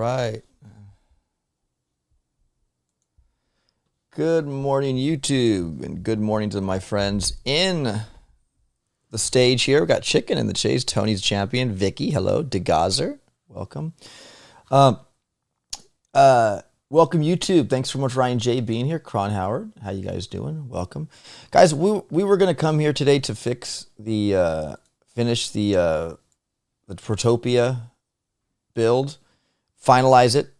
right. Good morning, YouTube, and good morning to my friends in the stage here. We've got Chicken in the chase. Tony's champion. Vicky, hello. DeGazer, welcome. Welcome, YouTube. Thanks so much, Ryan J. being here. Cron Howard, how you guys doing? Welcome. Guys, we were going to come here today to fix finish the PROTOPIA build, finalize it.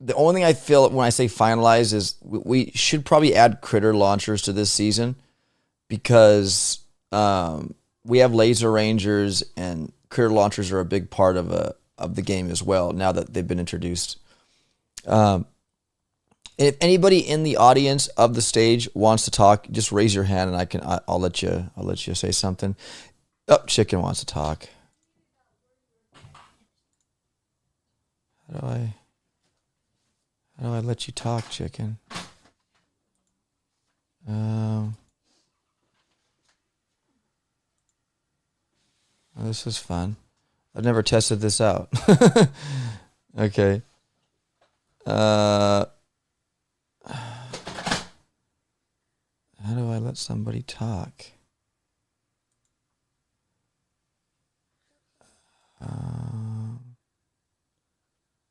The only thing I feel when I say finalize is we should probably add critter launchers to this season because we have laser rangers and critter launchers are a big part of the game as well now that they've been introduced. If anybody in the audience of the stage wants to talk, just raise your hand and I'll let you say something. Oh, Chicken wants to talk. How do I let you talk, Chicken? This is fun. I've never tested this out. Okay. How do I let somebody talk?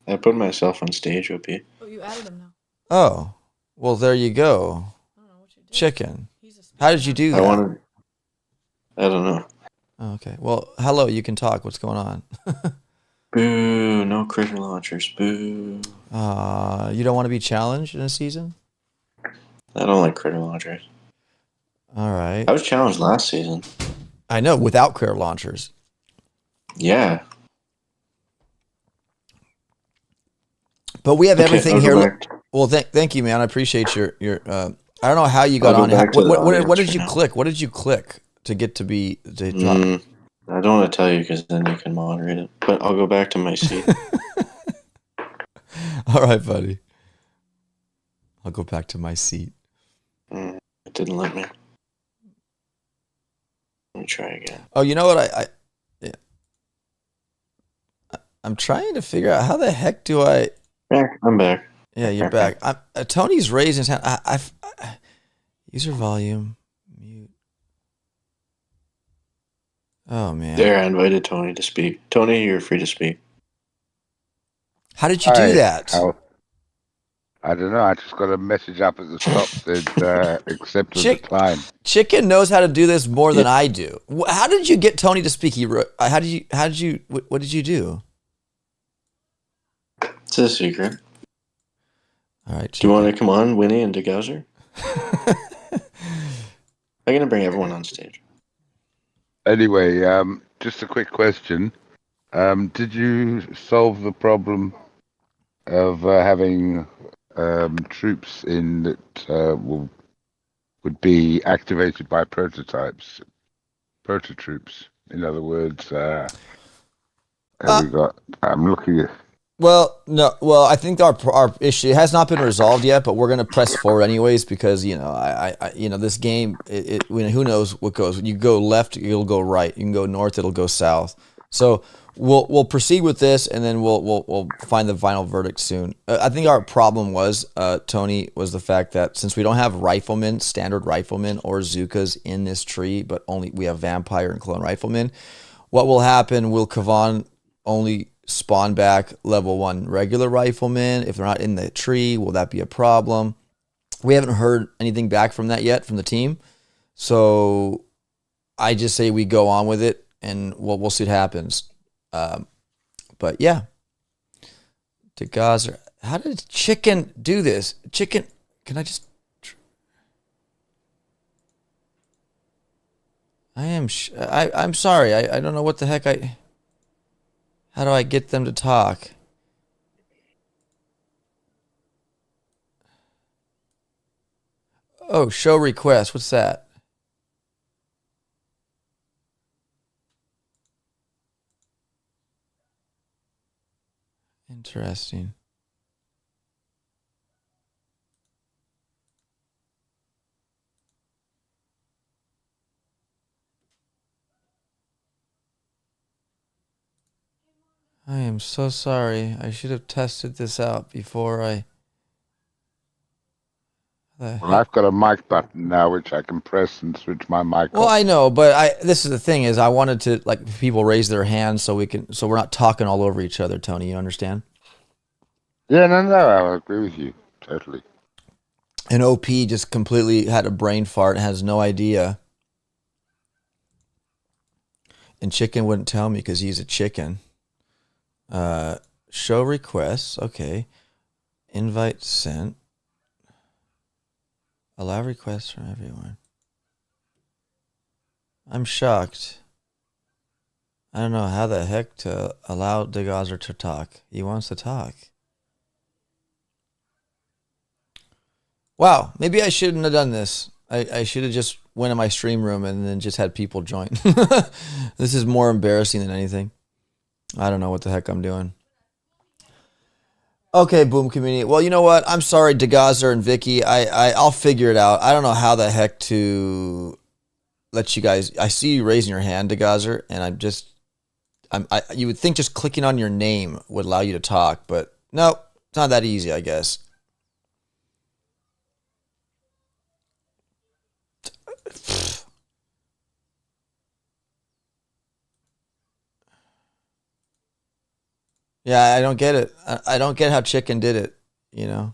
I put myself on stage, OP. Oh, you added him now. Oh, well, there you go. I don't know what you did. Chicken. How did you do that? I don't know. Oh, okay. Well, hello. You can talk. What's going on? Boo! No critter launchers. Boo! You don't want to be challenged in a season? I don't like critter launchers. All right. I was challenged last season. I know, without critter launchers. Yeah. But we have everything here. Well, thank you, man. I appreciate your. I don't know how you got on. What did you click? What did you click to get to be? I don't want to tell you because then you can moderate it. But I'll go back to my seat. All right, buddy. I'll go back to my seat. It didn't let me. Let me try again. Oh, you know what? I'm trying to figure out how the heck do I. I'm back. Yeah, you're back. Tony's raising his hand. User volume mute. Oh man. There, I invited Tony to speak. Tony, you're free to speak. How did you do that? I don't know. I just got a message up at the top that accept or decline. Chicken knows how to do this more than I do. How did you get Tony to speak? What did you do? It's a secret. All right. Do you want to come on, Winnie and DeGauser? I'm going to bring everyone on stage. Anyway, just a quick question. Did you solve the problem of having troops in that would be activated by prototypes? Prototroops, in other words. I'm looking at. Well, no. Well, I think our issue has not been resolved yet, but we're gonna press forward anyways because this game. Who knows what goes? You go left, it'll go right. You can go north, it'll go south. So we'll proceed with this, and then we'll find the final verdict soon. I think our problem was Tony was the fact that since we don't have riflemen, standard riflemen or Zookas in this tree, but only we have vampire and clone riflemen. What will happen? Will Kavan only spawn back level 1 regular riflemen? If they're not in the tree, will that be a problem? We haven't heard anything back from that yet from the team. So I just say we go on with it and we'll see what happens. But yeah. To Gaza. How did Chicken do this? Chicken, can I just... I'm sorry. I don't know what the heck How do I get them to talk? Oh, show request. What's that? Interesting. I am I'm so sorry. I should have tested this out before I... Well, I've got a mic button now, which I can press and switch my mic Well, off. I know, but this is the thing is I wanted to like people raise their hands so we're not talking all over each other, Tony, you understand? Yeah, no, I agree with you. Totally. And OP just completely had a brain fart and has no idea. And Chicken wouldn't tell me because he's a chicken. Show requests, okay. Invite sent. Allow requests from everyone. I'm shocked. I don't know how the heck to allow DeGazer to talk. He wants to talk. Wow, maybe I shouldn't have done this. I should have just went in my stream room and then just had people join. This is more embarrassing than anything. I don't know what the heck I'm doing. Okay, Boom Community. Well, you know what? I'm sorry, DeGazer and Vicky. I'll figure it out. I don't know how the heck to let you guys... I see you raising your hand, DeGazer, and you would think just clicking on your name would allow you to talk, but no, it's not that easy, I guess. Yeah, I don't get it. I don't get how Chicken did it, you know?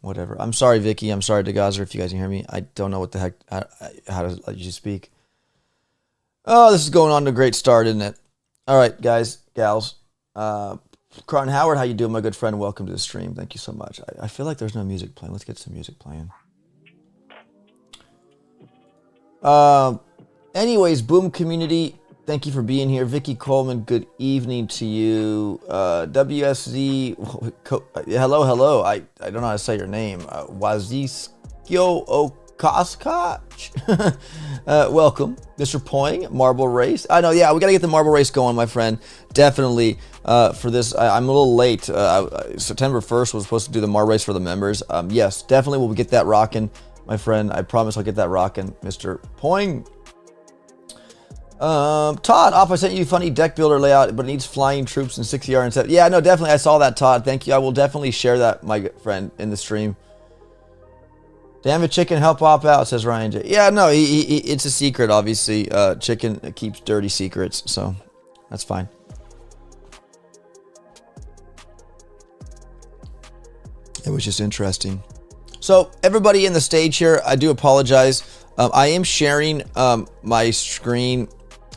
Whatever. I'm sorry, Vicky. I'm sorry, DeGazer, if you guys can hear me. I don't know what the heck, how to let you speak. Oh, this is going on to a great start, isn't it? All right, guys, gals. Cron Howard, how you doing, my good friend? Welcome to the stream. Thank you so much. I feel like there's no music playing. Let's get some music playing. Anyways, Boom Community, thank you for being here. Vicky Coleman, good evening to you. WSZ, hello. I don't know how to say your name. Waziskio Okaskach. Welcome. Mr. Poing, Marble Race. I know, yeah, we got to get the Marble Race going, my friend. Definitely for this. I'm a little late. September 1st was supposed to do the Marble Race for the members. Yes, definitely we'll get that rocking, my friend. I promise I'll get that rocking, Mr. Poing. Todd, I sent you a funny deck builder layout, but it needs flying troops and 60R instead. Yeah, no, definitely. I saw that, Todd. Thank you. I will definitely share that, my friend, in the stream. Damn it, Chicken, help Op out, says Ryan J. Yeah, no, it's a secret, obviously. Chicken keeps dirty secrets, so that's fine. It was just interesting. So, everybody in the stage here, I do apologize. I am sharing my screen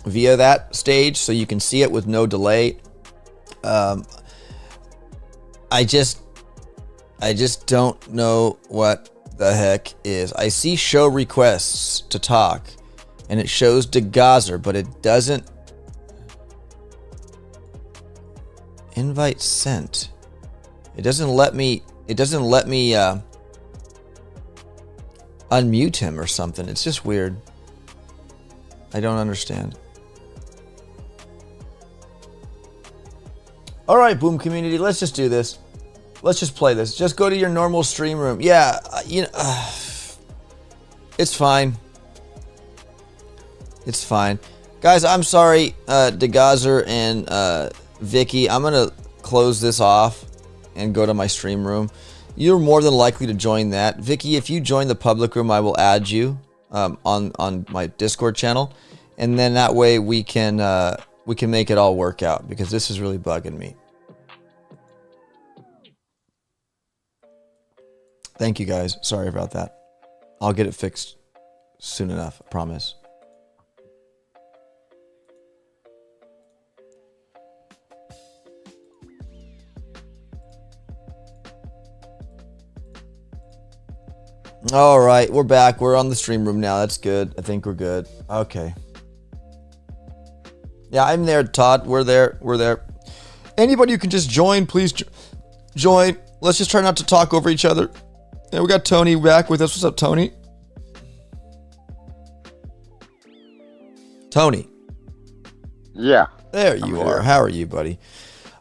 via that stage so you can see it with no delay. I just don't know what the heck is. I see show requests to talk and it shows DeGazer, but it doesn't invite sent. It doesn't let me unmute him or something. It's just weird. I don't understand. All right, Boom Community, let's just do this. Let's just play this. Just go to your normal stream room. Yeah, you know, it's fine. It's fine. Guys, I'm sorry, DeGazer and Vicky. I'm going to close this off and go to my stream room. You're more than likely to join that. Vicky, if you join the public room, I will add you on my Discord channel. And then that way we can make it all work out because this is really bugging me. Thank you guys. Sorry about that. I'll get it fixed soon enough, I promise. All right, we're back. We're on the stream room now. That's good. I think we're good. Okay. Yeah, I'm there, Todd. We're there. We're there. Anybody who can just join, please join. Let's just try not to talk over each other. And we got Tony back with us. What's up, Tony? Tony. Yeah. There you are. How are you, buddy?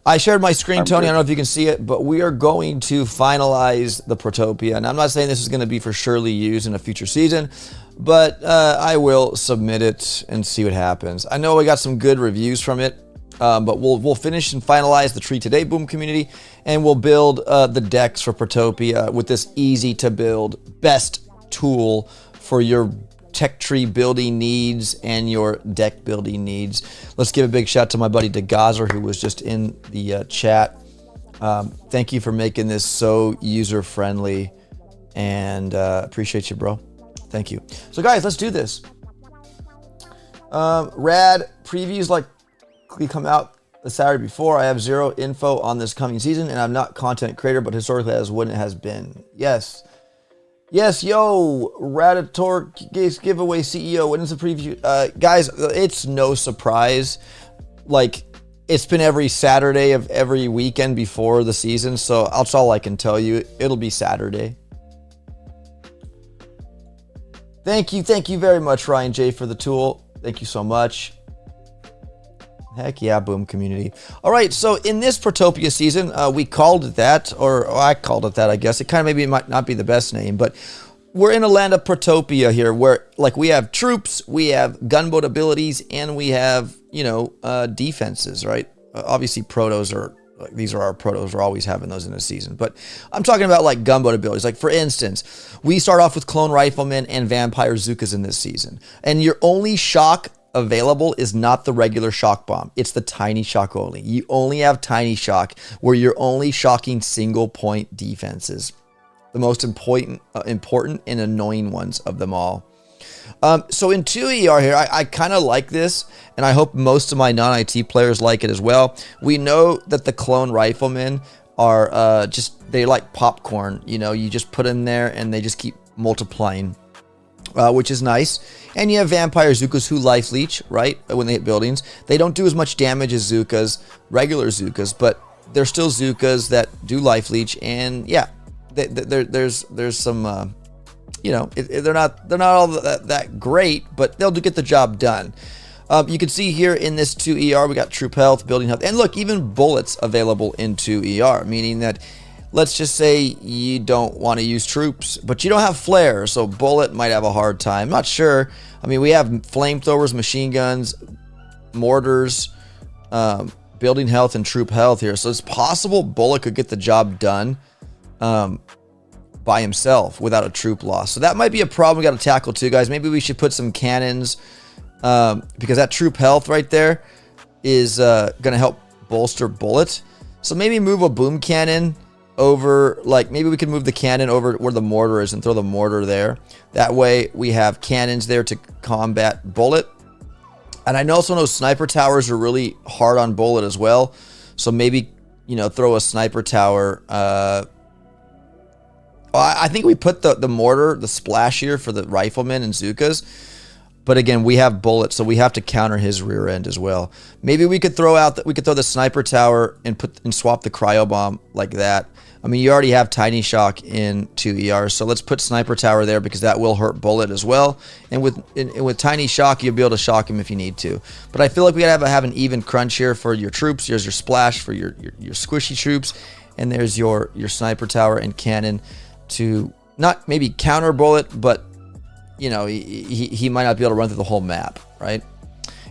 I shared my screen, Tony. I don't know if you can see it, but we are going to finalize the PROTOPIA. And I'm not saying this is going to be for surely used in a future season, but I will submit it and see what happens. I know we got some good reviews from it. But we'll finish and finalize the tree today, Boom community, and we'll build the decks for Protopia with this easy to build best tool for your tech tree building needs and your deck building needs. Let's give a big shout to my buddy DeGazer, who was just in the chat. Thank you for making this so user friendly, and appreciate you, bro. Thank you. So guys, let's do this. Rad previews like we come out the Saturday before. I have zero info on this coming season, and I'm not content creator, but historically that's what it has been. Yes, yo, Radator giveaway CEO. When is the preview? Guys, it's no surprise. Like, it's been every Saturday of every weekend before the season, so that's all I can tell you. It'll be Saturday. Thank you very much, Ryan J, for the tool. Thank you so much. Heck yeah, Boom community. All right, so in this Protopia season, we called it that, or I called it that, I guess. It kind of maybe might not be the best name, but we're in a land of Protopia here where, like, we have troops, we have gunboat abilities, and we have, defenses, right? Obviously, protos are, these are our protos. We're always having those in a season. But I'm talking about, like, gunboat abilities. Like, for instance, we start off with clone riflemen and vampire Zookas in this season. And your only shock available is not the regular shock bomb. It's the tiny shock only. You only have tiny shock, where you're only shocking single point defenses, the most important and annoying ones of them all. So in 2ER here, I kind of like this, and I hope most of my non-IT players like it as well. We know that the clone riflemen are they like popcorn. You just put them there and they just keep multiplying, which is nice. And you have vampire Zookas who life leech, right? When they hit buildings, they don't do as much damage as Zookas, regular Zookas, but they're still Zookas that do life leech. And yeah, there's some, they're not all that great, but they'll get the job done. You can see here in this 2ER, we got troop health, building health, and look, even bullets available in 2ER, meaning that, let's just say you don't want to use troops, but you don't have flare, so bullet might have a hard time. Not sure. I mean, we have flamethrowers, machine guns, mortars, building health, and troop health here. So it's possible bullet could get the job done by himself without a troop loss. So that might be a problem we got to tackle too, guys. Maybe we should put some cannons, because that troop health right there is going to help bolster bullet. So maybe move a boom cannon over, like, maybe we could move the cannon over where the mortar is and throw the mortar there. That way we have cannons there to combat bullet. And I also know sniper towers are really hard on bullet as well. So maybe, throw a sniper tower. I think we put the mortar, the splash here for the riflemen and Zookas. But again, we have bullets, so we have to counter his rear end as well. Maybe we could throw the sniper tower and swap the cryo bomb like that. I mean, you already have tiny shock in 2ER, so let's put sniper tower there because that will hurt bullet as well. And with tiny shock, you'll be able to shock him if you need to. But I feel like we gotta have an even crunch here for your troops. There's your splash for your squishy troops, and there's your sniper tower and cannon to not maybe counter bullet, but he might not be able to run through the whole map, right?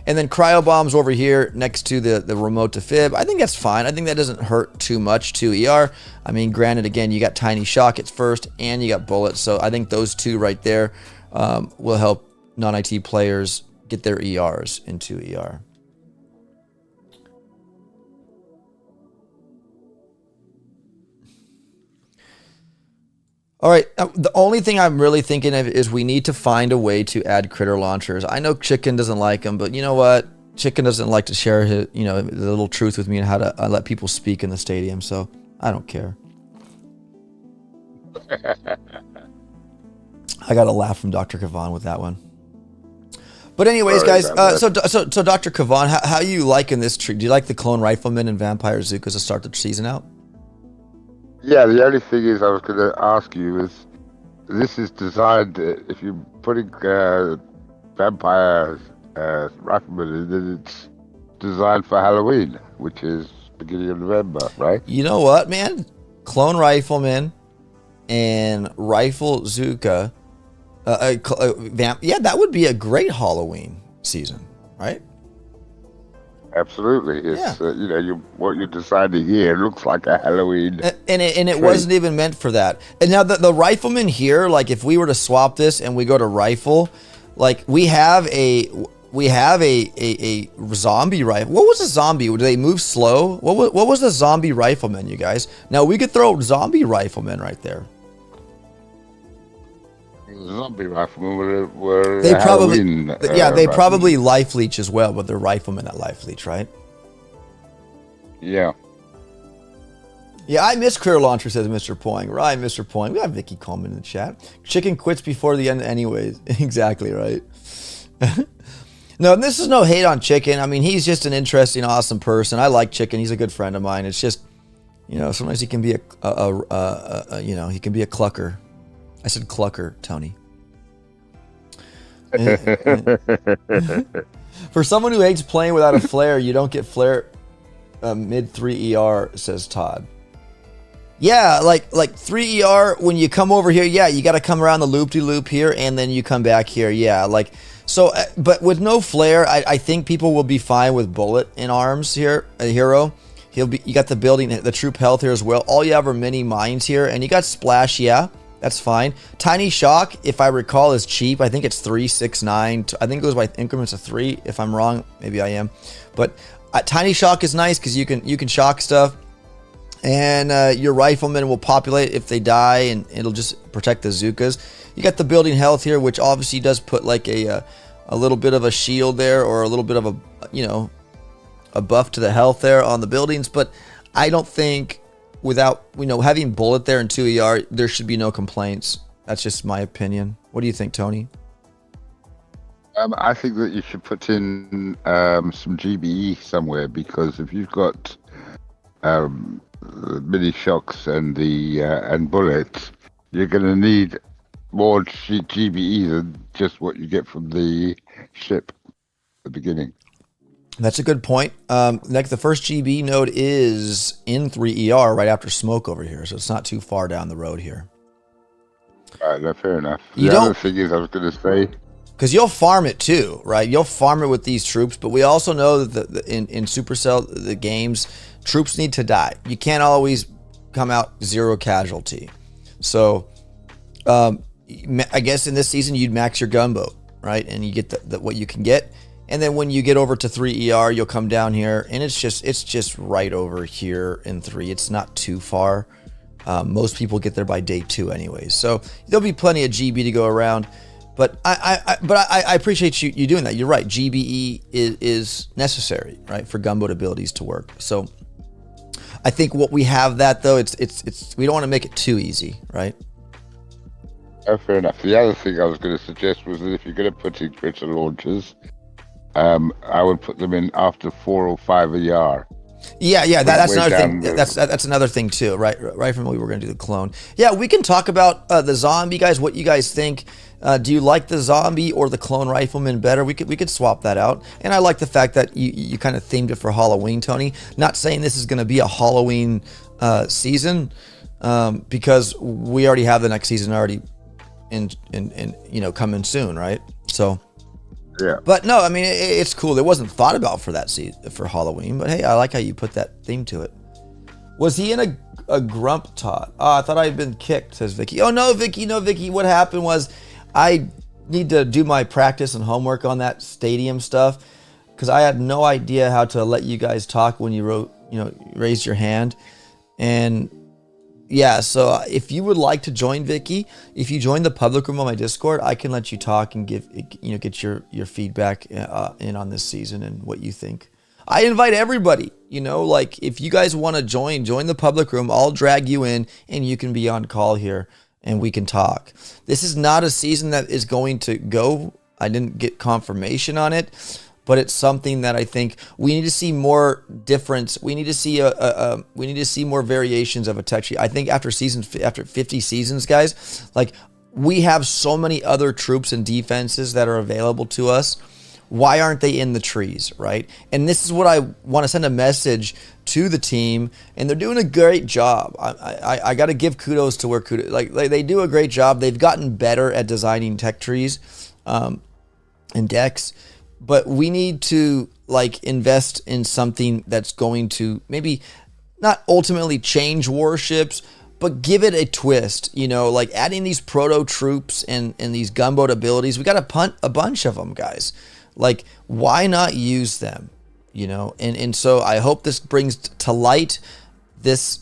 And then cryo bombs over here next to the remote to fib. I think that's fine. I think that doesn't hurt too much 2ER. I mean, granted, again, you got tiny shock at first and you got bullets. So I think those two right there will help non-IT players get their ERs in 2ER. All right, the only thing I'm really thinking of is we need to find a way to add critter launchers. I know Chicken doesn't like them, but you know what? Chicken doesn't like to share his, the little truth with me and how to let people speak in the stadium, so I don't care. I got a laugh from Dr. Kavan with that one. But anyways, guys, so Dr. Kavan, how are you liking this tree? Do you like the clone riflemen and vampire Zookas to start the season out? Yeah, the only thing is I was going to ask you is, this is designed, if you're putting vampire riflemen in, then it's designed for Halloween, which is beginning of November, right? You know what, man? Clone riflemen and rifle Zooka, yeah, that would be a great Halloween season, right? Absolutely. It's what you're deciding here looks like a Halloween. And it trait. wasn't even meant for that. And now the rifleman here, like if we were to swap this and we go to rifle, like we have a zombie rifle. What was a zombie? Do they move slow? What was the zombie rifleman, you guys? Now we could throw zombie rifleman right there. The zombie riflemen were They probably Halloween, they riflemen. probably life leech as well, but they're riflemen at life leech, right? Yeah. Yeah, I miss Career Launcher, says Mr. Poing. Right, Mr. Poing. We have Vicky Coleman in the chat. Chicken quits before the end anyways. Exactly, right? No, this is no hate on Chicken. I mean, he's just an interesting, awesome person. I like Chicken. He's a good friend of mine. It's just, sometimes he can be he can be a clucker. I said clucker, Tony. For someone who hates playing without a flare, you don't get flare mid 3 ER, says Todd. Yeah, like 3 ER, when you come over here, yeah, you got to come around the loop-de-loop here, and then you come back here, yeah, but with no flare, I think people will be fine with bullet in arms here, a hero. You got the building, the troop health here as well. All you have are mini mines here, and you got splash, yeah, that's fine. Tiny shock, if I recall, is cheap. I think it's 3, 6, 9. I think it goes by increments of 3. If I'm wrong, maybe I am, but tiny shock is nice because you can shock stuff. And your riflemen will populate if they die, and it'll just protect the Zookas. You got the building health here, which obviously does put like a little bit of a shield there, or a little bit of a buff to the health there on the buildings. But I don't think without having bullet there in 2 ER, there should be no complaints. That's just my opinion. What do you think, Tony? I think that you should put in some GBE somewhere, because if you've got mini shocks and and bullets, you're going to need more GBE than just what you get from the ship at the beginning. That's a good point. Next, the first GB node is in 3 ER right after smoke over here, so it's not too far down the road here. All right, no, fair enough. You The don't- other thing is, I was going to say, Because you'll farm it too, right? You'll farm it with these troops, but we also know that in Supercell, the games, troops need to die. You can't always come out 0 casualty. So, I guess in this season, you'd max your gunboat, right? And you get what you can get. And then when you get over to 3 ER, you'll come down here, and it's just right over here in 3. It's not too far. Most people get there by day 2 anyways. So there'll be plenty of GB to go around. But I appreciate you doing that. You're right. GBE is necessary, right, for gunboat abilities to work. So I think what we have that though, it's we don't want to make it too easy, right? oh, fair enough. The other thing I was going to suggest was that if you're going to put in critter launchers, I would put them in after 4 or 5 ER. Yeah, that's way another thing. down That's another thing too, right? Right from when we were going to do the clone. Yeah, we can talk about the zombie guys. What you guys think? Do you like the zombie or the clone rifleman better? We could swap that out. And I like the fact that you kind of themed it for Halloween, Tony. Not saying this is going to be a Halloween season, because we already have the next season already in coming soon, right? So. Yeah. But no, I mean, it's cool. It wasn't thought about for that season, for Halloween. But hey, I like how you put that theme to it. Was he in a grump tot? Oh, I thought I'd been kicked, says Vicky. Oh, no, Vicky. What happened was I need to do my practice and homework on that stadium stuff, because I had no idea how to let you guys talk when you raised your hand. And yeah, so if you would like to join, Vicky, if you join the public room on my Discord, I can let you talk and get your feedback in on this season and what you think. I invite everybody, if you guys want to join the public room, I'll drag you in and you can be on call here and we can talk. This is not a season that is going to go. I didn't get confirmation on it, but it's something that I think we need to see more difference. We need to see more variations of a tech tree. I think after 50 seasons, guys, we have so many other troops and defenses that are available to us. Why aren't they in the trees, right? And this is what I want to send a message to the team, and they're doing a great job. I got to give kudos to where they do a great job. They've gotten better at designing tech trees and decks. But we need to like invest in something that's going to maybe not ultimately change Warships, but give it a twist, you know, like adding these proto troops and these gunboat abilities. We got to punt a bunch of them, guys. Like, why not use them, you know? And so I hope this brings to light this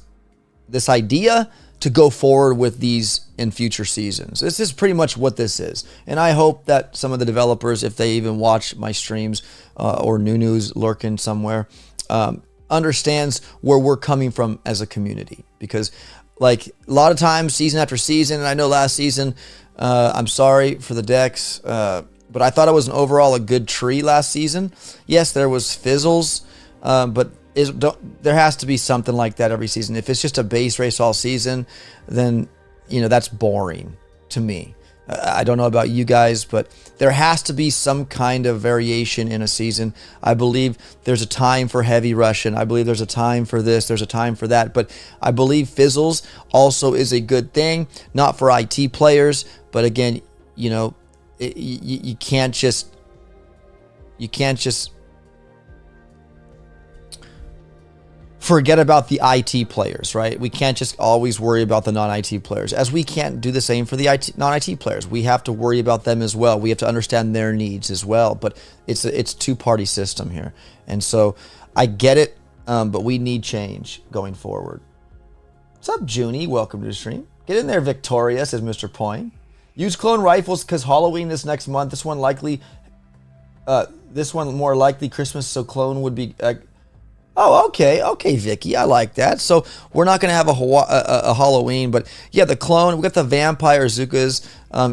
idea to go forward with these in future seasons. This is pretty much what this is. And I hope that some of the developers, if they even watch my streams or Nunu's lurking somewhere, understands where we're coming from as a community. Because like a lot of times, season after season, and I know last season, I'm sorry for the decks, but I thought it was overall a good tree last season. Yes, there was fizzles, but there has to be something like that every season. If it's just a base race all season, then, you know, that's boring to me. I don't know about you guys, but there has to be some kind of variation in a season. I believe there's a time for heavy Russian. I believe there's a time for this. There's a time for that. But I believe fizzles also is a good thing, not for IT players. But again, you know, you can't just forget about the IT players, right? We can't just always worry about the non-IT players, as we can't do the same for the non-IT players. We have to worry about them as well. We have to understand their needs as well. But it's a two-party system here. And so I get it, but we need change going forward. What's up, Junie? Welcome to the stream. Get in there, Victoria, says Mr. Poing. Use clone rifles because Halloween is next month. This one more likely Christmas, so clone would be... Oh, okay, Vicky, I like that. So we're not gonna have a Halloween, but yeah, the clone. We got the vampire Zukas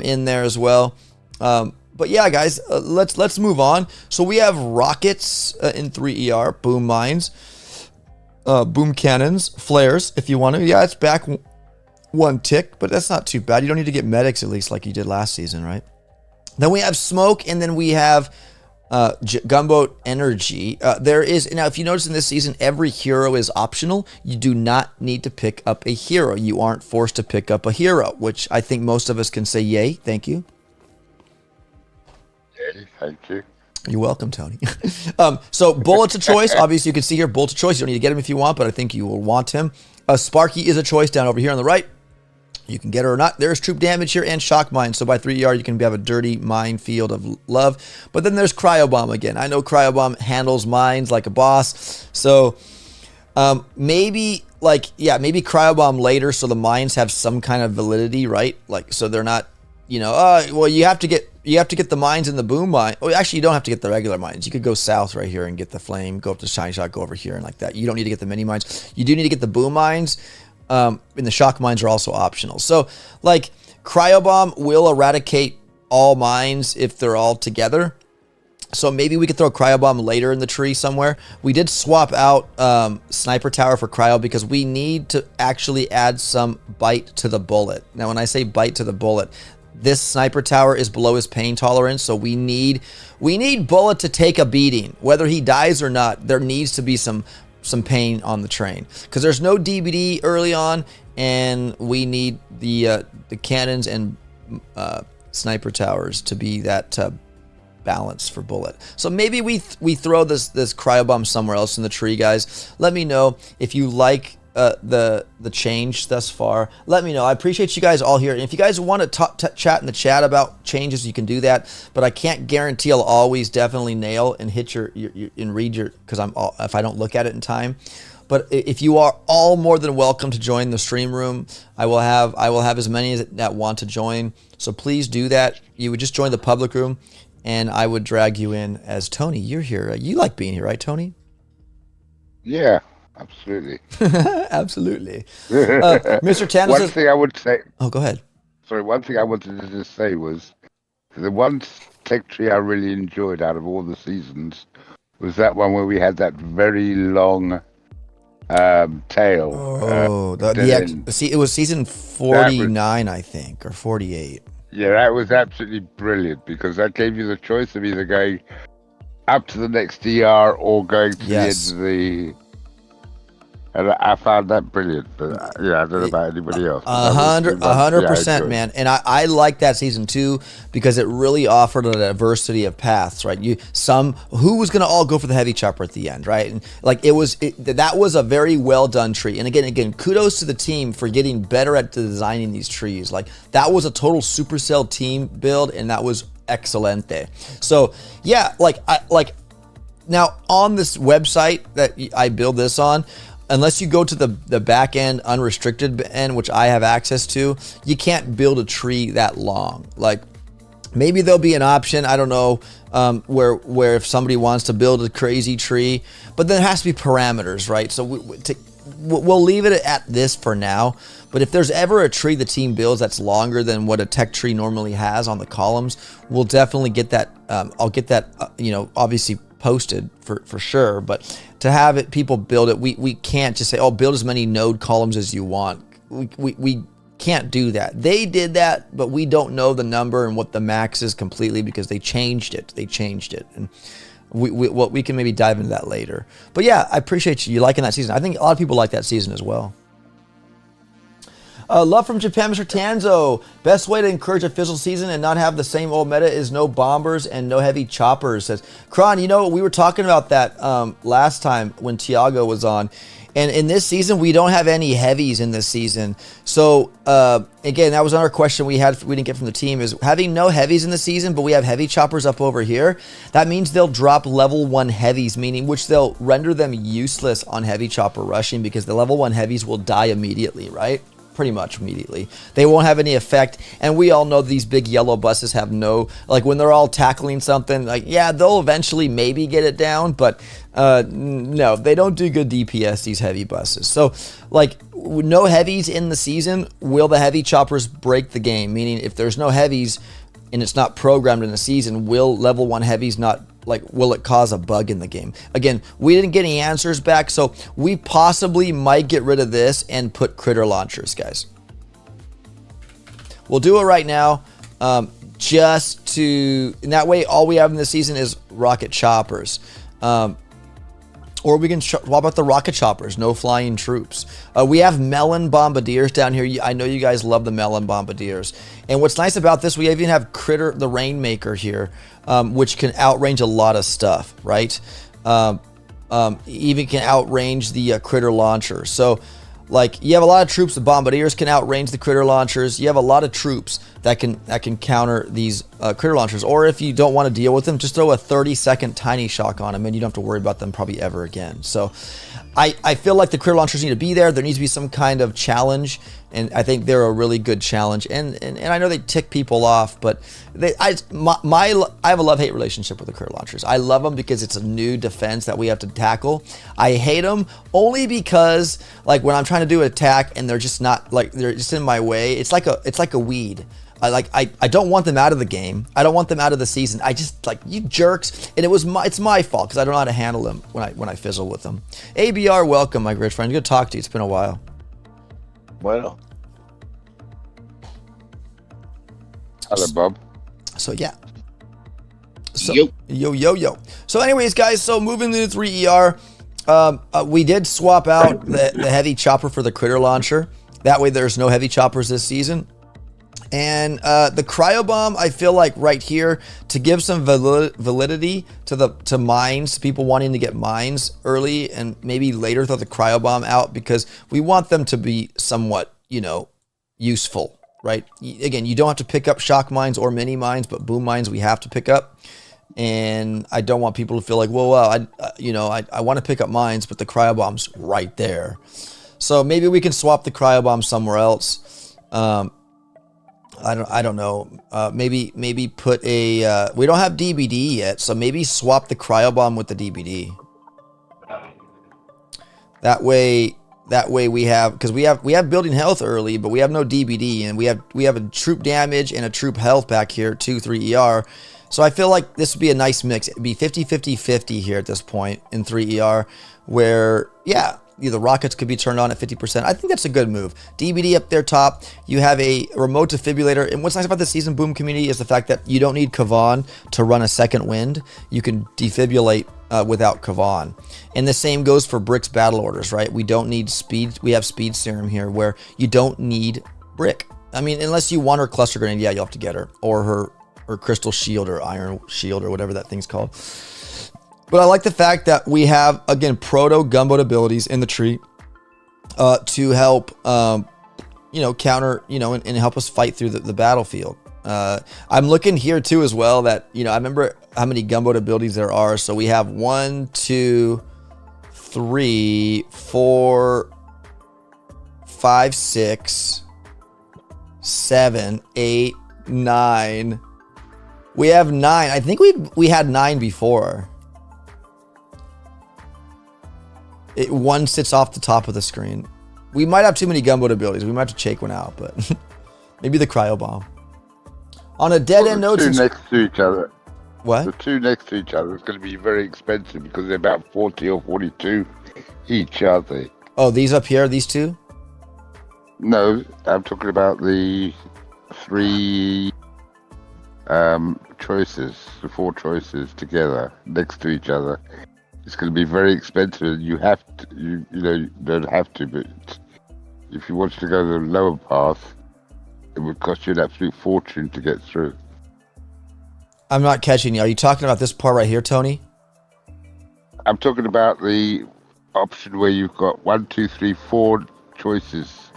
in there as well. But yeah, guys, let's move on. So we have rockets in 3ER, boom mines, boom cannons, flares. If you want to, yeah, it's back one tick, but that's not too bad. You don't need to get medics at least like you did last season, right? Then we have smoke, and then we have. Gunboat energy. There is now. If you notice in this season, every hero is optional. You do not need to pick up a hero. You aren't forced to pick up a hero, which I think most of us can say, "Yay, thank you." Yay, thank you. You're welcome, Tony. So bullets a choice. Obviously, you can see here bullets a choice. You don't need to get him if you want, but I think you will want him. Sparky is a choice down over here on the right. You can get her or not. There's troop damage here and shock mine. So by 3ER, you can have a dirty minefield of love. But then there's Cryobomb again. I know Cryobomb handles mines like a boss. So maybe Cryobomb later so the mines have some kind of validity, right? Like, so they're not, you know, well, you have to get the mines in the boom mine. Oh, actually, you don't have to get the regular mines. You could go south right here and get the flame, go up to Shine Shot, go over here and like that. You don't need to get the mini mines. You do need to get the boom mines. And the shock mines are also optional. So, like, Cryobomb will eradicate all mines if they're all together. So maybe we could throw Cryobomb later in the tree somewhere. We did swap out Sniper Tower for Cryo because we need to actually add some bite to the bullet. Now, when I say bite to the bullet, this Sniper Tower is below his pain tolerance, so we need Bullet to take a beating. Whether he dies or not, there needs to be some pain on the train because there's no DBD early on, and we need the cannons and sniper towers to be that balance for Bullet. So maybe we throw this Cryobomb somewhere else in the tree, guys. Let me know if you like the change thus far. Let me know. I appreciate you guys all here. And if you guys want to chat in the chat about changes, you can do that. But I can't guarantee I'll always definitely nail and hit your and read your, because if I don't look at it in time. But if you are all more than welcome to join the stream room, I will have as many that want to join. So please do that. You would just join the public room, and I would drag you in as Tony. You're here. You like being here, right, Tony? Yeah. Absolutely. Absolutely. Mr. Tanner says... One thing I would say... Oh, go ahead. Sorry, one thing I wanted to just say was the one tech tree I really enjoyed out of all the seasons was that one where we had that very long tail. See, it was season 49, I think, or 48. Yeah, that was absolutely brilliant because that gave you the choice of either going up to the next DR or going to the edge of the... And I found that brilliant. But yeah, I don't know about anybody else. But that was the one, yeah, I 100%, enjoyed. man. And I like that season too because it really offered a diversity of paths, right? Who was going to all go for the heavy chopper at the end, right? And like that was a very well done tree. And again, kudos to the team for getting better at designing these trees. Like that was a total Supercell team build, and that was excelente. So yeah, now on this website that I build this on, unless you go to the back end unrestricted end, which I have access to, you can't build a tree that long. Like maybe there'll be an option, I don't know, where if somebody wants to build a crazy tree, but there has to be parameters, right? So we'll leave it at this for now. But if there's ever a tree the team builds that's longer than what a tech tree normally has on the columns, we'll definitely get that. I'll get that, obviously posted for sure. But to have it, people build it, we can't just say, oh, build as many node columns as you want. We can't do that. They did that, but we don't know the number and what the max is completely because they changed it. And we can maybe dive into that later. But yeah, I appreciate you liking that season. I think a lot of people like that season as well. Love from Japan, Mr. Tanzo. Best way to encourage a fizzle season and not have the same old meta is no bombers and no heavy choppers. Says Kron, we were talking about that last time when Tiago was on. And in this season, we don't have any heavies in this season. So, again, that was another question we didn't get from the team, is having no heavies in the season, but we have heavy choppers up over here. That means they'll drop level 1 heavies, meaning which they'll render them useless on heavy chopper rushing because the level 1 heavies will die immediately, right? Pretty much immediately. They won't have any effect, and we all know these big yellow buses have no, like when they're all tackling something, like yeah, they'll eventually maybe get it down, but no, they don't do good DPS, these heavy buses. So like no heavies in the season, will the heavy choppers break the game? Meaning if there's no heavies and it's not programmed in the season, will level 1 heavies not, like, will it cause a bug in the game? Again, we didn't get any answers back, so we possibly might get rid of this and put critter launchers, guys. We'll do it right now, just to, and that way all we have in this season is rocket choppers. Or we can swap out the rocket choppers, no flying troops. We have melon bombardiers down here. I know you guys love the melon bombardiers. And what's nice about this, we even have Critter, the Rainmaker here, which can outrange a lot of stuff, right? Even can outrange the Critter launcher. So, like, you have a lot of troops. The bombardiers can outrange the critter launchers. You have a lot of troops that can counter these critter launchers. Or if you don't want to deal with them, just throw a 30-second tiny shock on them, and you don't have to worry about them probably ever again. So I feel like the critter launchers need to be there. There needs to be some kind of challenge, and I think they're a really good challenge. And I know they tick people off, but I have a love-hate relationship with the critter launchers. I love them because it's a new defense that we have to tackle. I hate them only because, like, when I'm trying to do an attack and they're just not, like, they're just in my way, it's like a weed. I don't want them out of the game. I don't want them out of the season. I just, like, you jerks. And it's my fault because I don't know how to handle them when I fizzle with them. ABR, welcome, my great friend. Good to talk to you. It's been a while. Well, Hello, Bob. So yeah. So, Yo. yo. So anyways, guys, so moving to 3ER, we did swap out the heavy chopper for the critter launcher. That way there's no heavy choppers this season. And the cryo bomb, I feel like right here, to give some validity to mines, people wanting to get mines early and maybe later throw the cryo bomb out, because we want them to be somewhat, useful, right? Again, you don't have to pick up shock mines or mini mines, but boom mines we have to pick up. And I don't want people to feel like, well, I want to pick up mines, but the cryo bomb's right there. So maybe we can swap the cryo bomb somewhere else. I don't know. Maybe put a. We don't have DBD yet, so maybe swap the cryo bomb with the DBD. That way we have, because we have building health early, but we have no DBD, and we have a troop damage and a troop health back here, 2-3 ER. So I feel like this would be a nice mix. It'd be 50-50-50 here at this point in 3 ER, where the rockets could be turned on at 50%. I think that's a good move. DBD up there top. You have a remote defibrillator. And what's nice about the Season Boom community is the fact that you don't need Kavan to run a second wind. You can defibrillate without Kavan. And the same goes for Brick's battle orders, right? We don't need speed. We have speed serum here where you don't need Brick. I mean, unless you want her cluster grenade, yeah, you'll have to get her. Or her crystal shield or iron shield or whatever that thing's called. But I like the fact that we have, again, proto gunboat abilities in the tree to help, counter, and help us fight through the battlefield. I'm looking here too as well that, I remember how many gunboat abilities there are. So we have 1, 2, 3, 4, 5, 6, 7, 8, 9. We have 9. I think we had 9 before. One sits off the top of the screen. We might have too many gunboat abilities. We might have to check one out, but maybe the cryo bomb. On a dead end node. Two next to each other. What? The two next to each other is going to be very expensive because they're about 40 or 42 each, aren't they? Oh, these up here, these two? No, I'm talking about the 3 choices, the 4 choices together next to each other. It's going to be very expensive. You have to, you don't have to, but if you wanted to go the lower path, it would cost you an absolute fortune to get through. I'm not catching you. Are you talking about this part right here, Tony? I'm talking about the option where you've got 1, 2, 3, 4 choices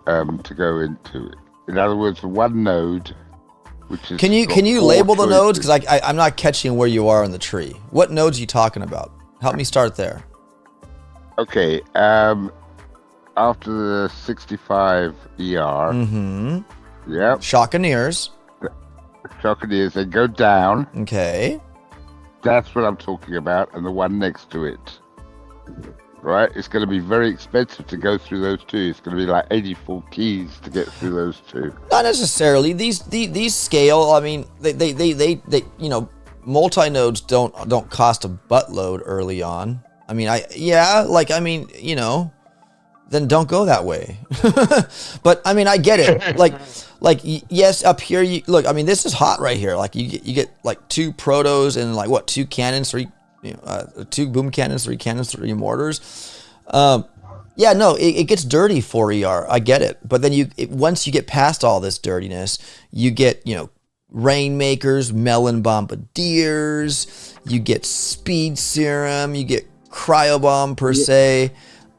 to go into it. In other words, one node, which is... Can you label the nodes? Because I'm not catching where you are in the tree. What nodes are you talking about? Help me start there. Okay. After the 65 ER. Mm-hmm. Yep. Shockeneers. Shockeneers, they go down. Okay. That's what I'm talking about, and the one next to it. Right? It's going to be very expensive to go through those two. It's going to be like 84 keys to get through those two. Not necessarily. These scale. I mean, they multi-nodes don't cost a buttload early on. I mean, then don't go that way. But I mean, I get it. Yes, up here you look. I mean, this is hot right here. Like you get like 2 protos and like what 2 cannons, 3, 2 boom cannons, 3 cannons, 3 mortars. It gets dirty for ER. I get it. But then once you get past all this dirtiness, you get rainmakers, melon bombardiers. You get speed serum. You get cryo bomb per se.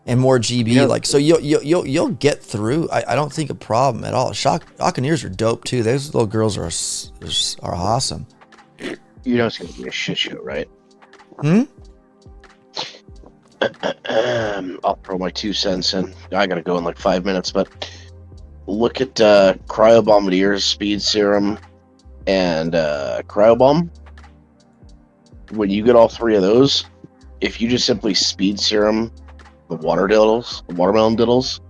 And more GB, so you'll get through. I don't think a problem at all. Shockeneers are dope too. Those little girls are awesome. You know it's gonna be a shit show, right? I'll throw my 2 cents in. I gotta go in like 5 minutes, but look at cryo bombardiers, speed serum, and cryo bomb. When you get all 3 of those, if you just simply speed serum the watermelon diddles,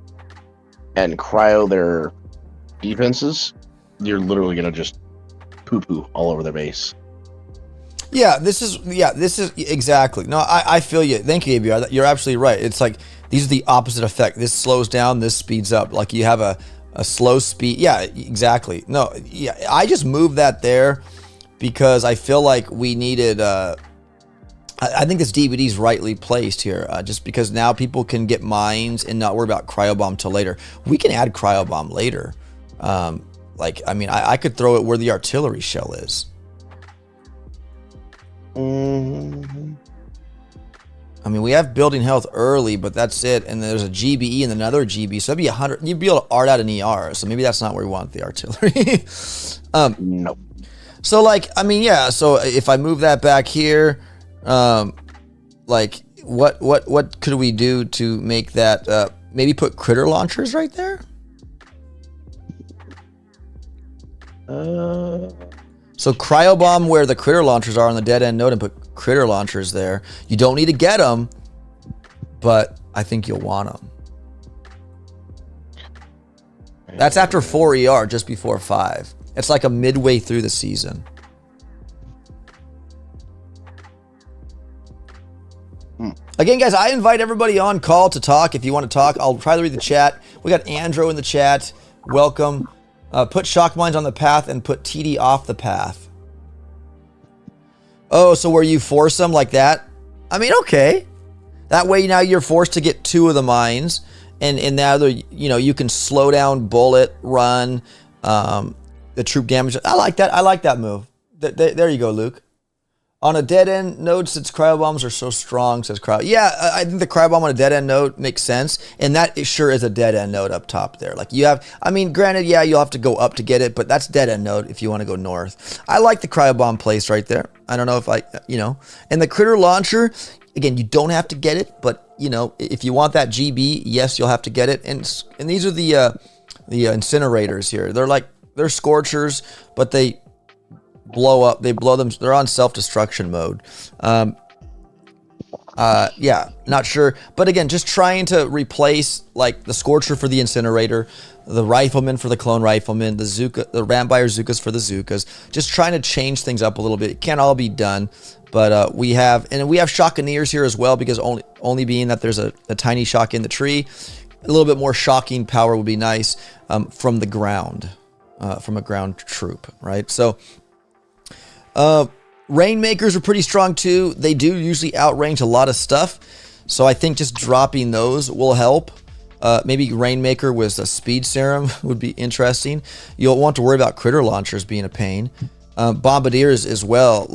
and cryo their defenses, you're literally gonna just poo-poo all over their base. This is exactly. No, I feel you. Thank you, ABR. You're absolutely right. It's like these are the opposite effect. This slows down, this speeds up. Like you have a slow speed. Yeah, exactly. No, yeah, I just moved that there because I feel like we needed. I think this DVD is rightly placed here, just because now people can get mines and not worry about cryobomb till later. We can add cryobomb later. I could throw it where the artillery shell is. Mm-hmm. I mean, we have building health early, but that's it. And there's a GBE and another GB, so that'd be 100. You'd be able to art out an ER. So maybe that's not where we want the artillery. Nope. So So if I move that back here. What could we do to make that maybe put critter launchers right there? So cryobomb where the critter launchers are on the dead end node and put critter launchers there. You don't need to get them, but I think you'll want them. That's after 4 ER, just before 5. It's like a midway through the season. Again, guys, I invite everybody on call to talk. If you want to talk, I'll try to read the chat. We got Andrew in the chat. Welcome. Put shock mines on the path and put TD off the path. Oh, so where you force them like that? I mean, okay. That way now you're forced to get 2 of the mines, and now you can slow down bullet, run, the troop damage. I like that. I like that move. There you go, Luke. On a dead end node, since cryobombs are so strong, says cryo. Yeah, I think the cryobomb on a dead end node makes sense, and that sure is a dead end node up top there. Like you have, I mean, granted, yeah, you'll have to go up to get it, but that's dead end node if you want to go north. I like the cryobomb place right there. I don't know if and the critter launcher, again, you don't have to get it, but if you want that GB, yes, you'll have to get it. And these are the incinerators here. They're scorchers, but they blow up. They blow them. They're on self-destruction mode. Yeah, not sure. But again, just trying to replace like the Scorcher for the Incinerator, the Rifleman for the Clone Rifleman, the Rambuyer Zukas for the Zukas. Just trying to change things up a little bit. It can't all be done. But we have Shockeneers here as well, because only being that there's a tiny shock in the tree. A little bit more shocking power would be nice from the ground, from a ground troop, right? So Rainmakers are pretty strong too. They do usually outrange a lot of stuff. So I think just dropping those will help. Maybe Rainmaker with a speed serum would be interesting. You'll want to worry about critter launchers being a pain. Bombardiers as well.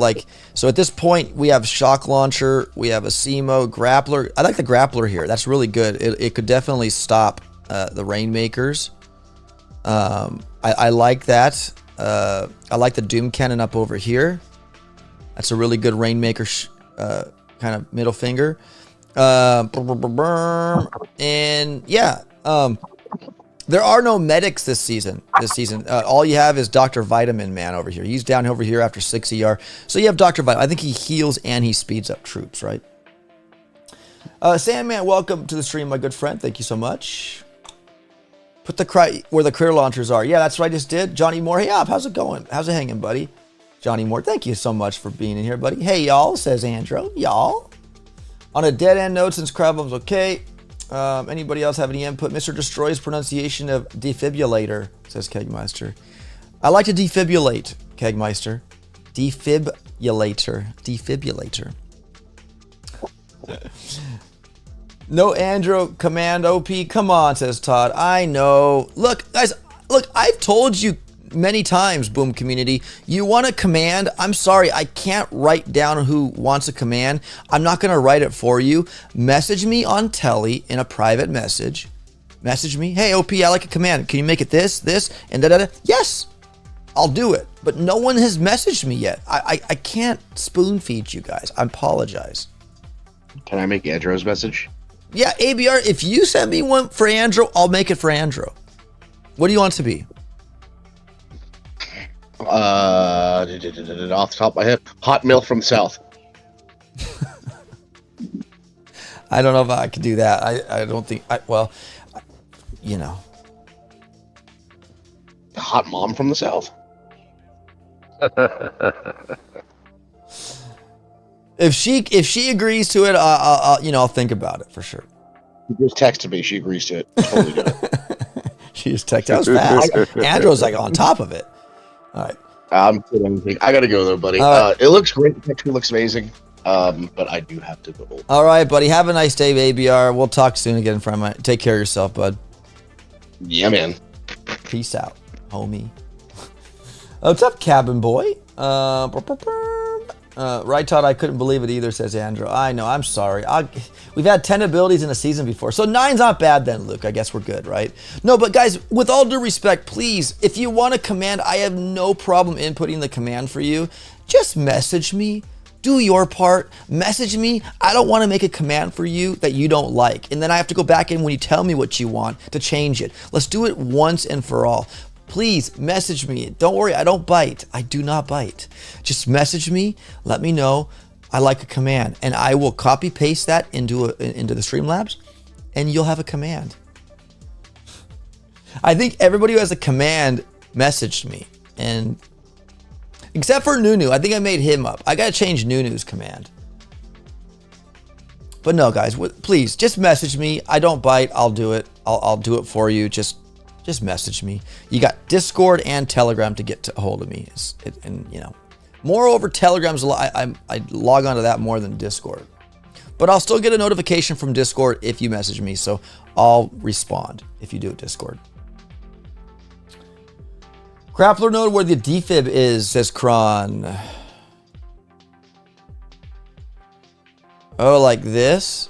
So at this point, we have shock launcher, we have a CMO, grappler. I like the grappler here. That's really good. It could definitely stop the Rainmakers. I like that. I like the Doom Cannon up over here. That's a really good Rainmaker kind of middle finger. And yeah, there are no medics this season. All you have is Dr. Vitamin Man over here. He's down over here after 6 ER. So you have Dr. Vitamin. I think he heals and he speeds up troops, right? Sandman, welcome to the stream, my good friend. Thank you so much. Put where the critter launchers are. Yeah, that's what I just did. Johnny Moore, hey up, how's it going? How's it hanging, buddy? Johnny Moore, thank you so much for being in here, buddy. Hey, y'all, says Andrew. Y'all. On a dead end node, since Crabbomb's okay. Anybody else have any input? Mr. Destroy's pronunciation of defibrillator, says Kegmeister. I like to defibrillate, Kegmeister. Defibrillator. No Andro command OP. Come on, says Todd. I know. Look, guys, I've told you many times, Boom Community, you want a command? I'm sorry, I can't write down who wants a command. I'm not going to write it for you. Message me on Telly in a private message. Message me, hey, OP, I like a command. Can you make it this, and da-da-da? Yes, I'll do it. But no one has messaged me yet. I can't spoon feed you guys. I apologize. Can I make Andrew's message? Yeah, ABR, if you send me one for Andrew, I'll make it for Andrew. What do you want it to be? Off the top of my head, hot milk from South. I don't know if I could do that. I don't think, Hot mom from the South. If she agrees to it, I'll think about it for sure. She just texted me. She agrees to it. Totally do it. She just texted. That was fast. Andrew's like on top of it. All right. I'm kidding. I gotta go though, buddy. It looks great. The picture looks amazing. But I do have to go. All right, buddy. Have a nice day, ABR. We'll talk soon again, friend. Take care of yourself, bud. Yeah, man. Peace out, homie. What's up, cabin boy? Right, Todd, I couldn't believe it either, says Andrew. I know, I'm sorry. We've had 10 abilities in a season before, so 9's not bad then, Luke. I guess we're good, right? No, but guys, with all due respect, please, if you want a command, I have no problem inputting the command for you. Just message me. Do your part. Message me. I don't want to make a command for you that you don't like, and then I have to go back in when you tell me what you want to change it. Let's do it once and for all. Please message me. Don't worry, I don't bite. I do not bite. Just message me. Let me know I like a command, and I will copy paste that into the Streamlabs, and you'll have a command. I think everybody who has a command messaged me, and except for Nunu, I think I made him up. I gotta change Nunu's command. But no, guys, please just message me. I don't bite. I'll do it. I'll do it for you. Just message me. You got Discord and Telegram to get a hold of me. Moreover, Telegram's I log onto that more than Discord. But I'll still get a notification from Discord if you message me, so I'll respond if you do it Discord. Grappler node where the defib is, says Kron. Oh, like this?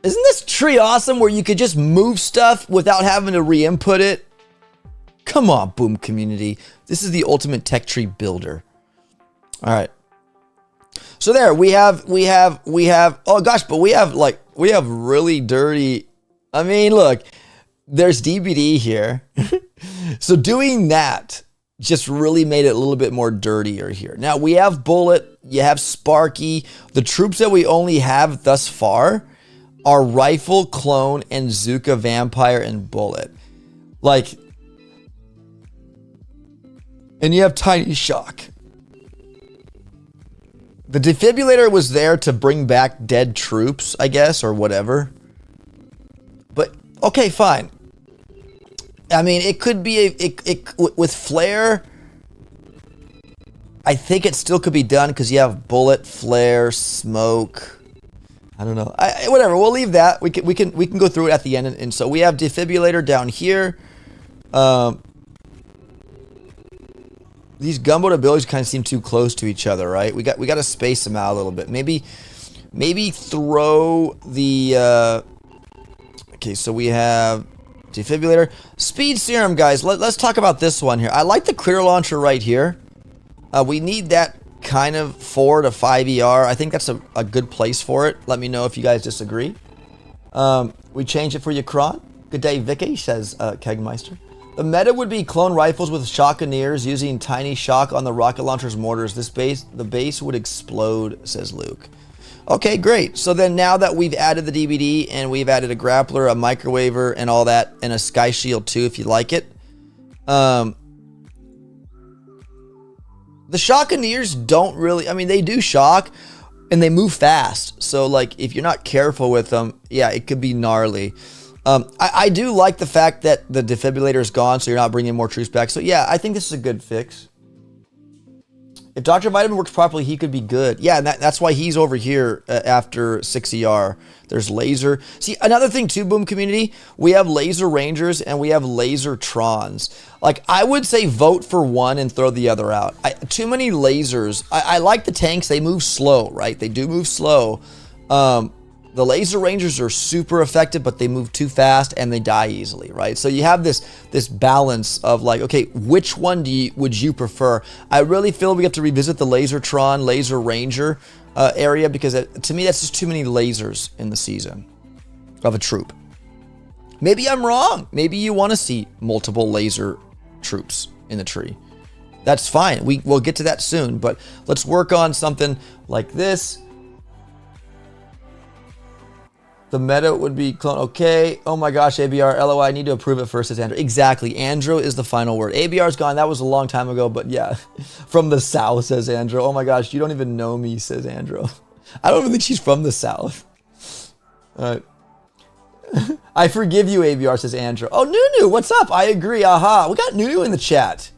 Isn't this tree awesome where you could just move stuff without having to re-input it? Come on, Boom community. This is the ultimate tech tree builder. All right. So there, we have, oh gosh, but we have really dirty, I mean, look, there's DBD here. So doing that just really made it a little bit more dirtier here. Now we have Bullet, you have Sparky. The troops that we only have thus far are Rifle, Clone, and Zuka, Vampire, and Bullet. Like, and you have Tiny Shock. The defibrillator was there to bring back dead troops, I guess, or whatever. But, okay, fine. I mean, it could be with Flare, I think it still could be done because you have Bullet, Flare, Smoke. I don't know. Whatever, we'll leave that. We can go through it at the end. And so we have defibrillator down here. These gunboat abilities kind of seem too close to each other, right? We got to space them out a little bit. Maybe throw the okay, so we have defibrillator. Speed serum, guys. Let's talk about this one here. I like the clear launcher right here. We need that kind of 4 to 5 ER. I think that's a good place for it. Let me know if you guys disagree. We change it for you, Kron. Good day, Vicky, says Kegmeister. The meta would be clone rifles with shockeneers using tiny shock on the rocket launcher's mortars. The base would explode, says Luke. Okay, great. So then now that we've added the DBD and we've added a grappler, a microwaver, and all that, and a sky shield too, if you like it. The shockeneers don't really, I mean, they do shock and they move fast. So like, if you're not careful with them, yeah, it could be gnarly. I do like the fact that the defibrillator is gone, so you're not bringing more troops back. So yeah, I think this is a good fix. If Dr. Vitamin works properly, he could be good. Yeah, and that's why he's over here after 6 ER. There's laser. See, another thing too, Boom community, we have laser rangers and we have laser trons. Like, I would say vote for one and throw the other out. Too many lasers. I like the tanks. They move slow, right? They do move slow. The laser rangers are super effective, but they move too fast and they die easily, right? So you have this balance of like, okay, which one would you prefer? I really feel we have to revisit the Lasertron, Laser Ranger area because to me that's just too many lasers in the season of a troop. Maybe I'm wrong. Maybe you want to see multiple laser troops in the tree. That's fine. We'll get to that soon, but let's work on something like this. The meta would be clone. Okay. Oh my gosh, ABR, LOI, I need to approve it first, says Andrew. Exactly. Andrew is the final word. ABR's gone. That was a long time ago, but yeah. From the South, says Andrew. Oh my gosh, you don't even know me, says Andrew. I don't even think she's from the South. All right. I forgive you, ABR, says Andrew. Oh, Nunu, what's up? I agree. Aha. We got Nunu in the chat.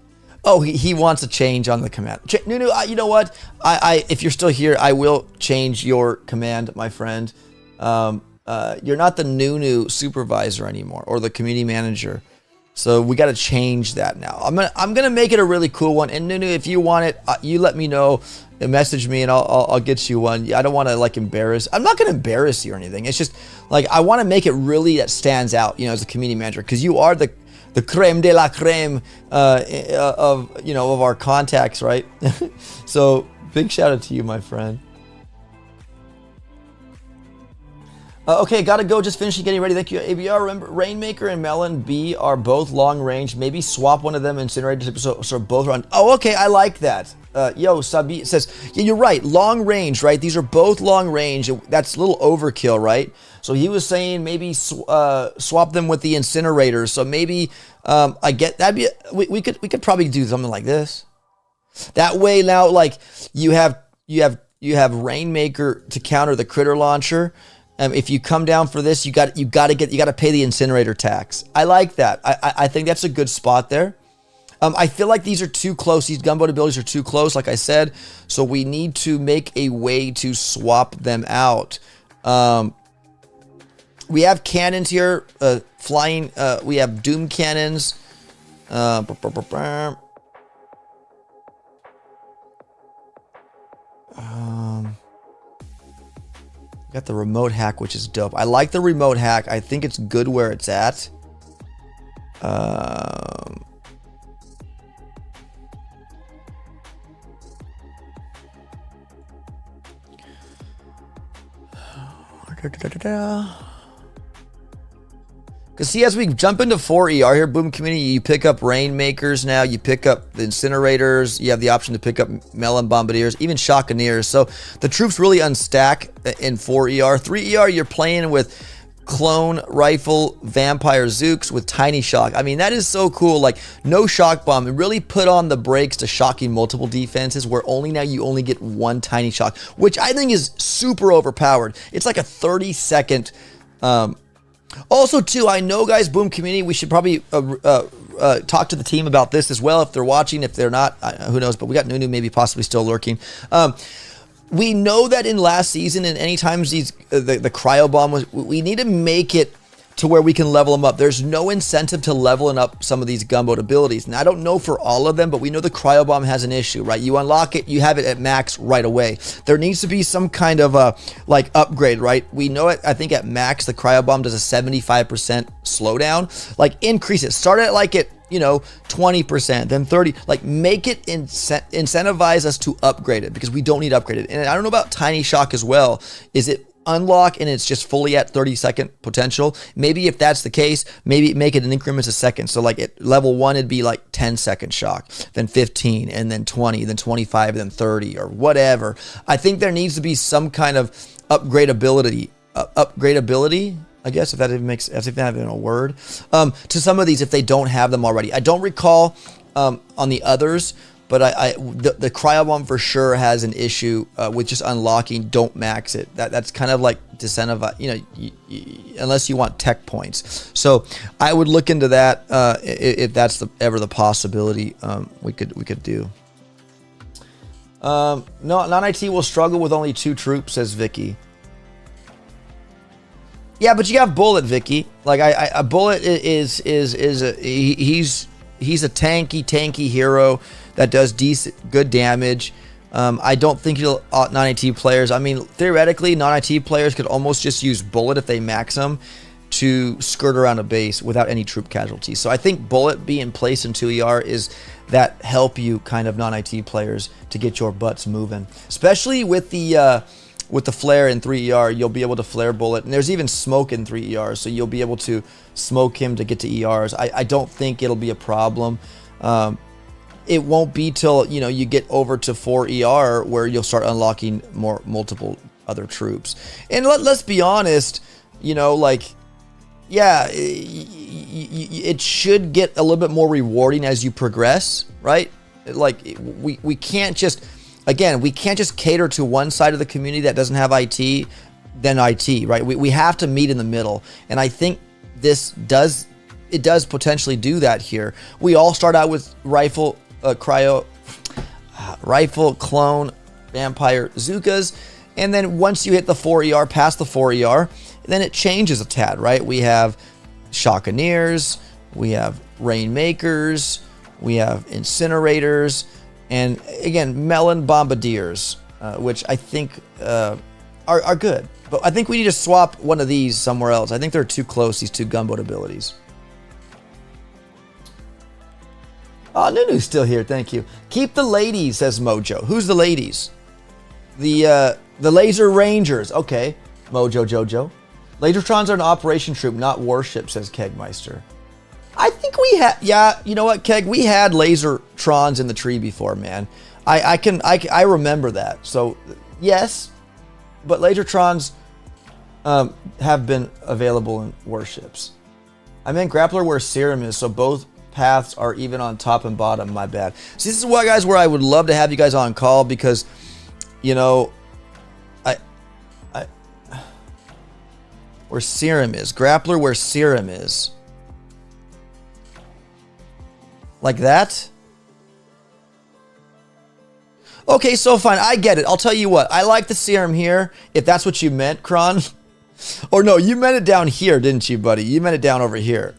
Oh, he wants a change on the command. Nunu, you know what? If you're still here, I will change your command, my friend. You're not the Nunu supervisor anymore or the community manager. So we got to change that now. I'm gonna make it a really cool one. And Nunu, if you want it, you let me know and message me and I'll get you one. I don't want to like embarrass. I'm not going to embarrass you or anything. It's just like, I want to make it really that stands out, you know, as a community manager, because you are the creme de la creme of our contacts, right? So big shout out to you, my friend. Okay, gotta go. Just finishing getting ready. Thank you, ABR. Remember, Rainmaker and Melon B are both long range. Maybe swap one of them, incinerate, so both run. Oh, okay, I like that. Yo, Sabi says, yeah, you're right. Long range, right? These are both long range. That's a little overkill, right? So he was saying maybe swap them with the incinerators. So maybe I get that'd be we could probably do something like this. That way now, like you have Rainmaker to counter the critter launcher. If you come down for this, you got to pay the incinerator tax. I like that. I think that's a good spot there. I feel like these are too close. These gunboat abilities are too close, like I said. So we need to make a way to swap them out. We have cannons here, flying. We have doom cannons. Got the remote hack, which is dope. I like the remote hack. I think it's good where it's at. Because see, as we jump into 4 ER here, Boom Community, you pick up Rainmakers now, you pick up the Incinerators, you have the option to pick up Melon Bombardiers, even Shockeneers. So the troops really unstack in 4 ER. 3 ER, you're playing with Clone Rifle Vampire Zooks with Tiny Shock. I mean, that is so cool. Like, no Shock Bomb. It really put on the brakes to shocking multiple defenses where now you only get 1 Tiny Shock, which I think is super overpowered. It's like a 30-second... Also, too, I know, guys, Boom Community, we should probably talk to the team about this as well if they're watching. If they're not, who knows, but we got Nunu maybe possibly still lurking. We know that in last season and any times the cryo bomb was, we need to make it to where we can level them up. There's no incentive to leveling up some of these gunboat abilities. And I don't know for all of them, but we know the cryo bomb has an issue, right? You unlock it, you have it at max right away. There needs to be some kind of like upgrade, right? We know it, I think at max, the cryo bomb does a 75% slowdown. Like, increase it. Start at like at, 20%, then 30, like make it incentivize us to upgrade it because we don't need upgraded. And I don't know about Tiny Shock as well. Is it unlock and it's just fully at 30-second potential? Maybe if that's the case, maybe make it in increments of seconds. So like at level 1, it'd be like 10-second shock, then 15, and then 20, then 25, then 30, or whatever. I think there needs to be some kind of upgradability, I guess, if that even makes, as if that even a word, to some of these if they don't have them already. I don't recall on the others, but the cryo bomb for sure has an issue with just unlocking. Don't max it. That's kind of like disincentivize, unless you want tech points. So I would look into that if that's ever the possibility we could do. No, non-IT will struggle with only 2 troops, says Vicky. Yeah, but you have Bullet, Vicky. Like a Bullet is he's a tanky hero that does good damage. I don't think he'll non-IT players. I mean, theoretically, non-IT players could almost just use Bullet if they max them to skirt around a base without any troop casualties. So I think Bullet being placed in 2ER is that help you kind of non-IT players to get your butts moving, especially with the flare in 3ER. You'll be able to flare Bullet, and there's even smoke in 3ER, so you'll be able to smoke him to get to ERs. I don't think it'll be a problem. It won't be till you get over to 4ER where you'll start unlocking multiple other troops. And let's be honest, it should get a little bit more rewarding as you progress, right? Like we can't just. Again, we can't just cater to one side of the community that doesn't have IT, then IT, right? We have to meet in the middle. And I think this does potentially do that here. We all start out with rifle, clone, vampire, Zookas. And then once you hit the 4ER, past the 4ER, then it changes a tad, right? We have Shockeneers, we have Rainmakers, we have Incinerators, and again, Melon Bombardiers, which I think are good. But I think we need to swap one of these somewhere else. I think they're too close, these 2 gunboat abilities. Oh, Nunu's still here, thank you. Keep the ladies, says Mojo. Who's the ladies? The Laser Rangers. Okay, Mojo Jojo. Lasertrons are an operation troop, not warships, says Kegmeister. I think we had, yeah, you know what, Keg? We had Lasertrons in the tree before, man. I remember that. So, yes, but Lasertrons have been available in warships. I meant Grappler where Serum is, so both paths are even on top and bottom. My bad. See, this is why, guys, where I would love to have you guys on call because, where Serum is. Grappler where Serum is. Like that? Okay, so fine. I get it. I'll tell you what. I like the serum here, if that's what you meant, Kron. Or no, you meant it down here, didn't you, buddy? You meant it down over here.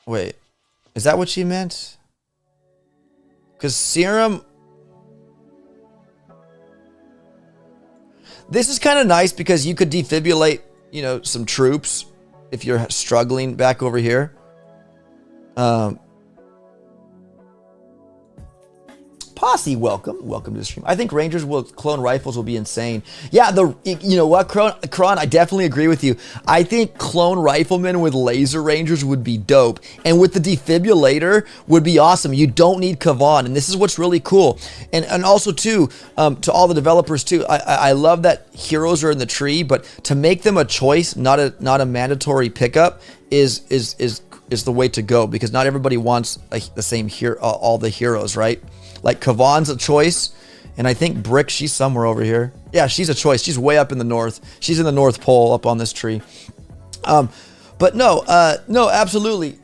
Wait. Is that what you meant? Because serum... This is kind of nice because you could defibrillate, you know, some troops if you're struggling back over here. Posse, welcome to the stream. I think Rangers with clone rifles will be insane. Yeah, you know what, Kron, I definitely agree with you. I think clone riflemen with laser rangers would be dope, and with the defibrillator would be awesome. You don't need Kavan, and this is what's really cool. And also too, to all the developers too, I love that heroes are in the tree, but to make them a choice, not a mandatory pickup, is the way to go, because not everybody wants the same all the heroes, right? Like Kavan's a choice, and I think Brick, she's somewhere over here. Yeah, she's a choice. She's way up in the north. She's in the North Pole up on this tree. But no, absolutely.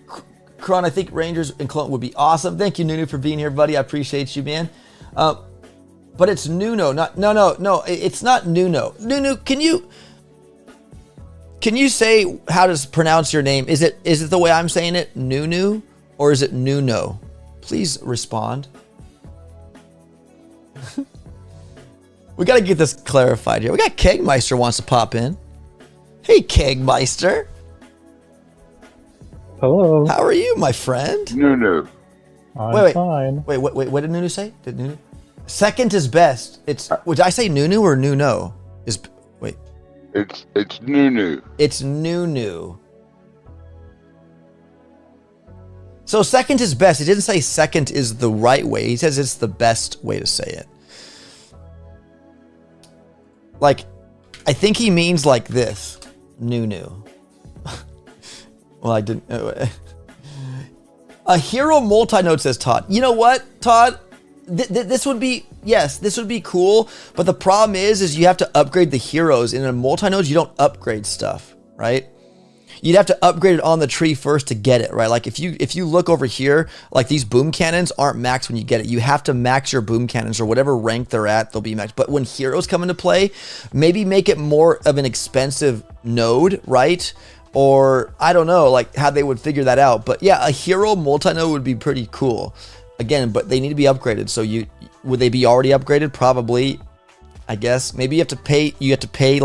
Kron, I think Rangers and Clone would be awesome. Thank you, Nunu, for being here, buddy. I appreciate you, man. But it's Nuno, no, it's not Nuno. Nunu, can you say how to pronounce your name? Is it the way I'm saying it, Nunu, or is it Nuno? Please respond. We got to get this clarified here. We got Kegmeister wants to pop in. Hey, Kegmeister. Hello. How are you, my friend? No. I'm fine. Wait. What did Nunu say? Second is best. Would I say Nunu or Nuno? It's Nunu. It's Nunu. So second is best. He didn't say second is the right way. He says it's the best way to say it. Like, I think he means like this. Nunu. Well, I didn't. A hero multi-node, says Todd. You know what, Todd? This would be, yes, this would be cool. But the problem is you have to upgrade the heroes. In a multi-node, you don't upgrade stuff, right? You'd have to upgrade it on the tree first to get it, right? Like if you look over here, like these boom cannons aren't maxed when you get it. You have to max your boom cannons, or whatever rank they're at, they'll be maxed. But when heroes come into play, maybe make it more of an expensive node, right? Or I don't know, like how they would figure that out. But yeah, a hero multi-node would be pretty cool. Again, but they need to be upgraded. So would they be already upgraded? Probably, I guess. Maybe you have to pay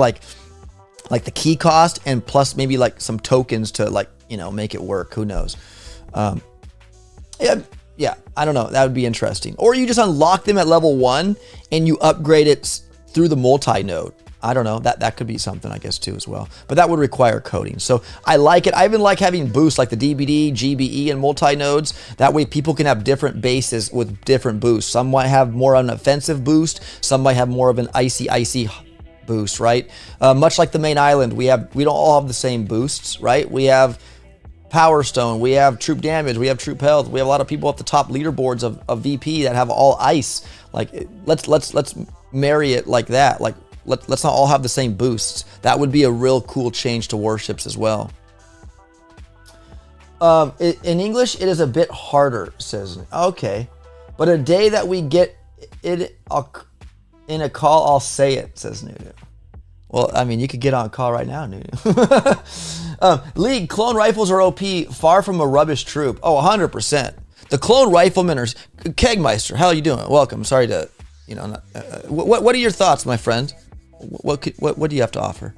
like the key cost, and plus maybe like some tokens to, like, you know, make it work. Who knows? Yeah, I don't know. That would be interesting. Or you just unlock them at level 1 and you upgrade it through the multi-node. I don't know. That could be something, I guess, too, as well. But that would require coding. So I like it. I even like having boosts like the DBD, GBE, and multi-nodes. That way people can have different bases with different boosts. Some might have more of an offensive boost. Some might have more of an icy boost, right? Much like the main island, we don't all have the same boosts, right? We have Power Stone, we have troop damage, we have troop health, we have a lot of people at the top leaderboards of VP that have all ice. Like let's marry it like that. Like let's not all have the same boosts. That would be a real cool change to Warships as well. In English, it is a bit harder, says, okay, but a day that we get it in a call, I'll say it, says Nunu. Well, I mean, you could get on a call right now, Nunu. League, clone rifles are OP, far from a rubbish troop. Oh, 100%. The clone riflemen are... Kegmeister, how are you doing? Welcome. Sorry to, you know... What are your thoughts, my friend? What do you have to offer?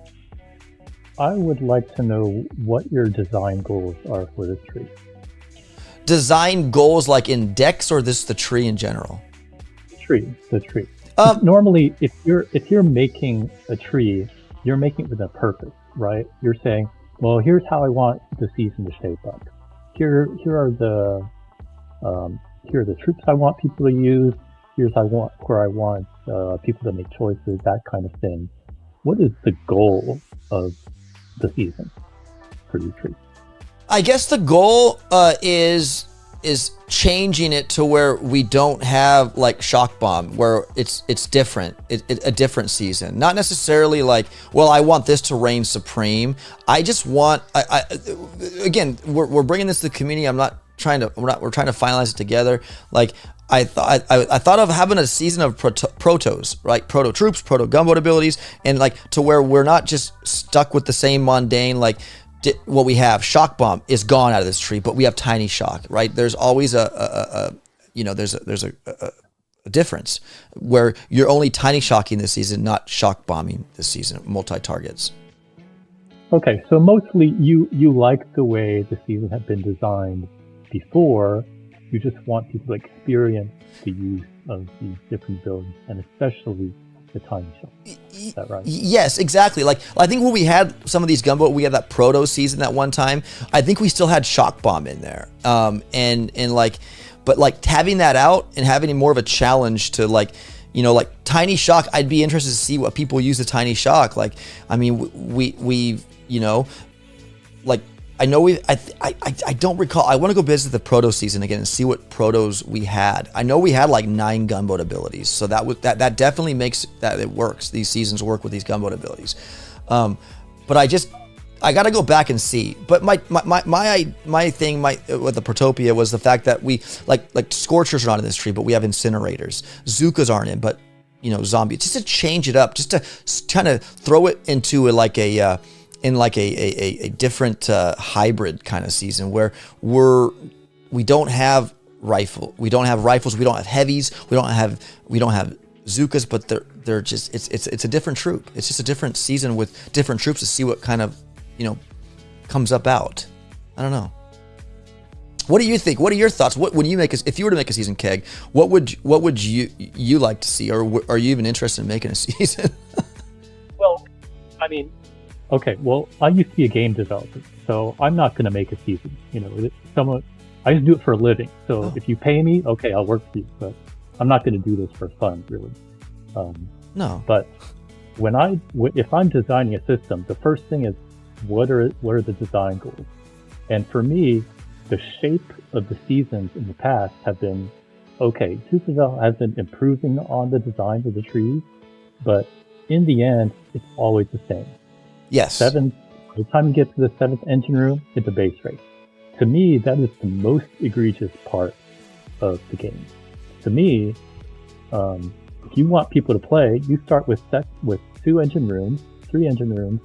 I would like to know what your design goals are for this tree. Design goals like in decks, or the tree in general? The tree. Normally, if you're making a tree, you're making it with a purpose, right? You're saying, well, here's how I want the season to shape up. Here are the troops I want people to use. Here's where I want people to make choices, that kind of thing. What is the goal of the season for your tree? I guess the goal is changing it to where we don't have like Shock Bomb, where it's different, a different season. Not necessarily like, well, I want this to reign supreme. I just want, again, we're bringing this to the community. I'm not we're trying to finalize it together. Like I thought of having a season of protos, right? Proto troops, proto gunboat abilities, and like to where we're not just stuck with the same mundane like what we have. Shock bomb is gone out of this tree, but we have tiny shock, right? There's always there's a difference where you're only tiny shocking this season, not shock bombing this season, multi-targets. Okay, so mostly you like the way the season had been designed before. You just want people to experience the use of these different builds, and especially the tiny shock. Is that right? Yes, exactly. Like I think when we had some of these gunboat, we had that proto season that one time. I think we still had shock bomb in there, but like having that out and having more of a challenge to like tiny shock. I'd be interested to see what people use the tiny shock. Like I mean, we I know I don't recall. I want to go visit the proto season again and see what protos we had. I know we had like 9 gunboat abilities, so that definitely makes that it works. These seasons work with these gunboat abilities, but I got to go back and see. But my thing with the Protopia was the fact that we like Scorchers are not in this tree, but we have Incinerators. Zukas aren't in, but zombies. Just to change it up, just to kind of throw it into a different hybrid kind of season where we don't have rifles, we don't have heavies, we don't have Zukas, but they're just it's a different troop. It's just a different season with different troops to see what kind of comes up out. I don't know. What do you think? What are your thoughts? If you were to make a season, Keg, what would you like to see, or are you even interested in making a season? Well, I mean, okay, well, I used to be a game developer, so I'm not going to make a season. I just do it for a living. So If you pay me, okay, I'll work for you, but I'm not going to do this for fun, really. No. But if I'm designing a system, the first thing is what are the design goals? And for me, the shape of the seasons in the past have been okay. Supercell has been improving on the designs of the trees, but in the end, it's always the same. Yes. By the time you get to the 7th engine room, it's a base race. To me, that is the most egregious part of the game. To me, if you want people to play, you start with 2 engine rooms, 3 engine rooms,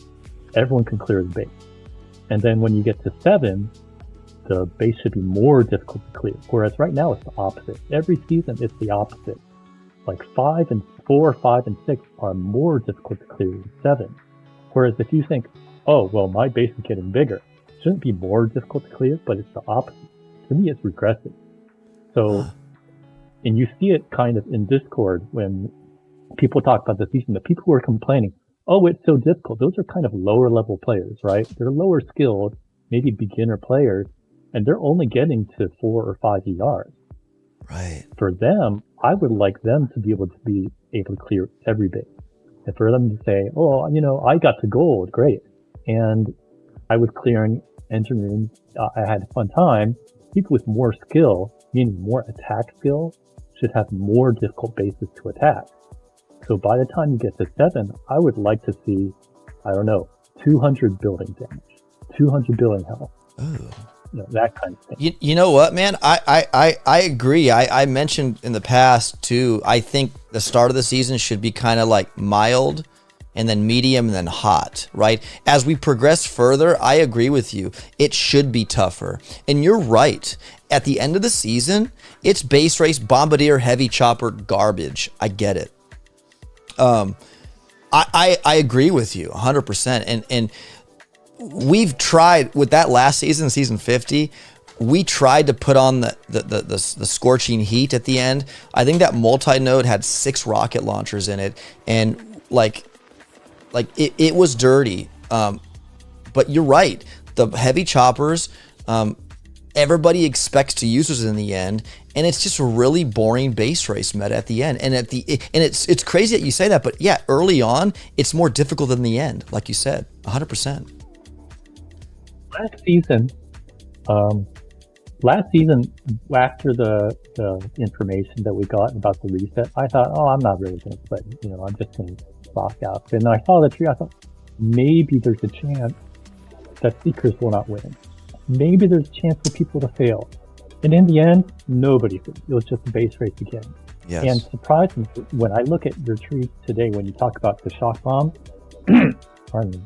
everyone can clear the base. And then when you get to 7, the base should be more difficult to clear. Whereas right now it's the opposite. Every season it's the opposite. Like 4, 5, and 6 are more difficult to clear than 7. Whereas if you think, oh, well, my base is getting bigger, it shouldn't be more difficult to clear, but it's the opposite. To me, it's regressive. So, and you see it kind of in Discord when people talk about the season, the people who are complaining, oh, it's so difficult. Those are kind of lower level players, right? They're lower skilled, maybe beginner players, and they're only getting to 4 or 5 ERs. Right. For them, I would like them to be able to clear every base. And for them to say, oh, I got to gold, great. And I was clearing engine rooms. I had a fun time. People with more skill, meaning more attack skill, should have more difficult bases to attack. So by the time you get to 7, I would like to see, 200 building damage, 200 building health. Ooh. That kind of thing. You know what, man? I agree. I mentioned in the past too, I think the start of the season should be kind of like mild and then medium and then hot, right? As we progress further, I agree with you. It should be tougher. And you're right. At the end of the season, it's base race, bombardier, heavy chopper, garbage. I get it. I agree with you 100%. And we've tried with that last season 50, we tried to put on the scorching heat at the end. I think that multi-node had 6 rocket launchers in it, and like it was dirty. But you're right. The heavy choppers, everybody expects to use those in the end, and it's just a really boring base race meta at the end. And it's crazy that you say that, but yeah, early on it's more difficult than the end, like you said, 100%. Last season, after the information that we got about the reset, I thought, oh, I'm not really going to play. I'm just going to rock out. And I saw the tree. I thought maybe there's a chance that Seekers will not win. Maybe there's a chance for people to fail. And in the end, nobody did. It was just a base race again. Yes. And surprisingly, when I look at your tree today, when you talk about the shock bomb, pardon me,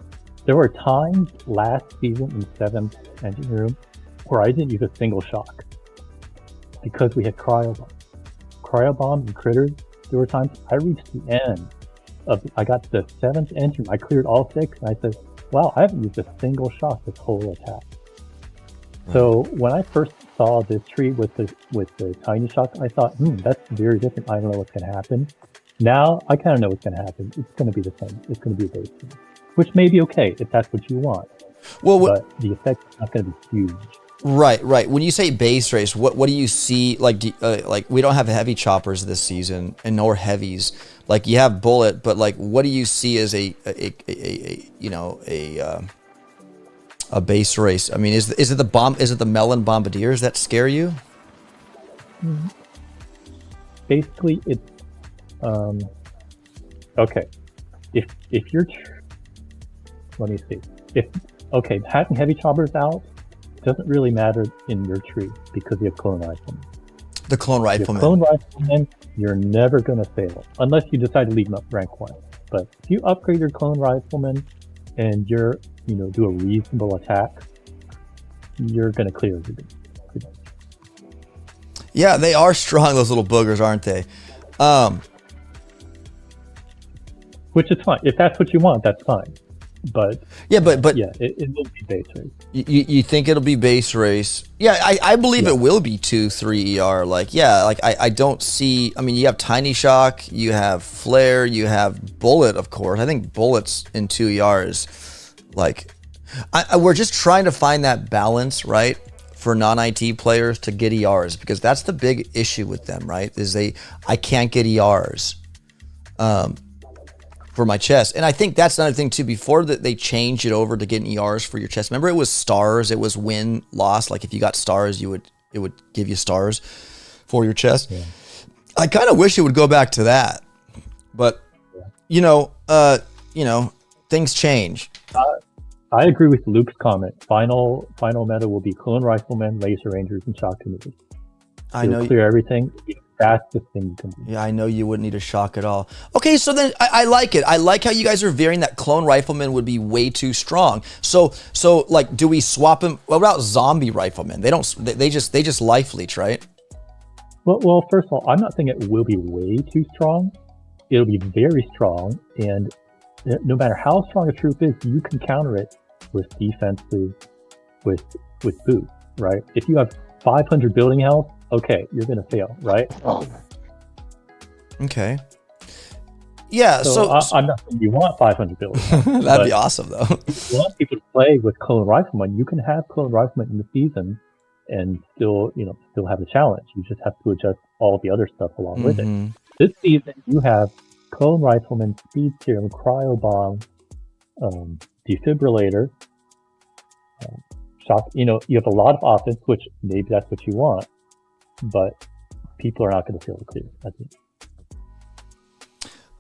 there were times last season in 7th engine room where I didn't use a single shock because we had cryo bombs and critters. There were times I reached the end I got to the 7th engine, I cleared all 6, and I said, wow, I haven't used a single shock this whole attack. So when I first saw this tree with the tiny shock, I thought, that's very different. I don't know what's going to happen. Now I kind of know what's going to happen. It's going to be the same. It's going to be a base tree, which may be okay if that's what you want. Well, but the effect is not going to be huge. Right. When you say base race, what do you see? Like we don't have heavy choppers this season, and nor heavies. Like you have bullet, but like what do you see as a base race? I mean, is it the melon bombardiers that scare you? Basically, it's okay. If you're let me see. Having heavy choppers out doesn't really matter in your tree because you have clone riflemen. The clone riflemen. Clone riflemen, you're never going to fail unless you decide to leave them up rank 1. But if you upgrade your clone riflemen and you're do a reasonable attack, you're going to clear everything. Yeah, they are strong. Those little boogers, aren't they? Which is fine. If that's what you want, that's fine. But yeah, but yeah, it will be base race. You think it'll be base race? Yeah, I believe it will be 2-3 ER. I don't see. I mean, you have tiny shock, you have flare, you have bullet. Of course, I think bullets in 2 ER is we're just trying to find that balance, right, for non-IT players to get ERs, because that's the big issue with them, right? I can't get ERs. For my chest. And I think that's another thing too. Before that, they changed it over to getting ERs for your chest. Remember, it was stars. It was win loss. Like if you got stars, it would give you stars for your chest. Yeah. I kind of wish it would go back to that, but things change. I agree with Luke's comment. Final meta will be clone riflemen, laser rangers, and shock canoes. I know. Clear everything. That's the thing you can do. Yeah, I know you wouldn't need a shock at all. Okay, so then I like it. I like how you guys are veering that clone rifleman would be way too strong. So like, do we swap him? What about zombie riflemen? They just life leech, right? Well, first of all, I'm not saying it will be way too strong. It'll be very strong, and no matter how strong a troop is, you can counter it with defenses, with boost, right? If you have 500 building health, okay, you're going to fail, right? Okay. Yeah, so I'm not saying you want 500 building. That'd be awesome, though. If you want people to play with clone riflemen, you can have clone riflemen in the season and still have a challenge. You just have to adjust all the other stuff along with it. This season, you have clone riflemen, speed serum, cryo bomb, defibrillator, shock. You have a lot of offense, which maybe that's what you want, but people are not going to feel it clear, I think.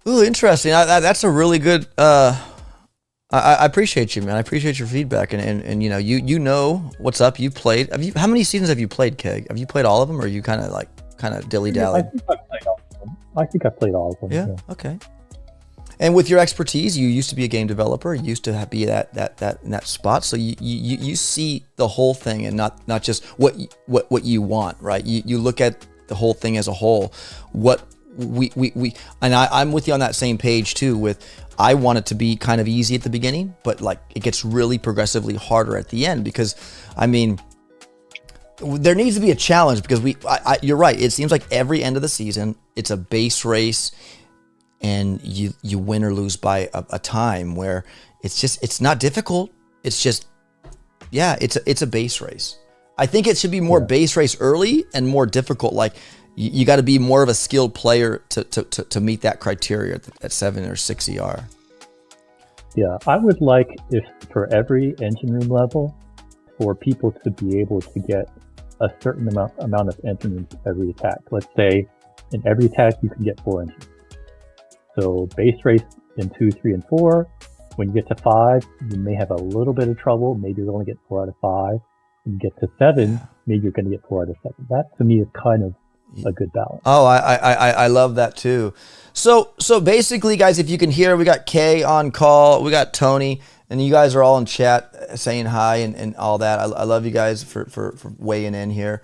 Ooh, interesting. That's a really good. I appreciate you, man. I appreciate your feedback, and you know what's up. You played. How many seasons have you played, Keg? Have you played all of them, or are you kind of dilly dally? I think I played all of them. Yeah. Okay. And with your expertise, you used to be a game developer. You used to be in that spot, so you see the whole thing and not just what you want, right? You look at the whole thing as a whole. What we and I'm with you on that same page too. With I want it to be kind of easy at the beginning, but like it gets really progressively harder at the end, because I mean, there needs to be a challenge, because you're right. It seems like every end of the season, it's a base race, and you win or lose by a time where it's not difficult. It's just, yeah, it's a base race. I think it should be more base race early and more difficult. Like you got to be more of a skilled player to meet that criteria at 7 or 6 ER. Yeah, I would like if for every engine room level, for people to be able to get a certain amount of engine rooms every attack. Let's say in every attack you can get 4 engines. So base race in 2, 3, and 4. When you get to 5, you may have a little bit of trouble. Maybe you'll only get 4 out of 5. You get to 7, maybe you're going to get 4 out of 7. That to me is kind of a good balance. Oh, I love that too. So basically, guys, if you can hear, we got Kay on call, we got Tony, and you guys are all in chat saying hi and all that. I love you guys for weighing in here.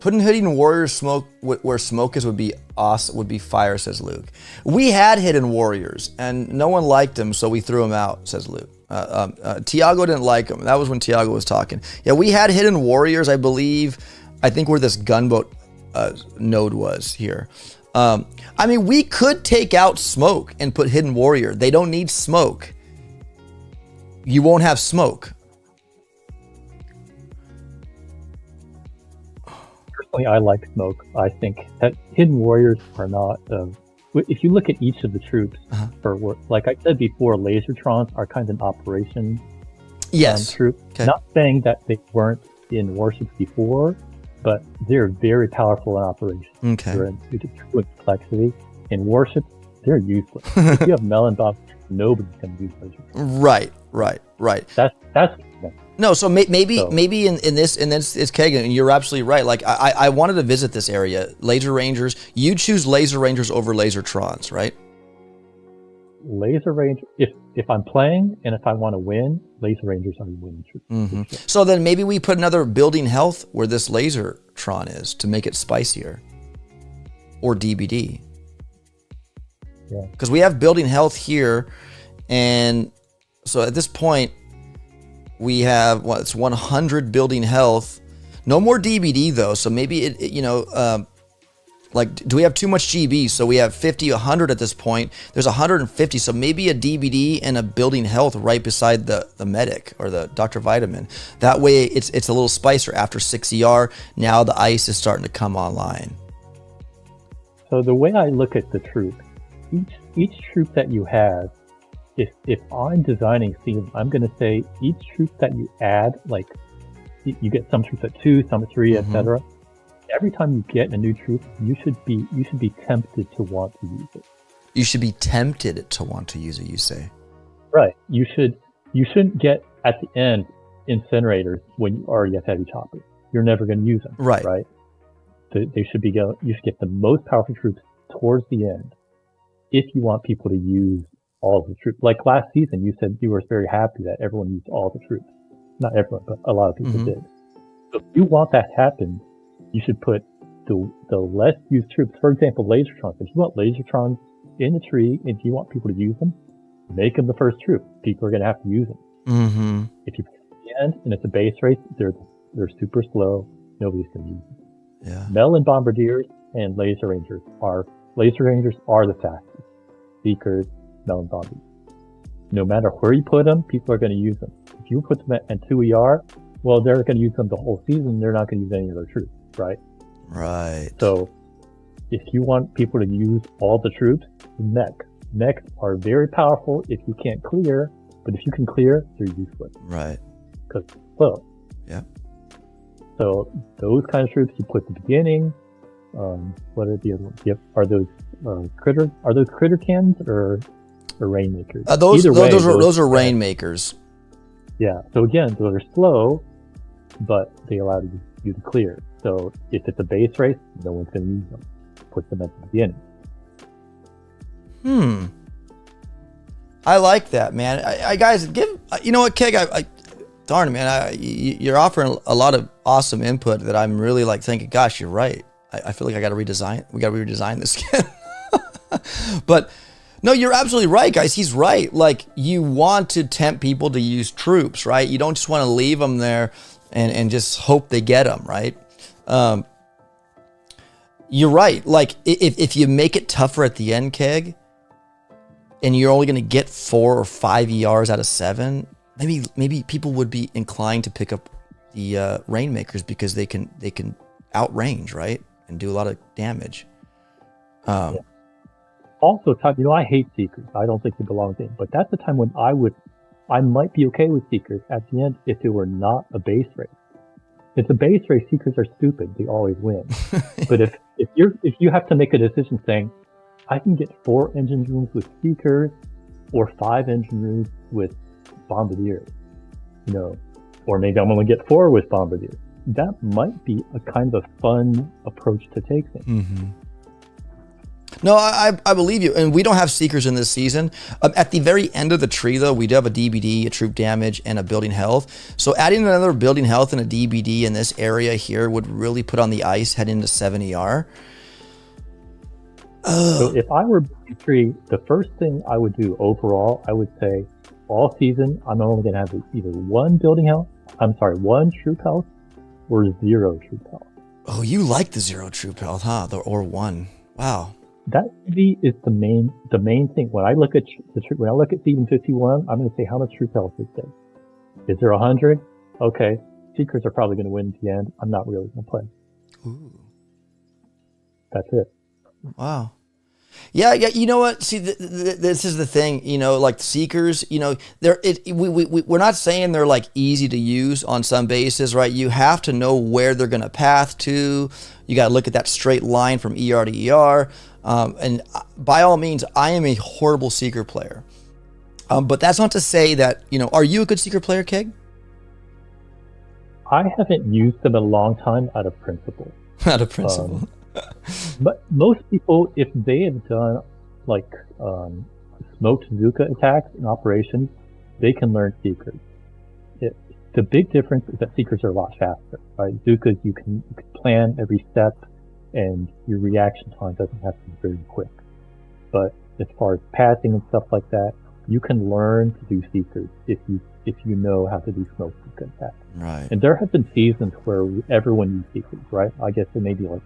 Putting Hidden Warriors smoke where smoke is would be awesome, would be fire, says Luke. We had Hidden Warriors and no one liked them, so we threw them out, says Luke. Tiago didn't like them. That was when Tiago was talking. Yeah, we had Hidden Warriors, I believe. I think where this gunboat node was here. I mean, we could take out smoke and put Hidden Warrior. They don't need smoke. You won't have smoke. Personally, I like smoke. I think that Hidden Warriors are not. If you look at each of the troops, like I said before, Lasertrons are kind of an operation troop. Okay. Not saying that they weren't in Warships before, but they're very powerful in operation. Okay. They're in complexity. In Warships, they're useless. If you have melon bombs, nobody's going to use Lasertrons. Right. That's no. So maybe in this is Kagan, and you're absolutely right. Like I wanted to visit this area. Laser Rangers. You choose Laser Rangers over Lasertrons, right? Laser Ranger. If I'm playing and if I want to win, Laser Rangers are the winning troop. Mm-hmm. So then maybe we put another building health where this Lasertron is to make it spicier, or DBD. Yeah. Because we have building health here, and so at this point we have it's 100 building health. No more DBD though. So maybe like, do we have too much GB? So we have 50, 100 at this point. There's 150. So maybe a DBD and a building health right beside the medic or the Dr. Vitamin. That way it's a little spicier after 6 ER. Now the ice is starting to come online. So the way I look at the troop, each troop that you have, if I'm designing scenes, I'm going to say each troop that you add, like you get some troops at 2, some at 3, etc. Every time you get a new troop, you should be tempted to want to use it. You should be tempted to want to use it, you say? Right. You shouldn't get at the end incinerators when you already have heavy choppers. You're never going to use them. Right. Right. You should get the most powerful troops towards the end if you want people to use all of the troops. Like last season, you said you were very happy that everyone used all the troops. Not everyone, but a lot of people did. So if you want that to happen, you should put the less used troops. For example, Lasertrons. If you want Lasertrons in the tree, if you want people to use them, make them the first troop. People are going to have to use them. Mm-hmm. If you put them at the end and it's a base race, they're super slow. Nobody's going to use them. Yeah. Melon Bombardiers and Laser Rangers are the fastest. Seekers, Melon Bombardiers. No matter where you put them, people are going to use them. If you put them at 2 ER, well, they're going to use them the whole season. They're not going to use any of their troops, right? Right. So if you want people to use all the troops, mechs are very powerful if you can't clear, but if you can clear, they're useless. Right. Because they're slow. Yeah. So those kind of troops you put at the beginning. What are the other ones? Yep. Are those critter? Are those critter cannons or rainmakers? Those are rainmakers. Yeah. So again, those are slow, but they allow you to clear. So if it's a base race, no one's going to use them. Put them at the beginning. I like that, man. I guys, you know what, Keg? Darn, man, you're offering a lot of awesome input that I'm really like thinking, gosh, you're right. I feel like I got to redesign. We got to redesign this again. But no, you're absolutely right, guys. He's right. Like, you want to tempt people to use troops, right? You don't just want to leave them there and just hope they get them, right? You're right. Like, if you make it tougher at the end, Keg, and you're only going to get 4 or 5 ERs out of 7, maybe people would be inclined to pick up the Rainmakers because they can outrange, right, and do a lot of damage. Yeah. Also, I hate Seekers. I don't think they belong in, but that's the time when I might be okay with Seekers at the end if it were not a base race. If it's a base race, Seekers are stupid. They always win. But if you have to make a decision saying, I can get 4 engine rooms with Seekers or 5 engine rooms with Bombardiers, Or maybe I'm going to get 4 with Bombardiers. That might be a kind of fun approach to take things. Mm-hmm. No, I believe you. And we don't have Seekers in this season. At the very end of the tree, though, we do have a DBD, a troop damage, and a building health. So adding another building health and a DBD in this area here would really put on the ice heading into 7 ER. So if I were tree, the first thing I would do overall, I would say all season, I'm only going to have either 1 building health, 1 troop health, or 0 troop health. Oh, you like the 0 troop health, huh? Or 1. Wow. That to me is the main thing. When I look at when I look at season 51, I'm going to say how much troop health is there. Is there 100? Okay, Seekers are probably going to win at the end. I'm not really going to play. Ooh. That's it. Wow. Yeah. You know what? See, this is the thing. You know, like Seekers. You know, we're not saying they're like easy to use on some bases, right? You have to know where they're going to path to. You got to look at that straight line from ER to ER. And by all means, I am a horrible Seeker player. But that's not to say that, you know, are you a good Seeker player, Keg? I haven't used them in a long time out of principle. Out of principle. But most people, if they have done like smoked Zuka attacks and operations, they can learn Seekers. The big difference is that Seekers are a lot faster, right? Zukas, you can plan every step, and your reaction time doesn't have to be very quick. But as far as passing and stuff like that, you can learn to do Seekers if you know how to do smoked Zuka attacks. Right. And there have been seasons where everyone used Seekers, right? I guess it may be like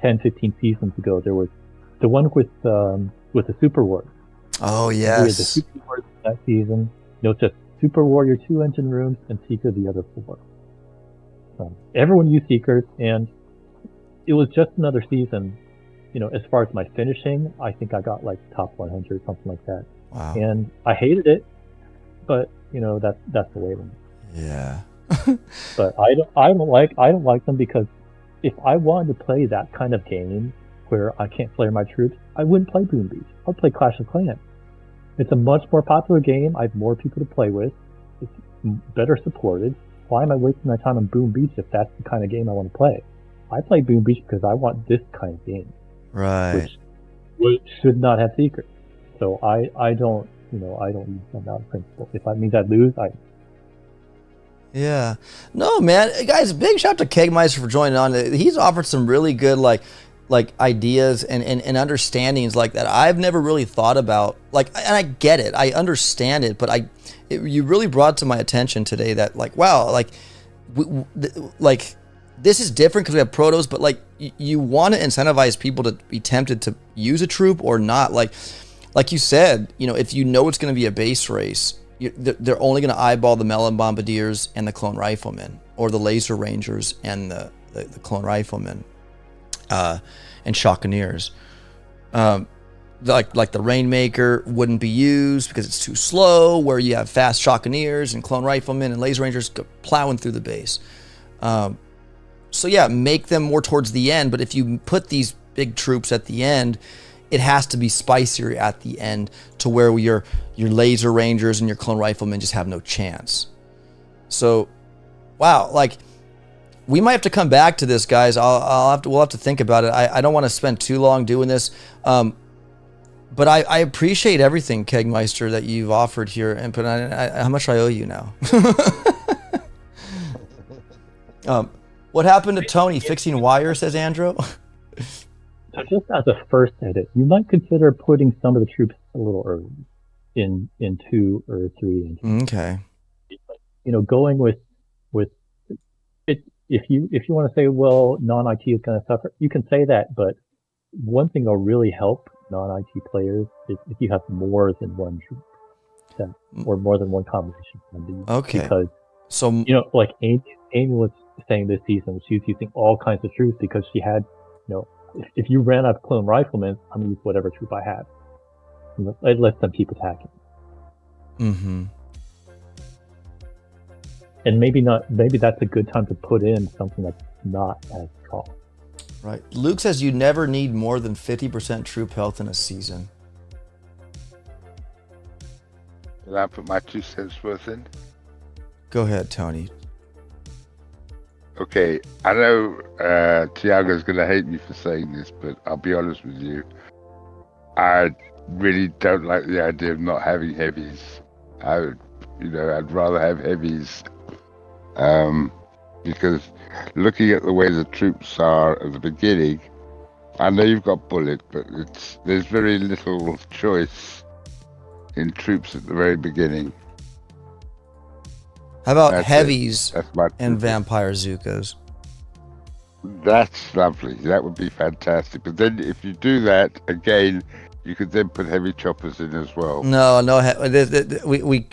10, 15 seasons ago, there was the one with the Super Wars. Oh, We had the yes. Super Wars that season. You know, it's just Super Warrior 2 engine rooms and Seeker the other 4. Everyone used Seekers, and it was just another season. You know, as far as my finishing, I think I got like top 100, something like that. Wow. And I hated it, but you know, that's the way it is. Yeah. But I don't like them because if I wanted to play that kind of game where I can't flare my troops, I wouldn't play Boom Beach. I'll play Clash of Clans. It's a much more popular game. I have more people to play with. It's better supported. Why am I wasting my time on Boom Beach if that's the kind of game I want to play? I play Boom Beach because I want this kind of game, Right. which should not have secrets. So I don't use them out of principle. If that means I lose, Yeah. No, man. Guys, big shout out to Kegmeister for joining on. He's offered some really good like ideas and understandings like that I've never really thought about. Like, and I get it. I understand it, but you really brought to my attention today that like, wow, like this is different because we have protos, but like you want to incentivize people to be tempted to use a troop or not. Like you said, you know, if you know it's going to be a base race, they're only going to eyeball the Melon Bombardiers and the Clone Riflemen, or the Laser Rangers and the Clone Riflemen, and Shockeneers. Like the Rainmaker wouldn't be used because it's too slow, where you have fast Shockeneers and Clone Riflemen and Laser Rangers plowing through the base. So yeah, make them more towards the end, but if you put these big troops at the end, it has to be spicier at the end to where your Laser Rangers and your Clone Riflemen just have no chance. So, wow, like we might have to come back to this, guys. We'll have to think about it. I don't want to spend too long doing this, but I appreciate everything, Kegmeister, that you've offered here. And but how much I owe you now? What happened to Tony fixing wire? Says Andrew. So just as a first edit, you might consider putting some of the troops a little early in 2 or 3. Okay. You know, going with it. If you want to say, well, non-IT is going to suffer, you can say that. But one thing that'll really help non-IT players is if you have more than one troop, or more than one combination. Okay. Because you know, like Amy was saying this season, she was using all kinds of troops because she had, you know, if you ran out of Clone Riflemen, I'm going to use whatever troop I have. It lets them keep attacking. Mm-hmm. And maybe that's a good time to put in something that's not as tall. Right. Luke says you never need more than 50% troop health in a season. Did I put my 2 cents worth in? Go ahead, Tony. Okay, I know Tiago's going to hate me for saying this, but I'll be honest with you. I really don't like the idea of not having heavies. I'd rather have heavies, because looking at the way the troops are at the beginning, I know you've got bullet, but there's very little choice in troops at the very beginning. How about That's heavies That's my and vampire Zukas? That's lovely. That would be fantastic. But then if you do that, again, you could then put heavy choppers in as well. No, we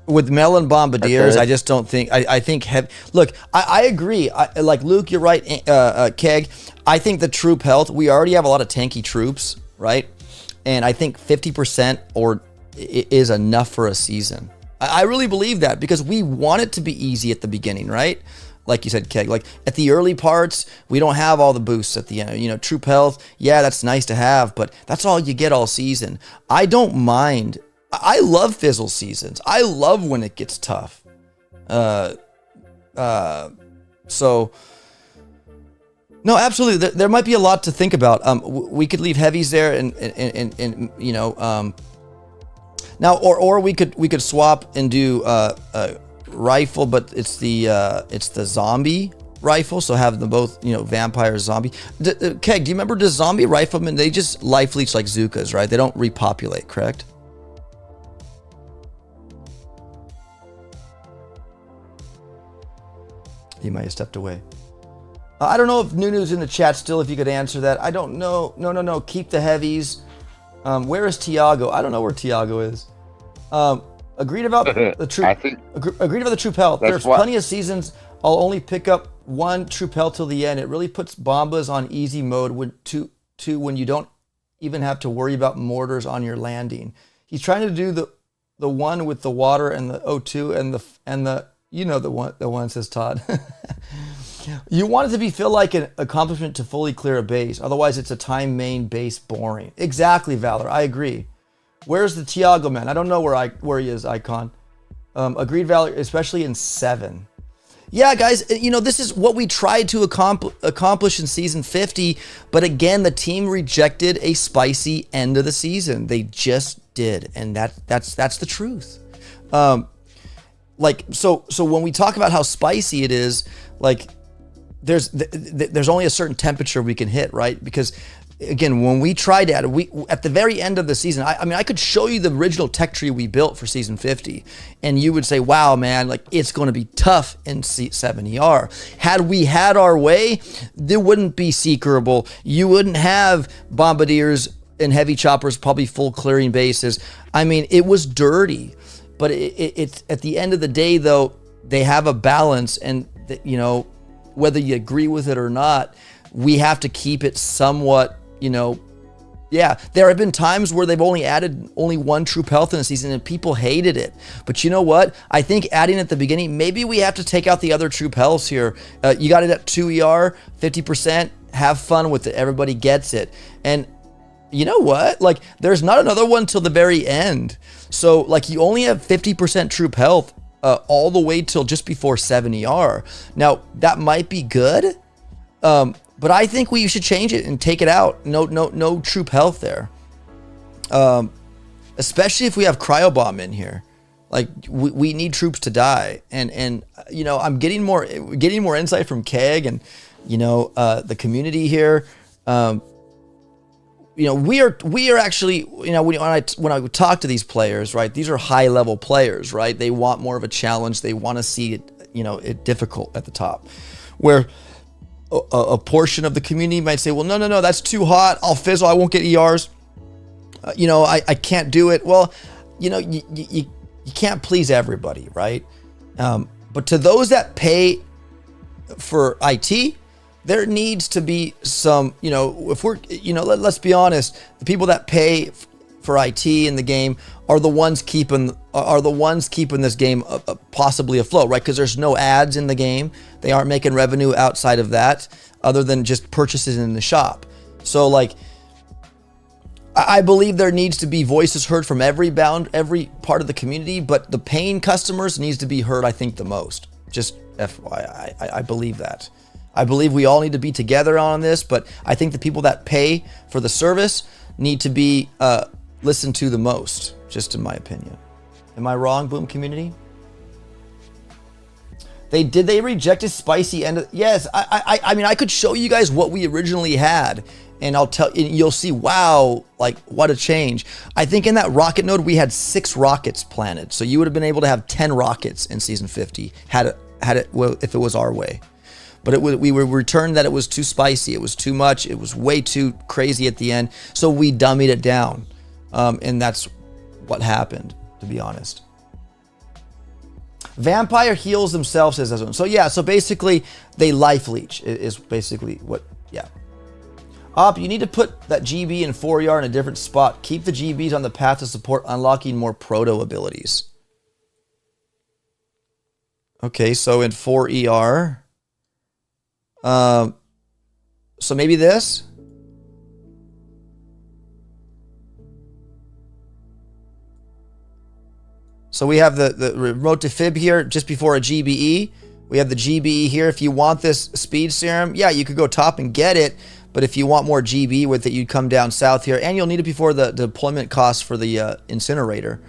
with melon bombardiers, Okay. I just don't think. I think look, I agree. Like Luke, you're right. Keg, I think the troop health. We already have a lot of tanky troops, right? And I think 50% is enough for a season. I really believe that because we want it to be easy at the beginning, right? Like you said, Keg, like at the early parts, we don't have all the boosts at the end. Troop health, yeah, that's nice to have, but that's all you get all season. I don't mind. I love fizzle seasons. I love when it gets tough. So, no, absolutely. There might be a lot to think about. We could leave heavies there, and now, or we could swap and do rifle, but it's the zombie rifle, so have them both, vampire zombie. Keg, do you remember the zombie riflemen? They just life leech like Zukas, right? They don't repopulate, correct? He might have stepped away. I don't know if Nunu's in the chat still, if you could answer that. I don't know. No. Keep the heavies. Where is Tiago? I don't know where Tiago is. Agreed about the troop. Agreed about the troop health. There's plenty of seasons. I'll only pick up one troop health till the end. It really puts bombas on easy mode when you don't even have to worry about mortars on your landing. He's trying to do the one with the water and the O2 and the the one says Todd. You want it to feel like an accomplishment to fully clear a base. Otherwise, it's a time main base boring. Exactly, Valor. I agree. Where's the Tiago man? I don't know where he is, Icon. Agreed, Valor, especially in 7. Yeah, guys, this is what we tried to accomplish in season 50, but again, the team rejected a spicy end of the season. They just did, and that's the truth. So when we talk about how spicy it is, like there's only a certain temperature we can hit, right? Because again, when we tried at the very end of the season, I could show you the original tech tree we built for season 50, and you would say, wow, man, like it's going to be tough in 7ER. Had we had our way, there wouldn't be seekerable. You wouldn't have bombardiers and heavy choppers, probably full clearing bases. I mean, it was dirty, but it's at the end of the day, though, they have a balance, and whether you agree with it or not, we have to keep it somewhat. Yeah, there have been times where they've only added one troop health in a season and people hated it. But you know what? I think adding at the beginning, maybe we have to take out the other troop healths here. You got it at 2ER, 50%. Have fun with it. Everybody gets it. And you know what? Like, there's not another one till the very end. So, like, you only have 50% troop health all the way till just before 7ER. Now, that might be good. But I think we should change it and take it out. No troop health there. Especially if we have cryobomb in here. Like we need troops to die. And I'm getting more insight from Keg and the community here. We are actually, when I talk to these players, right? These are high level players, right? They want more of a challenge. They want to see it, it difficult at the top. Where a portion of the community might say, well, no, that's too hot. I'll fizzle. I won't get ERs. I can't do it. Well, you can't please everybody, right? But to those that pay for IT, there needs to be some, if we're, let's be honest, the people that pay for IT in the game are the ones keeping this game possibly afloat, right? Because there's no ads in the game. They aren't making revenue outside of that, other than just purchases in the shop. So, like, I believe there needs to be voices heard from every part of the community, but the paying customers needs to be heard, I think, the most. Just FYI, I believe that. I believe we all need to be together on this, but I think the people that pay for the service need to be listened to the most, just in my opinion. Am I wrong, Boom Community? They rejected spicy end? Yes, I mean, I could show you guys what we originally had, and you'll see, wow, like what a change. I think in that rocket node we had 6 rockets planted, so you would have been able to have 10 rockets in season 50 if it was our way. But we were returned that it was too spicy, it was too much, it was way too crazy at the end, so we dummied it down, and that's what happened, to be honest. Vampire heals themselves, says this one. So yeah, so basically they life leech is basically what, yeah. You need to put that GB and 4ER in a different spot. Keep the GBs on the path to support unlocking more proto abilities. Okay, so in 4ER, so maybe this. So we have the remote to fib here just before a GBE. We have the GBE here. If you want this speed serum, yeah, you could go top and get it. But if you want more GB with it, you'd come down south here. And you'll need it before the deployment costs for the incinerator.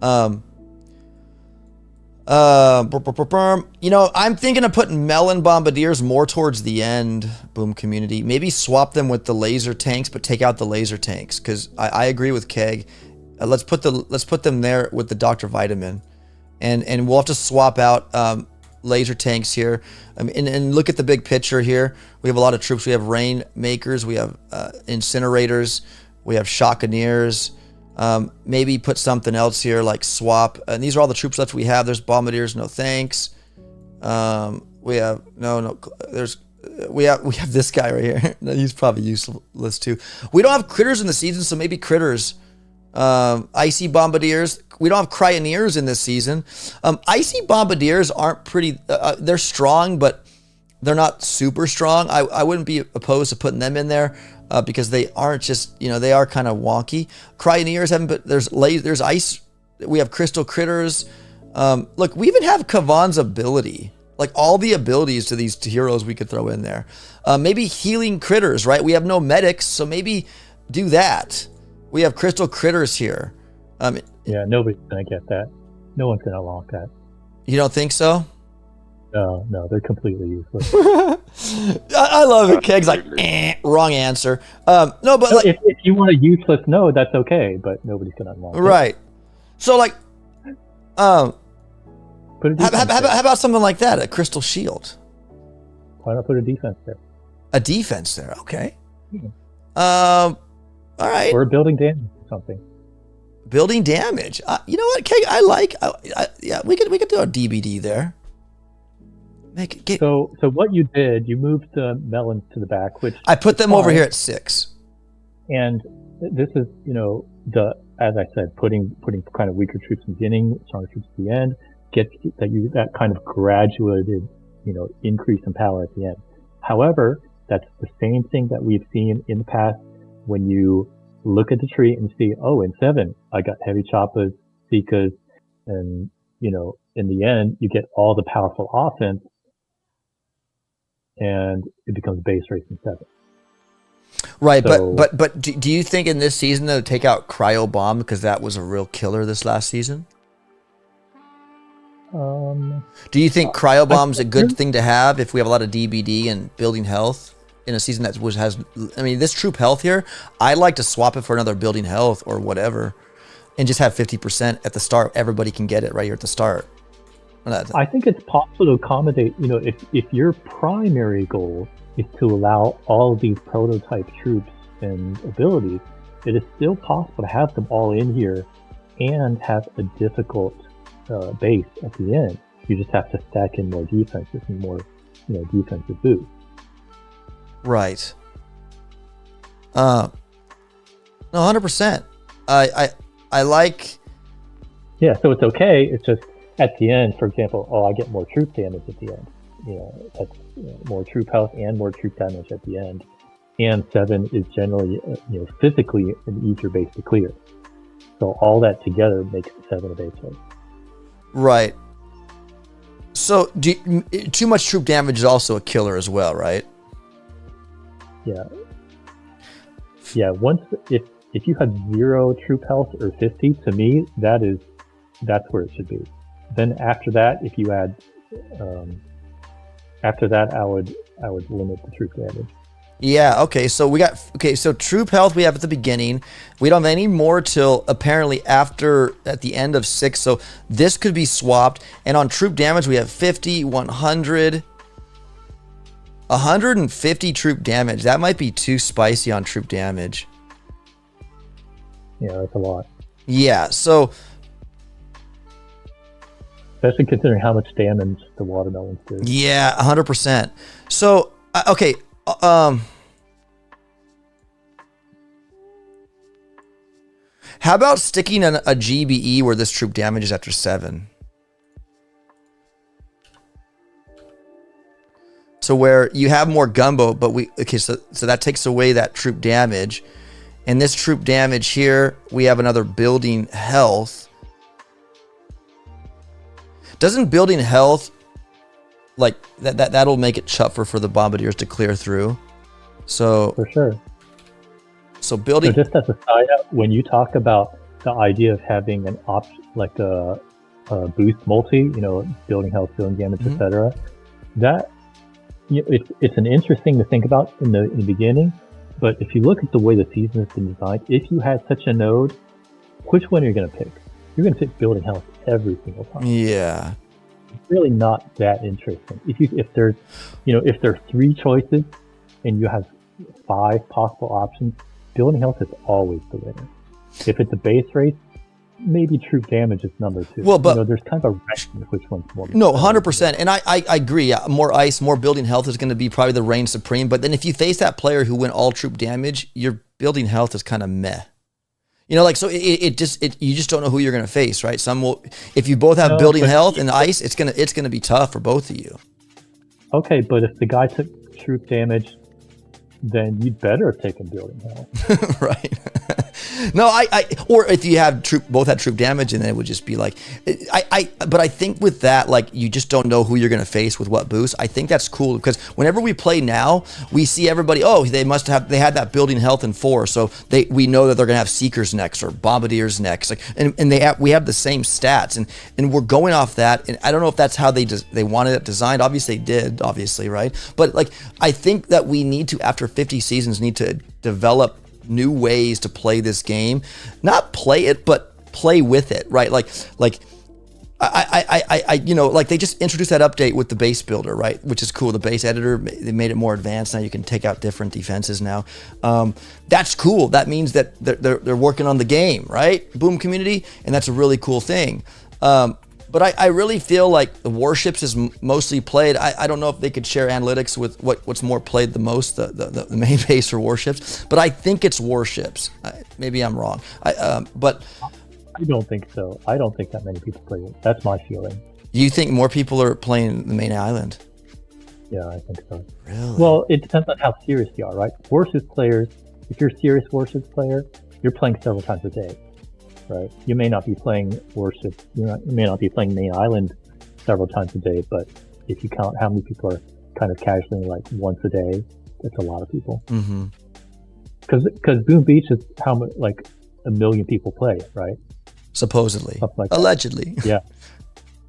You know, I'm thinking of putting melon bombardiers more towards the end, Boom Community. Maybe swap them with the laser tanks, but take out the laser tanks. Because I agree with Keg. Let's put them there with the Dr. Vitamin, and we'll have to swap out laser tanks here. And look at the big picture here. We have a lot of troops. We have rainmakers. We have incinerators. We have shockeneers. Maybe put something else here like swap. And these are all the troops left we have. There's bombardiers. No thanks. We have we have this guy right here. He's probably useless too. We don't have critters in the season, so maybe critters. Icy bombardiers. We don't have cryoneers in this season. Icy bombardiers aren't pretty. They're strong, but they're not super strong. I wouldn't be opposed to putting them in there because they aren't just, they are kind of wonky. Cryoneers haven't. But there's ice. We have crystal critters. Look, we even have Kavan's ability. Like all the abilities to these heroes we could throw in there. Maybe healing critters, right? We have no medics, so maybe do that. We have crystal critters here. Yeah, nobody's gonna get that. No one's gonna unlock that. You don't think so? No, they're completely useless. I love it. Keg's like, wrong answer. No, but like, if you want a useless node, that's okay, but nobody's gonna unlock it. Right. So like, Put a how defense there. about something like that? A crystal shield. Why not put a defense there? A defense there. Okay. Yeah. All right. Or building damage or something. Building damage. You know what, Keg? Yeah, we could do a DBD there. So what you did, you moved the melons to the back, which I put them over here at 6. And this is, as I said, putting kind of weaker troops in the beginning, stronger troops at the end, gets that kind of graduated, increase in power at the end. However, that's the same thing that we've seen in the past. When you look at the tree and see, oh, in 7, I got heavy choppas, Seekas, and, in the end, you get all the powerful offense, and it becomes base race in 7. Right, So- but do you think in this season they'll take out Cryo Bomb because that was a real killer this last season? Do you think Cryo Bomb's a good thing to have if we have a lot of DBD and building health? In a season this troop health here, I'd like to swap it for another building health or whatever, and just have 50% at the start. Everybody can get it right here at the start. I think it's possible to accommodate, if your primary goal is to allow all of these prototype troops and abilities, it is still possible to have them all in here and have a difficult base at the end. You just have to stack in more defenses and more, defensive boosts. Right. No, 100%. I like. Yeah, so it's okay. It's just at the end, for example, I get more troop damage at the end. That's more troop health and more troop damage at the end. And 7 is generally, physically an easier base to clear. So all that together makes 7 a base race. Right. So too much troop damage is also a killer as well, right? Yeah. Yeah. Once if you had 0 troop health or 50, to me that's where it should be. Then after that, if you add after that, I would limit the troop damage. Yeah, okay, so so troop health we have at the beginning. We don't have any more till apparently at the end of 6, so this could be swapped. And on troop damage, we have 50, 100, 150 troop damage. That might be too spicy on troop damage. Yeah, that's a lot. Yeah, so... Especially considering how much damage the watermelons do. Yeah, 100%. So, okay... how about sticking a GBE where this troop damage is after 7? So where you have more gumbo, but so that takes away that troop damage. And this troop damage here, we have another building health. Doesn't building health like that'll make it tougher for the bombardiers to clear through? So for sure. So building. So just as a side note, when you talk about the idea of having an option like a boost multi, building health, building damage, etc., that it's an interesting to think about in the beginning. But if you look at the way the season has been designed, if you had such a node, which one are you going to pick? You're going to pick building health every single time. Yeah. It's really not that interesting. If there's 3 choices and you have 5 possible options, building health is always the winner. If it's a base race, maybe troop damage is number 2. Well, but there's kind of a ranking of which one's more. No, 100%, and I agree. Yeah, more ice, more building health is going to be probably the reign supreme. But then if you face that player who went all troop damage, your building health is kind of meh. So you just don't know who you're going to face, right? If you both have building health and ice, it's gonna be tough for both of you. Okay, but if the guy took troop damage, then you'd better have taken building health. Right. No, or if you have both had troop damage, and then it would just be like, but I think with that, like, you just don't know who you're going to face with what boost. I think that's cool because whenever we play now, we see everybody, they had that building health in 4, so we know that they're going to have Seekers next or Bombardiers next, like, and we have the same stats, and we're going off that, and I don't know if that's how they wanted it designed. Obviously they did, right? But like, I think that we need to, after 50 seasons, need to develop new ways to play this game, not play it, but play with it, right? Like they just introduced that update with the base builder, right? Which is cool. The base editor, they made it more advanced. Now you can take out different defenses now. That's cool. That means that they're working on the game, right? Boom community, and that's a really cool thing. But I really feel like the Warships is mostly played. I don't know if they could share analytics with what's more played the most, the main base for Warships. But I think it's Warships. Maybe I'm wrong. But I don't think so. I don't think that many people play it. That's my feeling. You think more people are playing the main island? Yeah, I think so. Really? Well, it depends on how serious you are, right? Warships players, if you're a serious Warships player, you're playing several times a day. Right. You may not be playing Warships. You may not be playing main island several times a day, but if you count how many people are kind of casually like once a day, it's a lot of people. Mm-hmm. Because Boom Beach is how much, like 1 million people play it, right? Supposedly, like allegedly. Yeah.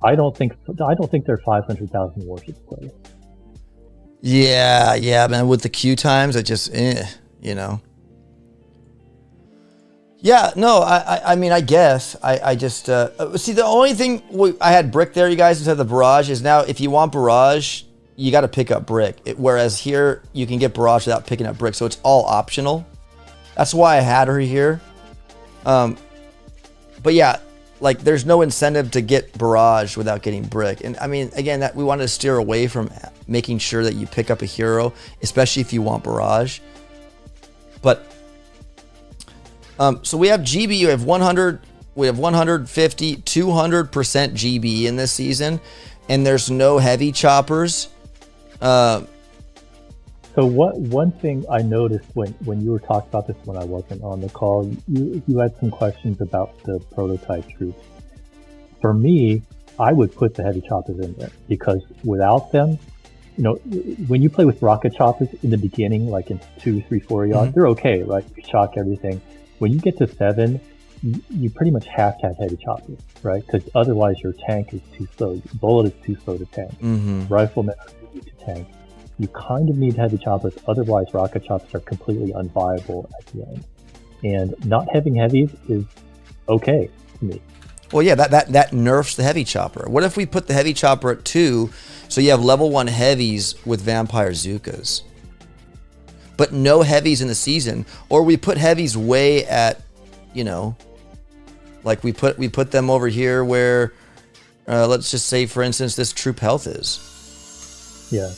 I don't think there are 500,000 Warships players. Yeah, man. With the queue times, it just, Yeah, no, I mean, I guess. I just, see, the only thing, I had brick there, you guys, instead of the barrage, is now, if you want barrage, you got to pick up brick. Whereas here, you can get barrage without picking up brick, so it's all optional. That's why I had her here. But yeah, like, there's no incentive to get barrage without getting brick. And I mean, again, that we wanted to steer away from making sure that you pick up a hero, especially if you want barrage. But so we have GB, we have 100, we have 150, 200% GB in this season, and there's no heavy choppers. So one thing I noticed when you were talking about this when I wasn't on the call, you had some questions about the prototype troops. For me, I would put the heavy choppers in there, because without them, you know, when you play with rocket choppers in the beginning, like in 2, 3, 4 yards, they're okay, right? You shock everything. When you get to 7, you pretty much have to have heavy choppers, right? Because otherwise your tank is too slow. Your bullet is too slow to tank. Riflemen are easy to tank. You kind of need heavy choppers, otherwise rocket choppers are completely unviable at the end. And not having heavies is okay to me. Well, yeah, that nerfs the heavy chopper. What if we put the heavy chopper at 2, so you have level 1 heavies with vampire Zookas, but no heavies in the season, or we put heavies way at, you know, like we put them over here where, let's just say, for instance, this troop health is. Yeah,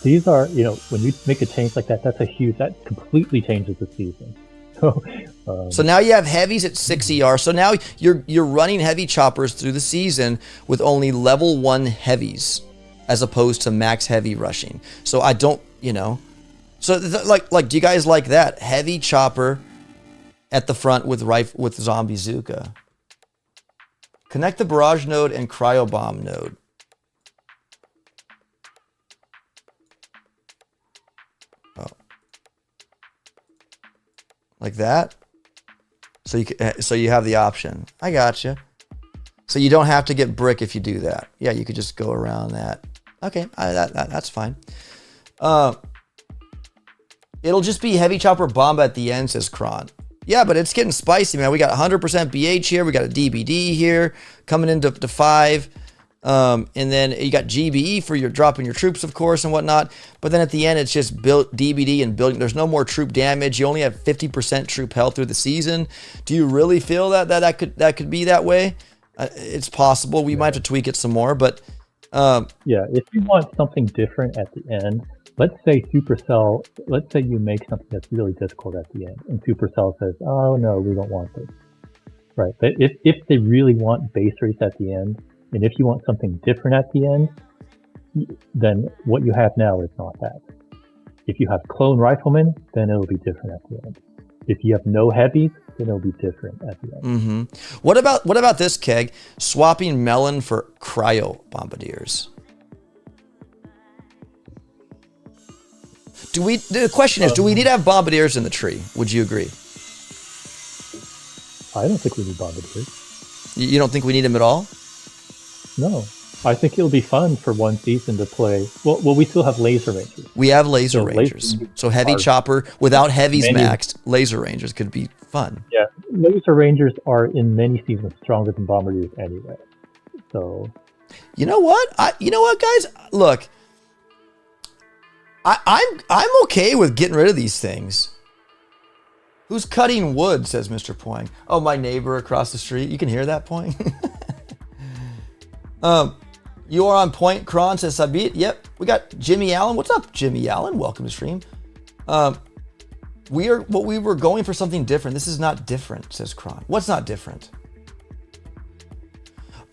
these are, you know, when you make a change like that, that completely changes the season. So now you have heavies at 6 ER. So now you're running heavy choppers through the season with only level 1 heavies, as opposed to max heavy rushing. So I don't, you know, so like do you guys like that heavy chopper at the front with zombie Zooka? Connect the barrage node and cryo bomb node. Like that, so you have the option. I gotcha. So you don't have to get brick if you do that. Yeah, you could just go around that. Okay, that's fine. It'll just be heavy chopper bomb at the end, says Kron. Yeah, but it's getting spicy, man. We got 100% BH here. We got a DBD here coming into 5. And then you got GBE for your dropping your troops, of course, and whatnot. But then at the end, it's just built DBD and building. There's no more troop damage. You only have 50% troop health through the season. Do you really feel that could be that way? It's possible. We might have to tweak it some more, but yeah, if you want something different at the end, let's say Supercell. Let's say you make something that's really difficult at the end, and Supercell says, "Oh no, we don't want this." Right? But if they really want base race at the end, and if you want something different at the end, then what you have now is not that. If you have clone riflemen, then it'll be different at the end. If you have no heavies, then it'll be different at the end. What about this, Keg? Swapping melon for cryo bombardiers. The question is, do we need to have bombardiers in the tree? Would you agree? I don't think we need bombardiers. You don't think we need them at all? No, I think it'll be fun for one season to play. Well, we still have laser rangers. We have laser rangers. So heavy chopper without heavies maxed, laser rangers could be fun. Yeah, laser rangers are in many seasons stronger than bombardiers anyway. So, you know what? Guys? Look, I'm okay with getting rid of these things. Who's cutting wood? Says Mr. Poing. Oh, my neighbor across the street. You can hear that, Poing. You are on point, Kron, says Sabit. Yep, we got Jimmy Allen. What's up, Jimmy Allen? Welcome to stream. We were going for something different. This is not different, says Kron. What's not different?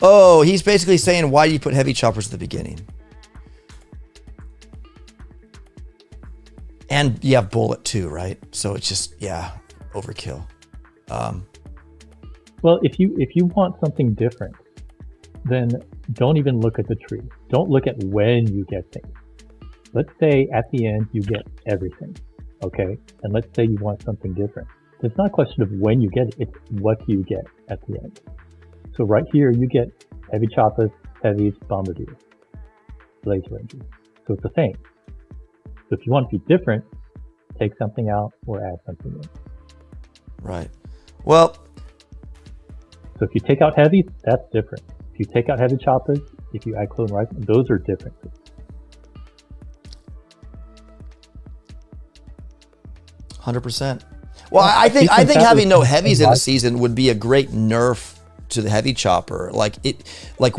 Oh, he's basically saying, why do you put heavy choppers at the beginning? And you have bullet too, right? So it's just, yeah, overkill. Well, if you want something different, then don't even look at the tree. Don't look at when you get things. Let's say at the end you get everything, okay? And let's say you want something different. It's not a question of when you get it, it's what you get at the end. So right here you get heavy choppers, heavies, bombardiers, laser rangers. So it's the same. So if you want to be different, take something out or add something in. Right. Well, so if you take out heavies, that's different. If you take out heavy choppers, if you add clone rifle, those are different. 100%. Well, I think having no heavies in the season would be a great nerf to the heavy chopper. Like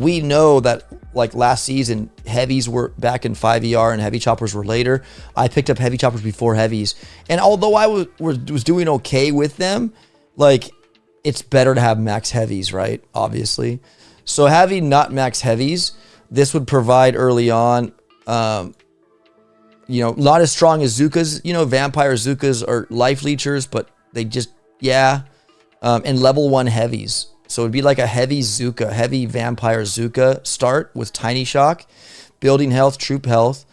we know that like last season, heavies were back in 5 ER and heavy choppers were later. I picked up heavy choppers before heavies, and although I was doing okay with them, like it's better to have max heavies, right? Obviously. So having not max heavies, this would provide early on, not as strong as Zookas. Vampire Zookas are life leechers, but they just, and level 1 heavies. So it'd be like a heavy vampire Zuka start with tiny shock, building health, troop health,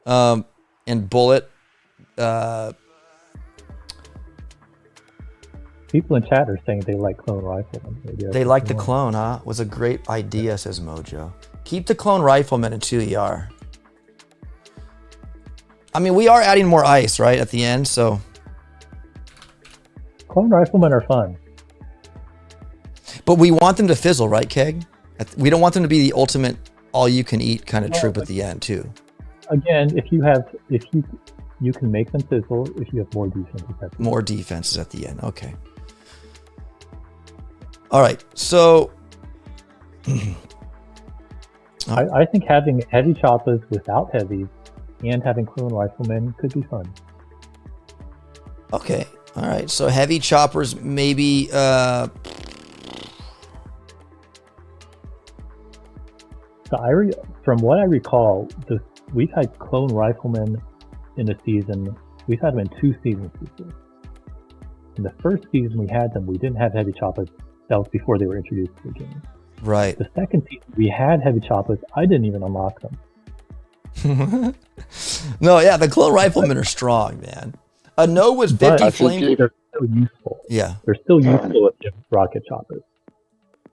and bullet. People in chat are saying they like clone riflemen. They like the clone, huh? Was a great idea, says Mojo. Keep the clone riflemen in 2ER. I mean, we are adding more ice, right, at the end, so... Clone riflemen are fun. But we want them to fizzle, right, Keg? We don't want them to be the ultimate all-you-can-eat kind of troop at the end, too. Again, if you can make them fizzle if you have more defenses at the end. More defenses at the end, okay. All right, so... I think having heavy choppers without heavies and having clone riflemen could be fun. Okay, all right, so heavy choppers maybe... So from what I recall, we've had clone riflemen in a season. We've had them in 2 seasons before. In the first season we had them, we didn't have heavy choppers. That was before they were introduced to the game. Right. The second season we had heavy choppers. I didn't even unlock them. No, yeah, the clone riflemen are strong, man. A no was 50 flame. They're still useful. Yeah. They're still useful with rocket choppers.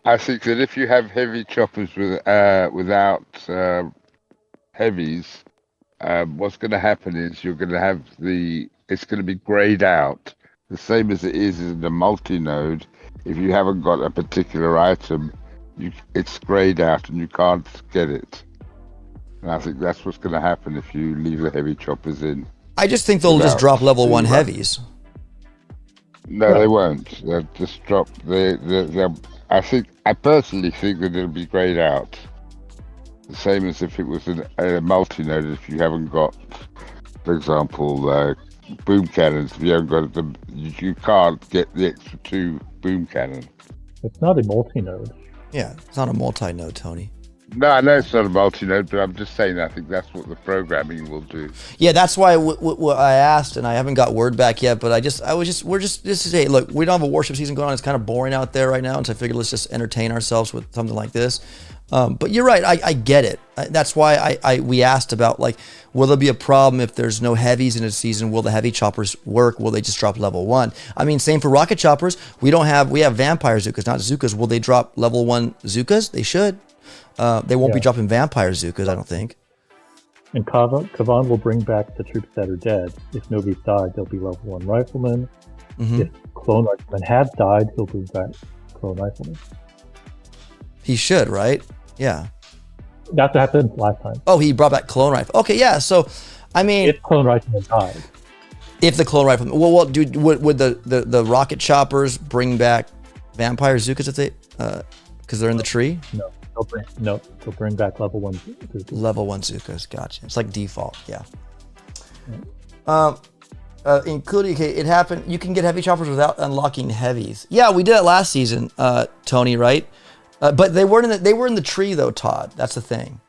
I think that if you have heavy choppers without heavies, what's going to happen is you're going to have it's going to be grayed out, the same as it is in the multi-node. If you haven't got a particular item, it's grayed out and you can't get it. And I think that's what's going to happen if you leave the heavy choppers in. I just think they'll just drop level 1 heavies. No, they won't. They'll just drop. I personally think that it'll be grayed out. The same as if it was a multi-node. If you haven't got, for example, boom cannons, if you haven't got them, you can't get the extra 2 boom cannon. It's not a multi-node. Yeah, it's not a multi-node, Tony. No, I know it's not a multi-node, but I'm just saying I think that's what the programming will do. Yeah, that's why what I asked, and I haven't got word back yet, but we're just hey, look, we don't have a Warship season going on. It's kind of boring out there right now, and so I figured let's just entertain ourselves with something like this. But you're right, I get it. That's why we asked about, like, will there be a problem if there's no heavies in a season? Will the heavy choppers work? Will they just drop level 1? I mean, same for rocket choppers. We have vampire Zukas, not Zukas. Will they drop level 1 Zukas? They should. They won't be dropping vampire Zukas, I don't think. And Kavan will bring back the troops that are dead. If nobody's died, they'll be level 1 riflemen. Mm-hmm. If clone riflemen have died, he'll bring back clone riflemen. He should, right? Yeah. That's what happened last time. Oh, he brought back clone rifle. Okay, yeah. So, I mean, if clone riflemen died. If the clone rifle, well, dude, would the rocket choppers bring back vampire Zukas if they, because they're in the tree? No. They'll bring back level 1 Zukas. Level 1 Zukas, gotcha. It's like default, yeah. Including, okay, it happened. You can get heavy choppers without unlocking heavies. Yeah, we did it last season, Tony, right? But they were in the tree though, Todd. That's the thing.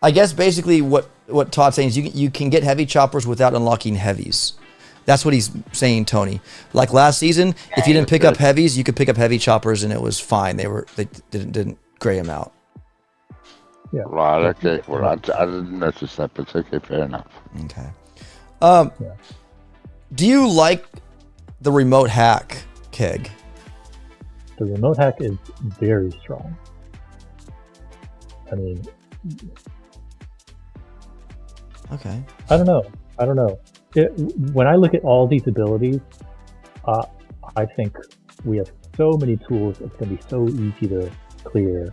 I guess basically what Todd's saying is you can get heavy choppers without unlocking heavies. That's what he's saying, Tony. Like last season, if you didn't pick up heavies, you could pick up heavy choppers and it was fine. They didn't gray them out. Yeah. Right. Okay. Well, I didn't notice that, but okay, fair enough. Okay. Do you like the remote hack, Keg? The remote hack is very strong. I mean, okay. I don't know. When I look at all these abilities, I think we have so many tools. It's going to be so easy to clear.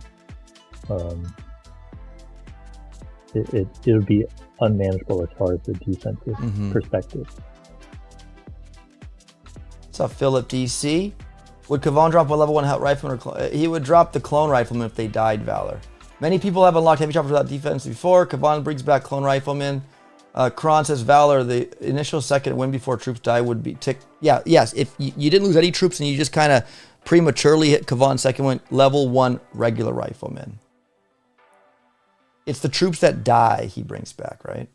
It'll be unmanageable as far as the defensive perspective. What's up, Philip DC? Would Kavan drop a level 1 rifleman or he would drop the clone rifleman if they died, Valor. Many people have unlocked heavy choppers without defense before. Kavan brings back clone rifleman. Kron says, Valor, the initial second win before troops die would be tick. Yeah, yes. If you didn't lose any troops and you just kind of prematurely hit Kavan's second win, level 1 regular rifleman. It's the troops that die he brings back, right?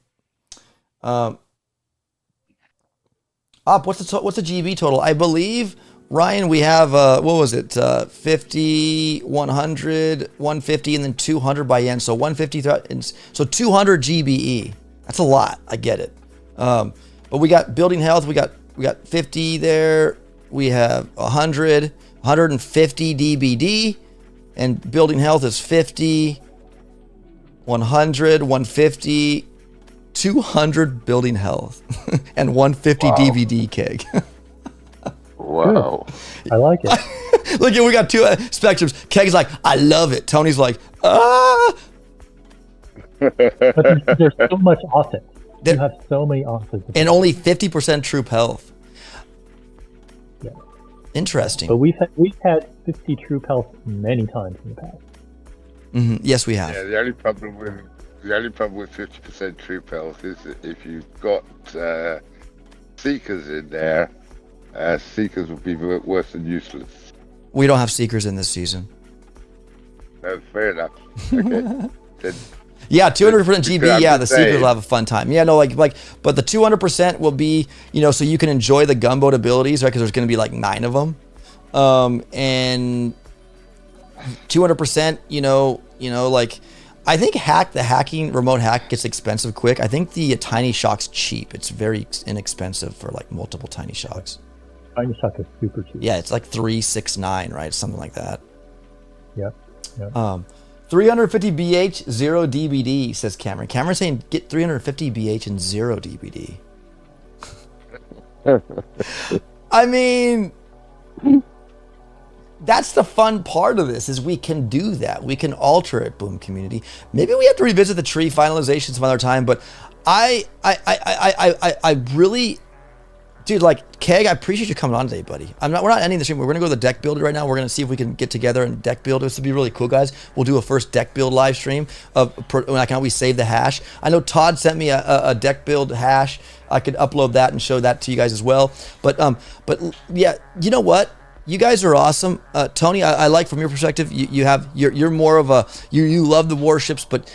What's the GB total? I believe, Ryan, we have, what was it? 50, 100, 150, and then 200 by yen. So 150, so 200 GBE. That's a lot. I get it. But we got building health. We got 50 there. We have 100, 150 DBD, and building health is 50, 100, 150, 200 building health, and 150 DVD keg. Wow. I like it. Look, we got two spectrums. Keg's like, I love it. Tony's like, ah. But there's so much offense. You have so many offenses. And only 50% troop health. Yeah. Interesting. But we've had 50 troop health many times in the past. Mm-hmm. Yes, we have. Yeah, the only problem with 50% troop health is that if you've got seekers in there, seekers will be worse than useless. We don't have seekers in this season. No, fair enough. Okay. Then, yeah, 200% GB. Yeah, the seekers will have a fun time. Yeah, no, but the 200% will be, so you can enjoy the gunboat abilities, right? Because there's going to be like 9 of them, and 200%. I think the remote hack gets expensive quick. I think the tiny shock's cheap. It's very inexpensive for like multiple tiny shocks. Tiny shock is super cheap. Yeah, it's like 369, right? Something like that. Yep. 350 BH, 0 DBD, says Cameron. Cameron's saying get 350 BH and 0 DBD. I mean, that's the fun part of this, is we can do that. We can alter it, Boom Community. Maybe we have to revisit the tree finalization some other time, but I really, dude, like, Keg, I appreciate you coming on today, buddy. We're not ending the stream. We're gonna go to the deck build right now. We're gonna see if we can get together and deck build. This would be really cool, guys. We'll do a first deck build live stream of when I can always save the hash. I know Todd sent me a deck build hash. I could upload that and show that to you guys as well. But yeah, you know what? You guys are awesome. Tony, I like from your perspective, you're more of a, you love the warships, but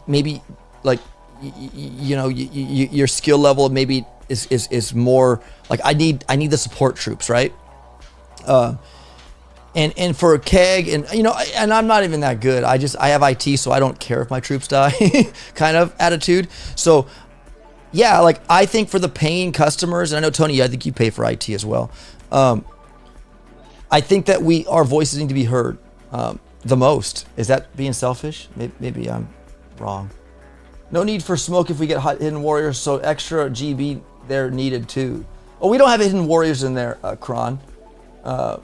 maybe like, your skill level maybe is more like, I need the support troops, right? And for Keg, and and I'm not even that good. I have IT, so I don't care if my troops die kind of attitude. So yeah, like, I think for the paying customers, and I know Tony, I think you pay for IT as well. I think that our voices need to be heard the most. Is that being selfish? Maybe I'm wrong. No need for smoke if we get hidden warriors, so extra GB they're needed too. Oh, we don't have hidden warriors in there, Kron. None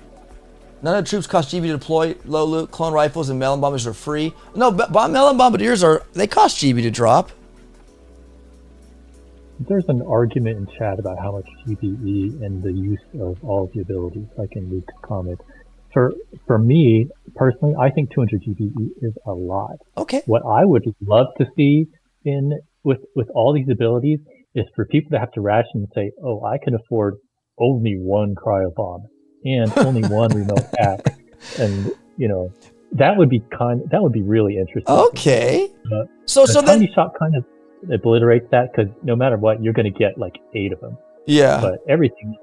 of the troops cost GB to deploy. Low loot, clone rifles, and melon bombers are free. No, melon bombardiers they cost GB to drop. There's an argument in chat about how much GBE and the use of all of the abilities, like in Luke's comment. For me, personally, I think 200 GBE is a lot. Okay. What I would love to see with all these abilities is for people to have to ration and say, oh, I can afford only one cryo bomb and only one remote hack. And, that would be really interesting. Okay. So Tiny Shot kind of obliterates that, because no matter what, you're going to get like 8 of them. Yeah. But everything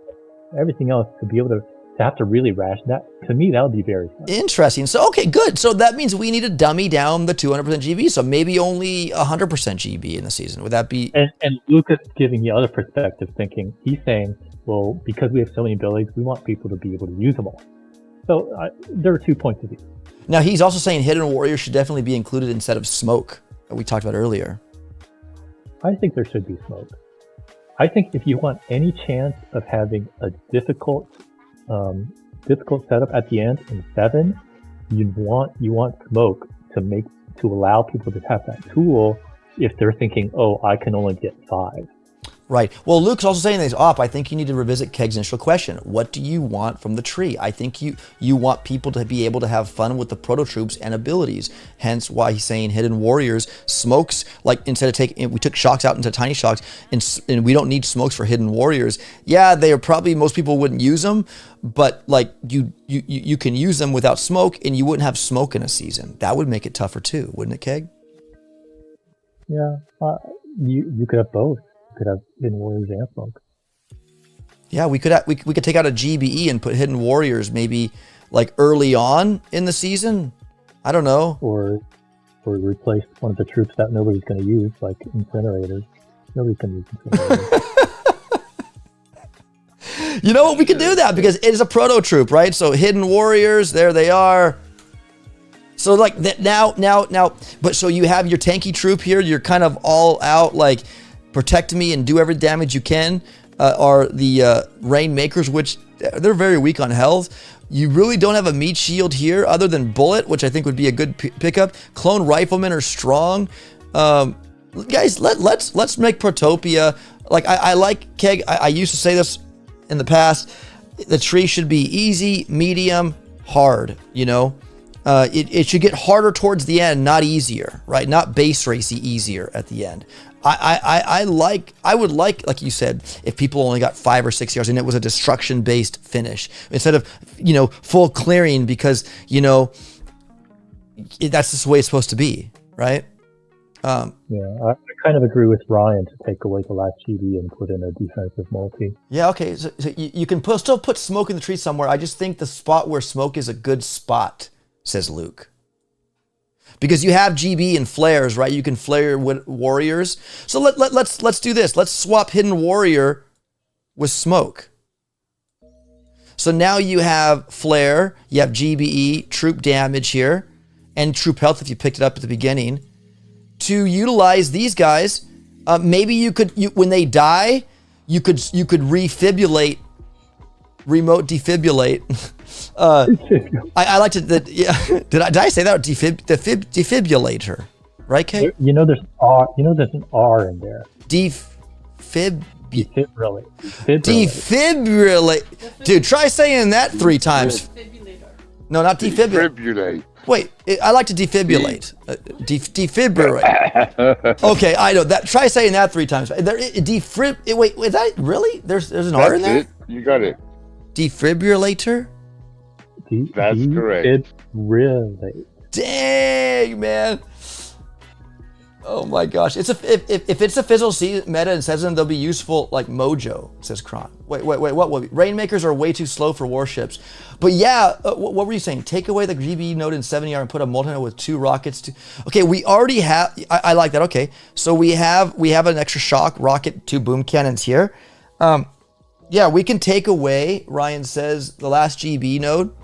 else, to be able to have to really ration that, to me, that would be very fun. Interesting. So, okay, good. So that means we need to dummy down the 200% GB. So maybe only 100% GB in the season. Would that be? And Lucas giving the other perspective, thinking, he's saying, well, because we have so many abilities, we want people to be able to use them all. So there are 2 points of view. Now, he's also saying Hidden Warrior should definitely be included instead of Smoke that we talked about earlier. I think there should be Smoke. I think if you want any chance of having a difficult setup at the end in 7, you want Smoke to allow people to have that tool if they're thinking, oh, I can only get 5. Right. Well, Luke's also saying this, I think you need to revisit Keg's initial question. What do you want from the tree? I think you want people to be able to have fun with the proto troops and abilities. Hence why he's saying Hidden Warriors, smokes, like instead of we took shocks out into tiny shocks, and we don't need smokes for Hidden Warriors. Yeah, they are probably, most people wouldn't use them, but like you can use them without smoke, and you wouldn't have smoke in a season. That would make it tougher too, wouldn't it, Keg? Yeah, you could have both. Could have Hidden Warriors and Smoke. Yeah, we could take out a GBE and put Hidden Warriors maybe like early on in the season. I don't know. Or replace one of the troops that nobody's going to use, like incinerators. Nobody's going to use incinerators. You know what? We could do that because it is a proto troop, right? So Hidden Warriors, there they are. So like now, but so you have your tanky troop here. You're kind of all out, like protect me and do every damage you can. Are the Rainmakers, which they're very weak on health. You really don't have a meat shield here other than Bullet, which I think would be a good pickup. Clone Riflemen are strong. Guys, let's make Protopia. Like I like Keg. I used to say this in the past. The tree should be easy, medium, hard. You know, it should get harder towards the end, not easier, right? Not base racy easier at the end. I would like you said, if people only got 5 or 6 yards and it was a destruction based finish instead of, you know, full clearing because, you know, that's just the way it's supposed to be, right? Yeah, I kind of agree with Ryan to take away the last GD and put in a defensive multi. Yeah, okay. So you can still put smoke in the tree somewhere. I just think the spot where smoke is a good spot, says Luke. Because you have GB and flares, right? You can flare with warriors. So let's do this. Let's swap Hidden Warrior with smoke. So now you have flare, you have GBE, troop damage here, and troop health if you picked it up at the beginning. To utilize these guys, maybe you could when they die, you could remote defibrillate. I like to. Did I say that? Defibrillator, right, Kay? You know there's an R in there. Defibrillate. Defibrillate. Dude, try saying that 3 times. Defibrillator. No, not defibrillate. Defibrillate. Wait, I like to defibrillate. Defibrillate. Okay, I know that. Try saying that 3 times. Wait, is that really? There's an R in there? That's it. You got it. Defibrillator? That's correct. Defibrillate. Dang, man. Oh my gosh. If it's a fizzle meta and says them, they'll be useful like Mojo, says Kron. Wait, what will be? Rainmakers are way too slow for warships. But yeah, what were you saying? Take away the GBE node in 7ER and put a multi-node with 2 rockets. Okay, we already have, I like that. Okay, so we have an extra shock, rocket, 2 boom cannons here. Yeah, we can take away, Ryan says, the last GB node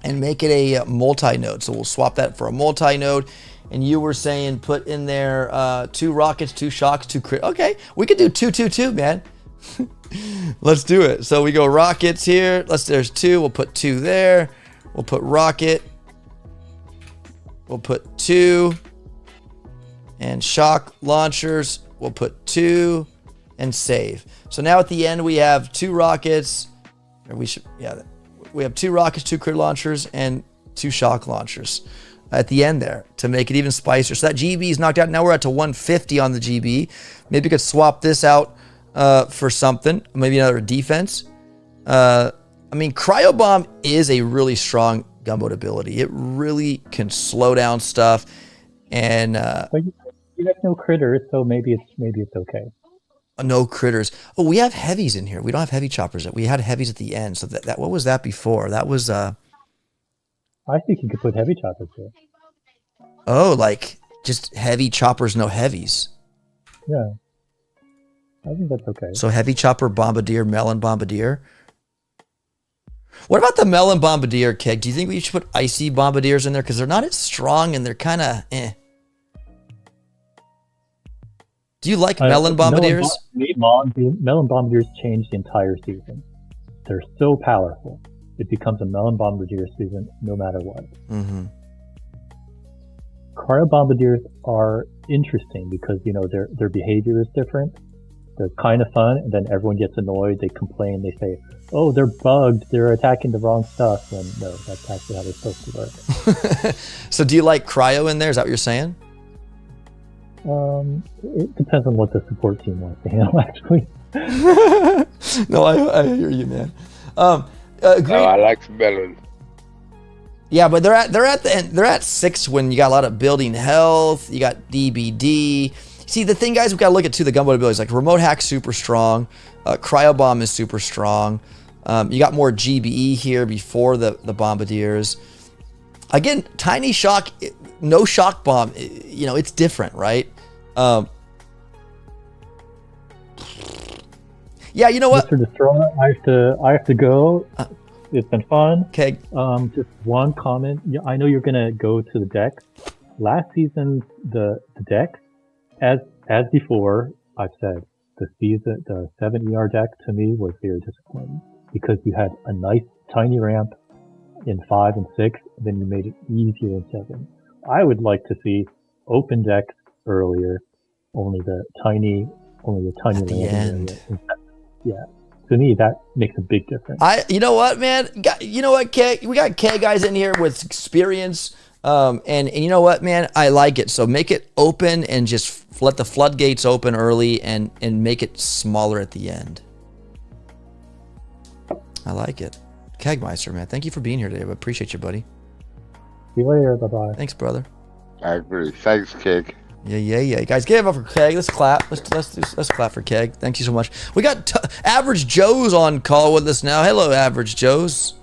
and make it a multi-node. So we'll swap that for a multi-node. And you were saying put in there 2 rockets, 2 shocks, 2 crit. Okay, we could do 2, man. Let's do it. So we go rockets here. There's 2. We'll put 2 there. We'll put rocket. We'll put 2. And shock launchers. We'll put 2 and save. So now at the end we have 2 rockets. Or we have 2 rockets, 2 crit launchers, and 2 shock launchers at the end there to make it even spicier. So that GB is knocked out. Now we're at to 150 on the GB. Maybe we could swap this out for something. Maybe another defense. I mean, Cryobomb is a really strong gunboat ability. It really can slow down stuff. And but you have no critters, so maybe it's okay. No critters. Oh, we have heavies in here. We don't have heavy choppers. We had heavies at the end. So that what was that before? That was I think you could put heavy choppers here. Oh, like just heavy choppers, no heavies. Yeah. I think that's okay. So heavy chopper, bombardier, melon bombardier. What about the melon bombardier, Keg? Do you think we should put icy bombardiers in there? Because they're not as strong and they're kind of eh. Do you like melon bombardiers? Melon bombardiers changed the entire season. They're so powerful. It becomes a melon bombardier season no matter what. Mm-hmm. Cryo bombardiers are interesting because, you know, their behavior is different. They're kind of fun, and then everyone gets annoyed. They complain. They say, "Oh, they're bugged. They're attacking the wrong stuff." And no, that's actually how they're supposed to work. So, do you like cryo in there? Is that what you're saying? It depends on what the support team wants to handle. Actually. No, I hear you, man. No, I like melon. Yeah, but they're at the end. They're at 6 when you got a lot of building health. You got DBD. See, the thing, guys, we got to look at too. The gunboat abilities, like remote hack, super strong. Cryo bomb is super strong. You got more GBE here before the bombardiers. Again, tiny shock, no shock bomb. You know, it's different, right? Yeah, you know what? Mr. Destroyer, I have to go. It's been fun. Okay. Just one comment. Yeah, I know you're gonna go to the decks. Last season, the decks, as before, I've said the 7 ER deck to me was very disappointing because you had a nice tiny ramp in 5 and 6, then you made it easier in 7. I would like to see open decks earlier, only the tiny At the end. area. Yeah, to me that makes a big difference. You know what, man? You know what, K? We got K guys in here with experience, and you know what, man? I like it. So make it open and just let the floodgates open early, and make it smaller at the end. I like it. Kegmeister, man, thank you for being here today. I appreciate you, buddy. See you later. Bye bye. Thanks, brother. I agree. Thanks, Keg. Yeah. Guys, give it up for Keg. Let's clap. Let's clap for Keg. Thank you so much. We got Average Joe's on call with us now. Hello, Average Joe's.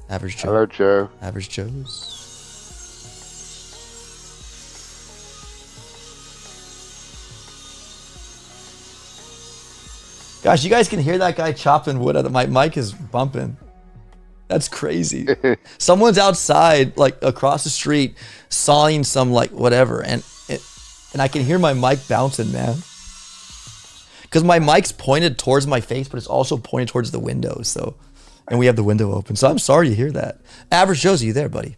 Average Joe. Hello, Joe. Average Joe's. Gosh, you guys can hear that guy chopping wood. My mic is bumping. That's crazy. Someone's outside, like across the street, sawing some like whatever, and I can hear my mic bouncing, man. Because my mic's pointed towards my face, but it's also pointed towards the window. So, and we have the window open. So I'm sorry to hear that. Average Joe's, are you there, buddy?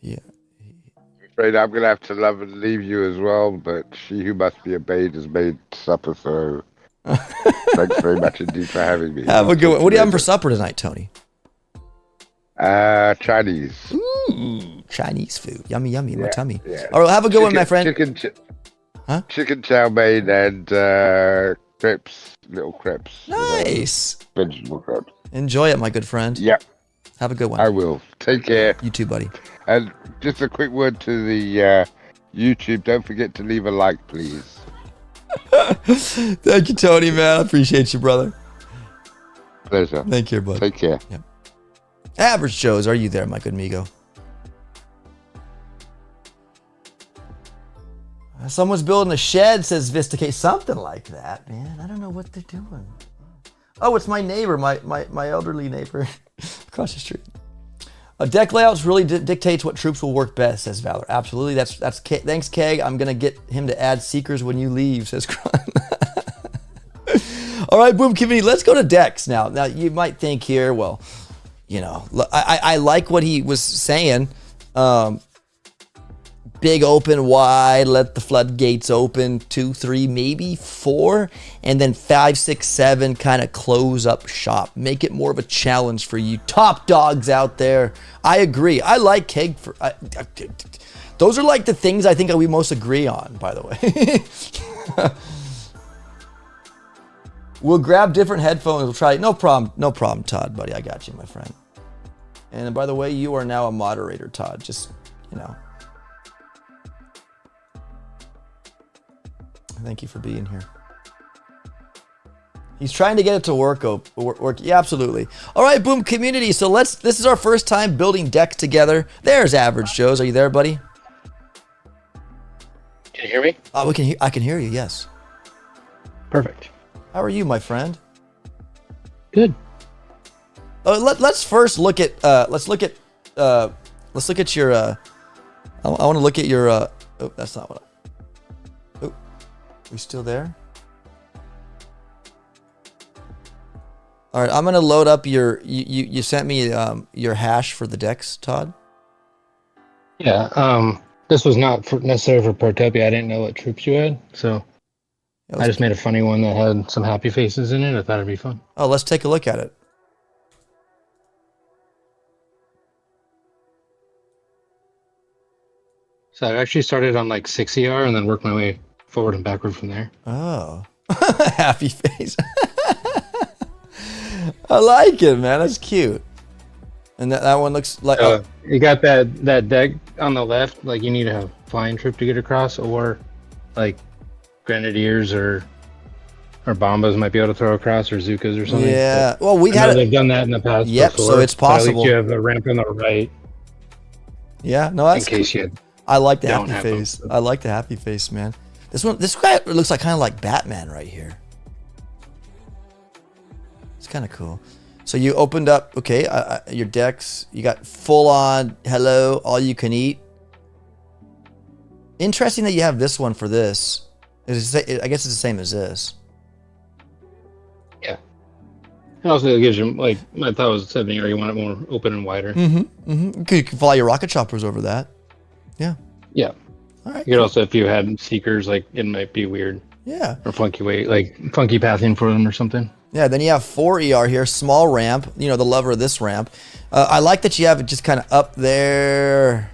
Yeah. Afraid I'm gonna have to love and leave you as well, but she who must be obeyed has made supper, so thanks very much indeed for having me. Have a good one. What are you having for supper tonight, Tony? Chinese. Ooh, Chinese food. Yummy, in my tummy. Yeah. All right, have a good one, my friend. Chicken chow mein and crepes, little crepes. Nice. Vegetable crepes. Enjoy it, my good friend. Yep. Have a good one. I will. Take care. You too, buddy. And just a quick word to the YouTube. Don't forget to leave a like, please. Thank you, Tony, man. I appreciate you, brother. Pleasure. Thank you, bud. Take care. Yep. Average Joe's, are you there, my good amigo? Someone's building a shed, says Vista K. Something like that, man. I don't know what they're doing. Oh, it's my neighbor, my elderly neighbor across the street. Deck layouts really dictates what troops will work best, says Valor. Absolutely. That's K. Thanks, Keg. I'm gonna get him to add seekers when you leave, says Kron. All right, Boom Community. Let's go to decks now. Now you might think here, well, you know, I like what he was saying. Big open wide, let the floodgates open, 2, 3, maybe 4, and then 5, 6, 7 kind of close up shop. Make it more of a challenge for you top dogs out there. I agree. I like Keg for those are like the things I think that we most agree on, by the way. We'll grab different headphones. We'll try. No problem, Todd, buddy. I got you, my friend. And by the way, you are now a moderator, Todd. Just, you know. Thank you for being here. He's trying to get it to work. Yeah, absolutely. All right, Boom Community. So this is our first time building decks together. There's Average Joe's. Are you there, buddy? Can you hear me? I can hear you. Yes. Perfect. How are you, my friend? Good. Let's first look at your. I want to look at your. Oh, that's not what. We still there? All right, I'm gonna load up your. You sent me your hash for the decks, Todd. Yeah. This was not necessarily for Protopia. I didn't know what troops you had, so I just made a funny one that had some happy faces in it. I thought it'd be fun. Oh, let's take a look at it. So I actually started on like 6 ER and then worked my way forward and backward from there. Oh, happy face. I like it, man. That's cute. And that one looks like. You got that deck on the left. Like you need to have flying troop to get across, or like grenadiers or bombas might be able to throw across, or Zukas or something. Yeah. But well, we had they've done that in the past. Yep. Before, So it's possible. At least you have a ramp on the right. Yeah. No, that's in case you. I like the don't happy have face. them. I like the happy face, man. This guy looks like kind of like Batman right here. It's kind of cool. So you opened up, okay, your decks. You got full on hello, all you can eat. Interesting that you have this one for this. I guess it's the same as this. Yeah. And also it gives you like I thought it was 70, or you want it more open and wider. You can fly your rocket choppers over that. Yeah. Yeah. All right. You could also, if you had seekers, like it might be weird. Yeah. Or funky pathing for them or something. Yeah, then you have 4 ER here, small ramp, you know, the lover of this ramp. I like that you have it just kind of up there.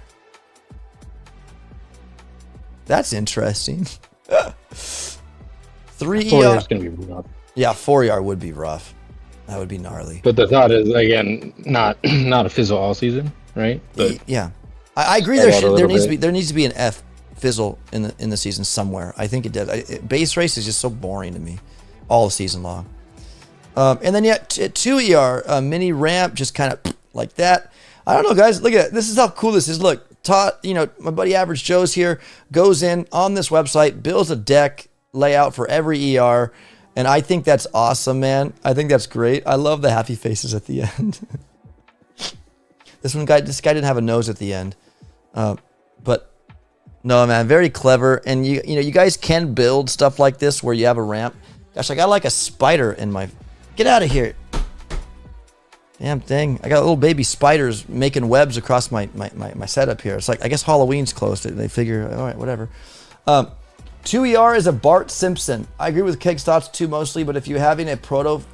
That's interesting. 3 4 ER. is going to be rough. Yeah, 4 ER would be rough. That would be gnarly. But the thought is, again, not a fizzle all season, right? But yeah. I agree there needs to be an F fizzle in the season somewhere. I think it does. Base race is just so boring to me all season long. And then 2 ER, mini ramp, just kind of like that. I don't know, guys. Look at it. This is how cool this is. Look, Todd, you know, my buddy Average Joe's here, goes in on this website, builds a deck layout for every ER, and I think that's awesome, man. I think that's great. I love the happy faces at the end. This guy didn't have a nose at the end, but no, man, very clever. And you know, you guys can build stuff like this where you have a ramp. Gosh, I got like a spider in my. Get out of here. Damn thing. I got little baby spiders making webs across my setup here. It's like, I guess Halloween's close. They figure, all right, whatever. 2 ER is a Bart Simpson. I agree with Keg's thoughts too mostly, but if you're having a proto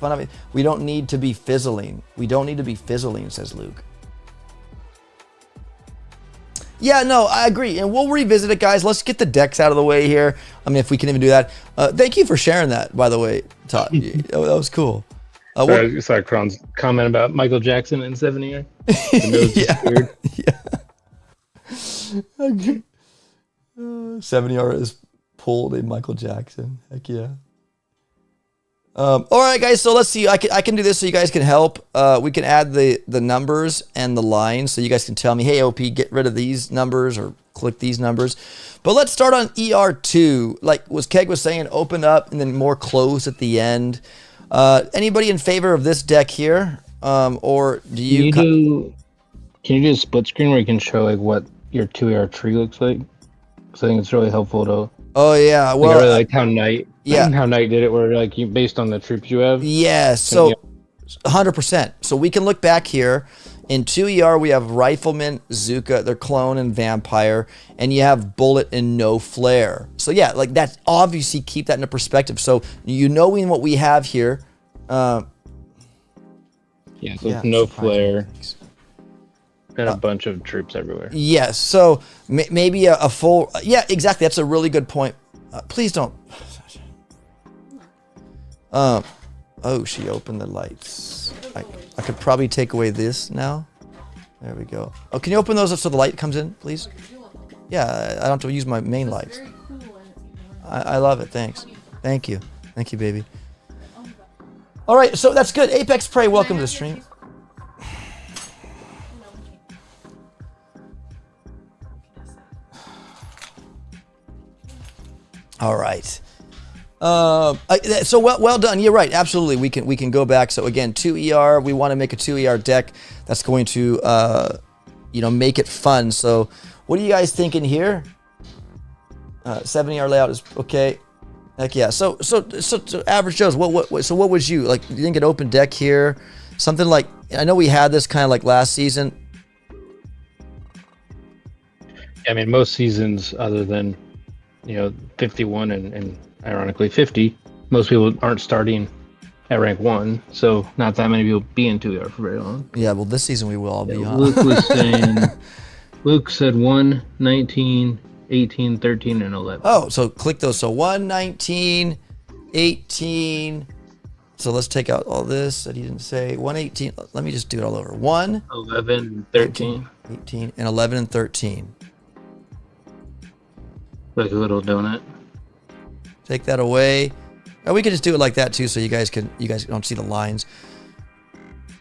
fun of it, we don't need to be fizzling. We don't need to be fizzling, says Luke. Yeah, no, I agree. And we'll revisit it, guys. Let's get the decks out of the way here. I mean, if we can even do that. Thank you for sharing that, by the way, Todd. That was cool. I saw Kron's comment about Michael Jackson in 70. Yeah. 70 is pulled a Michael Jackson. Heck yeah. All right, guys. So let's see. I can do this so you guys can help. We can add the numbers and the lines so you guys can tell me, hey, OP, get rid of these numbers or click these numbers. But let's start on ER2. Like Keg was saying, open up and then more closed at the end. Anybody in favor of this deck here? Or do you? Can you do a split screen where you can show like what your 2ER tree looks like? Because I think it's really helpful to. Oh yeah, well, I really like how Knight. Yeah, how Knight did it, where like you based on the troops you have. Yeah, so 100%. So we can look back here. In 2 ER, we have Rifleman, Zuka, their clone, and Vampire, and you have Bullet and No Flare. So yeah, like that's obviously keep that into perspective. So you knowing what we have here. So it's No Flare. And a bunch of troops everywhere. Yes, so maybe a full. Yeah, exactly. That's a really good point. Please don't. Oh, she opened the lights. I could probably take away this now. There we go. Oh, can you open those up so the light comes in, please? Yeah, I don't have to use my main lights. I love it. Thanks. Thank you. Thank you, baby. All right, so that's good. Apex Prey, welcome to the stream. All right. So well done. You're right. Absolutely. We can go back. So again, 2 ER. We want to make a 2 ER deck that's going to make it fun. So what are you guys thinking here? 7 ER layout is okay. Heck yeah. So Average Joe's. What would you like? You think an open deck here? Something like, I know we had this kind of like last season. I mean, most seasons other than 51 and ironically 50, most people aren't starting at rank 1, so not that many people be in 2ER for very long. Yeah, well, this season we will all be on. Luke was saying, Luke said 1, 19, 18, 13, and 11. Oh, so click those. So 1, 19, 18, So let's take out all this that he didn't say. 118. Let me just do it all over. 1, 11, 13. 18, and 11 and 13. Like a little donut. Take that away. Or we could just do it like that too, so you guys don't see the lines.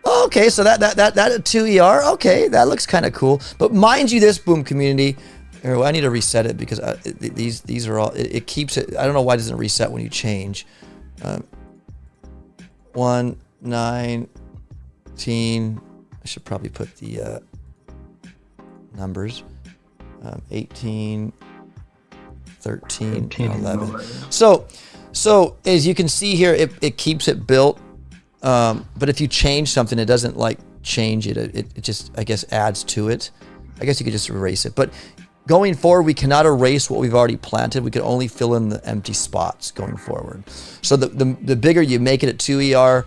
Okay, so that 2 ER. Okay, that looks kind of cool. But mind you, this boom community. I need to reset it because these are all. It keeps it. I don't know why it doesn't reset when you change. 1, 9, 18. I should probably put the numbers. 18, 13, and 11. So as you can see here, it keeps it built. But if you change something, it doesn't like change it. It just, I guess, adds to it. I guess you could just erase it. But going forward, we cannot erase what we've already planted. We can only fill in the empty spots going forward. So the bigger you make it at 2 ER,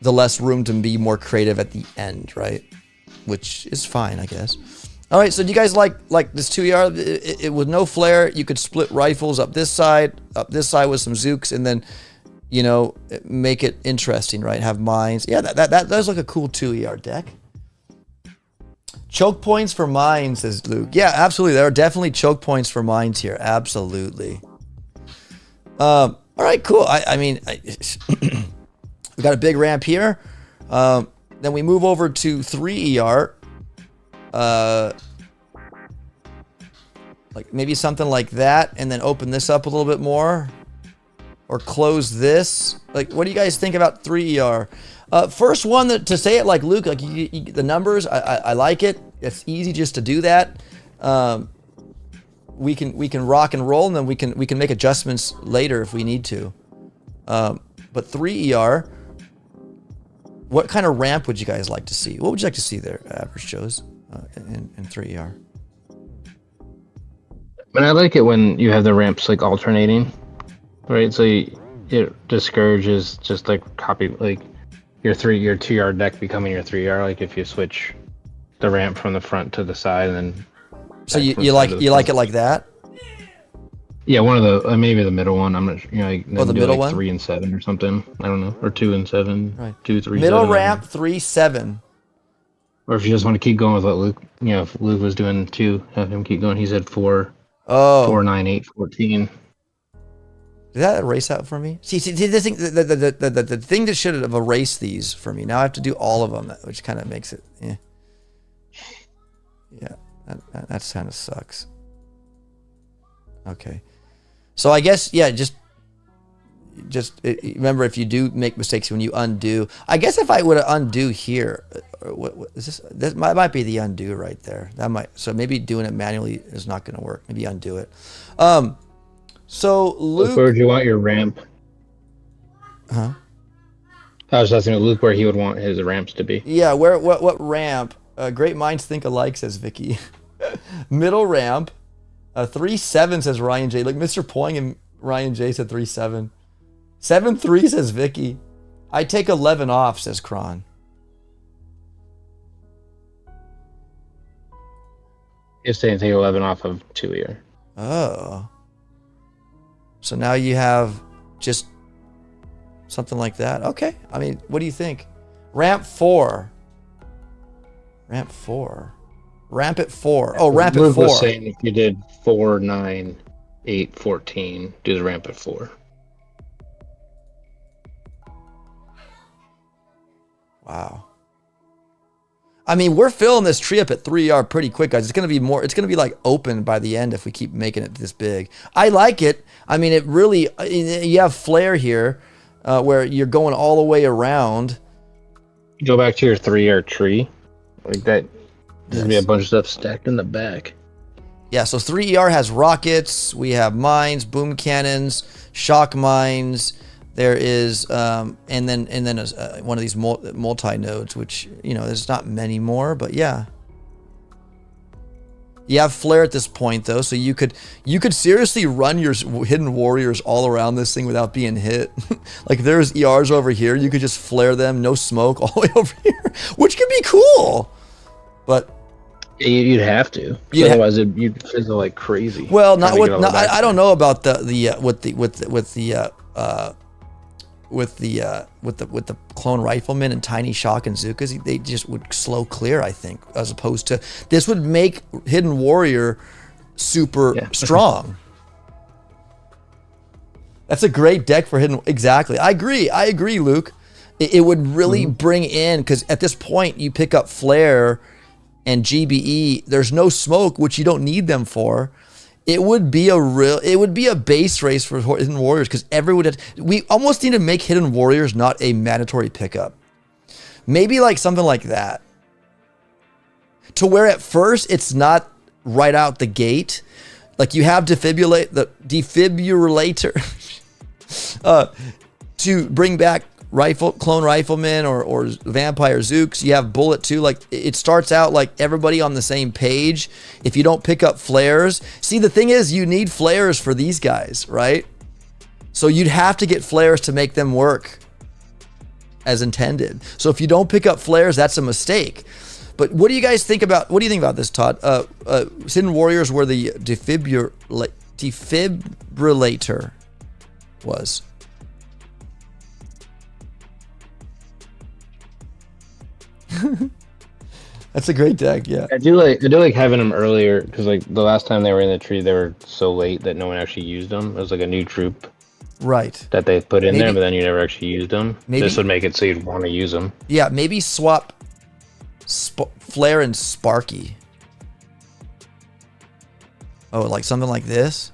the less room to be more creative at the end, right? Which is fine, I guess. All right, so do you guys like this 2 ER? It with no flare, you could split rifles up this side with some Zooks, and then, you know, make it interesting, right? Have mines. Yeah, that does look a cool 2 ER deck. Choke points for mines, says Luke. Yeah, absolutely. There are definitely choke points for mines here. Absolutely. All right, cool. I mean, we got a big ramp here. Then we move over to 3 ER. Like maybe something like that, and then open this up a little bit more, or close this. Like, what do you guys think about 3 ER? First one to say it like Luke, like the numbers, I like it. It's easy just to do that. We can rock and roll, and then we can make adjustments later if we need to. But 3 ER, what kind of ramp would you guys like to see? What would you like to see there, Average Joe's, in 3 ER? But I like it when you have the ramps like alternating, right? So it discourages just like copy, like your 2 ER deck becoming your 3 ER. Like if you switch the ramp from the front to the side, and then. So you like it like that? Yeah, one of the maybe the middle one. I'm not sure. You know, like, the middle one, 3 and 7 or something. I don't know, or 2 and 7. Right. 2, 3. Middle 7, ramp 3, 7. Or if you just want to keep going with what Luke, you know, if Luke was doing 2, have him keep going. He said 4. Oh. 4, 9, 8, 14. Did that erase out for me? See, the thing that should have erased these for me. Now I have to do all of them, which kind of makes it. Yeah, that kind of sucks. Okay, so I guess just remember, if you do make mistakes when you undo. I guess if I would undo here, what is this? This might be the undo right there. That might. So maybe doing it manually is not going to work. Maybe undo it. So Luke, Where would you want your ramp? Huh? I was asking Luke where he would want his ramps to be. Yeah, what ramp? Great minds think alike, says Vicky. Middle ramp. 3-7 says Ryan J. Like Mr. Poing and Ryan J said 3-7. 7-3 says Vicky. I take 11 off, says Kron. You're saying take 11 off of 2 ER. Oh. So now you have just something like that. Okay. I mean, what do you think? Ramp 4. Ramp 4. Ramp at 4. Oh, ramp at 4. Luke was saying if you did 4, 9, 8, 14, do the ramp at 4. Wow. I mean, we're filling this tree up at 3R pretty quick, guys. It's going to be more, it's going to be like open by the end if we keep making it this big. I like it. I mean, it really, you have flare here where you're going all the way around. Go back to your 3R tree. Like that. There's going to be a bunch of stuff stacked in the back. Yeah, so 3ER has rockets. We have mines, boom cannons, shock mines. There is, and then one of these multi-nodes, which, you know, there's not many more, but yeah. You have flare at this point, though, so you could seriously run your hidden warriors all around this thing without being hit. Like, there's ERs over here. You could just flare them, no smoke, all the way over here, which could be cool. But you'd have to, otherwise you'd fizzle like crazy. Well, not with. I don't know about the the clone riflemen and tiny shock and Zukas, they just would slow clear, I think, as opposed to this would make Hidden Warrior super strong. That's a great deck for Hidden. Exactly. I agree, Luke. It would really bring in, because at this point you pick up Flare and GBE. There's no smoke, which you don't need them for. It would be a base race for Hidden Warriors, because we almost need to make Hidden Warriors not a mandatory pickup. Maybe like something like that, to where at first it's not right out the gate. Like you have the defibrillator to bring back clone riflemen or vampire Zooks. You have bullet too. Like it starts out like everybody on the same page. If you don't pick up flares, see, the thing is you need flares for these guys, right? So you'd have to get flares to make them work as intended. So if you don't pick up flares, that's a mistake. But what do you guys think about? What do you think about this, Todd? Hidden Warriors were the defibrillator was. That's a great deck, yeah. I do like having them earlier, because like the last time they were in the tree, they were so late that no one actually used them. It was like a new troop, right? That they put in there, but then you never actually used them. This would make it so you'd want to use them. Yeah, maybe swap Flare and Sparky. Oh, like something like this.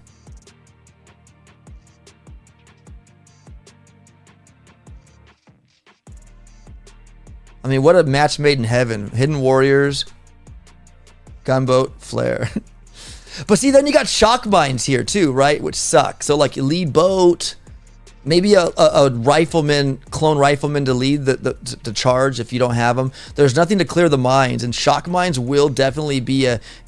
I mean, what a match made in heaven. Hidden Warriors, Gunboat, Flare. But see, then you got Shock Mines here too, right? Which suck. So like lead boat, maybe a rifleman, clone rifleman to lead the charge if you don't have them. There's nothing to clear the mines, and Shock Mines will definitely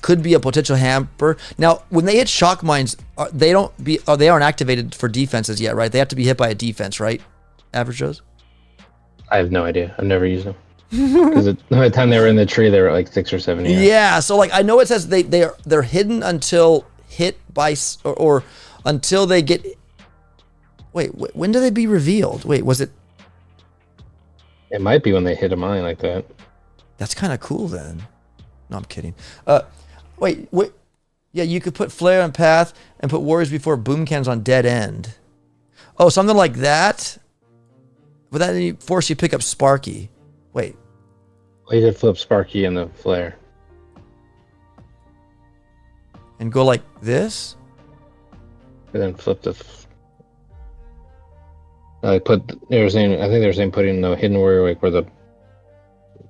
could be a potential hamper. Now, when they hit Shock Mines, they aren't activated for defenses yet, right? They have to be hit by a defense, right? Average Joe's? I have no idea. I've never used them. Because the time they were in the tree, they were like 6 or 7 years. Yeah, so like I know it says they're hidden until hit by or until they get. Wait, when do they be revealed? Wait, was it? It might be when they hit a mine like that. That's kind of cool then. No, I'm kidding. Wait. Yeah, you could put Flare on path and put Warriors before boom cannons on dead end. Oh, something like that. But that force you pick up Sparky. Wait. Well, you could flip Sparky and the Flare. And go like this? And then flip the... I think they were saying putting the Hidden Warrior like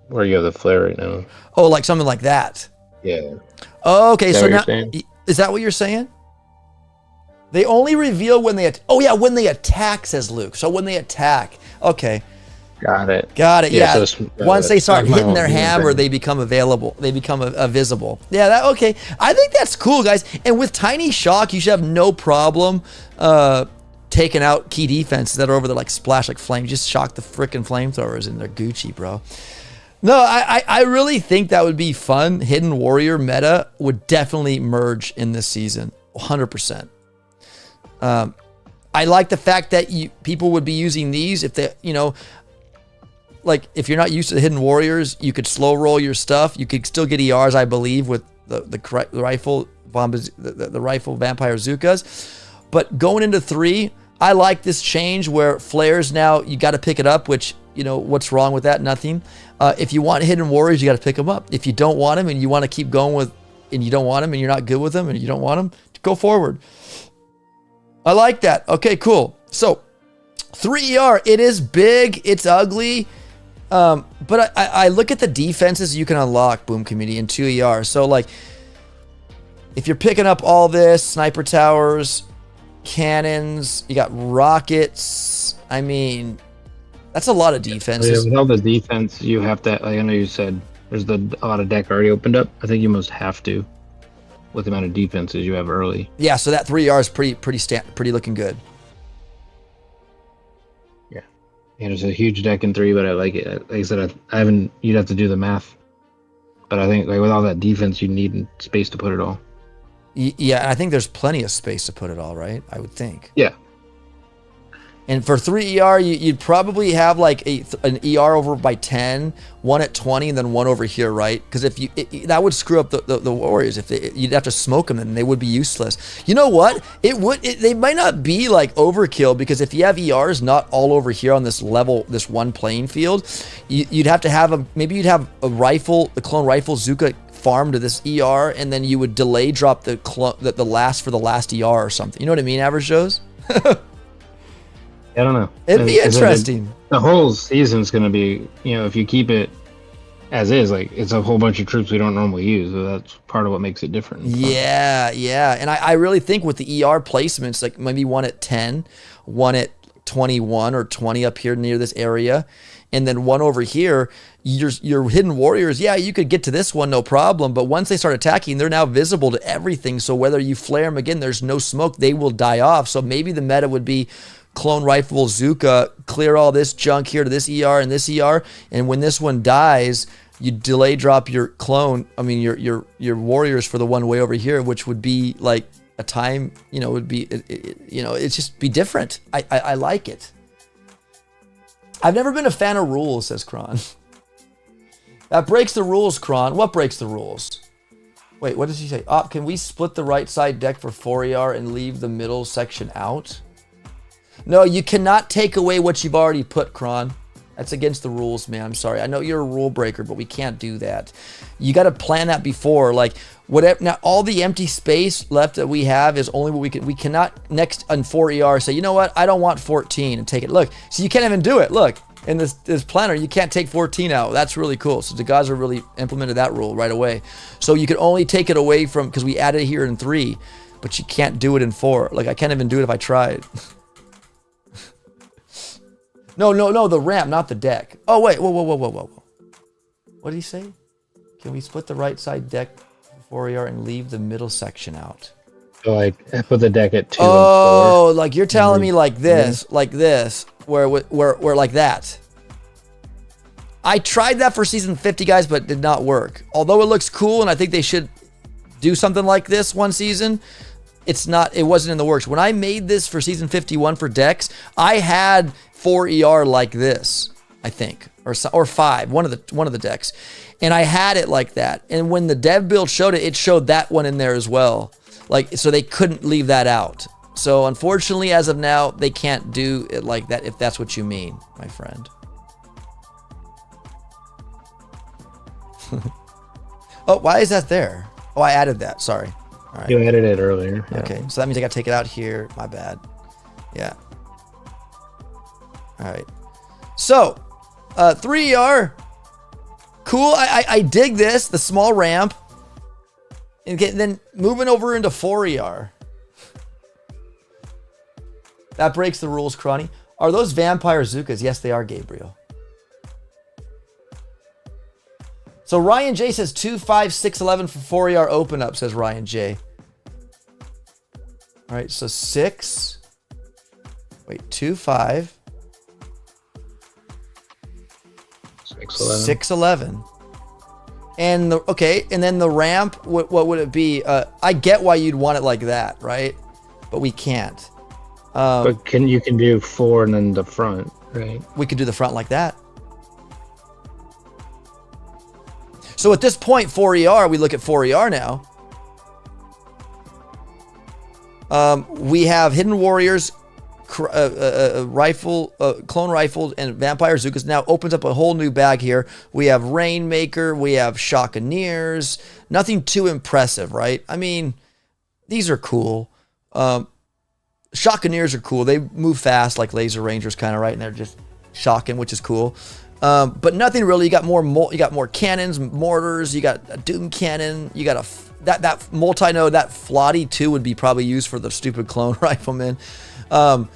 where you have the Flare right now. Oh, like something like that. Yeah. Oh, okay, so now... Is that what you're saying? They only reveal when they... when they attack, says Luke. So when they attack. Okay. Got it. Yeah. So once they start hitting their hammer, thing. they become available. They become visible. Yeah. Okay. I think that's cool, guys. And with Tiny Shock, you should have no problem taking out key defenses that are over there, like splash, like flame. Just shock the frickin' flamethrowers and they're Gucci, bro. No, I really think that would be fun. Hidden Warrior meta would definitely merge in this season, 100%. I like the fact that people would be using these if they, like if you're not used to the Hidden Warriors, you could slow roll your stuff. You could still get ERs, I believe, with the rifle bombs, the rifle vampire Zukas. But going into 3, I like this change where flares now you got to pick it up. Which what's wrong with that? Nothing. If you want Hidden Warriors, you got to pick them up. If you don't want them and you want to keep going with, and you don't want them and you're not good with them and you don't want them, go forward. I like that. Okay, cool. So 3 ER, it is big, it's ugly. But I look at the defenses you can unlock, Boom Community, in 2 ER. So like, if you're picking up all this, sniper towers, cannons, you got rockets. I mean, that's a lot of defenses. Yeah, with all the defense, you have to. Like I know you said there's a lot of deck already opened up. I think you most have to, with the amount of defenses you have early. Yeah, so that 3 ER is pretty looking good. Yeah, there's a huge deck in 3, but I like it. Like I said, I haven't. You'd have to do the math, but I think like with all that defense, you need space to put it all. Yeah, and I think there's plenty of space to put it all, right? I would think. Yeah. And for 3 ER, you'd probably have like an ER over by 10, one at 20, and then one over here, right? Because if that would screw up the Warriors. If you'd have to smoke them, and they would be useless. You know what? They might not be like overkill, because if you have ERs not all over here on this level, this one playing field, you'd have to have maybe you'd have a rifle, the clone rifle Zuka farm to this ER, and then you would delay drop the last for the last ER or something. You know what I mean, Average Joe's? I don't know. It'd be interesting. The whole season's going to be, if you keep it as is, like, it's a whole bunch of troops we don't normally use. So that's part of what makes it different. Yeah. And I really think with the ER placements, like maybe one at 10, one at 21 or 20 up here near this area, and then one over here, your hidden warriors, yeah, you could get to this one, no problem. But once they start attacking, they're now visible to everything. So whether you flare them again, there's no smoke, they will die off. So maybe the meta would be clone rifle Zuka, clear all this junk here to this ER and this ER, and when this one dies, you delay drop your your warriors for the one way over here, which would be like a time, would be, it's just be different. I like it. I've never been a fan of rules, says Kron. That breaks the rules, Kron. What breaks the rules? Wait, what does he say? Can we split the right side deck for 4ER and leave the middle section out? No, you cannot take away what you've already put, Kron. That's against the rules, man. I'm sorry. I know you're a rule breaker, but we can't do that. You got to plan that before. Like, whatever. Now, all the empty space left that we have is only what we can. We cannot next on 4ER say, you know what? I don't want 14 and take it. Look, so you can't even do it. Look, in this planner, you can't take 14 out. That's really cool. So the guys are really implemented that rule right away. So you can only take it away from, because we added it here in 3, but you can't do it in 4. Like, I can't even do it if I tried. No, the ramp, not the deck. Oh, wait, whoa. What did he say? Can we split the right side deck for 4ER and leave the middle section out? So I put the deck at 2 and 4. Like you're telling me like this, where like that. I tried that for season 50, guys, but it did not work. Although it looks cool, and I think they should do something like this one season, it wasn't in the works. When I made this for season 51 for decks, I had 4ER like this, I think, or 5, one of the decks, and I had it like that. And when the dev build showed it, it showed that one in there as well. Like, so they couldn't leave that out. So unfortunately, as of now, they can't do it like that, if that's what you mean, my friend. Oh, why is that there? Oh, I added that. Sorry. All right. You added it earlier. Yeah. Okay, so that means I got to take it out here. My bad. Yeah. All right. So, 3ER. Cool. I dig this. The small ramp. And then moving over into 4ER. That breaks the rules, Cronny. Are those vampire Zukas? Yes, they are, Gabriel. So Ryan J says 2, 5, 6, 11 for 4ER open up, says Ryan J. All right, so 6. Wait, 2, 5. 6, 11. And and then the ramp, what would it be? I get why you'd want it like that, right? But we can't. But you can do 4 and then the front, right? We could do the front like that. So at this point, 4ER, we look at 4ER now. We have Hidden Warriors, rifle, clone rifle, and Vampire Zukas. Now opens up a whole new bag here. We have Rainmaker, we have Shockeneers. Nothing too impressive, right? I mean, these are cool. Shockeneers are cool. They move fast like Laser Rangers, kind of, right? And they're just shocking, which is cool. But nothing really. You got more cannons, mortars. You got a Doom cannon. You got that multi-node. That Flotty 2 would be probably used for the stupid clone rifleman. On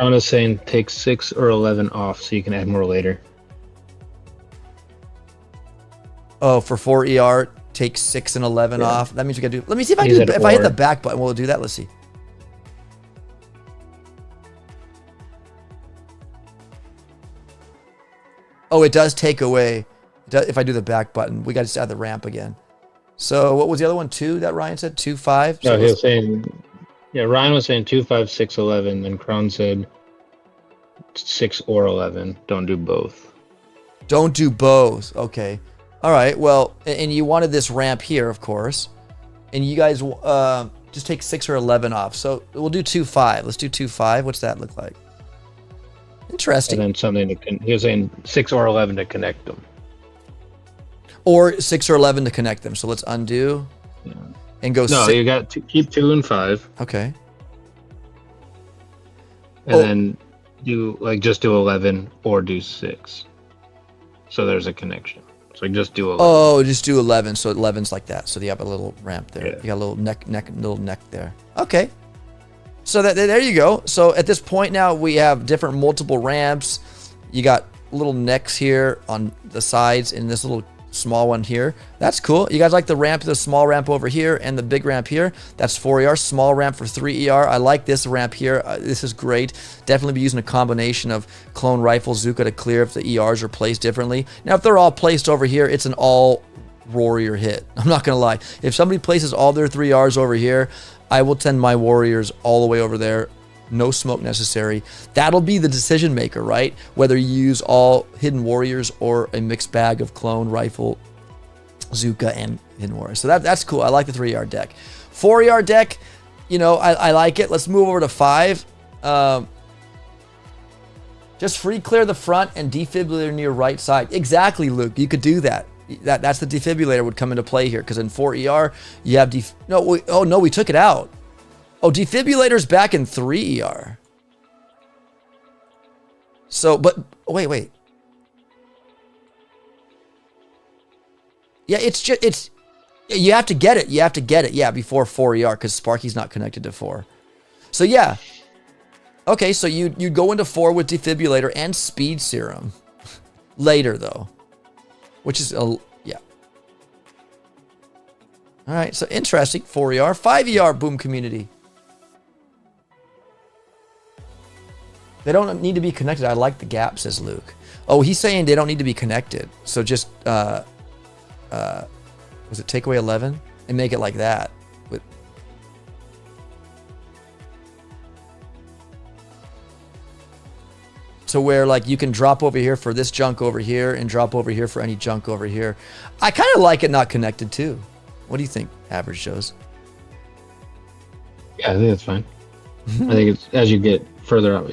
is saying take 6 or 11 off so you can add more later. Oh, for 4ER, take 6 and 11 off. That means we gotta do. Let me see if I do. If I hit the back button, will it do that? Let's see. Oh, it does take away. If I do the back button, we got to just add the ramp again. So what was the other one? 2 that Ryan said? 2, 5? No, he was saying, Ryan was saying 2, 5, 6, 11. Then Kron said 6 or 11. Don't do both. Don't do both. Okay. All right. Well, and you wanted this ramp here, of course. And you guys just take 6 or 11 off. So we'll do 2, 5. Let's do 2, 5. What's that look like? Interesting. And then something he was saying 6 or 11 to connect them. Or 6 or 11 to connect them. So let's undo and go. No, you got to keep 2 and 5. Okay. And then just do 11 or do 6. So there's a connection. So just do 11. Oh, just do 11. So 11's like that. So you have a little ramp there. Yeah. You got a little neck there. Okay. So there you go. So at this point now we have different multiple ramps. You got little necks here on the sides and this little small one here. That's cool. You guys like the small ramp over here and the big ramp here? That's 4 ER, small ramp for 3 ER. I like this ramp here. This is great. Definitely be using a combination of clone rifle, Zuka to clear if the ERs are placed differently. Now, if they're all placed over here, it's an all warrior hit. I'm not going to lie. If somebody places all their 3 Rs over here, I will send my warriors all the way over there. No smoke necessary. That'll be the decision maker, right? Whether you use all hidden warriors or a mixed bag of clone, rifle, Zuka, and hidden warriors. So that's cool. I like the 3 ER deck. 4 ER deck, I like it. Let's move over to 5. Just free clear the front and defibrillator near right side. Exactly, Luke. You could do that. That's the defibrillator would come into play here because in 4 ER you have we took it out. Oh, defibrillator's back in 3 ER. So, but wait. Yeah, it's you have to get it. You have to get it. Yeah, before 4 ER because Sparky's not connected to 4. So yeah. Okay, so you go into 4 with defibrillator and speed serum later though. Which is yeah. All right, so interesting. 4 ER, 5 ER, boom community. They don't need to be connected. I like the gap, says Luke. Oh, he's saying they don't need to be connected. So just was it take away 11 and make it like that with. So where like you can drop over here for this junk over here and drop over here for any junk over here. I kind of like it not connected too. What do you think, Average Joe's? Yeah, I think that's fine. I think it's as you get further up,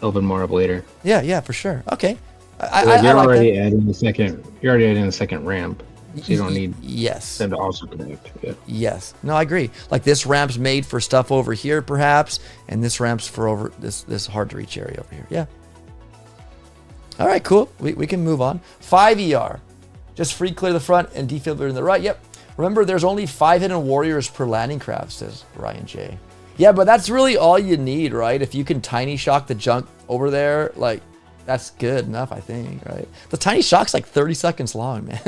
open more up later. Yeah, for sure. Okay. You're already adding the second ramp, so you don't need them to also connect. Yeah. Yes. No, I agree. Like this ramp's made for stuff over here, perhaps, and this ramp's for over this hard to reach area over here. Yeah. All right, cool. We can move on. 5 ER. Just free clear the front and defibrillator in the right. Yep. Remember, there's only 5 hidden warriors per landing craft, says Ryan J. Yeah, but that's really all you need, right? If you can tiny shock the junk over there, like, that's good enough, I think, right? The tiny shock's like 30 seconds long, man.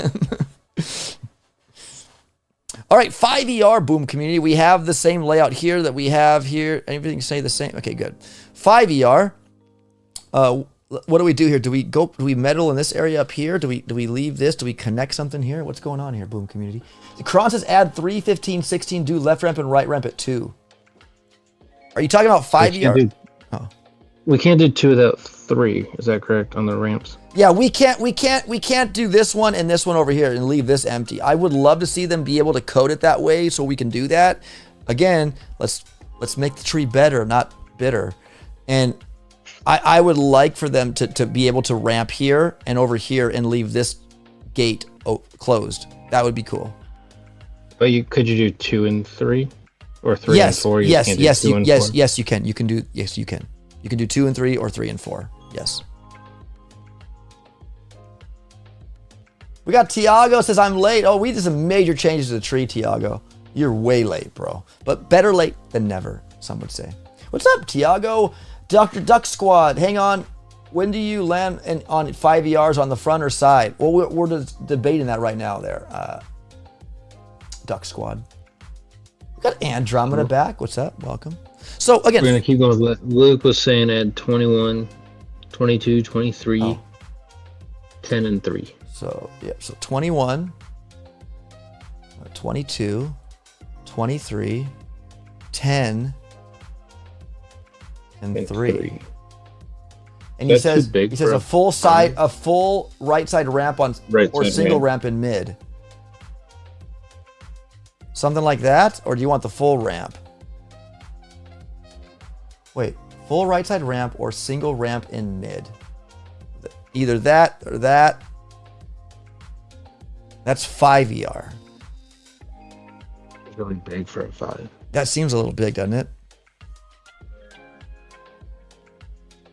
All right, 5 ER, boom community. We have the same layout here that we have here. Everything say the same? Okay, good. 5 ER. What do we do here? Do we meddle in this area up here? Do we leave this? Do we connect something here? What's going on here, boom community? The Kron says add 3, 15, 16, do left ramp and right ramp at 2. Are you talking about 5 ER? We can't do 2 without 3. Is that correct on the ramps? Yeah, we can't do this one and this one over here and leave this empty. I would love to see them be able to code it that way so we can do that. Again, let's make the tree better, not bitter. And I would like for them to be able to ramp here and over here and leave this gate closed. That would be cool. But could you do 2 and 3? Or 3 and 4? Yes, you can. You can do 2 and 3 or 3 and 4. Yes. We got Tiago says I'm late. Oh, we did some major changes to the tree, Tiago. You're way late, bro. But better late than never, some would say. What's up, Tiago? Dr. Duck Squad, hang on. When do you land on 5 ERs on the front or side? Well, we're just debating that right now there, Duck Squad. We got Andromeda back. What's up? Welcome. So, again, we're going to keep going. Luke was saying add 21, 22, 23, 10, and 3. So, yeah. So, 21, 22, 23, 10, and 3. And he That's too says big he says for a full right side ramp on Right or side single ramp. ramp in mid. Something like that, or do you want the full ramp? Wait, full right side ramp or single ramp in mid. Either that or that. That's 5 ER. It's really big for a 5. That seems a little big, doesn't it?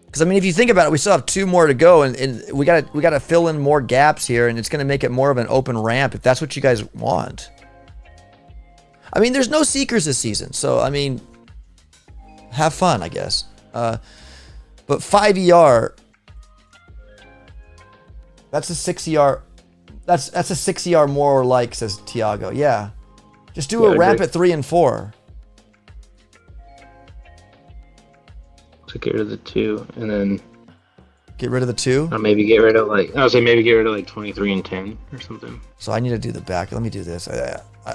Because I mean, if you think about it, we still have 2 more to go, and we gotta fill in more gaps here, and it's gonna make it more of an open ramp if that's what you guys want. I mean, there's no seekers this season, so I mean, have fun, I guess. But 5 ER, that's a 6 ER. That's a 6 ER more like, says Tiago. Yeah, just do a ramp at 3 and 4. So get rid of the 2, and then Get rid of the 2. or maybe get rid of like I would say maybe get rid of like 23 and 10 or something. So I need to do the back. Let me do this.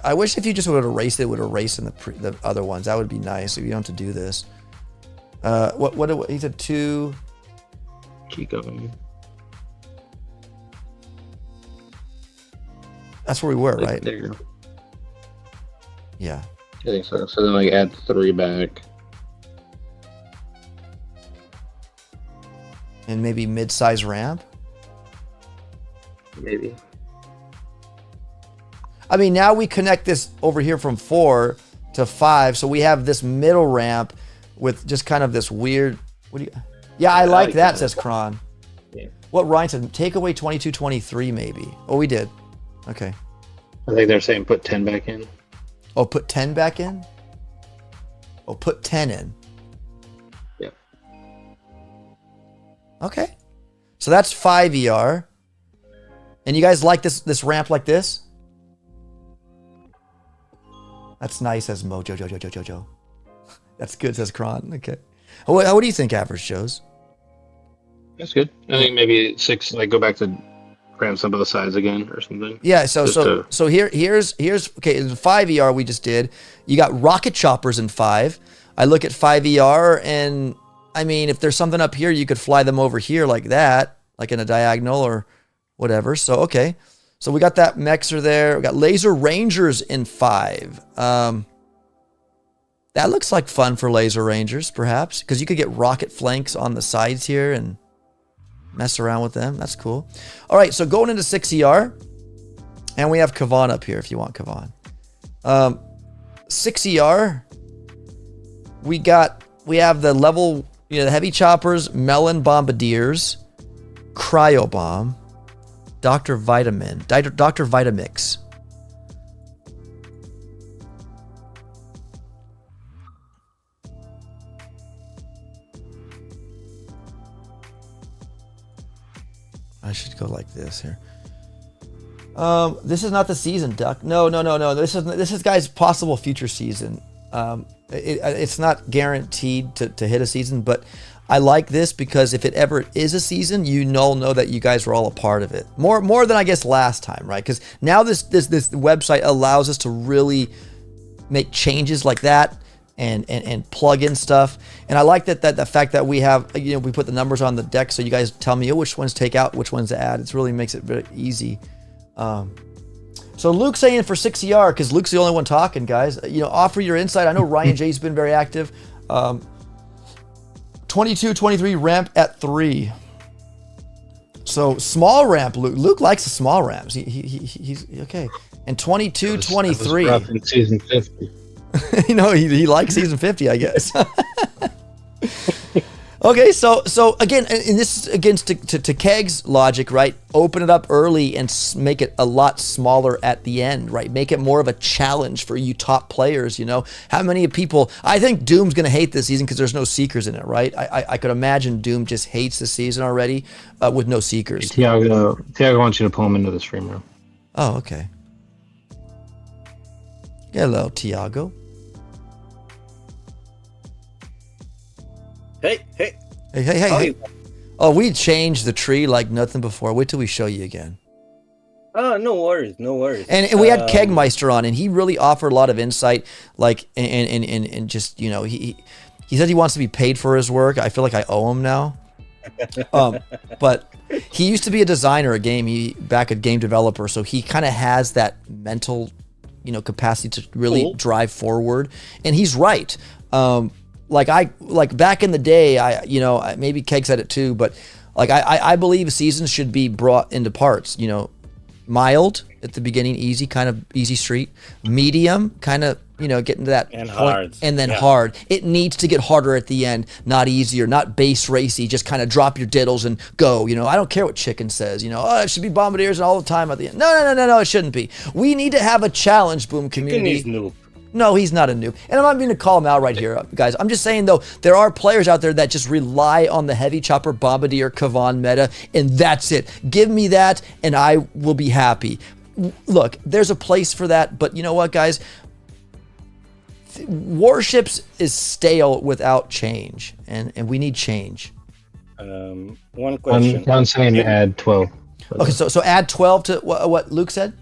I wish if you just would have erased it, would erase in the other ones. That would be nice. If you don't have to do this. What he said 2. Keep going. That's where we were, right? There you go. Yeah. I think so. So then like add 3 back. And maybe mid-size ramp. Maybe. I mean, now we connect this over here from 4 to 5, so we have this middle ramp with just kind of this weird. What do you? Yeah, I like that, says Kron. Yeah. What Ryan said, take away 22, 23 maybe. Oh, we did. Okay. I think they're saying put 10 back in. Oh, put 10 back in? Oh, put 10 in. Yeah. Okay. So that's 5 ER. And you guys like this ramp like this? That's nice, says Jojo. That's good, says Kron. Okay. What do you think, Average Joe's? That's good. I think maybe 6, like go back to cram some of the sides again or something. Yeah, so here's okay, in 5 ER we just did. You got rocket choppers in 5. I look at 5 ER and I mean, if there's something up here, you could fly them over here like that, like in a diagonal or whatever. So okay. So we got that Mexer there. We got Laser Rangers in 5. That looks like fun for Laser Rangers, perhaps, because you could get rocket flanks on the sides here and mess around with them. That's cool. All right, so going into 6 ER, and we have Kavan up here if you want Kavan. 6 ER, we have the level, the heavy choppers, Melon Bombardiers, Cryo Bomb, Dr. Vitamix. I should go like this here. This is not the season, Duck. No. This is guys' possible future season. It's not guaranteed to hit a season, but I like this because if it ever is a season, know that you guys were all a part of it. More than I guess last time, right? Because now this website allows us to really make changes like that and plug in stuff. And I like that the fact that we have we put the numbers on the deck so you guys tell me which ones take out, which ones to add. It really makes it very easy. So Luke's saying for 6 ER because Luke's the only one talking, guys. Offer your insight. I know Ryan J's been very active. 22, 23 ramp at 3. So small ramp, Luke. Luke likes the small ramps. He's okay. And 22, 23. Rough in season 50. He likes season 50, I guess. Okay, so again, and this is against to Keg's logic, right? Open it up early and make it a lot smaller at the end, right? Make it more of a challenge for you top players. How many people? I think Doom's gonna hate this season because there's no seekers in it, right? I could imagine Doom just hates the season already with no seekers. Tiago wants you to pull him into the stream room. Oh, okay. Hello, Tiago. Hey. Oh, we changed the tree like nothing before. Wait till we show you again. Oh, no worries. And we had Kegmeister on, and he really offered a lot of insight. Like, and just he said he wants to be paid for his work. I feel like I owe him now. But he used to be a designer, a game developer, so he kind of has that mental, capacity to really drive forward. And he's right. Like back in the day, maybe Keg said it too, but like I believe seasons should be brought into parts. Mild at the beginning, easy street, medium, kind of getting to that And point, hard. and then Yeah. hard. It needs to get harder at the end, not easier, not base racy. Just kind of drop your diddles and go. I don't care what Chicken says. It should be bombardiers all the time at the end. No, it shouldn't be. We need to have a challenge, Boom community. Chicken is noob. No, he's not a noob. And I'm not going to call him out right here, guys. I'm just saying, though, there are players out there that just rely on the heavy chopper, bombardier, Kavan meta, and that's it. Give me that, and I will be happy. Look, there's a place for that, but you know what, guys? Warships is stale without change, and we need change. One question. I'm saying to add 12. Okay, so add 12 to what Luke said?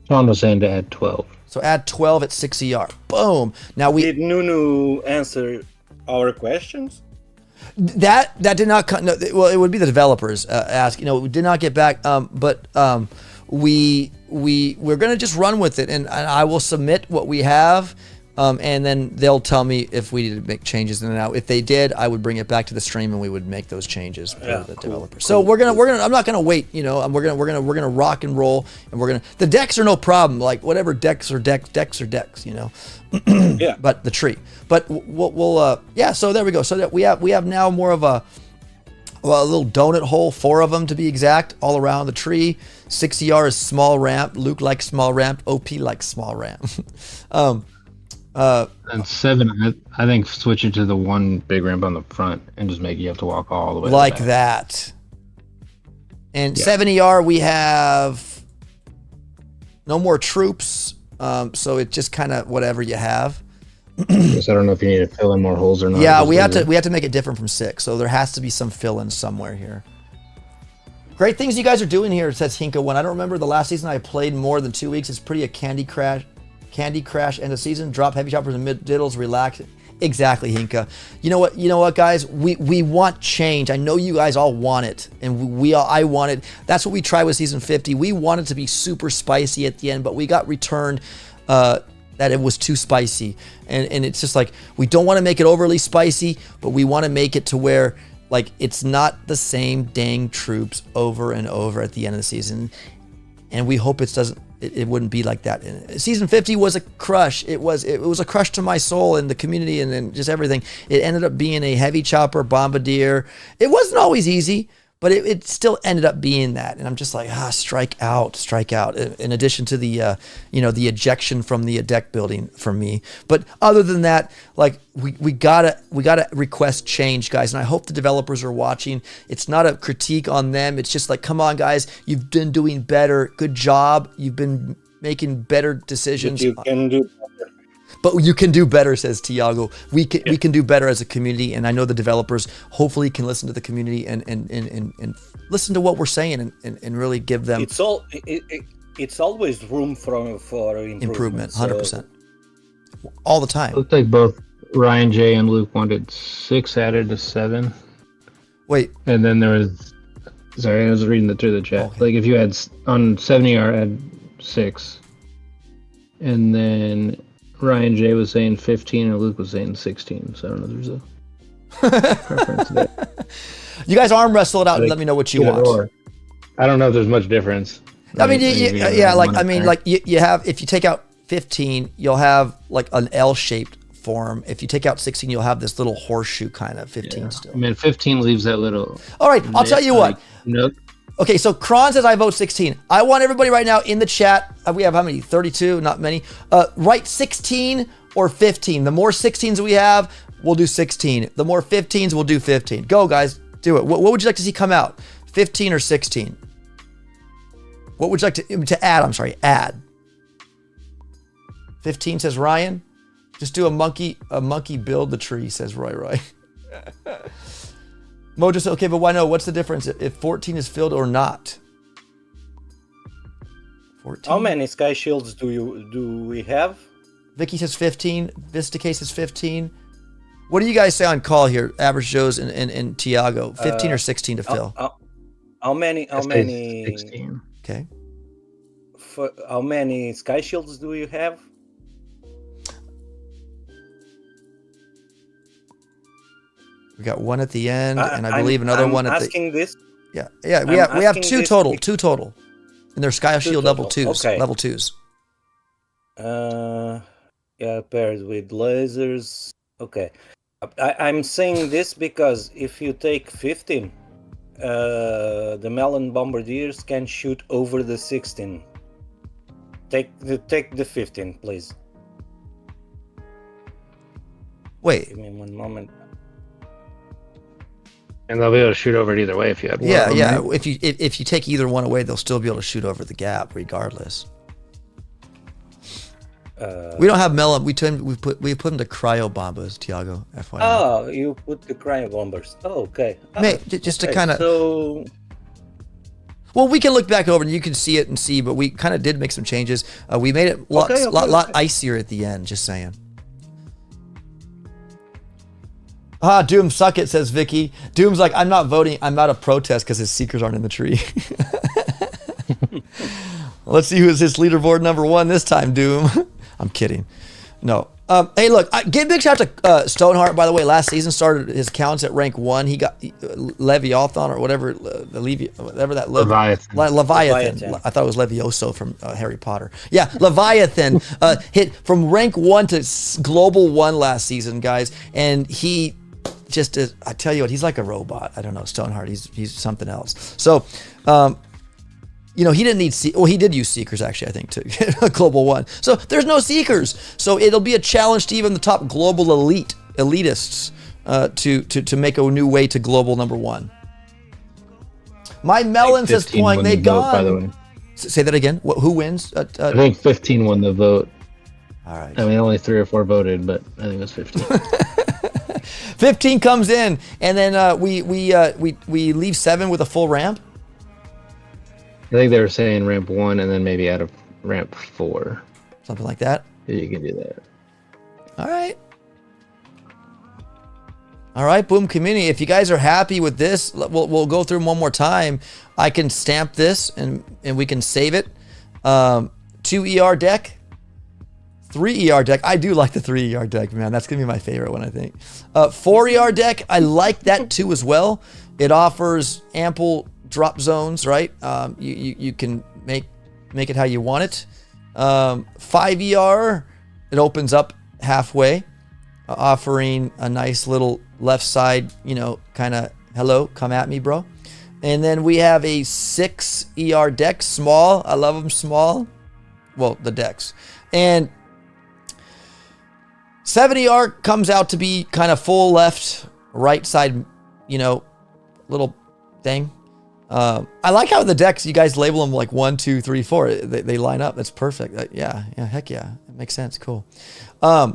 Sean was saying to add 12. So add 12 at 6 ER. Boom. Now Did Nunu answer our questions? That did not come. No, well, it would be the developers ask. We did not get back. But we're gonna just run with it, and I will submit what we have, and then they'll tell me if we need to make changes. And now, if they did, I would bring it back to the stream, and we would make those changes for the developers. So we're gonna. I'm not gonna wait. We're gonna rock and roll, and the decks are no problem. Like whatever decks are decks are decks. Yeah. But the tree. But we'll So there we go. So that we have now more of a little donut hole, 4 of them to be exact, all around the tree. 6ER is small ramp. Luke likes small ramp. OP likes small ramp. And 7, I think switch it to the one big ramp on the front and just make you have to walk all the way like to the back. that. And 7ER, we have no more troops. So it's just kind of whatever you have. I don't know if you need to fill in more holes or not. Yeah, we have to make it different from 6. So there has to be some fill-in somewhere here. Great things you guys are doing here, says Hinka One. I don't remember the last season I played more than 2 weeks. It's pretty a Candy Crash end of season. Drop heavy choppers and mid diddles, relax. Exactly, Hinka. You know what, guys? We want change. I know you guys all want it, and I want it. That's what we tried with season 50. We wanted to be super spicy at the end, but we got returned that it was too spicy, and it's just like we don't want to make it overly spicy, but we want to make it to where like it's not the same dang troops over and over at the end of the season, and we hope it wouldn't be like that. Season 50 was a crush. It was a crush to my soul and the community and just everything. It ended up being a heavy chopper bombardier. It wasn't always easy, but it still ended up being that. And I'm just like, strike out. In addition to the the ejection from the deck building from me. But other than that, like we gotta request change, guys. And I hope the developers are watching. It's not a critique on them. It's just like, come on, guys, you've been doing better. Good job. You've been making better decisions. But you can do better. But you can do better, says Tiago. We can do better as a community, and I know the developers hopefully can listen to the community and listen to what we're saying and really give them It's always room for improvement. 100%. All the time. It looked like both Ryan J and Luke wanted 6 added to 7. Wait. And then there was, sorry, I was reading through the chat. Okay. Like if you had on 70R add 6, and then Ryan J was saying 15 and Luke was saying 16. So I don't know if there's a preference there. You guys arm wrestle it out and let me know what you want. I don't know if there's much difference. I mean, you have, if you take out 15, you'll have like an L-shaped form. If you take out 16, you'll have this little horseshoe kind of 15 still. I mean, 15 leaves that little. All right, I'll tell you what. Nook. Okay, so Kron says I vote 16. I want everybody right now in the chat. We have how many? 32, not many. Write 16 or 15. The more 16s we have, we'll do 16. The more 15s, we'll do 15. Go, guys. Do it. What would you like to see come out? 15 or 16? What would you like to add? I'm sorry, add. 15 says Ryan. Just do a monkey build the tree, says Roy. Mojo says, okay, but why no? What's the difference if 14 is filled or not? 14. How many sky shields do we have? Vicky says 15. Vista Case says 15. What do you guys say on call here? Average Joe's and Tiago, 15 or 16 to fill. How many? 16. Okay. How many sky shields do you have? We got one at the end, and I believe another one at the. I'm asking this. Yeah. We have two total, and they're sky shield level 2s, okay. level 2s. Yeah, paired with lasers. Okay. I'm saying this because if you take 15, the Melon Bombardiers can shoot over the 16. Take the 15, please. Wait. Give me one moment. And they'll be able to shoot over it either way if you have one. Yeah. Right? If you take either one away, they'll still be able to shoot over the gap regardless. We don't have melon. We put them to cryo bombers, Tiago. FYI. Oh, you put the cryo bombers. Oh, okay. Just to kind of. So. Well, we can look back over and you can see it and see, but we kind of did make some changes. We made it lot icier at the end. Just saying. Doom suck it, says Vicky. Doom's like, I'm not voting. I'm not a protest because his seekers aren't in the tree. Let's see who's his leaderboard number 1 this time, Doom. I'm kidding. No. Hey, look, give a big shout out to Stoneheart, by the way. Last season started his counts at rank 1. He got Leviathan or whatever, Leviathan. I thought it was Levioso from Harry Potter. Yeah, Leviathan hit from rank 1 to global 1 last season, guys. And he just is, I tell you what, he's like a robot. I don't know, Stoneheart. He's something else. So, he didn't need he did use Seekers actually, I think, to get a global 1. So there's no Seekers. So it'll be a challenge to even the top global elitists to make a new way to global number 1. My melon says point, they gone. By the way. Say that again. Who wins? I think 15 won the vote. All right. I mean, only 3 or 4 voted, but I think it was 15. 15 comes in, and then we leave 7 with a full ramp. I think they were saying ramp 1 and then maybe add a ramp 4. Something like that. Yeah, you can do that. All right, Boom Community. If you guys are happy with this, we'll go through them one more time. I can stamp this and we can save it. 2 ER deck. 3 ER deck. I do like the 3 ER deck, man. That's going to be my favorite one, I think. 4 ER deck. I like that too as well. It offers ample drop zones, right? You can make it how you want it. 5 ER, it opens up halfway, offering a nice little left side, kind of, hello, come at me, bro. And then we have a 6 ER deck, small. I love them small. Well, the decks. And 7 ER comes out to be kind of full left, right side, little thing. I like how the decks, you guys label them like 1, 2, 3, 4. They line up. That's perfect. Yeah, heck yeah. It makes sense. Cool. Yeah.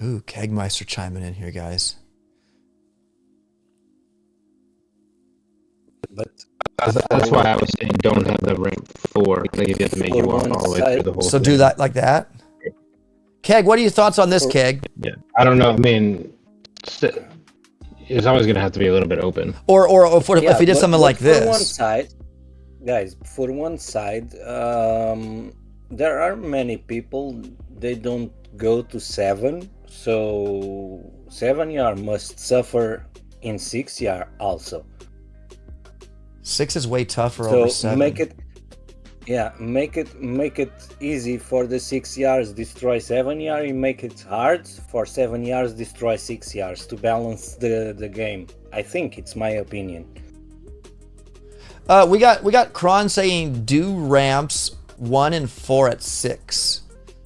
Ooh, Kegmeister chiming in here, guys. But that's why I was saying don't have the rank 4. I think you have to make you walk all the way through the whole So thing. do that like that? Keg, what are your thoughts on this, Keg? Yeah, I don't know. I mean, it's always going to have to be a little bit open. Or if we did something like this. For one side, guys, for one side, there are many people, they don't go to 7. So 7 ER must suffer in 6 ER also. 6 is way tougher So over 7. make it easy for the 6 yards, destroy 7 yards, make it hard for 7 yards, destroy 6 yards to balance the game. I think it's my opinion. We got Kron saying do ramps 1 and 4 at 6.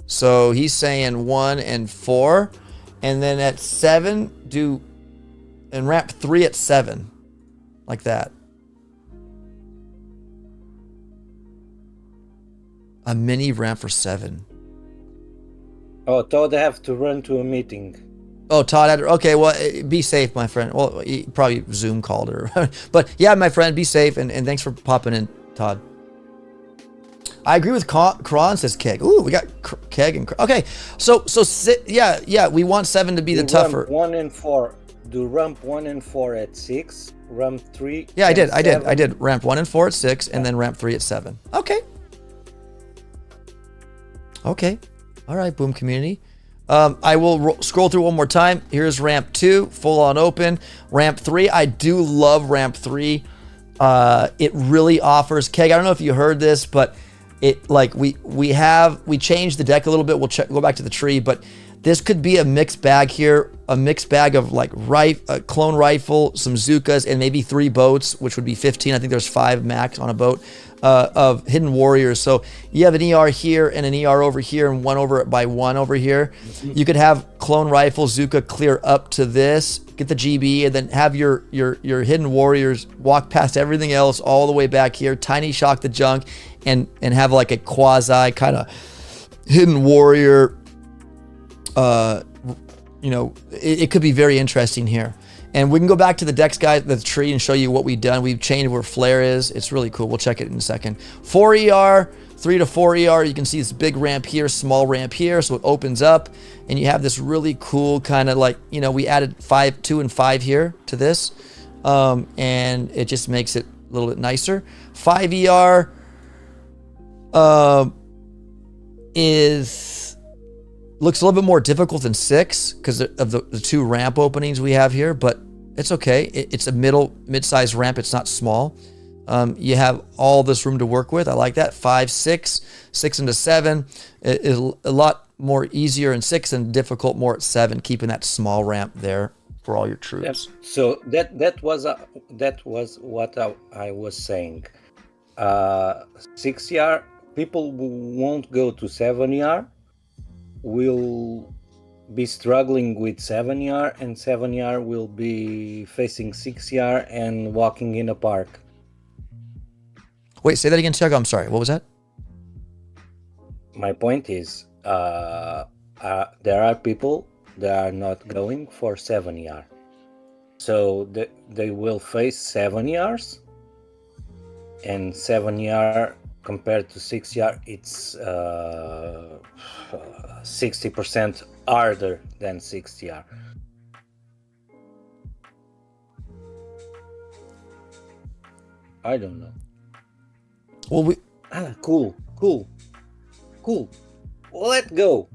So he's saying 1 and 4, and then at 7 do and ramp 3 at 7, like that. A mini ramp for 7. Oh, Todd, I have to run to a meeting. Oh, Todd, okay, well, be safe, my friend. Well, he probably Zoom called her. But yeah, my friend, be safe, and thanks for popping in, Todd. I agree with Kron, says Keg. Ooh, we got Keg and okay. So yeah, we want 7 to be the tougher. Ramp 1 and 4. Do ramp 1 and 4 at 6. Ramp 3. Yeah, I and did. 7. Ramp 1 and 4 at 6, and then ramp 3 at 7. Okay. Okay. All right, Boom Community. I will scroll through one more time. Here's ramp 2, full on open. Ramp 3, I do love ramp 3. It really offers Keg. I don't know if you heard this, but it like we changed the deck a little bit. We'll go back to the tree, but this could be a mixed bag here, a mixed bag of like a clone rifle, some Zookas, and maybe 3 boats, which would be 15. I think there's 5 max on a boat of hidden warriors. So you have an ER here and an ER over here and 1 over by 1 over here. You could have clone rifle, Zooka clear up to this, get the GB, and then have your hidden warriors walk past everything else all the way back here, tiny shock the junk, and have like a quasi kind of hidden warrior. It could be very interesting here. And we can go back to the decks, guys, the tree, and show you what we've done. We've changed where flare is. It's really cool. We'll check it in a second. 4 ER, 3 to 4 ER. You can see this big ramp here, small ramp here. So it opens up, and you have this really cool kind of like, we added 2 and 5 here to this. And it just makes it a little bit nicer. 5 ER looks a little bit more difficult than 6 because of the 2 ramp openings we have here, but it's okay. It's a mid-sized ramp. It's not small. You have all this room to work with. I like that. 5, 6 into 7 is a lot more easier in 6 and difficult more at 7, keeping that small ramp there for all your troops. Yes. So that was what I was saying. 6 ER, people won't go to 7 ER. Will be struggling with 7 ER, and 7 ER will be facing 6 ER and walking in a park. Wait, say that again, Tiago. I'm sorry. What was that? My point is, there are people that are not going for 7 ER. So they will face 7 ERs, and 7 ER compared to 6 ER, it's 60% harder than 6 ER. I don't know. Well, Cool. Let's go.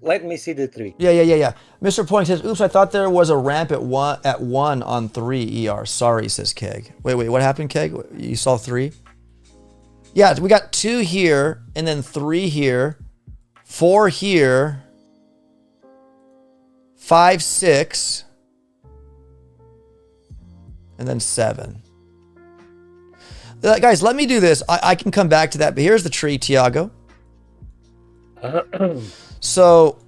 Let me see the 3. Yeah. Mr. Point says, oops, I thought there was a ramp at 1 on 3 ER. Sorry, says Keg. Wait, what happened, Keg? You saw 3? Yeah, we got 2 here, and then 3 here, 4 here, 5, 6, and then 7. Guys, let me do this. I can come back to that, but here's the tree, Tiago. So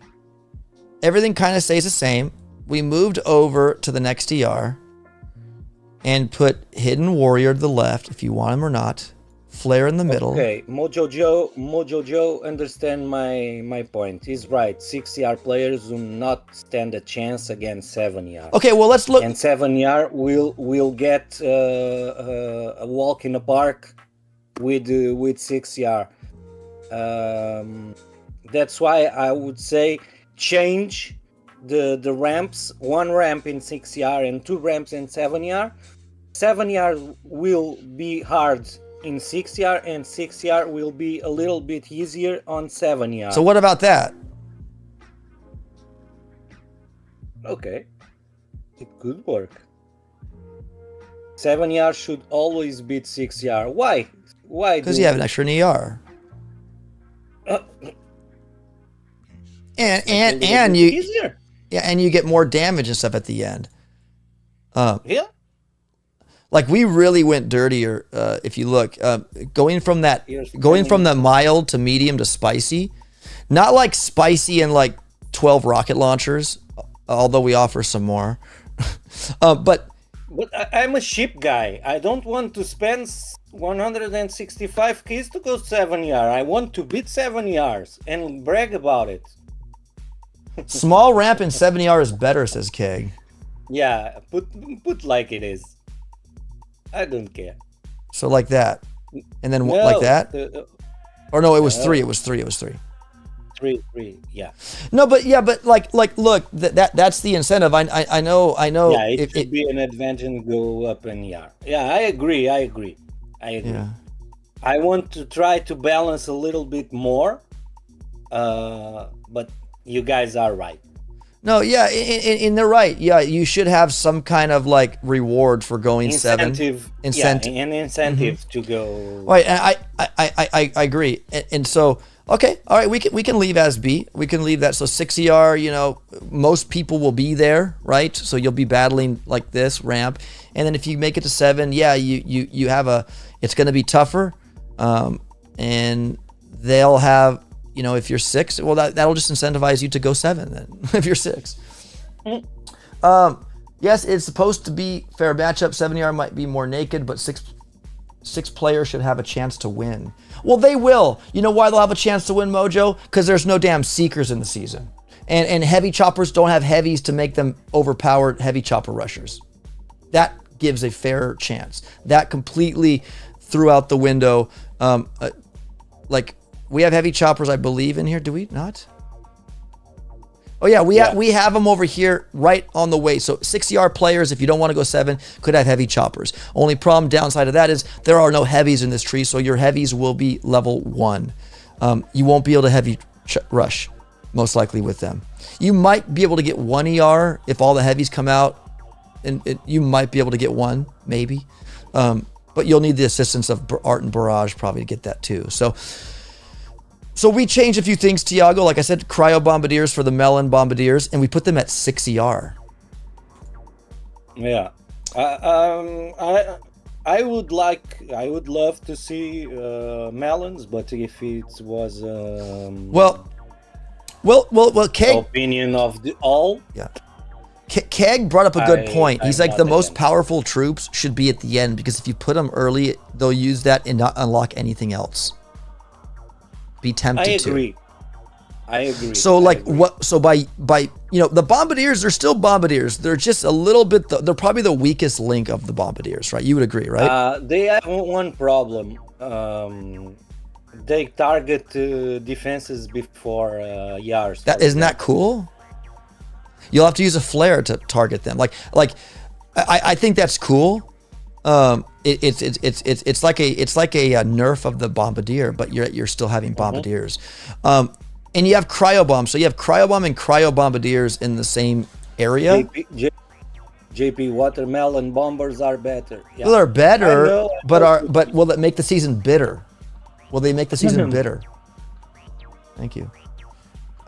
everything kind of stays the same. We moved over to the next ER and put Hidden Warrior to the left, if you want him or not. Flare in the middle. Okay, Mojo Joe understand my point. He's right. 6 ER players do not stand a chance against 7 ER. Okay, well, let's look. And 7 ER will get a walk in the park with 6 ER. That's why I would say change the ramps. 1 ramp in 6 ER and 2 ramps in 7 ER. 7 ER will be hard in 6 ER, and 6 ER will be a little bit easier on 7 ER. So what about that? Okay, it could work. 7 ER should always beat 6 ER. Why? Because you have an extra ER. And you easier. Yeah, and you get more damage and stuff at the end. Yeah. Like we really went dirtier. If you look, going from the mild to medium to spicy, not like spicy and like 12 rocket launchers, although we offer some more. But I'm a ship guy. I don't want to spend 165 keys to go 7 ER. I want to beat 7 ERs and brag about it. Small ramp in 7 ER is better, says Keg. Yeah, put like it is. I don't care. So like that, and then like that. Or no, it was 3. It was 3. 3, yeah. No, but like look, that's the incentive. I know. Yeah, it should be an advantage to go up in yard. Yeah, I agree. Yeah. I want to try to balance a little bit more, but you guys are right. No, yeah, and they're right. Yeah, you should have some kind of like reward for going 7. Incentive. Yeah, an incentive to go. Right, and I agree. And so, okay, all right, we can leave as B. We can leave that. So 6 ER, most people will be there, right? So you'll be battling like this ramp, and then if you make it to 7, yeah, you have it's going to be tougher, and they'll have. If you're 6, well, that'll just incentivize you to go 7 then, if you're 6. Yes, it's supposed to be fair matchup. 7 ER might be more naked, but 6 players should have a chance to win. Well, they will. You know why they'll have a chance to win, Mojo? Because there's no damn seekers in the season. And heavy choppers don't have heavies to make them overpowered heavy chopper rushers. That gives a fair chance. That completely threw out the window. We have heavy choppers, I believe, in here. Do we not? Oh yeah, we have them over here right on the way. So 6 ER players, if you don't want to go 7, could have heavy choppers. Only problem downside of that is there are no heavies in this tree, so your heavies will be level 1. You won't be able to heavy rush, most likely with them. You might be able to get 1 ER if all the heavies come out, and you might be able to get 1, maybe. But you'll need the assistance of Art and Barrage probably to get that too. So we changed a few things, Tiago. Like I said, cryo bombardiers for the melon bombardiers, and we put them at 6 ER. Yeah, I would love to see melons, but if it was well, Keg, opinion of the all, yeah. Keg brought up a good point. He's like, the most against. powerful troops should be at the end, because if you put them early, they'll use that and not unlock anything else. Be tempted to. I agree. So by the bombardiers are still bombardiers. They're just a little bit. They're probably the weakest link of the bombardiers, right? You would agree, right? They have one problem. They target defenses before yards. Isn't that cool? You'll have to use a flare to target them. I think that's cool. It's like a nerf of the bombardier, but you're still having bombardiers. And you have cryo bomb. So you have cryo bomb and cryo bombardiers in the same area. JP watermelon bombers are better. Yeah. Well, they're better, but will it make the season bitter? Will they make the season bitter? Thank you.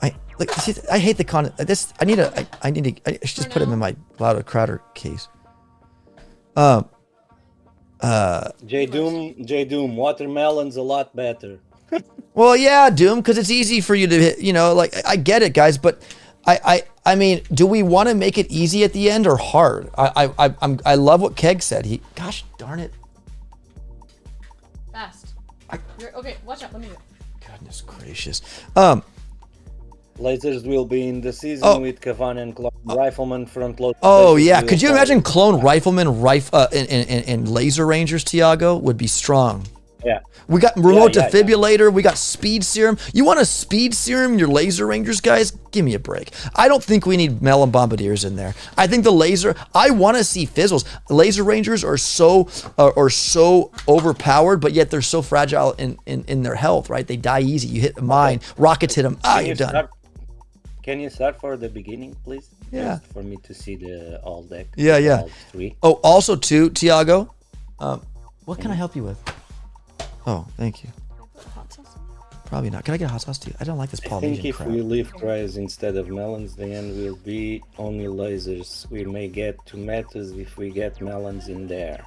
I hate the con. I should just put him in my Louder Crowder case. J Doom, watermelon's a lot better. Well, yeah, Doom, because it's easy for you to hit. I get it, guys, but I mean, do we want to make it easy at the end or hard? I love what Keg said. Gosh darn it. Fast. Okay, watch out. Let me do it. Goodness gracious. Lasers will be in the season with Kavan and Clone Rifleman front load. Oh yeah, could you imagine Clone Rifleman and Laser Rangers, Tiago? Would be strong. Yeah. We got remote defibrillator. We got speed serum. You want a speed serum, your Laser Rangers, guys? Give me a break. I don't think we need melon bombardiers in there. I think I want to see fizzles. Laser Rangers are so overpowered, but yet they're so fragile in their health, right? They die easy. You hit a mine, rockets hit them. You're done. Can you start for the beginning, please? Yeah. Just for me to see the all deck. Yeah. All 3. Oh, also too, Tiago, what can I help you with? Oh, thank you. Probably not. Can I get a hot sauce too? I don't like this I Polynesian think if crap. we leave cries instead of melons, the end will be only lasers. We may get tomatoes if we get melons in there.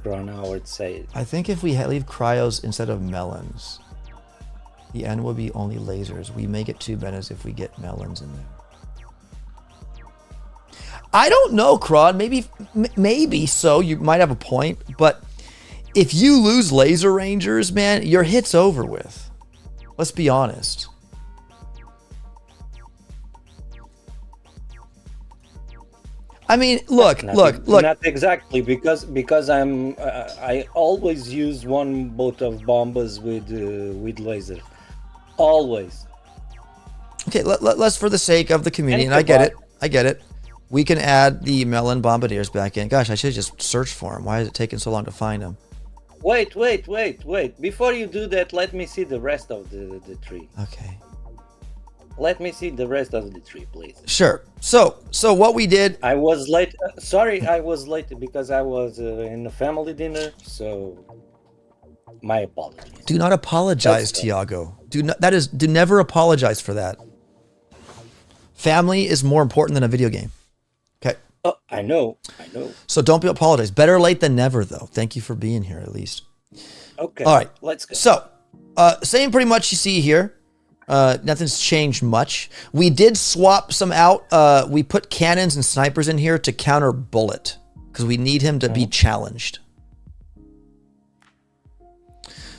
Ron Howard said. I think if we leave cryos instead of melons, the end will be only lasers. We may get 2 bananas if we get melons in there. I don't know, Crawd. Maybe so. You might have a point, but if you lose Laser Rangers, man, your hit's over with. Let's be honest. I mean, look. Not exactly because I always use one boat of bombas with laser, always. Okay, let's for the sake of the community, and I get it. We can add the melon bombardiers back in. Gosh, I should have just searched for them. Why is it taking so long to find them? Wait. Before you do that, let me see the rest of the tree. Okay. Let me see the rest of the tree, please. Sure. So what we did. I was late. Sorry, I was late because I was in a family dinner. So, my apologies. Do not apologize, Tiago. Do never apologize for that. Family is more important than a video game. Okay. Oh, I know. So don't apologize. Better late than never, though. Thank you for being here, at least. Okay. All right. Let's go. So, same pretty much you see here. Nothing's changed much. We did swap some out. We put cannons and snipers in here to counter bullet because we need him to be challenged.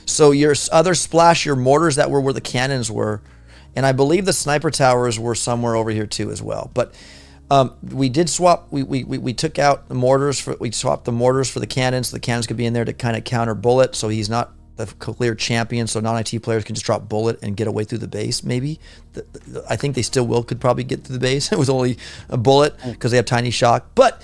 So your other splash, your mortars that were where the cannons were, and I believe the sniper towers were somewhere over here too as well. But we did swap. We took out the mortars. We swapped the mortars for the cannons. So the cannons could be in there to kind of counter bullet. So he's not the clear champion. So non-IT players can just drop bullet and get away through the base. Maybe I think they still could probably get through the base. It was only a bullet because they have tiny shock. But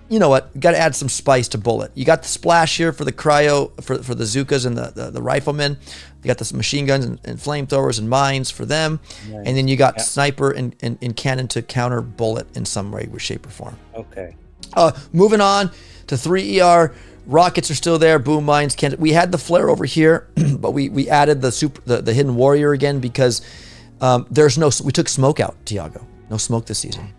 you know what? You got to add some spice to bullet. You got the splash here for the cryo, for the Zookas and the riflemen. You got the machine guns and flamethrowers and mines for them. Nice. And then you got sniper and cannon to counter bullet in some way, shape, or form. Okay. Moving on to 3ER. Rockets are still there. Boom mines. We had the flare over here, but we added the hidden warrior again because we took smoke out, Tiago. No smoke this season.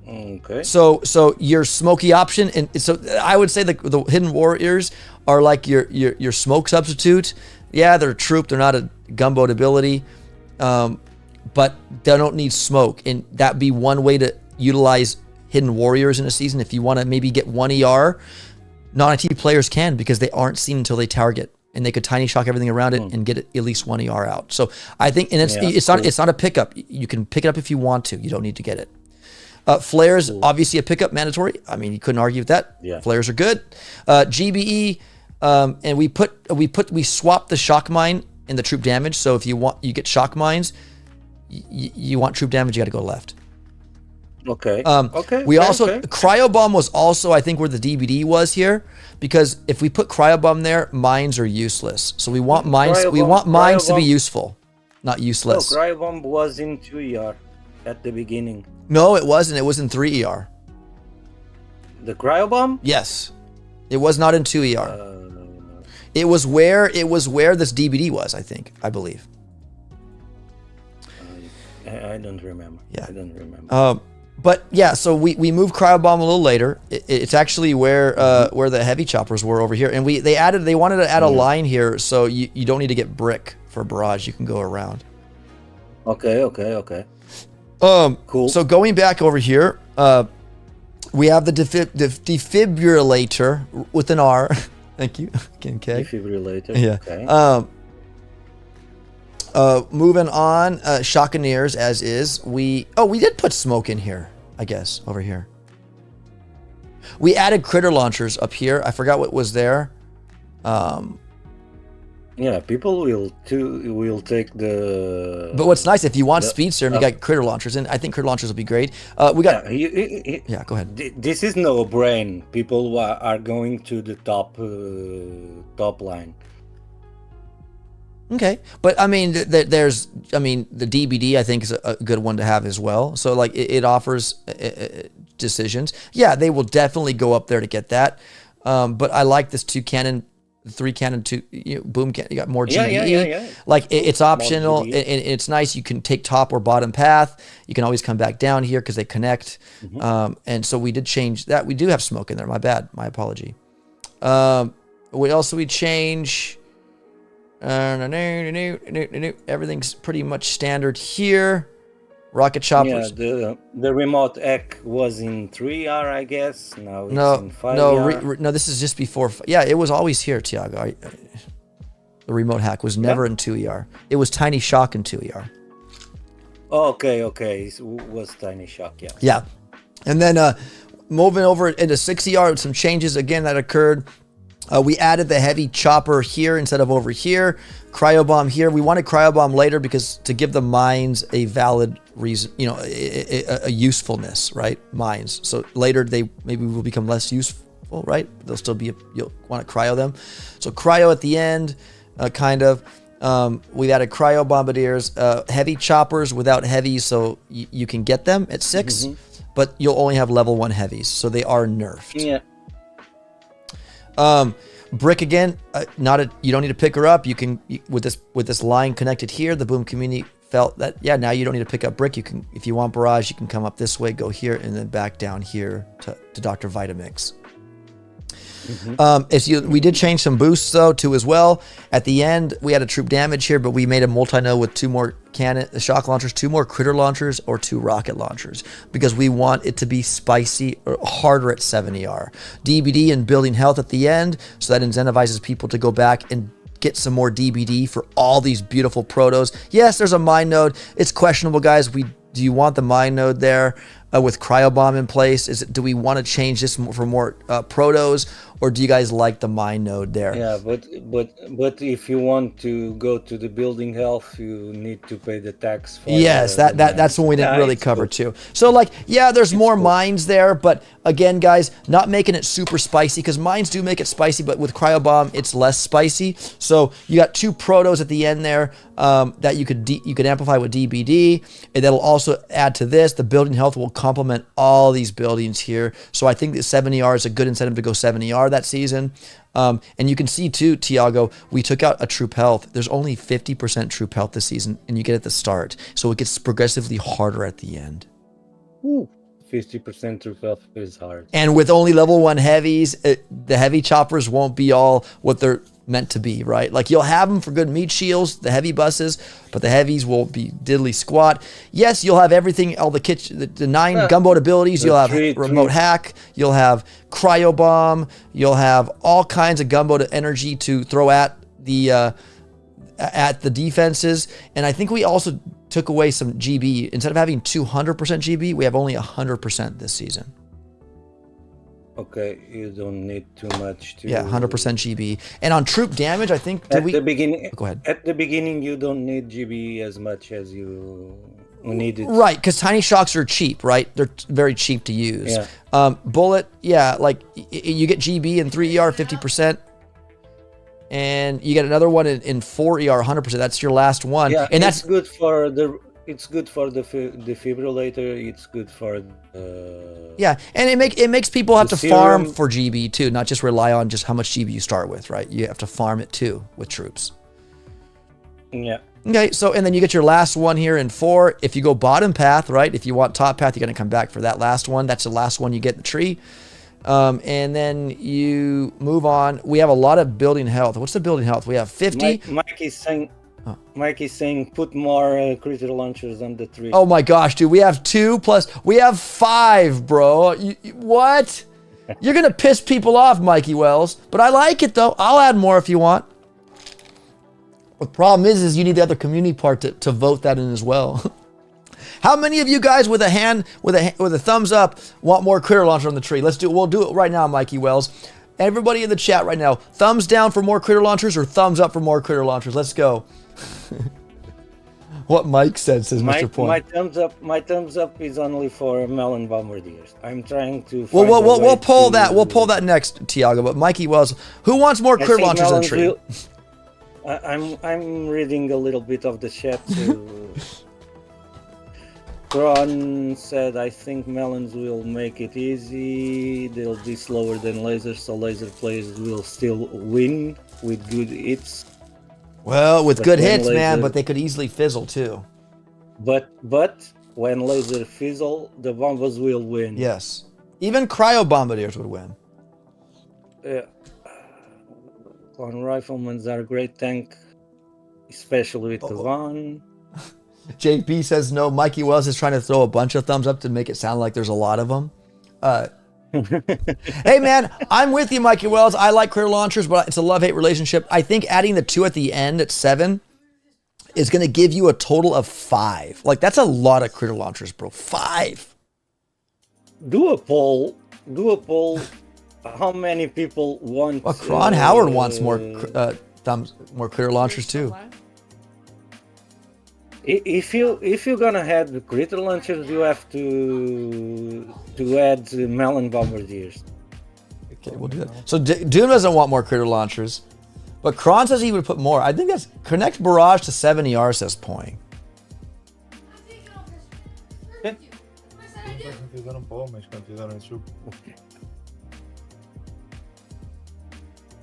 Okay. So your smoky option, and so I would say the hidden warriors are like your smoke substitute. Yeah, they're a troop. They're not a gunboat ability, but they don't need smoke, and that'd be one way to utilize hidden warriors in a season. If you want to maybe get 1 ER, non-IT players can because they aren't seen until they target, and they could tiny shock everything around it and get at least 1 ER out. So I think, and it's not a pickup. You can pick it up if you want to. You don't need to get it. Flares, obviously a pickup, mandatory. I mean, you couldn't argue with that. Yeah. Flares are good. GBE, and we swapped the shock mine and the troop damage. So if you get shock mines, you want troop damage, you got to go left. Okay. Cryo bomb was also, I think, where the DBD was here, because if we put cryo bomb there, mines are useless. So we want mines. We want mines to be useful, not useless. No, cryo bomb was in 2 ER at the beginning. No, it wasn't. It was in 3 ER. The cryo bomb? Yes, it was not in 2 ER. It was where this DBD was. I believe. I don't remember. Yeah, I don't remember. But yeah, so we moved cryo bomb a little later. It's actually where the heavy choppers were over here, and they wanted to add a line here, so you don't need to get brick for barrage. You can go around. Okay. Cool. So going back over here, we have the defibrillator with an R. Thank you. Okay. Defibrillator. Yeah. Okay. Moving on, Shockeneers as is. We did put smoke in here, I guess, over here. We added critter launchers up here. I forgot what was there. Yeah, people will take the. But what's nice, if you want speed serum, you got critter launchers, and I think critter launchers will be great. We got. Yeah, go ahead. This is no brain. People are going to the top line. Okay, but I mean, the DBD I think is a good one to have as well. So like it offers decisions. Yeah, they will definitely go up there to get that. But I like this 2 cannon. 3 cannon, 2 boom cannon. You got more GBE. Yeah. Like it's optional, and it's nice. You can take top or bottom path. You can always come back down here because they connect. And so we did change that. We do have smoke in there. My bad. My apology. What else do we change? Everything's pretty much standard here. Rocket choppers. Yeah, the remote hack was in 3R, I guess. Now it's in 5R. No, this is just before. Yeah, it was always here, Tiago. The remote hack was never in 2ER. It was tiny shock in 2ER. Okay. It was Tiny Shock, yeah. Yeah. And then moving over into 60R, some changes again that occurred. We added the heavy chopper here instead of over here. Cryobomb here. We wanted Cryobomb later because to give the mines a valid reason, you know, a usefulness, right? Mines. So later they maybe will become less useful, right? They'll still be, you'll want to cryo them. So cryo at the end, kind of. We've added cryo bombardiers, heavy choppers without heavies, so you can get them at 6, but you'll only have level 1 heavies, so they are nerfed. Yeah. Brick again, you don't need to pick her up. You can with this line connected here. The Boom community felt that now you don't need to pick up Brick. You can, if you want barrage, you can come up this way, go here, and then back down here to Dr. Vitamix. We did change some boosts though too as well. At the end, we had a troop damage here, but we made a multi-node with 2 more shock launchers, 2 more critter launchers, or 2 rocket launchers because we want it to be spicy or harder at 70R. DBD and building health at the end, so that incentivizes people to go back and get some more DBD for all these beautiful protos. Yes, there's a mine node. It's questionable, guys. Do you want the mine node there with Cryobomb in place? Do we want to change this for more protos, or do you guys like the mine node there? Yeah, but if you want to go to the building health, you need to pay the tax for yes, that's one we didn't really cover too. So there's more mines there, but again, guys, not making it super spicy because mines do make it spicy, but with Cryobomb, it's less spicy. So you got 2 protos at the end there that you could amplify with DBD, and that'll also add to this. The building health will complement all these buildings here. So I think that 70R is a good incentive to go 70R that season. And you can see too, Tiago, we took out a troop health. There's only 50% troop health this season, and you get at the start. So it gets progressively harder at the end. Ooh, 50% troop health is hard. And with only level 1 heavies, the heavy choppers won't be all what they're meant to be, right? Like you'll have them for good meat shields, the heavy buses, but the heavies will be diddly squat. Yes, you'll have everything, all the 9 gunboat abilities. You'll have remote hack. You'll have cryo bomb. You'll have all kinds of gunboat energy to throw at the defenses. And I think we also took away some GB. Instead of having 200% GB, we have only 100% this season. Okay, you don't need too much to... Yeah, 100% GB. And on troop damage, I think... the beginning, go ahead. At the beginning, you don't need GB as much as you needed. Right, because tiny shocks are cheap, right? They're very cheap to use. Yeah. Bullet, you get GB in 3ER 50%. And you get another one in 4ER 100%. That's your last one. Yeah, and that's good for the... It's good for the defibrillator. It's good for yeah, and it makes people have to farm for GB too, not just rely on just how much GB you start with, right? You have to farm it too with troops. Yeah. Okay, so and then you get your last one here in 4. If you go bottom path, right? If you want top path, you're gonna come back for that last one. That's the last one you get in the tree. And then you move on. We have a lot of building health. What's the building health? We have 50. Mike is saying put more critter launchers on the tree. Oh my gosh, dude. We have 2 plus... We have 5, bro. What? You're going to piss people off, Mikey Wells. But I like it, though. I'll add more if you want. The problem is you need the other community part to vote that in as well. How many of you guys with a thumbs up want more critter launcher on the tree? We'll do it right now, Mikey Wells. Everybody in the chat right now, thumbs down for more critter launchers or thumbs up for more critter launchers. Let's go. What Mike says Mr. Point. My thumbs up is only for melon bombardiers. I'm trying to. We'll pull that. We'll pull that next, Tiago. But Mikey Wells, who wants more critter launchers in tree? I'm reading a little bit of the chat. Kron said, I think melons will make it easy. They'll be slower than lasers, so laser players will still win with good hits. Well, with good hits, man, but they could easily fizzle too. But when laser fizzle, the bombers will win. Yes. Even cryo bombardiers would win. Yeah. Clone riflemen are a great tank, especially with the Van. JP says no. Mikey Wells is trying to throw a bunch of thumbs up to make it sound like there's a lot of them. Hey man, I'm with you, Mikey Wells. I like critter launchers, but it's a love-hate relationship. I think adding the 2 at the end at 7 is going to give you a total of 5. Like, that's a lot of critter launchers, bro. 5. Do a poll. How many people want? Well, Ron Howard wants more more critter launchers too. If you're gonna have the critter launchers, you have to add melon bombardiers. Okay, we'll do that. So Doom doesn't want more critter launchers, but Kron says he would put more. I think that's connect barrage to 7 ER, says Poing.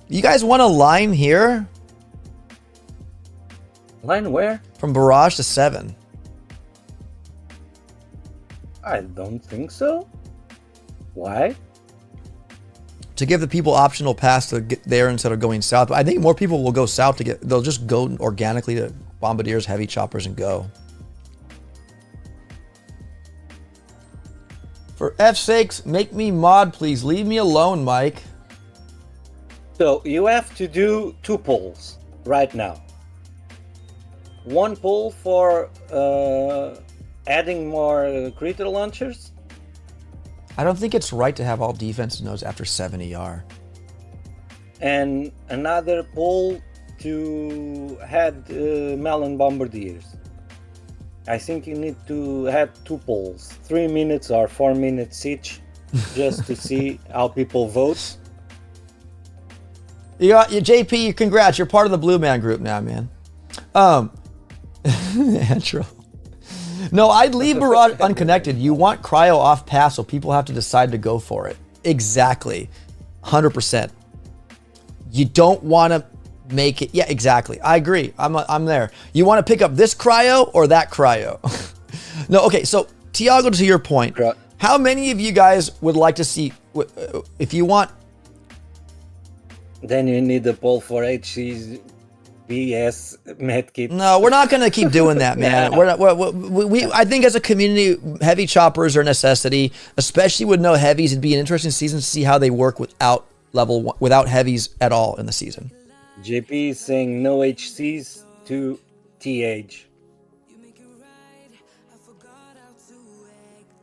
You guys want a line here? Line where? From barrage to 7. I don't think so. Why? To give the people optional pass to get there instead of going south. But I think more people will go south to they'll just go organically to bombardiers, heavy choppers, and go. For F's sakes, make me mod, please. Leave me alone, Mike. So you have to do 2 polls right now. 1 poll for adding more critter launchers. I don't think it's right to have all defense nodes after 7 ER. And another poll to add melon bombardiers. I think you need to have 2 polls, 3 minutes or 4 minutes each, just to see how people vote. You got JP. Congrats, you're part of the Blue Man group now, man. Andrew. No, I'd leave barrage unconnected. You want cryo off pass, so people have to decide to go for it. Exactly, 100%. You don't want to make it. Yeah, exactly. I agree. I'm there. You want to pick up this cryo or that cryo? No, okay. So Tiago, to your point, how many of you guys would like to see? If you want, then you need a poll for HC's BS medkit. No, we're not going to keep doing that, man. I think as a community, heavy choppers are a necessity, especially with no heavies. It'd be an interesting season to see how they work without without heavies at all in the season. JP is saying no HCs to TH.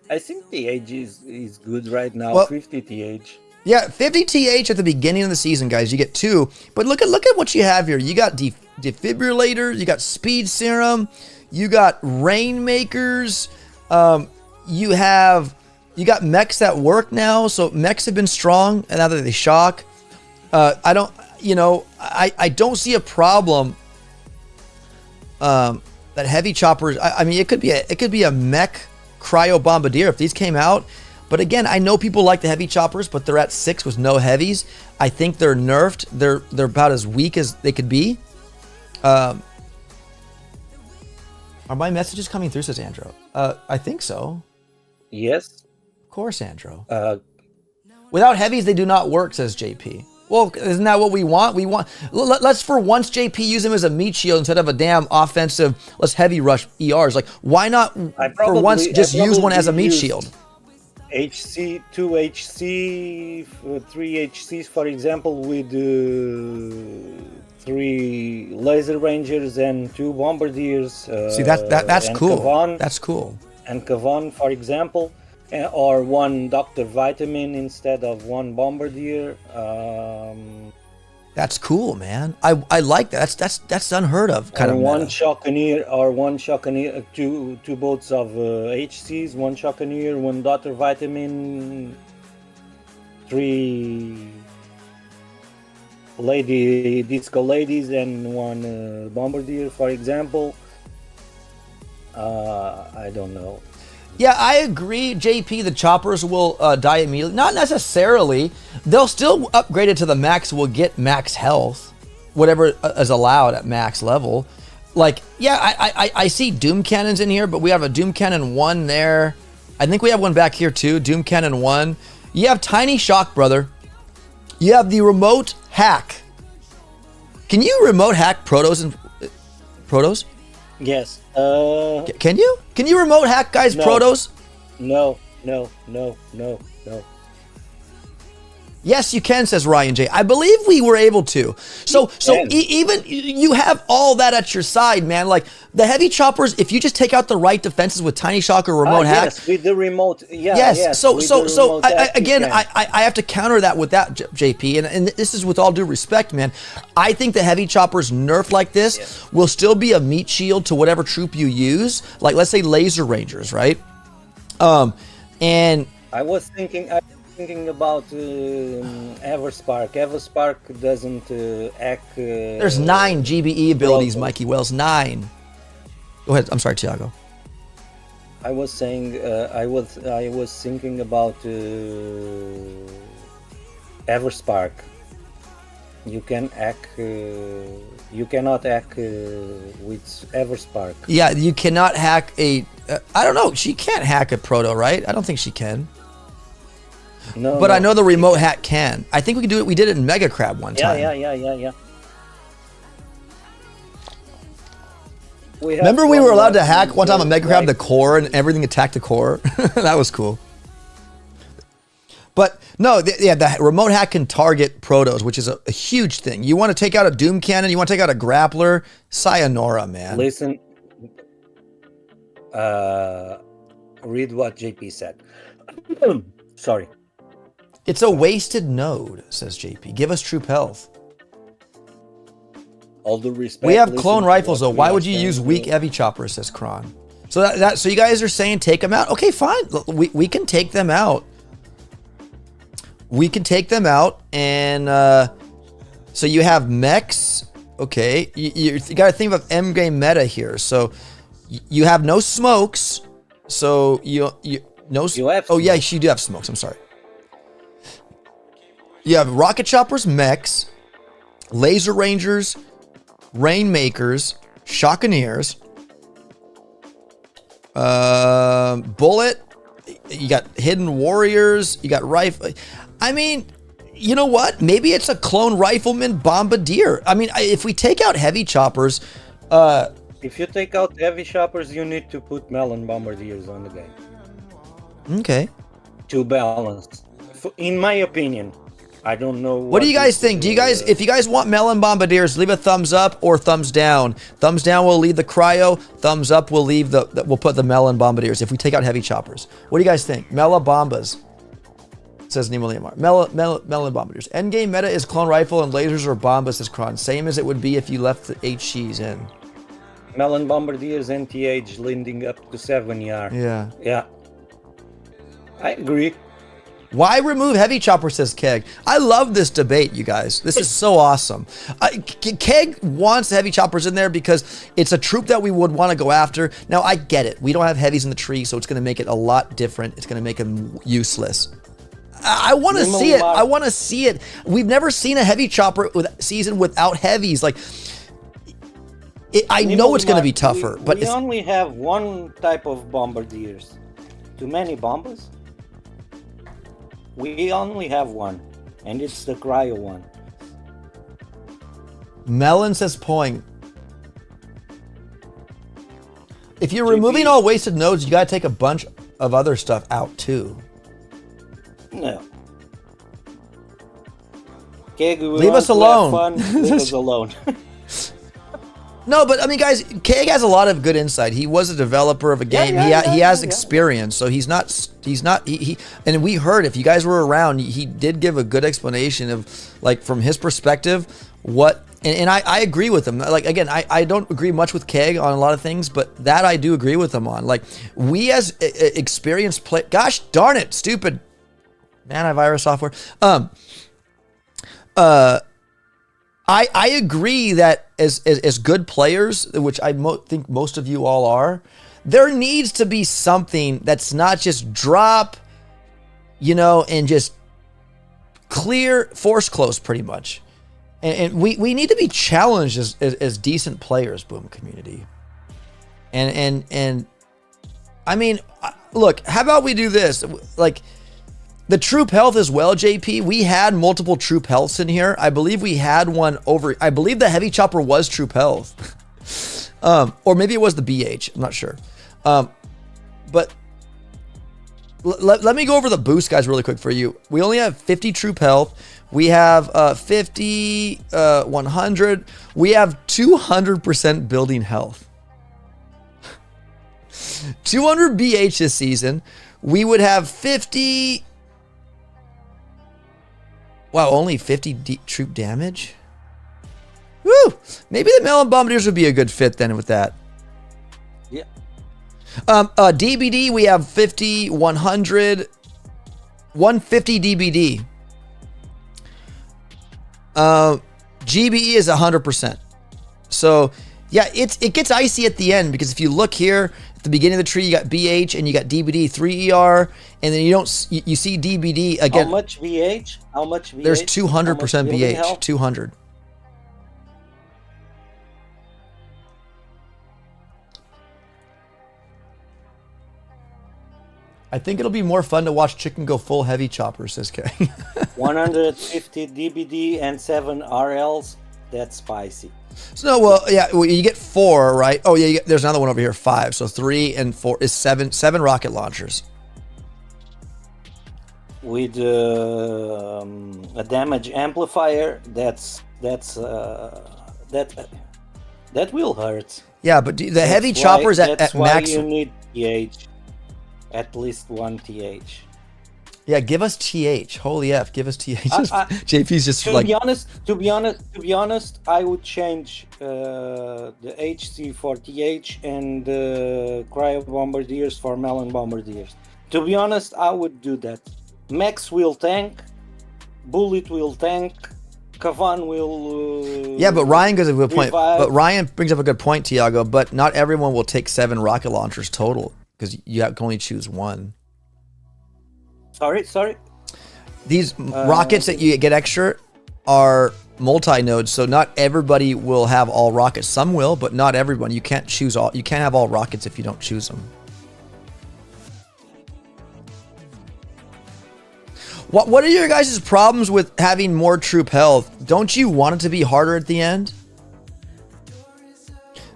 I think TH is good right now. Well, 50 TH. Yeah, 50 TH at the beginning of the season, guys. You get 2. But look at what you have here. You got defibrillators, you got speed serum, you got rainmakers, you got mechs that work now. So mechs have been strong, and now that they shock. I don't see a problem that heavy choppers. I mean, it could be a mech cryo bombardier if these came out. But again, I know people like the heavy choppers, but they're at 6 with no heavies. I think they're nerfed. They're about as weak as they could be. Are my messages coming through, says Andrew? I think so. Yes. Of course, Andrew. Without heavies, they do not work, says JP. Well, isn't that what we want? Let's for once, JP, use him as a meat shield instead of a damn offensive, let's heavy rush ERs. Like, why not for once just use one as a meat shield? HC, 2 HC, 3 HCs, for example, with 3 laser rangers and 2 bombardiers. See, that's cool. Kavan, that's cool. And Kavan, for example, or 1 Dr. Vitamin instead of 1 bombardier. That's cool, man. I like that. That's unheard of. Kind of one Shockanier or 1 Shockanier, 2 boats of HCs, 1 Shockanier, 1 Dr. Vitamin, 3 disco ladies, and 1 bombardier, for example. I don't know. Yeah, I agree, JP. The choppers will die immediately. Not necessarily. They'll still upgrade it to the max. Will get max health, whatever is allowed at max level. Like, yeah, I see Doom Cannons in here, but we have a Doom Cannon 1 there. I think we have one back here too, Doom Cannon 1. You have Tiny Shock, brother. You have the remote hack. Can you remote hack Protos and Protos? Yes. Can you? Can you remote hack guys' no. Protos? No. Yes, you can, says Ryan J. I believe we were able to. So even you have all that at your side, man. Like the heavy choppers, if you just take out the right defenses with Tiny Shock or remote hack. Yes, with the remote. Yeah, yes. So I have to counter that with that, JP. And this is with all due respect, man. I think the heavy choppers nerfed like this will still be a meat shield to whatever troop you use. Like let's say Laser Rangers, right? And I was thinking about Everspark. Everspark doesn't act. There's 9 GBE abilities, Mikey Wells. 9. Go ahead. I'm sorry, Tiago. I was saying I was thinking about Everspark. You can act. You cannot hack with Everspark. Yeah, you cannot hack a. I don't know. She can't hack a proto, right? I don't think she can. No, but I know the remote hack can. I think we can do it. We did it in Mega Crab one time. Yeah. Remember we were allowed to hack one time a Mega Crab the core and everything attacked the core? That was cool. But no, the remote hack can target protos, which is a huge thing. You want to take out a Doom Cannon, you want to take out a Grappler, sayonara, man. Listen, read what JP said. Sorry. It's a wasted node, says JP. Give us troop health. All due respect. We have clone rifles, though. Why would you use weak heavy choppers, says Kron. So so you guys are saying take them out? Okay, fine. We can take them out. We can take them out, and so you have mechs. Okay, you got to think of M-game meta here. So you have no smokes. So you no. You have oh yeah, you do have smokes. I'm sorry. You have rocket choppers, mechs, laser rangers, rainmakers, shockeneers, bullet. You got hidden warriors. You got rifle. I mean, you know what? Maybe it's a clone rifleman bombardier. I mean, if we take out heavy choppers, if you take out heavy choppers, you need to put melon bombardiers on the game. Okay. To balance, in my opinion. I don't know. What do you guys think? Do you guys, if you guys want melon bombardiers, leave a thumbs up or thumbs down. Thumbs down will leave the cryo. Thumbs up will leave we'll put the melon bombardiers if we take out heavy choppers. What do you guys think? Mela bombas, says Nemo Leomar. Melon bombardiers. Endgame meta is clone rifle and lasers or bombas, says Kron. Same as it would be if you left the HCs in. Melon bombardiers NTH leading up to 7 yard. Yeah. Yeah. I agree. Why remove heavy chopper, says Keg. I love this debate, you guys. This is so awesome. Keg wants heavy choppers in there because it's a troop that we would want to go after. Now, I get it. We don't have heavies in the tree, so it's going to make it a lot different. It's going to make them useless. I want to see it. I want to see it. We've never seen a heavy chopper season without heavies. Like, I know it's going to be tougher, but we only have one type of bombardiers. Too many bombers? We only have one, and it's the cryo one. Melon says point. If you're removing all wasted nodes, you got to take a bunch of other stuff out too. No. Keg, leave us alone. Leave us alone. No, but I mean, guys, Keg has a lot of good insight. He was a developer of a game. He has experience, so he's not. And we heard, if you guys were around, he did give a good explanation of, like, from his perspective, what. And I agree with him. Like, again, I don't agree much with Keg on a lot of things, but that I do agree with him on. Like, we as experienced play. Gosh darn it, stupid antivirus software. I agree that as good players, which I think most of you all are, there needs to be something that's not just drop, and just clear, force close pretty much. And we need to be challenged as decent players, Boom community. And I mean, look, how about we do this? Like, the troop health as well, JP. We had multiple troop healths in here. I believe we had one over. I believe the heavy chopper was troop health, or maybe it was the BH. I'm not sure. But let me go over the boost guys really quick for you. We only have 50 troop health. We have 50, 100. We have 200% building health. 200 BH this season. We would have 50. Wow, only 50 troop damage? Woo! Maybe the Melon Bombardiers would be a good fit then with that. Yeah. DBD, we have 50, 100, 150 DBD. GBE is 100%. So, yeah, it gets icy at the end because if you look here at the beginning of the tree, you got BH and you got DBD 3 ER, and then you see DBD again. How much VH? How much VH? There's 200% BH. Health? 200. I think it'll be more fun to watch Chicken go full heavy chopper, says K. 150 DBD and 7 RLs. That's spicy. So no, well, you get 4, right? Oh yeah, there's another one over here, 5. So 3 and 4 is 7 rocket launchers. With a damage amplifier, that will hurt. Yeah, but the heavy choppers at that's max. why you need TH. At least 1 TH. Yeah, give us TH. Holy F, give us TH. JP's just to like. To be honest, I would change the HC for TH and the Cryo Bombardiers for Melon Bombardiers. To be honest, I would do that. Max will tank, Bullet will tank, Kavan will. Yeah, but Ryan gives a good point. revive. But Ryan brings up a good point, Tiago. But not everyone will take 7 rocket launchers total because you can only choose 1. Sorry. These rockets that you get extra are multi-nodes, so not everybody will have all rockets. Some will, but not everyone. You can't choose all. You can't have all rockets if you don't choose them. What are your guys' problems with having more troop health? Don't you want it to be harder at the end?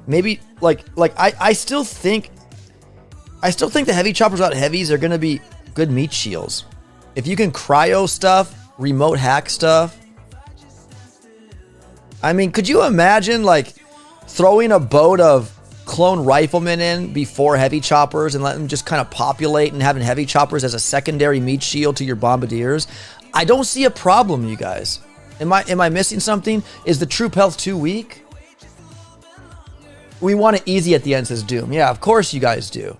Maybe I still think the heavy choppers without heavies are gonna be good meat shields. If you can cryo stuff, remote hack stuff. I mean, could you imagine like throwing a boat of clone riflemen in before heavy choppers and letting them just kind of populate and having heavy choppers as a secondary meat shield to your bombardiers? I don't see a problem, you guys. Am I missing something? Is the troop health too weak? We want it easy at the end, says Doom. Yeah, of course you guys do.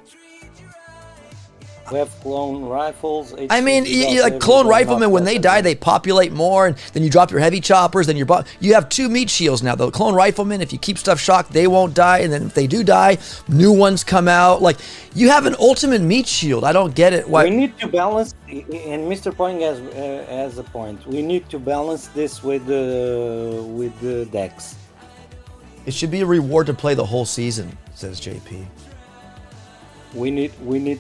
We have clone rifles. I mean, like clone riflemen, when they die, they populate more, and then you drop your heavy choppers, then you have 2 meat shields now. The clone riflemen, if you keep stuff shocked, they won't die, and then if they do die, new ones come out. Like, you have an ultimate meat shield. I don't get it. Why? We need to balance, and Mr. Poing has a point. We need to balance this with the decks. It should be a reward to play the whole season, says JP. We need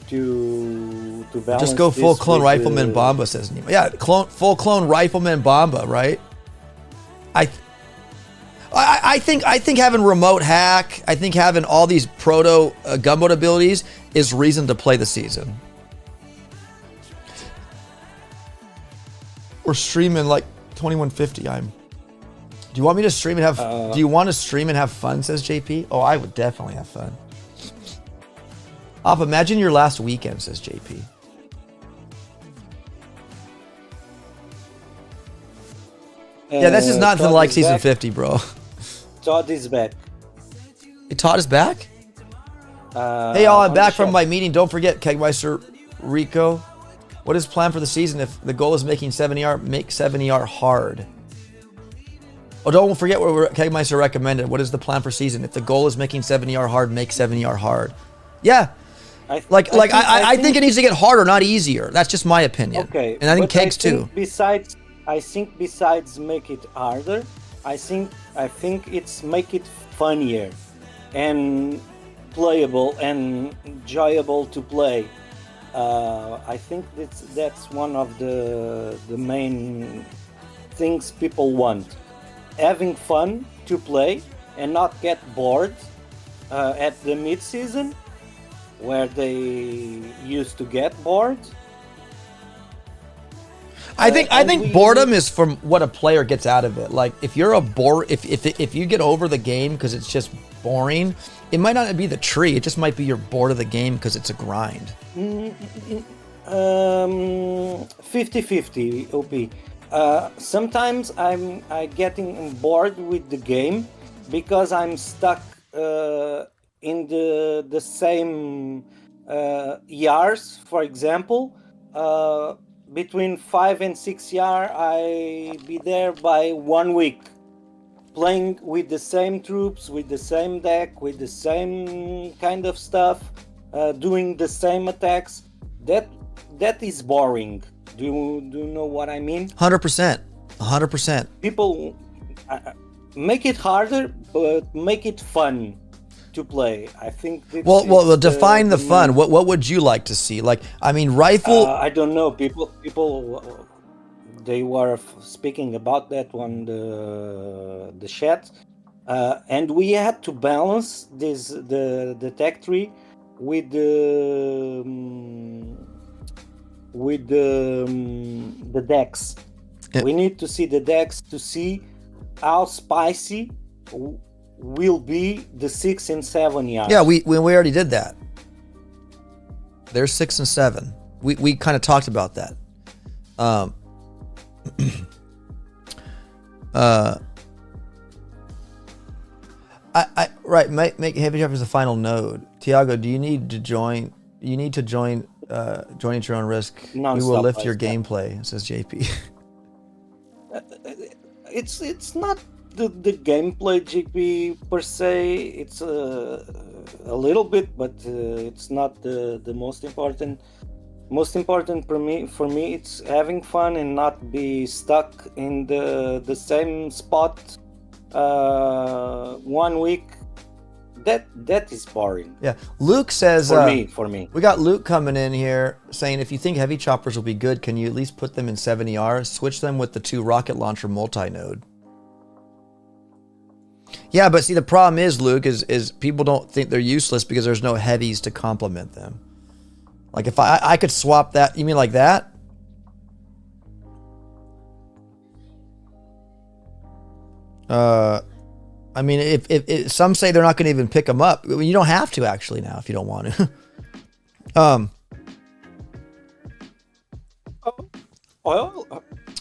to balance. Just go full this clone with rifleman Bomba, says Nemo. Yeah, full clone rifleman Bomba, right? I think having remote hack, I think having all these proto gunboat abilities is reason to play the season. We're streaming like 2150. Do you want me to stream and have? Do you want to stream and have fun? Says JP. Oh, I would definitely have fun. Imagine your last weekend, says JP. Yeah, this is not like season 50, bro. Todd is back. Hey, Todd is back? Hey, y'all, I'm back from my meeting. Don't forget, Kegmeister Rico. What is plan for the season? If the goal is making 70R, make 70R hard. Oh, don't forget what Kegmeister recommended. What is the plan for season? If the goal is making 70R hard, make 70R hard. Yeah. I think it needs to get harder, not easier. That's just my opinion. Okay. And I think Kegs too. Besides make it harder, I think it's make it funnier and playable and enjoyable to play. I think that's one of the main things people want. Having fun to play and not get bored at the mid-season. where they used to get bored. I think we- boredom is from what a player gets out of it. Like if you're if you get over the game because it's just boring, it might not be the tree. It just might be you're bored of the game because it's a grind. 50-50 OP. Sometimes I'm getting bored with the game because I'm stuck in the same years. For example, between 5 and 6 years, I be there by 1 week, playing with the same troops, with the same deck, with the same kind of stuff, doing the same attacks. That is boring. Do you know what I mean? 100%. 100%. People make it harder, but make it fun to play. I think. Well, define the fun. What would you like to see? Like, I mean, rifle. I don't know. People, they were speaking about that on the chat, and we had to balance the tech tree with the decks. Yeah. We need to see the decks to see how spicy will be the 6 and 7 yards. Yeah, we already did that. There's 6 and 7. We kind of talked about that. Right. Make heavy jumpers the final node. Tiago, do you need to join? You need to join. Join at your own risk. We will lift your gameplay, says JP. It's not the gameplay GP per se. It's a little bit, but it's not the most important. Most important for me, it's having fun and not be stuck in the same spot 1 week. That is boring. Yeah, Luke says for me. We got Luke coming in here saying, if you think heavy choppers will be good, can you at least put them in 70R? Switch them with the 2 rocket launcher multi-node. Yeah, but see, the problem is, Luke, is people don't think they're useless because there's no heavies to complement them. Like if I could swap that, you mean like that? I mean, if some say they're not going to even pick them up, you don't have to actually now if you don't want to.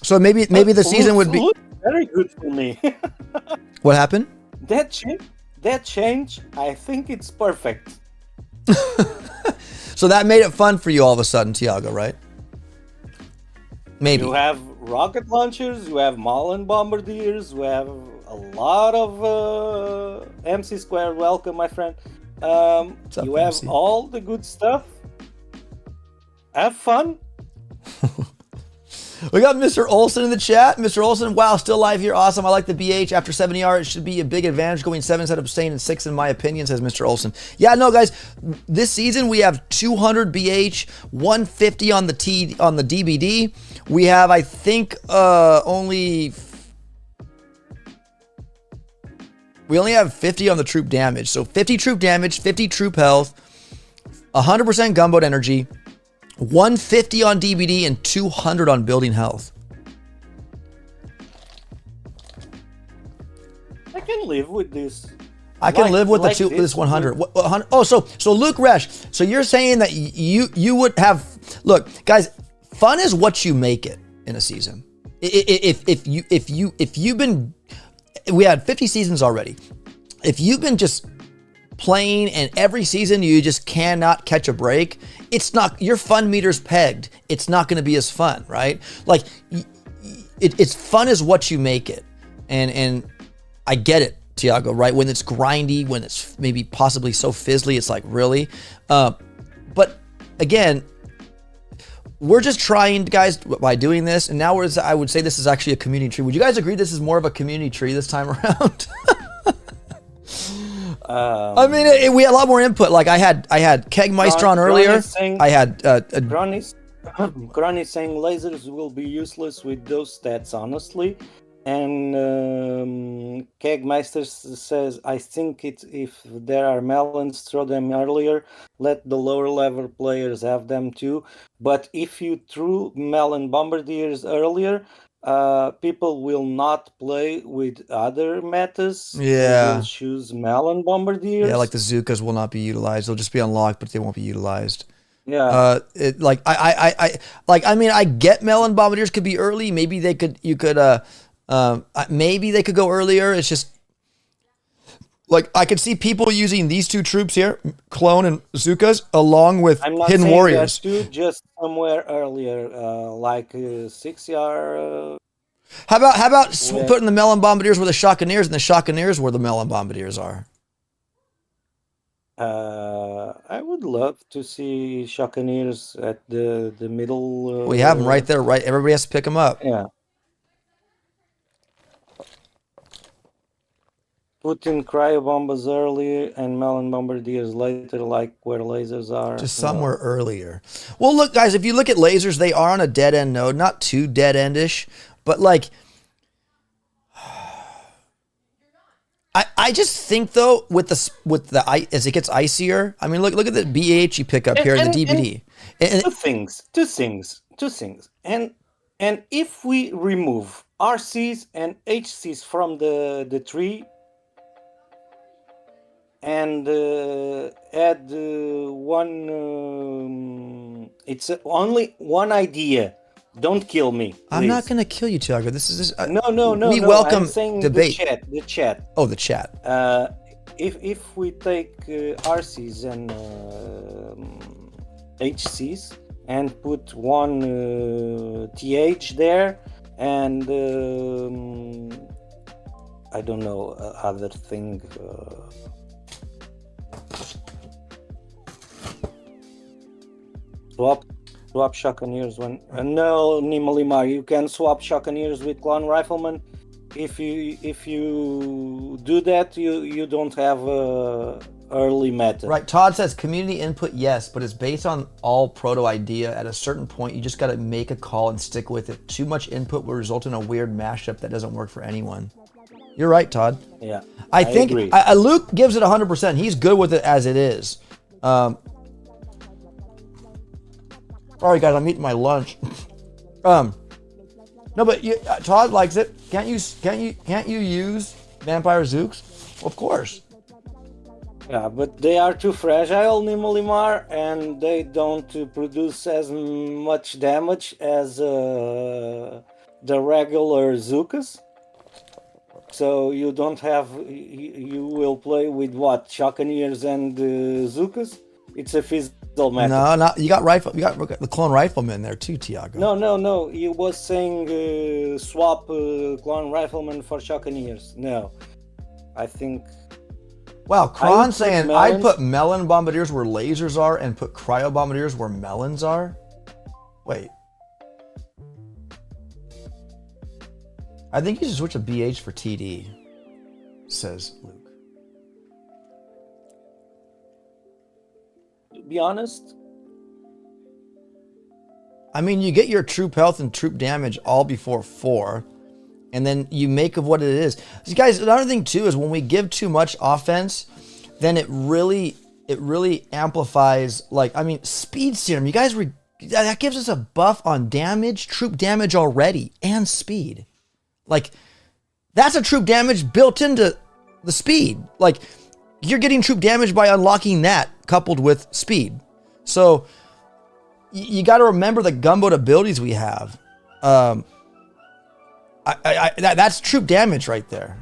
So maybe the season would be very good for me. What happened? That change, I think it's perfect. So that made it fun for you all of a sudden, Tiago, right? Maybe. You have rocket launchers, you have Malin bombardiers, you have a lot of MC squared. Welcome, my friend. You have MC? all the good stuff. Have fun. We got Mr. Olson in the chat. Mr. Olson, wow, still live here. Awesome. I like the BH. After 70R, it should be a big advantage going 7 instead of staying in 6, in my opinion, says Mr. Olson. Yeah, no, guys, this season we have 200 BH, 150 on the DBD. We have, I think, we only have 50 on the troop damage. So 50 troop damage, 50 troop health, 100% gunboat energy, 150 on DBD, and 200 on building health. I can live with this. I can live with this 100. Oh, so Luke Resch, so you're saying that you would have, look, guys, fun is what you make it in a season. If you've been, we had 50 seasons already. If you've been just playing and every season you just cannot catch a break, it's not, your fun meter's pegged. It's not going to be as fun, right? Like it's fun is what you make it. And I get it, Tiago, right? When it's grindy, when it's maybe possibly so fizzly, it's like, really? But again, we're just trying, guys, by doing this, and now I would say this is actually a community tree. Would you guys agree this is more of a community tree this time around? I mean, we had a lot more input. Like I had Kegmeister on earlier. I had Granny saying lasers will be useless with those stats. Honestly, And Kegmeister says, I think if there are melons, throw them earlier. Let the lower level players have them too. But if you threw melon bombardiers earlier, people will not play with other metas. They will Yeah. choose melon bombardiers. Yeah, like the Zukas will not be utilized. They'll just be unlocked, but they won't be utilized. Yeah. It like I mean I get Melon Bombardiers could be early. Maybe they could maybe they could go earlier. It's just like I could see people using these two troops here, Clone and Zukas, along with I'm not Hidden saying Warriors. that too, just somewhere earlier, like 6 yard. How about Yeah. putting the Melon Bombardiers where the Shockaniers and the Shockaniers where the Melon Bombardiers are? I would love to see Shockaniers at the middle. We have them right there, right? Everybody has to pick them up. Yeah. Put in cryobombers early and melon bombardiers later, like where lasers are. Just somewhere earlier. Well, look, guys, if you look at lasers, they are on a dead end node, not too dead endish, but like, I just think though with the as it gets icier. I mean, look at the BH you pick up here in the DBD. Two things. And if we remove RCs and HCs from the tree and add one, it's only one idea. Don't kill me, please. I'm not going to kill you, Tiago. This is no. We welcome I'm saying debate. The chat. Oh, the chat. If we take RCs and HCs and put one TH there and I don't know other thing. Swap Shockaniers when no Nimalimar, you can swap Shockaniers with Clone Rifleman. If you do that, you don't have early meta. Right. Todd says community input, yes, but it's based on all proto idea. At a certain point, you just got to make a call and stick with it. Too much input will result in a weird mashup that doesn't work for anyone. You're right, Todd. Yeah. I think agree. Luke gives it 100%. He's good with it as it is. Sorry, guys, I'm eating my lunch. No, but Todd likes it. Can't you use Vampire Zooks? Well, of course. Yeah, but they are too fragile, Nimalimar, and they don't produce as much damage as the regular Zookas. So you don't have. You will play with what? Shockaniers and Zookas? It's a physical method. No, you got rifle. You got the Clone Rifleman there too, Tiago. No. He was saying swap Clone Rifleman for Shockaniers. No, I think. Wow, Kron saying I'd put Melon Bombardiers where lasers are and put Cryo Bombardiers where melons are. Wait. I think you should switch a BH for TD, says Luke. To be honest, I mean, you get your troop health and troop damage all before 4, and then you make of what it is. See, guys, another thing too is when we give too much offense, then it really amplifies. Like, I mean, speed serum. You guys, that gives us a buff on damage, troop damage already, and speed. Like, that's a troop damage built into the speed. Like, you're getting troop damage by unlocking that coupled with speed. So you got to remember the gunboat abilities we have. That's troop damage right there.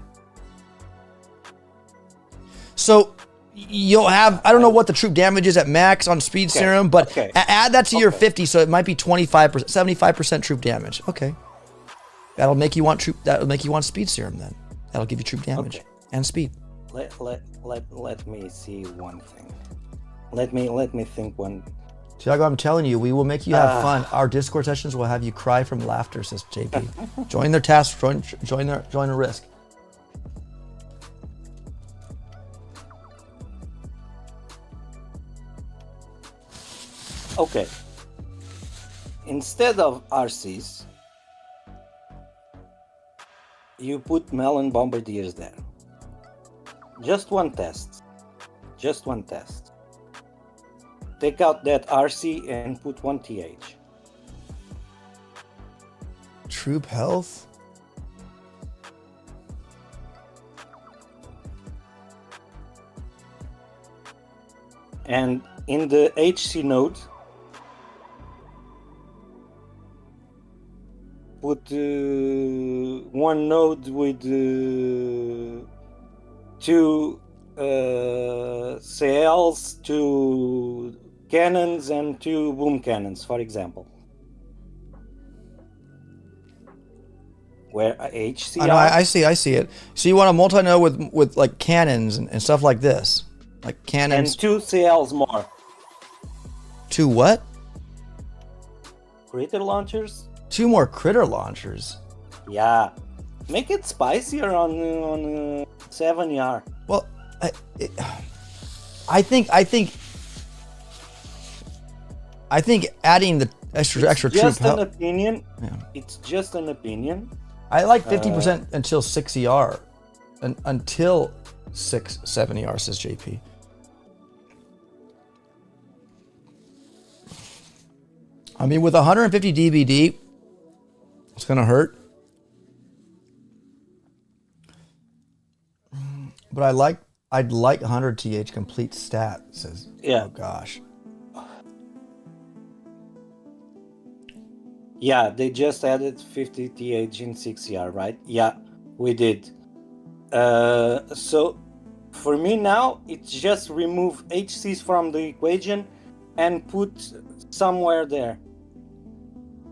So you'll have, I don't know what the troop damage is at max on speed serum, but add that to your 50, so it might be 25%, 75% troop damage. Okay. That'll make you want speed serum then. That'll give you troop damage and speed. Let me see one thing. Let me think one. Tiago, I'm telling you, we will make you have fun. Our Discord sessions will have you cry from laughter, says JP. Join their task, join their risk. Okay. Instead of RCs, you put Melon Bombardiers there. Just one test. Just one test. Take out that RC and put one TH. Troop health? And in the HC node, put one node with two CLs, two cannons, and two boom cannons, for example. Where HCR? I know, I see it. So you want a multi-node with like cannons and stuff like this, like cannons. And two CLs more. Two what? Crater launchers? Two more critter launchers. Yeah. Make it spicier on 7ER. Well, I think adding the extra troop Just an help. opinion. Yeah. It's just an opinion. I like 50% until 6ER, until 7ER, says JP. I mean, with 150 DBD, it's gonna hurt. But I'd like 100 TH complete stat, says. Yeah. Oh gosh. Yeah, they just added 50 TH in 6ER, right? Yeah, we did. So for me now, it's just remove HCs from the equation and put somewhere there.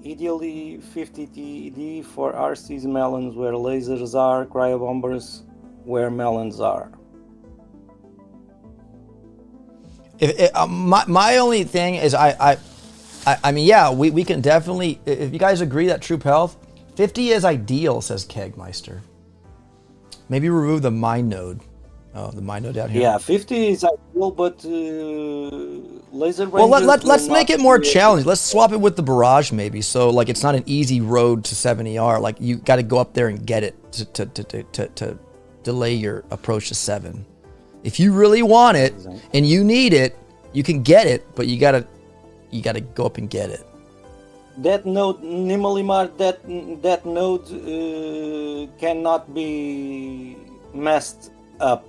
Ideally 50 TD for RCs melons where lasers are, cryobombers where melons are. My only thing is I mean, yeah, we can definitely, if you guys agree that troop health, 50 is ideal, says Kegmeister. Maybe remove the mine node. Oh, the mine node down here. Yeah, 50 is ideal, but laser rangers. Well, let's will make not it more be- challenging. Let's swap it with the barrage, maybe. So, like, it's not an easy road to 7ER. Like, you got to go up there and get it to delay your approach to 7. If you really want it and you need it, you can get it, but you gotta go up and get it. That node, Nimalimar, that node cannot be messed up.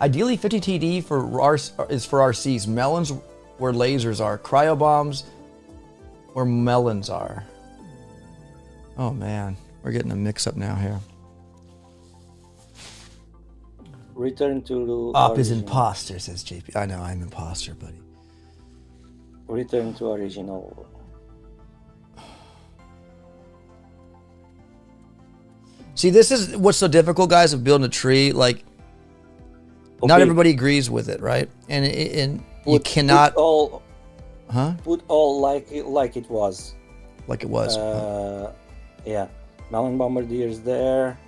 Ideally, 50 TD is for RCs. Melons where lasers are. Cryobombs where melons are. Oh man, we're getting a mix-up now here. Return to Op is original. imposter, says JP. I know, I'm imposter, buddy. Return to original. See, this is what's so difficult, guys, of building a tree. Like, not Okay. everybody agrees with it, right? And you cannot, put all, huh? Put all like it was. Like it was. Yeah, Melon Bombardiers there.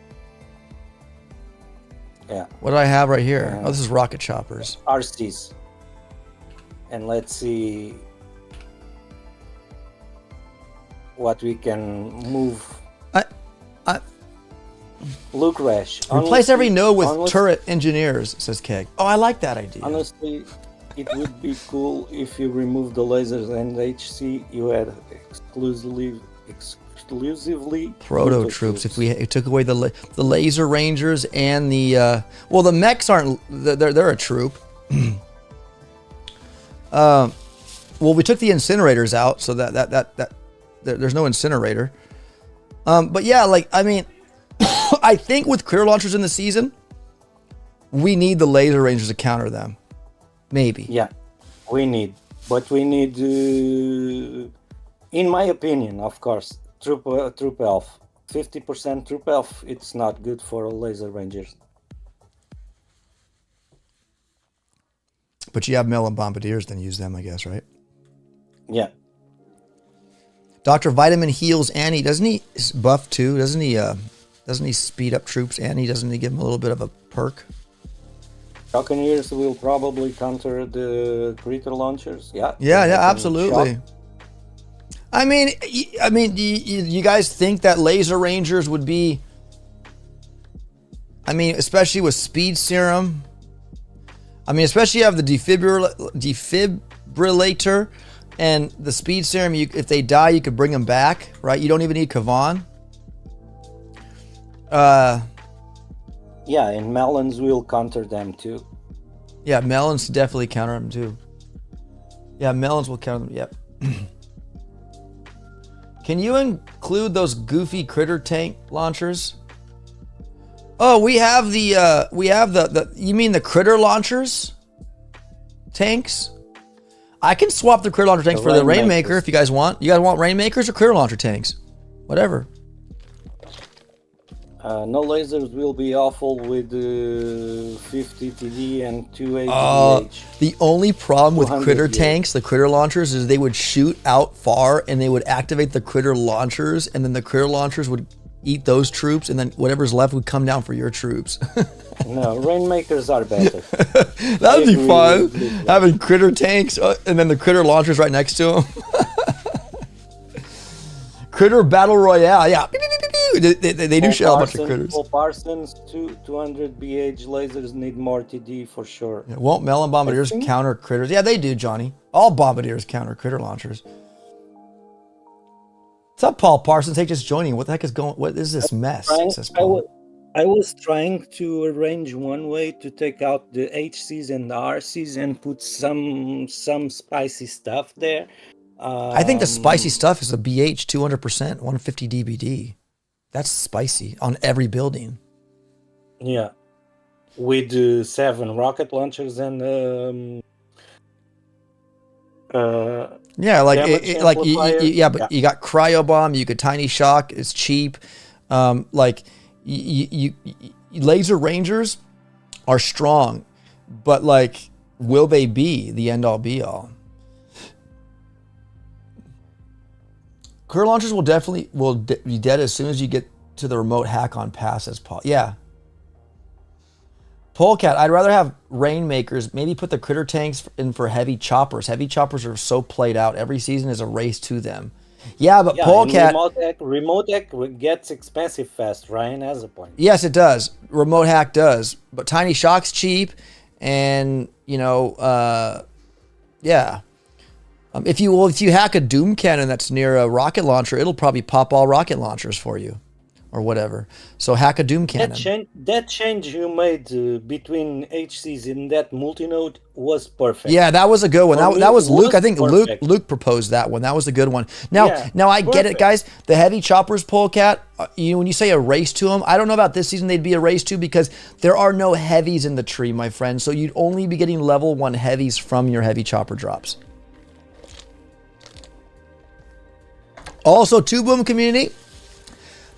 Yeah, What do I have right here? Oh, this is rocket choppers. RCs. And let's see what we can move. Luke Rash. Replace every node with honestly- turret engineers, says Keg. Oh, I like that idea. Honestly, it would be cool if you remove the lasers and HC. You had exclusively Proto troops. If we took away the laser rangers and the well, the mechs aren't. They're a troop. Well, we took the incinerators out, so that there's no incinerator. But yeah, like, I mean, I think with clear launchers in the season, we need the laser rangers to counter them. Maybe. Yeah, we need, in my opinion, of course, troop elf. 50% troop elf. It's not good for laser rangers. But you have Melon Bombardiers, then use them, I guess, right? Yeah. Dr. Vitamin heals Annie. Doesn't he buff too? Doesn't he speed up troops? Annie, doesn't he give him a little bit of a perk? Buccaneers will probably counter the crater launchers. Yeah. Yeah, they can absolutely. shock. I mean, you guys think that laser rangers would be? I mean, especially with speed serum. I mean, especially you have the defibrillator and the speed serum. If they die, you could bring them back, right? You don't even need Kavan. Yeah, and melons will counter them too. Yeah, melons definitely counter them too. Yeah, melons will counter them. Yep. Can you include those goofy critter tank launchers? Oh, we have the you mean the critter launchers? Tanks? I can swap the critter launcher tanks for the Rainmaker if you guys want. You guys want Rainmakers or critter launcher tanks? Whatever. No lasers will be awful with 50 TD and 280 DH. The only problem with critter tanks, the critter launchers, is they would shoot out far and they would activate the critter launchers, and then the critter launchers would eat those troops, and then whatever's left would come down for your troops. No, Rainmakers are better. That'd be fun. Having critter tanks and then the critter launchers right next to them. Critter Battle Royale, yeah. They do shell a bunch of critters. Paul Parsons, 200 BH lasers need more TD for sure. Yeah, won't melon bombardiers counter critters? Yeah, they do, Johnny. All bombardiers counter critter launchers. What's up, Paul Parsons? Hey, just joining. What the heck is going? What is this mess? I was trying to arrange one way to take out the HCs and the RCs and put some spicy stuff there. I think the spicy stuff is a BH 200%, 150 DBD. That's spicy on every building. Yeah, with 7 rocket launchers and yeah, like but you got cryo bomb, you could tiny shock. It's cheap. Like you laser rangers are strong, but like, will they be the end all be all? Critter launchers will definitely be dead as soon as you get to the remote hack on pass, as Paul. Yeah. Polecat, I'd rather have Rainmakers. Maybe put the critter tanks in for heavy choppers. Heavy choppers are so played out. Every season is a race to them. Yeah, but Polecat... Remote hack gets expensive fast. Ryan has a point. Yes, it does. Remote hack does. But Tiny Shock's cheap. And, yeah. If you hack a Doom cannon that's near a rocket launcher, it'll probably pop all rocket launchers for you, or whatever. So hack a Doom cannon. That change you made between HCs in that multi-node was perfect. Yeah, that was a good one. That was Luke. I think Luke proposed that one. That was a good one. Now I get it, guys. The heavy choppers, Polecat. When you say a race to them, I don't know about this season. They'd be a race to, because there are no heavies in the tree, my friend. So you'd only be getting level 1 heavies from your heavy chopper drops. Also, 2-boom community,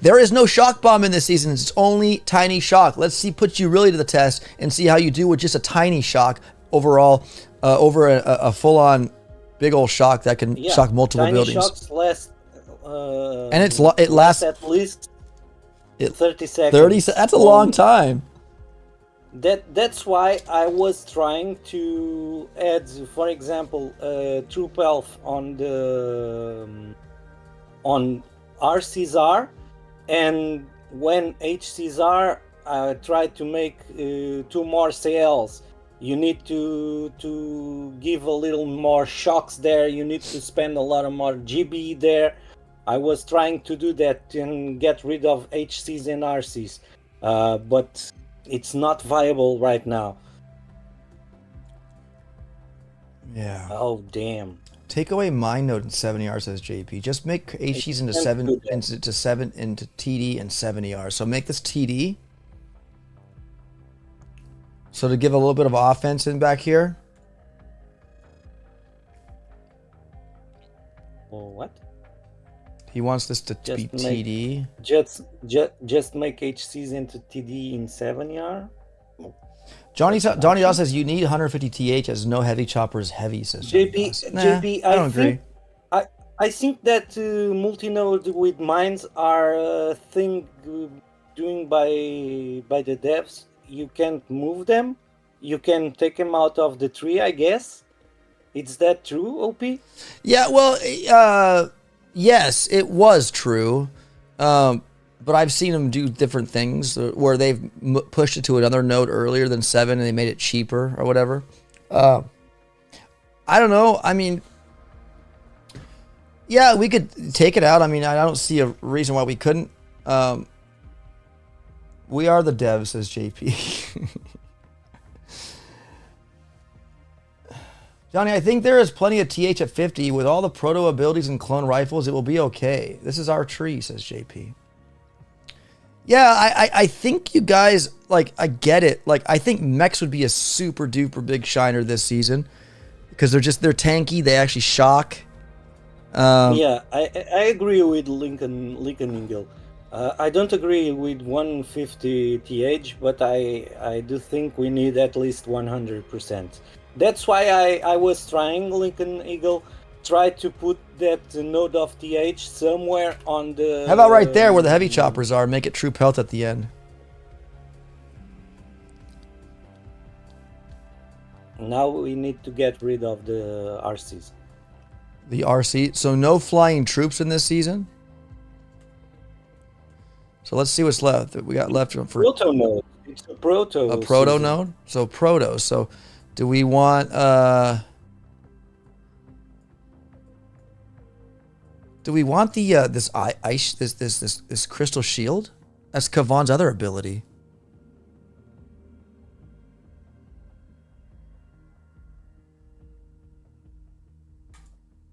there is no shock bomb in this season. It's only tiny shock. Let's see, put you really to the test and see how you do with just a tiny shock overall over a full-on big old shock that can shock multiple buildings. Shocks last, and it lasts at least 30 seconds. 30. That's a long time. That's why I was trying to add, for example, Troop Health on RCSR, and when HCSR, I tried to make 2 more CLs. You need to give a little more shocks there. You need to spend a lot of more GB there. I was trying to do that and get rid of HCs and RCs, but it's not viable right now. Yeah. Oh, damn. Take away Mind Node and 7ER, says JP. Just make HCs into 7 into TD and 7ER. So make this TD. So to give a little bit of offense in back here. What? He wants this to be TD. Just make HCs into TD in 7ER. Donnie Doss says you need 150 TH as no heavy choppers heavy, says JP, I don't agree. I think that multi-node with mines are a thing doing by the devs. You can't move them. You can take them out of the tree, I guess. Is that true, OP? Yeah, well, Yes, it was true. But I've seen them do different things where they've pushed it to another node earlier than 7 and they made it cheaper or whatever. I don't know. I mean, yeah, we could take it out. I mean, I don't see a reason why we couldn't. We are the devs, says JP. Johnny, I think there is plenty of TH at 50. With all the proto abilities and clone rifles, it will be okay. This is our tree, says JP. Yeah, I think you guys, like, I get it. Like, I think mechs would be a super duper big shiner this season because they're tanky. They actually shock. Yeah, I agree with Lincoln Eagle. I don't agree with 150 TH, but I do think we need at least 100%. That's why I was trying, Lincoln Eagle, try to put that node of TH somewhere on the... How about right there where the heavy choppers are? Make it true pelt at the end. Now we need to get rid of the RCs. The RC. So no flying troops in this season? So let's see what's left. We got left for proto node. It's a proto. A proto season. node. So proto. So do we want? Do we want the this ice this crystal shield? That's Kavan's other ability.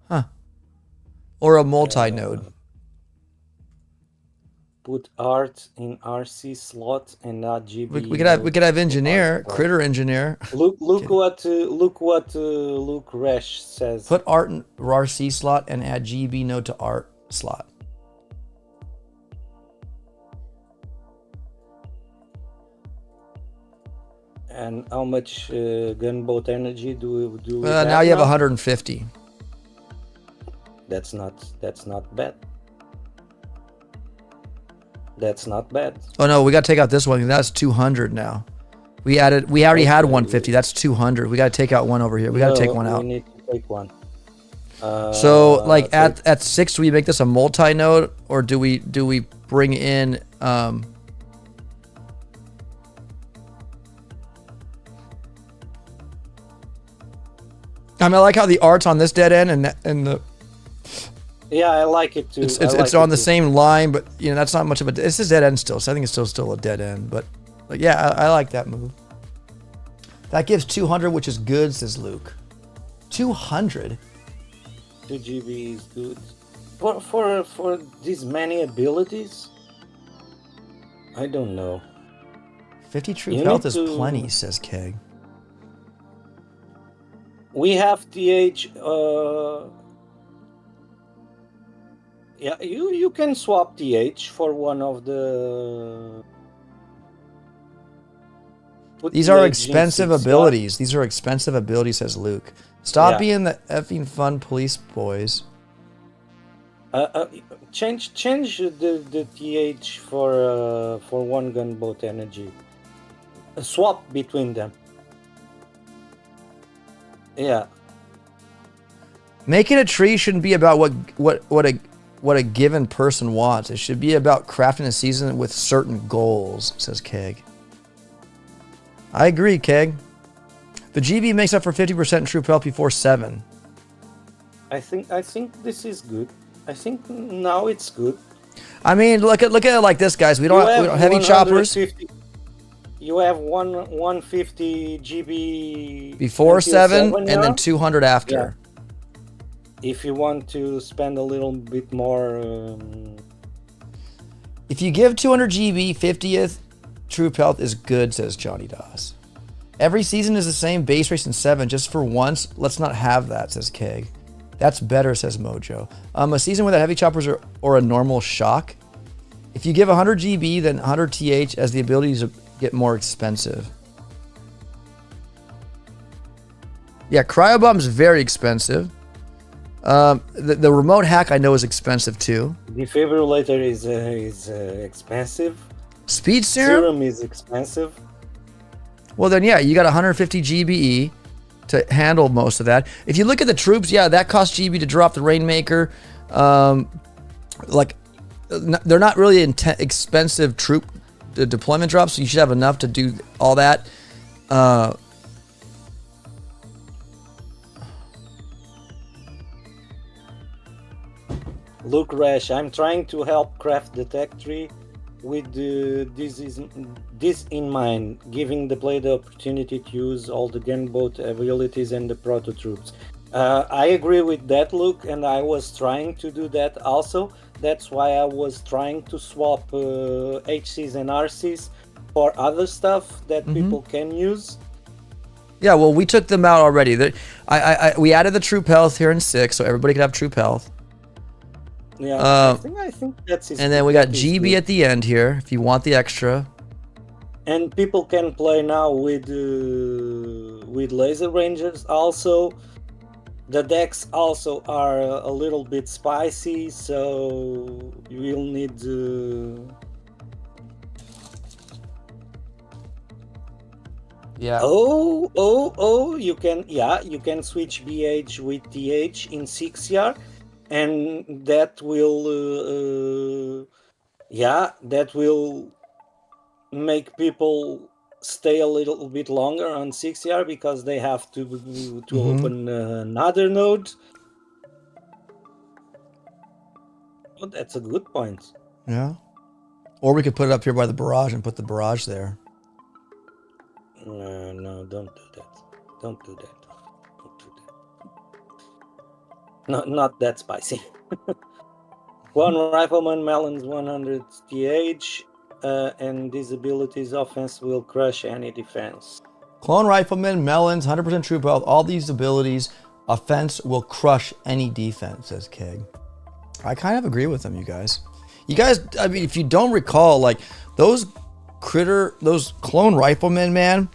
Huh. Or a multi-node. Put art in RC slot and not GB. We could have engineer, critter engineer. Look what Luke Resh says. Put art in RC slot and add GB node to art slot. And how much gunboat energy do we have now you have 150. That's not bad. That's not bad. Oh no, we got to take out this one. That's 200 now. We already had 150. That's 200. We got to take out one over here. We got to take one out. We need to take one. So like at 6, do we make this a multi-node or do we bring in I mean, I like how the art's on this dead end and the yeah, I like it too. It's on the same line, but you know that's not much of a. This is dead end still, so I think it's still a dead end. But yeah, I like that move. That gives 200, which is good, says Luke. 200. 2 GB is good. For these many abilities, I don't know. 50 true health is plenty, says Keg. We have TH. Yeah, you can swap TH for one of the. These are expensive abilities. These are expensive abilities, says Luke. Stop being the effing fun police boys. Change the TH for one gunboat energy. Swap between them. Yeah. Making a tree shouldn't be about what a given person wants. It should be about crafting a season with certain goals, says Keg. I agree, Keg. The GB makes up for 50% true pelt before 7. I think this is good. I think now it's good. I mean, look at it like this, guys. We don't have heavy choppers. You have 150 GB before 7 and then 200 after. Yeah. If you want to spend a little bit more... If you give 200 GB, 50th true pelt is good, says Johnny Doss. Every season is the same base race in 7. Just for once, let's not have that, says Keg. That's better, says Mojo. A season without heavy choppers or a normal shock. If you give 100 GB, then 100 TH as the abilities get more expensive. Yeah, Cryobomb is very expensive. The remote hack I know is expensive too. Defibrillator is expensive. Speed serum is expensive. Well then, yeah, you got 150 GBE to handle most of that. If you look at the troops, yeah, that costs GB to drop the Rainmaker. Like they're not really expensive troop deployment drops, so you should have enough to do all that. Luke Rash, I'm trying to help craft the tech tree with this in mind, giving the player the opportunity to use all the gunboat abilities and the proto troops. I agree with that, Luke, and I was trying to do that also. That's why I was trying to swap HCs and RCs for other stuff that people can use. Yeah, well, we took them out already. We added the troop health here in 6, so everybody could have troop health. Yeah, I think that's his. And then we got GB at the end here, if you want the extra. And people can play now with laser rangers also. The decks also are a little bit spicy, so you will need Yeah. Oh, you can switch BH with TH in 6-yard, and that will make people stay a little bit longer on 6-yard because they have to open another node. Oh, that's a good point. Yeah. Or we could put it up here by the barrage and put the barrage there. No, don't do that. Don't do that. Not that spicy. One rifleman, Melons 100 TH, and these abilities offense will crush any defense. Clone Rifleman, Melons, 100% troop health, all these abilities, offense will crush any defense, says Keg. I kind of agree with them, you guys. You guys, I mean, if you don't recall, like, those Clone Riflemen, man,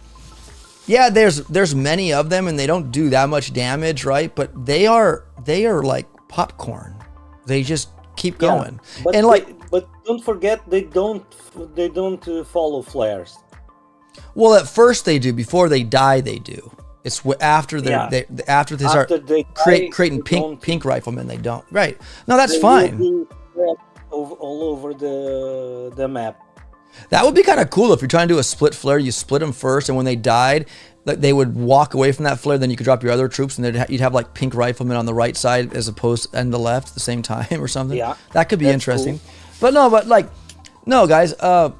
yeah, there's many of them and they don't do that much damage, right? But they are like popcorn. They just keep going. But and but don't forget they don't follow flares. Well, at first they do. Before they die, they do. It's after they start creating pink riflemen. They don't. Right? No, that's fine. All over the map. That would be kind of cool if you're trying to do a split flare. You split them first, and when they died, they would walk away from that flare. Then you could drop your other troops, and you'd have like pink riflemen on the right side as opposed and the left at the same time or something. Yeah, that could be interesting. Cool. But no, guys. Are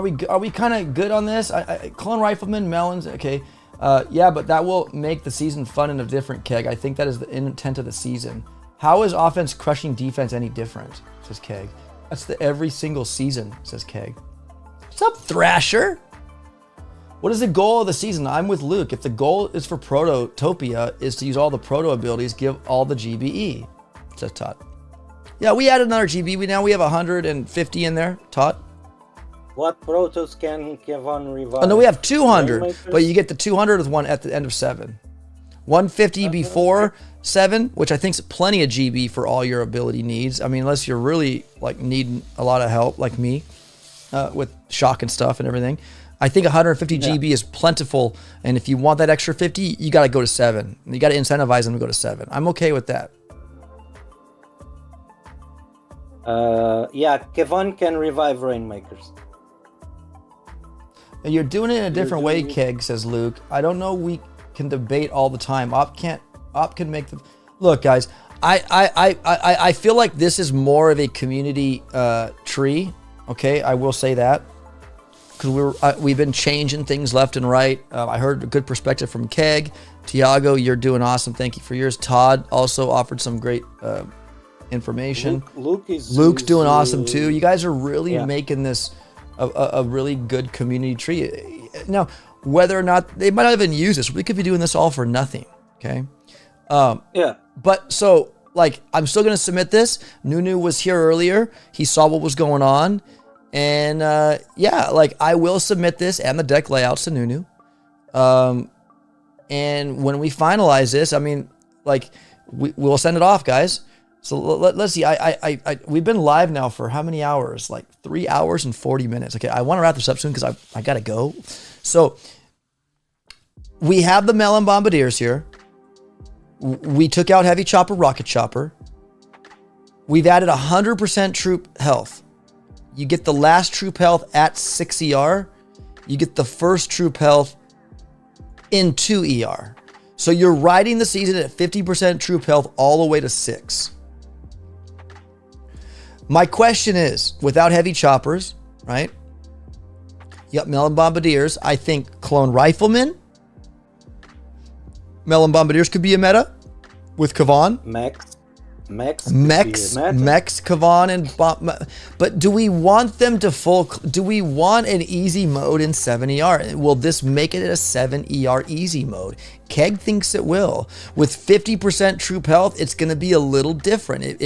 we kind of good on this? Clone Rifleman, Melons, okay. Yeah, but that will make the season fun in a different Keg. I think that is the intent of the season. How is offense crushing defense any different? Says Keg. That's every single season, says Keg. What's up, Thrasher? What is the goal of the season? I'm with Luke. If the goal is for PROTOPIA is to use all the proto abilities, give all the GBE, says Todd. Yeah, we added another GB. Now we have 150 in there, Todd. What protos can Kevon revive? Oh, no, we have 200, but you get the 200 with one at the end of 7. 150 before 7, which I think is plenty of GB for all your ability needs. I mean, unless you're really like needing a lot of help, like me, with shock and stuff and everything. I think 150 GB is plentiful, and if you want that extra 50, you got to go to 7. You got to incentivize them to go to 7. I'm okay with that. Yeah, Kevon can revive Rainmakers. You're doing it in a different way, Keg, says Luke. I don't know. We can debate all the time. Op can make the look, guys. I feel like this is more of a community tree. Okay, I will say that because we've been changing things left and right. I heard a good perspective from Keg. Tiago, you're doing awesome. Thank you for yours. Todd also offered some great information. Luke's doing awesome too. You guys are really making this a really good community tree. Now, whether or not they might not even use this, we could be doing this all for nothing. Okay. But so like, I'm still gonna submit this. Nunu was here earlier. He saw what was going on, and like I will submit this and the deck layouts to Nunu. And when we finalize this, I mean, like we'll send it off, guys. So let's see. We've been live now for how many hours? Like 3 hours and 40 minutes. Okay, I want to wrap this up soon because I gotta go. So we have the Melon Bombardiers here. We took out Heavy Chopper, Rocket Chopper. We've added 100% troop health. You get the last troop health at 6 ER. You get the first troop health in 2 ER. So you're riding the season at 50% troop health all the way to 6. My question is, without heavy choppers, right? You got Melon Bombardiers. I think Clone Riflemen. Melon Bombardiers could be a meta with Kavan. Mechs, Kavan, and but do we want them to full? Do we want an easy mode in 7 ER? Will this make it a 7 ER easy mode? Keg thinks it will. With 50% troop health, it's going to be a little different.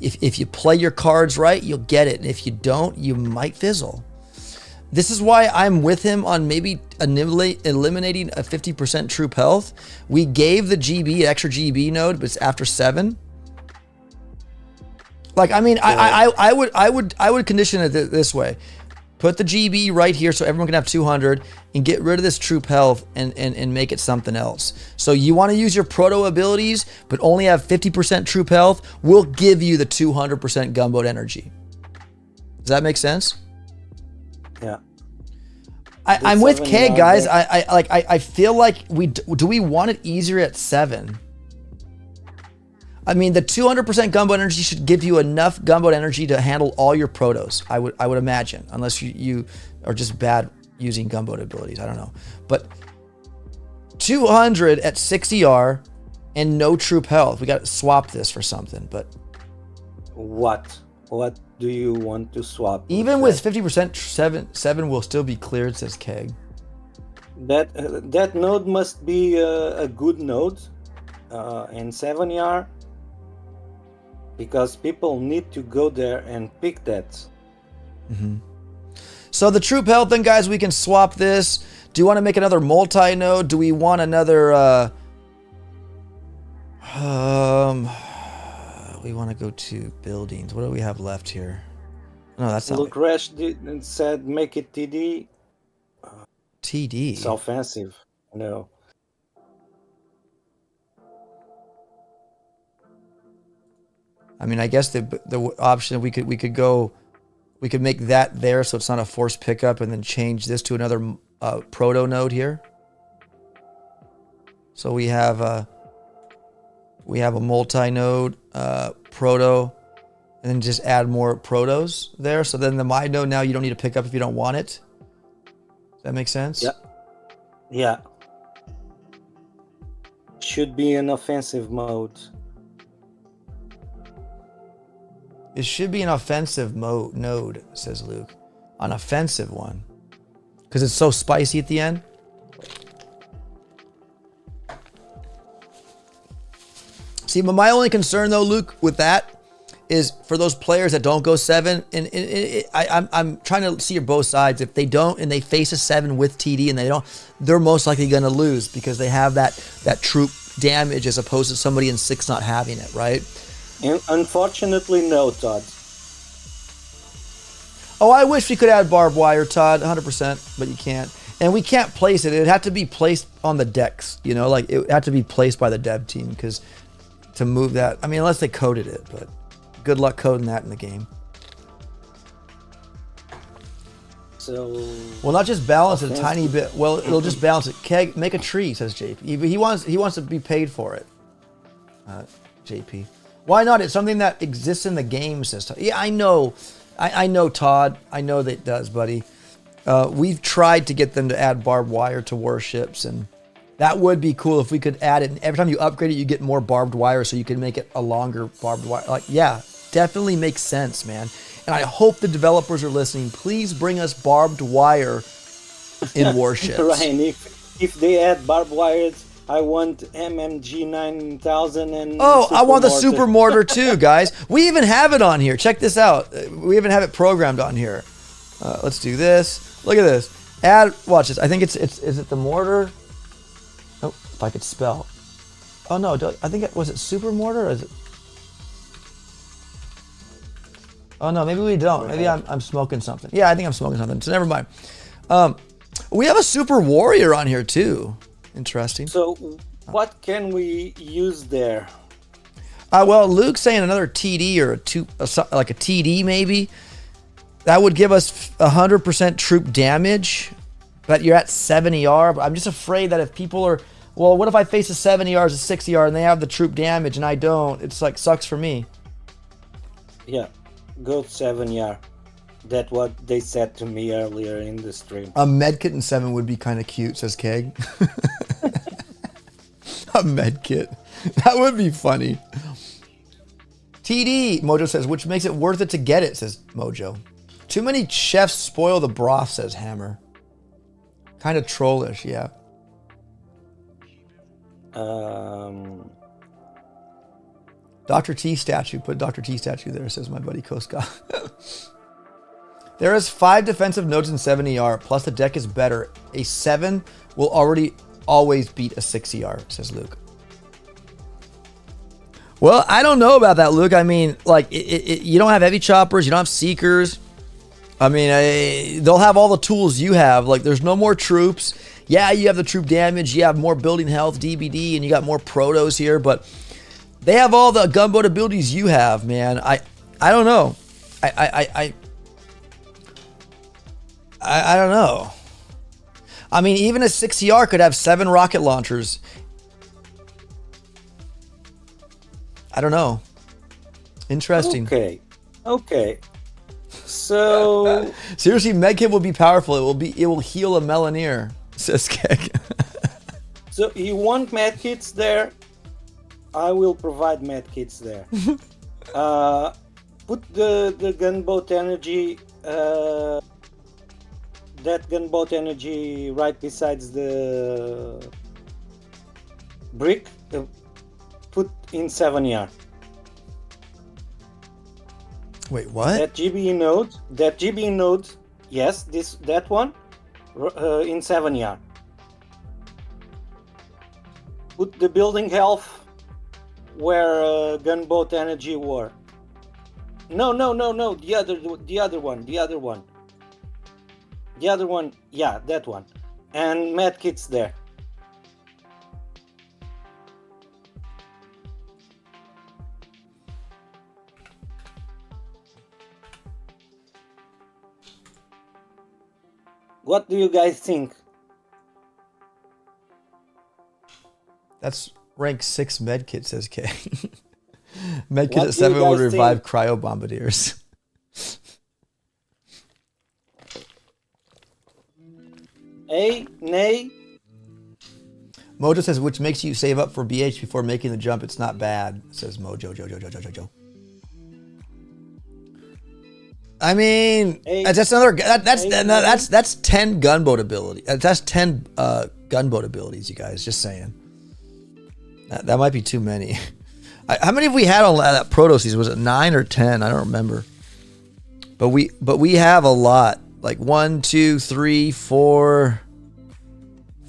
If you play your cards right, you'll get it. And if you don't, you might fizzle. This is why I'm with him on maybe eliminating a 50% troop health. We gave the GB, extra GB node, but it's after 7. Like, I mean, I would condition it this way. Put the GB right here so everyone can have 200 and get rid of this troop health and make it something else. So you want to use your proto abilities, but only have 50% troop health. We'll give you the 200% gunboat energy. Does that make sense? Yeah. I'm with Keg, guys. I feel like do we want it easier at 7? I mean, the 200% gunboat energy should give you enough gunboat energy to handle all your protos. I would imagine, unless you are just bad using gunboat abilities. I don't know, but 200 at 6 ER and no troop health. We got to swap this for something. But what do you want to swap? Even with 50%, 7 will still be cleared, says Keg. That node must be a good node in 7 ER. Because people need to go there and pick that. Mm-hmm. So the troop health, then, guys, we can swap this. Do you want to make another multi-node? Do we want another? We want to go to buildings. What do we have left here? No, that's not. Look, Rash said make it TD. TD. It's offensive. No. I mean, I guess the option we could make that there so it's not a forced pickup, and then change this to another proto node here. So we have a multi-node proto, and then just add more protos there. So then the my node now you don't need to pick up if you don't want it. Does that make sense? Yeah. Yeah. Should be an offensive mode. It should be an offensive node, says Luke. An offensive one. Because it's so spicy at the end. See, but my only concern, though, Luke, with that is for those players that don't go 7. And I'm trying to see your both sides. If they don't and they face a 7 with TD and they don't, they're most likely going to lose because they have that troop damage as opposed to somebody in 6 not having it, right? And unfortunately, no, Todd. Oh, I wish we could add barbed wire, Todd, 100%, but you can't. And we can't place it. It'd have to be placed on the decks, you know, like it would have to be placed by the dev team because to move that, I mean, unless they coded it, but good luck coding that in the game. So, well, not just balance it a tiny bit. Well, it'll just balance it. Keg, make a tree, says JP. He wants to be paid for it, JP. Why not? It's something that exists in the game system. Yeah, I know. I know, Todd. I know that it does, buddy. We've tried to get them to add barbed wire to warships, and that would be cool if we could add it. And every time you upgrade it, you get more barbed wire, so you can make it a longer barbed wire. Like, yeah, definitely makes sense, man. And I hope the developers are listening. Please bring us barbed wire in warships. Ryan, if they add barbed wire, I want MMG 9000 and I want the super mortar too, guys. We even have it on here. Check this out. We even have it programmed on here. Let's do this. Look at this. Watch this. I think is it the mortar? Oh, if I could spell. Oh no, I think was it super mortar or is it? Oh no, maybe we don't. Maybe I'm smoking something. Yeah, I think I'm smoking something. So never mind. We have a super warrior on here too. Interesting. So, what can we use there? Well, Luke's saying another TD or like a TD maybe. That would give us 100% troop damage, but you're at 7 ER. But I'm just afraid that if people are, well, what if I face a 7 ER as a 6 ER and they have the troop damage and I don't? It's like sucks for me. Yeah, go 7 ER. That's what they said to me earlier in the stream. A medkit in 7 would be kind of cute, says Keg. A medkit. That would be funny. TD, Mojo says, which makes it worth it to get it, says Mojo. Too many chefs spoil the broth, says Hammer. Kind of trollish, yeah. Dr. T statue. Put Dr. T statue there, says my buddy Koska. There is 5 defensive nodes in 7 ER, plus the deck is better. A 7 will always beat a 6 ER, says Luke. Well, I don't know about that, Luke. I mean, like, you don't have heavy choppers, you don't have seekers. I mean, they'll have all the tools you have. Like, there's no more troops. Yeah, you have the troop damage, you have more building health, DBD, and you got more protos here, but they have all the gunboat abilities you have, man. I don't know. I don't know. I mean, even a 6CR could have 7 rocket launchers. I don't know. Interesting. Okay. So seriously, medkit will be powerful. It will heal a Melanier, says Kek. So you want medkits there? I will provide medkits there. Put the gunboat energy. That gunboat energy right besides the brick. Put in 7 ER. Wait, what? That GBE node. Yes, that one in 7 ER. Put the building health where gunboat energy were. No. The other one. Yeah, that one. And medkits there. What do you guys think? That's rank 6 medkit, says K. Medkit at 7 would revive cryo bombardiers. Nay. Mojo says, which makes you save up for BH before making the jump. It's not bad, says Mojo. Jojo. I mean, that's another. That's 10 gunboat ability. That's 10 gunboat abilities, you guys. Just saying. That might be too many. How many have we had on that proto season? Was it 9 or 10? I don't remember. But we have a lot. Like 1, 2, 3, 4,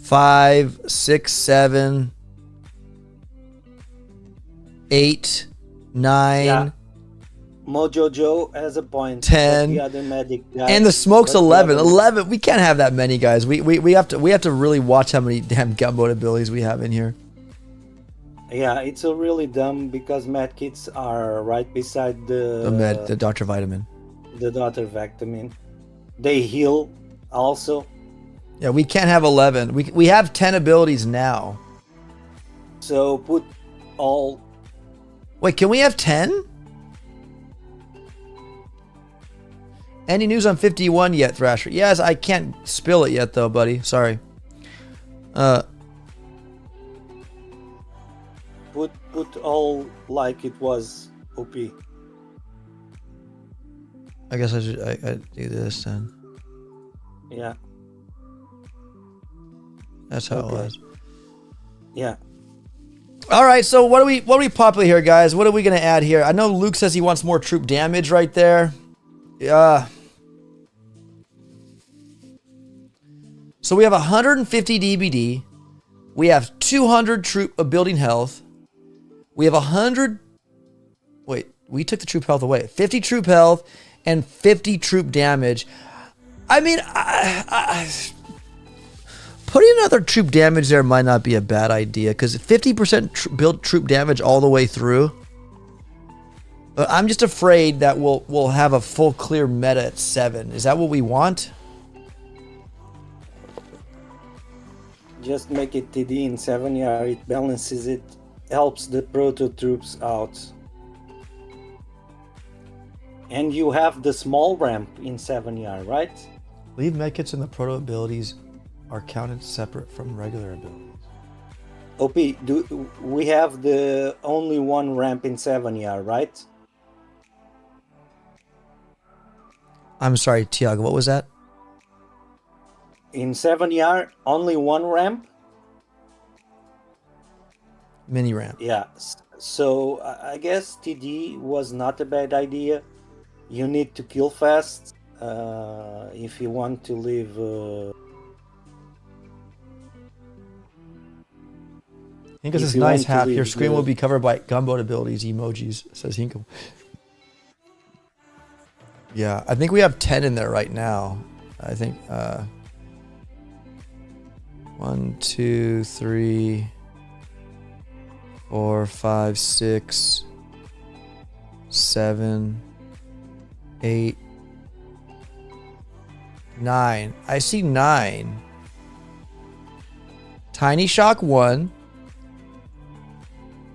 5, 6, 7, 8, 9. Yeah. Mojo Joe has a point. 10. The other medic guy, and the smoke's 11. 11. We can't have that many, guys. We have to really watch how many damn gunboat abilities we have in here. Yeah, it's a really dumb because medkits are right beside the Dr. Vitamin. The Dr. Vitamin. They heal also. Yeah, we can't have 11. We have 10 abilities now. So put all. Wait, can we have 10? Any news on 51 yet, Thrasher? Yes, I can't spill it yet though, buddy. Sorry. Put all like it was OP. I guess I do this then. Yeah. That's how it was. Yeah. All right, so what are we popular here, guys? What are we gonna add here? I know Luke says he wants more troop damage right there. Yeah. So we have 150 DBD. We have 200 troop building health. We have 100. Wait, we took the troop health away. 50 troop health and 50 troop damage. I mean, putting another troop damage there might not be a bad idea because 50% build troop damage all the way through. But I'm just afraid that we'll have a full clear meta at 7. Is that what we want? Just make it TD in 7 yard. It balances it, helps the proto troops out. And you have the small ramp in 7 yard, right? Leave medkits and the proto abilities are counted separate from regular abilities. OP, we have the only one ramp in 7 yard, right? I'm sorry, Tiago, what was that? In 7 yard, only one ramp? Mini ramp. Yeah, so I guess TD was not a bad idea. You need to kill fast if you want to live. Hinko says, nice half. Your screen will be covered by gunboat abilities, emojis, says Hinko. Yeah, I think we have 10 in there right now. I think 1, 2, 3, 4, 5, 6, 7, 8, 9. I see 9. Tiny Shock 1,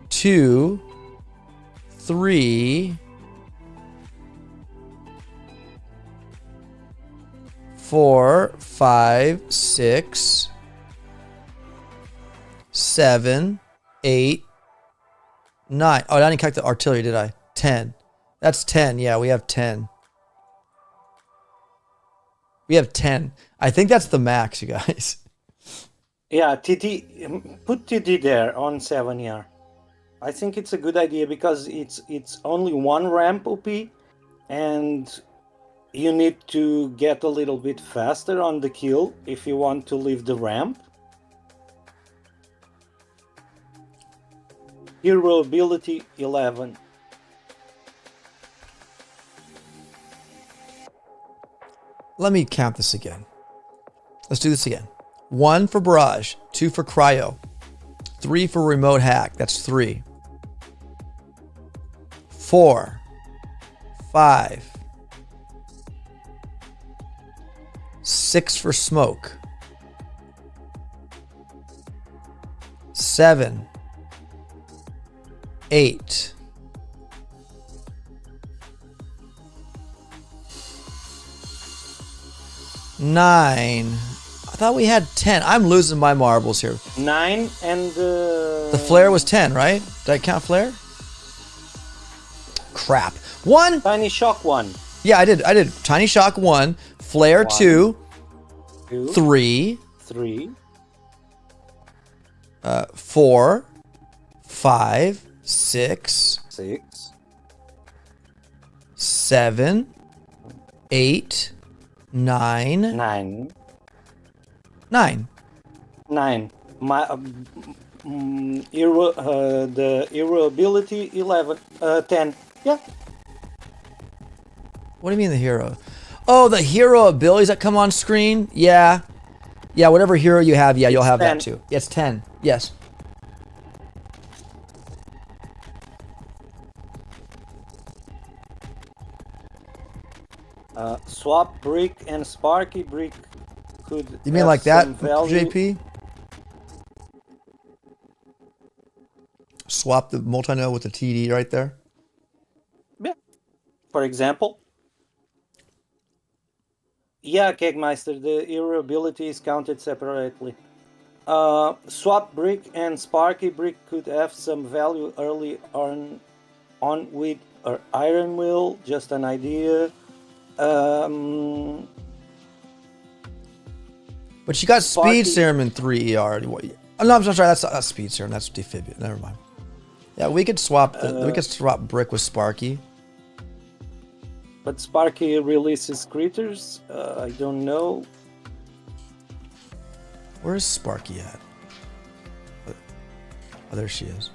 2, 3, 4, 5, 6, 7, 8, 9. Oh, I didn't count the artillery, did I? 10. That's 10. Yeah, we have 10. We have 10. I think that's the max, you guys. Yeah, TD. Put TD there on 7 yard. I think it's a good idea because it's only one ramp OP, and you need to get a little bit faster on the kill if you want to leave the ramp. Hero ability 11. Let me count this again. Let's do this again. 1 for barrage, 2 for cryo, 3 for remote hack. That's 3. 4, 5, 6 for smoke, 7, 8, 9. I thought we had 10. I'm losing my marbles here. 9 and the flare was 10, right? Did I count flare? Crap. 1. Tiny Shock 1. Yeah, I did. Tiny Shock 1, flare 1, 2, 2, 3, 3, 4, 5, 6, 6, 7, 8, 9, 9, 9. 9. The hero ability 11, 10. Yeah. What do you mean the hero? Oh, the hero abilities that come on screen? Yeah. Yeah, whatever hero you have, yeah, you'll have 10. that too. Yeah, it's 10. Yes. Swap brick and Sparky brick could. You mean have like that, some value. JP? Swap the multi-node with the TD right there? Yeah. For example. Yeah, Kegmeister, the hero ability is counted separately. Swap brick and Sparky brick could have some value early on with or Iron Will, just an idea. But you got Sparky. speed serum in 3 ER. Oh, no, I'm sorry. That's speed serum. That's defibrillate. Never mind. Yeah, we could swap. We could swap brick with Sparky. But Sparky releases critters. I don't know. Where's Sparky at? Oh, there she is.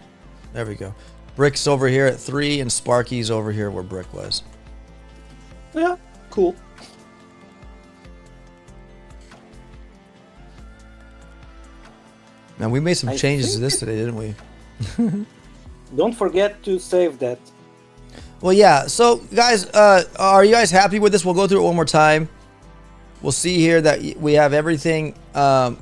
There we go. Brick's over here at 3, and Sparky's over here where Brick was. Yeah, cool. Man, we made some I changes to think this today, didn't we? Don't forget to save that. Well, yeah. So, guys, are you guys happy with this? We'll go through it one more time. We'll see here that we have everything. Plus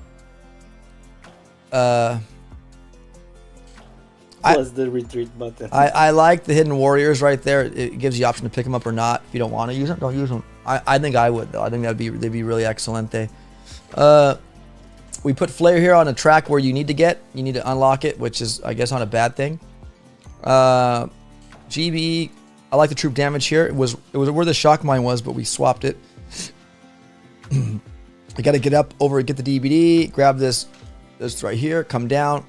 the retreat button. I like the hidden warriors right there. It gives you the option to pick them up or not. If you don't want to use them, don't use them. I think I would though. I think they'd be really excellent. We put flare here on a track where you need to unlock it, which is I guess not a bad thing. GB, I like the troop damage here. It was where the shock mine was, but we swapped it. I got to get up over, get the DBD, grab this right here, come down.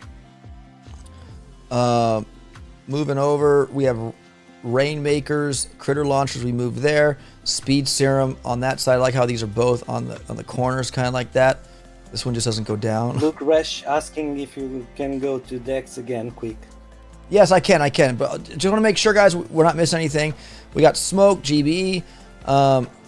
Moving over, we have rainmakers, critter launchers. We move there. Speed serum on that side. I like how these are both on the corners, kind of like that. This one just doesn't go down. Luke Resh asking if you can go to Dex again, quick. Yes, I can. But just want to make sure, guys, we're not missing anything. We got smoke, GBE.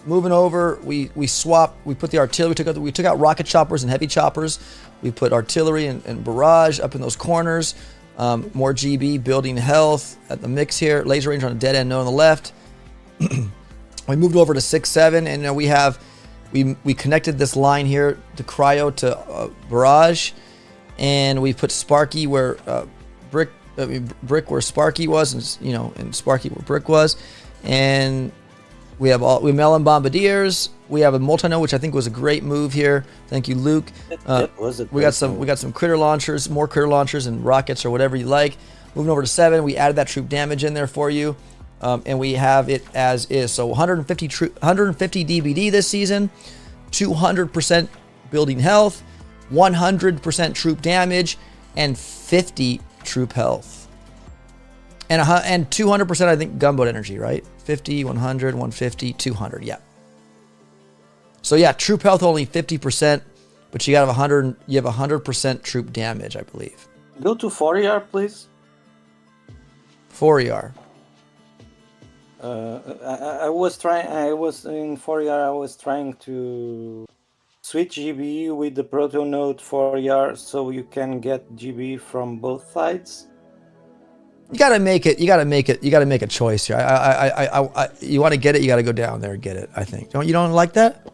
Moving over, we swap. We put the artillery. We took out rocket choppers and heavy choppers. We put artillery and barrage up in those corners. More GB, building health at the mix here. Laser range on a dead end node on the left. We moved over to 6-7, and we connected this line here to cryo to barrage, and we put Sparky where brick where Sparky was, and Sparky where brick was, and we melon bombardiers. We have a multi-node, which I think was a great move here. Thank you, Luke. We got some critter launchers, more critter launchers and rockets or whatever you like. Moving over to 7, we added that troop damage in there for you, and we have it as is. So 150 DBD this season, 200% building health, 100% troop damage, and 50 troop health, and 200% I think gunboat energy, right? 50, 100, 150, 200, yeah. So yeah, troop health only 50%, but you have 100% troop damage, I believe. Go to 4ER, please. 4ER. I was in 4ER. I was trying to switch GBE with the proto node 4ER so you can get GB from both sides. You gotta make it. You gotta make a choice here. You want to get it. You gotta go down there and get it. I think. You don't like that?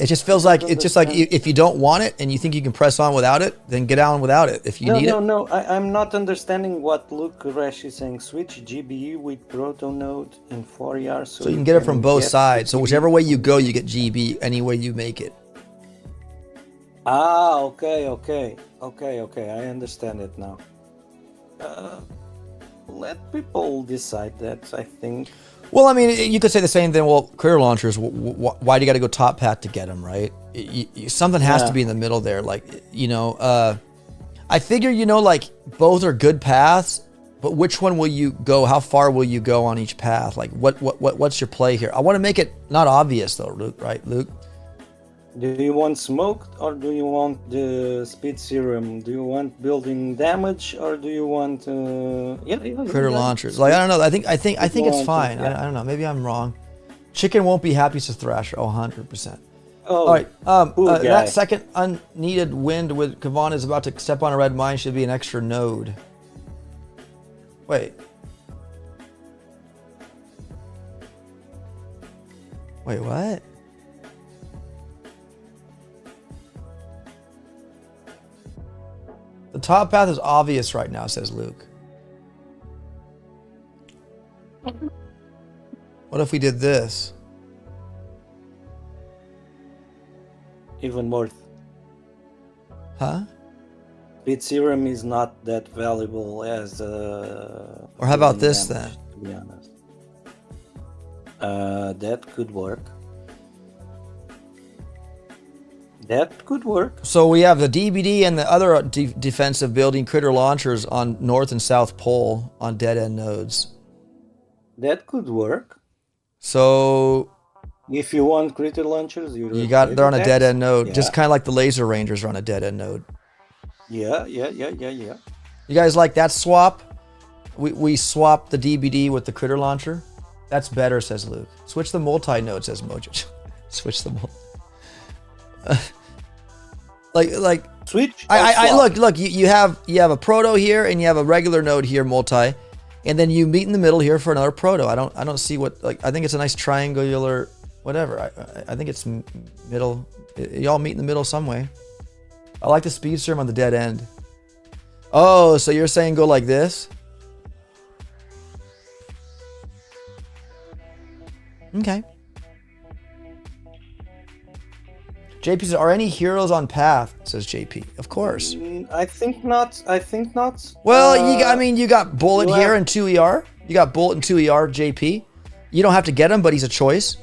It just feels like if you don't want it and you think you can press on without it, then get on without it. If you need it. No. I'm not understanding what Luke Resh is saying. Switch GBE with proto node in 4ER so you can get it from both sides. So whichever way you go, you get GB any way you make it. Ah, okay. I understand it now. Let people decide that, I think. Well, I mean, you could say the same thing. Well, career launchers, why do you got to go top path to get them, right? Something has to be in the middle there. Like, I figure, like both are good paths, but which one will you go? How far will you go on each path? Like, what's your play here? I want to make it not obvious though, Luke, right, Luke? Do you want smoke or do you want the speed serum? Do you want building damage or do you want critter launchers? Like, I don't know. I think it's fine. I don't know. Maybe I'm wrong. Chicken won't be happy, says Thrasher. 100%. Oh, all right. That second unneeded wind with Kavan is about to step on a red mine should be an extra node. Wait, what? The top path is obvious right now, says Luke. What if we did this? Even more. Huh? Speed serum is not that valuable as or how about this damage, then? to be honest. That could work. That could work. So we have the DBD and the other defensive building critter launchers on north and south pole on dead end nodes. That could work. So if you want critter launchers, they're on a dead end node, just kind of like the laser rangers are on a dead end node. Yeah. You guys like that swap? We swap the DBD with the critter launcher. That's better, says Luke. Switch the multi node, says Mojo. Switch the multi. switch. I or swap? look. You have a proto here, and you have a regular node here, multi, and then you meet in the middle here for another proto. I don't see what, like. I think it's a nice triangular, whatever. I think it's middle. Y'all meet in the middle some way. I like the speed serum on the dead end. Oh, so you're saying go like this? Okay. JP says, are any heroes on path? Says JP. Of course. I think not. Well, you got Bullet you here have- and 2 ER. You got Bullet and 2 ER, JP. You don't have to get him, but he's a choice.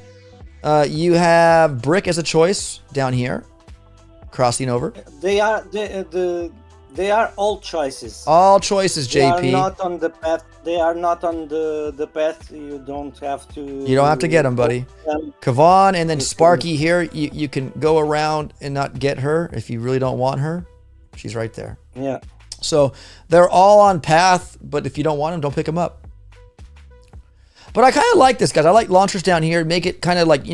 You have Brick as a choice down here, crossing over. They are they are all choices. All choices, JP. They are not on the path. They are not on the path. You don't have to. You don't have to get them, buddy. Kavan and then Sparky here. You can go around and not get her if you really don't want her. She's right there. Yeah. So they're all on path, but if you don't want them, don't pick them up. But I kind of like this, guys. I like launchers down here. Make it kind of like,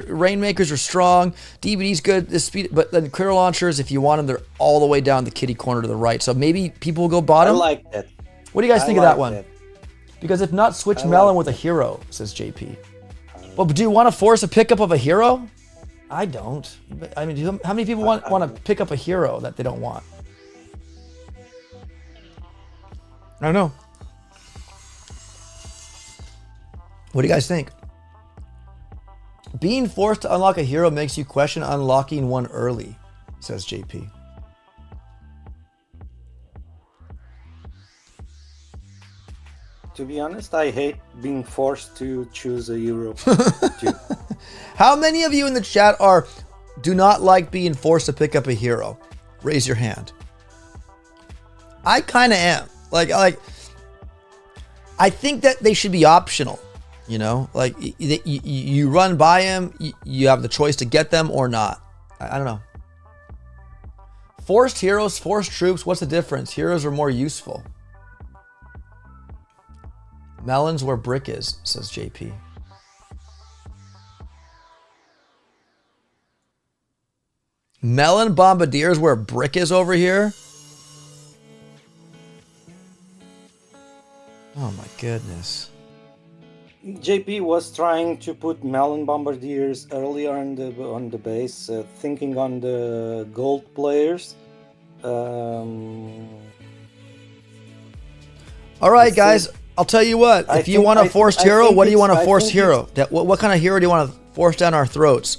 Rainmakers are strong. DBD's good. This speed, but then critter launchers, if you want them, they're all the way down the kitty corner to the right. So maybe people will go bottom. I like that. What do you guys think of that one? That. Because if not, switch Melon with a hero, says JP. Well, do you want to force a pickup of a hero? I don't. I mean, how many people want to pick up a hero that they don't want? I don't know. What do you guys think? Being forced to unlock a hero makes you question unlocking one early, says JP. To be honest, I hate being forced to choose a hero. How many of you in the chat do not like being forced to pick up a hero? Raise your hand. I kind of am. Like I think that they should be optional. Like you run by them, you have the choice to get them or not. I don't know. Forced heroes, forced troops, what's the difference? Heroes are more useful. Melon's where Brick is, says JP. Melon Bombardiers where Brick is over here? Oh my goodness. JP was trying to put Melon Bombardiers earlier on the base, thinking on the gold players. All right, guys. I'll tell you what. If you want a forced hero, what do you want a forced hero? What kind of hero do you want to force down our throats?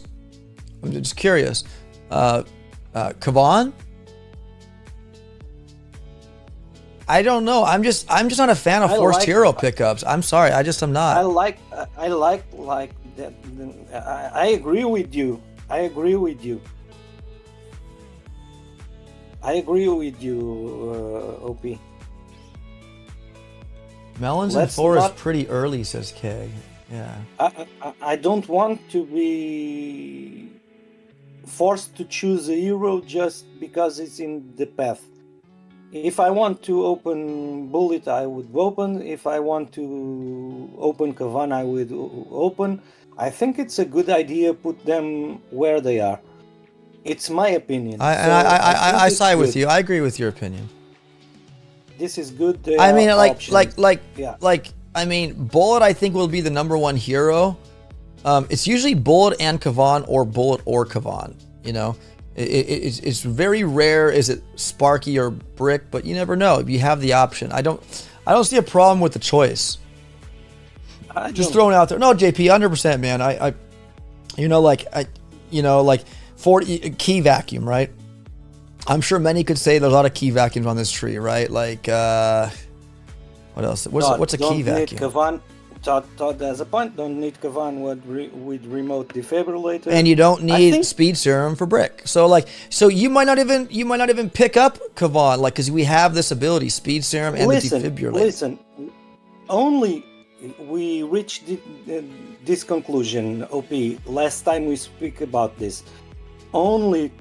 I'm just curious. Kavan? I don't know. I'm just not a fan of forced hero pickups. I'm sorry. I'm not. I like that. I agree with you. I agree with you, OP. Melons and 4 is pretty early, says K. Yeah. I don't want to be forced to choose a hero just because it's in the path. If I want to open Bullet, I would open. If I want to open Kavan, I would open. I think it's a good idea. Put them where they are. It's my opinion. I side with you. I agree with your opinion. This is good. I mean, yeah. Bullet I think will be the #1 hero. It's usually Bullet and Kavan or Bullet or Kavan. It's very rare. Is it Sparky or Brick? But you never know. You have the option. I don't see a problem with the choice. Just throwing it out there. No, JP, 100%, man. Like 40 key vacuum, right? I'm sure many could say there's a lot of key vacuums on this tree, right? Like, what else? What's a key vacuum? Kavan, Todd has a point. Don't need Kavan with remote defibrillator. And you don't need speed serum for Brick. So you might not even pick up Kavan, like, because we have this ability, speed serum and the defibrillator. Listen, only we reached this conclusion, OP. Last time we speak about this, only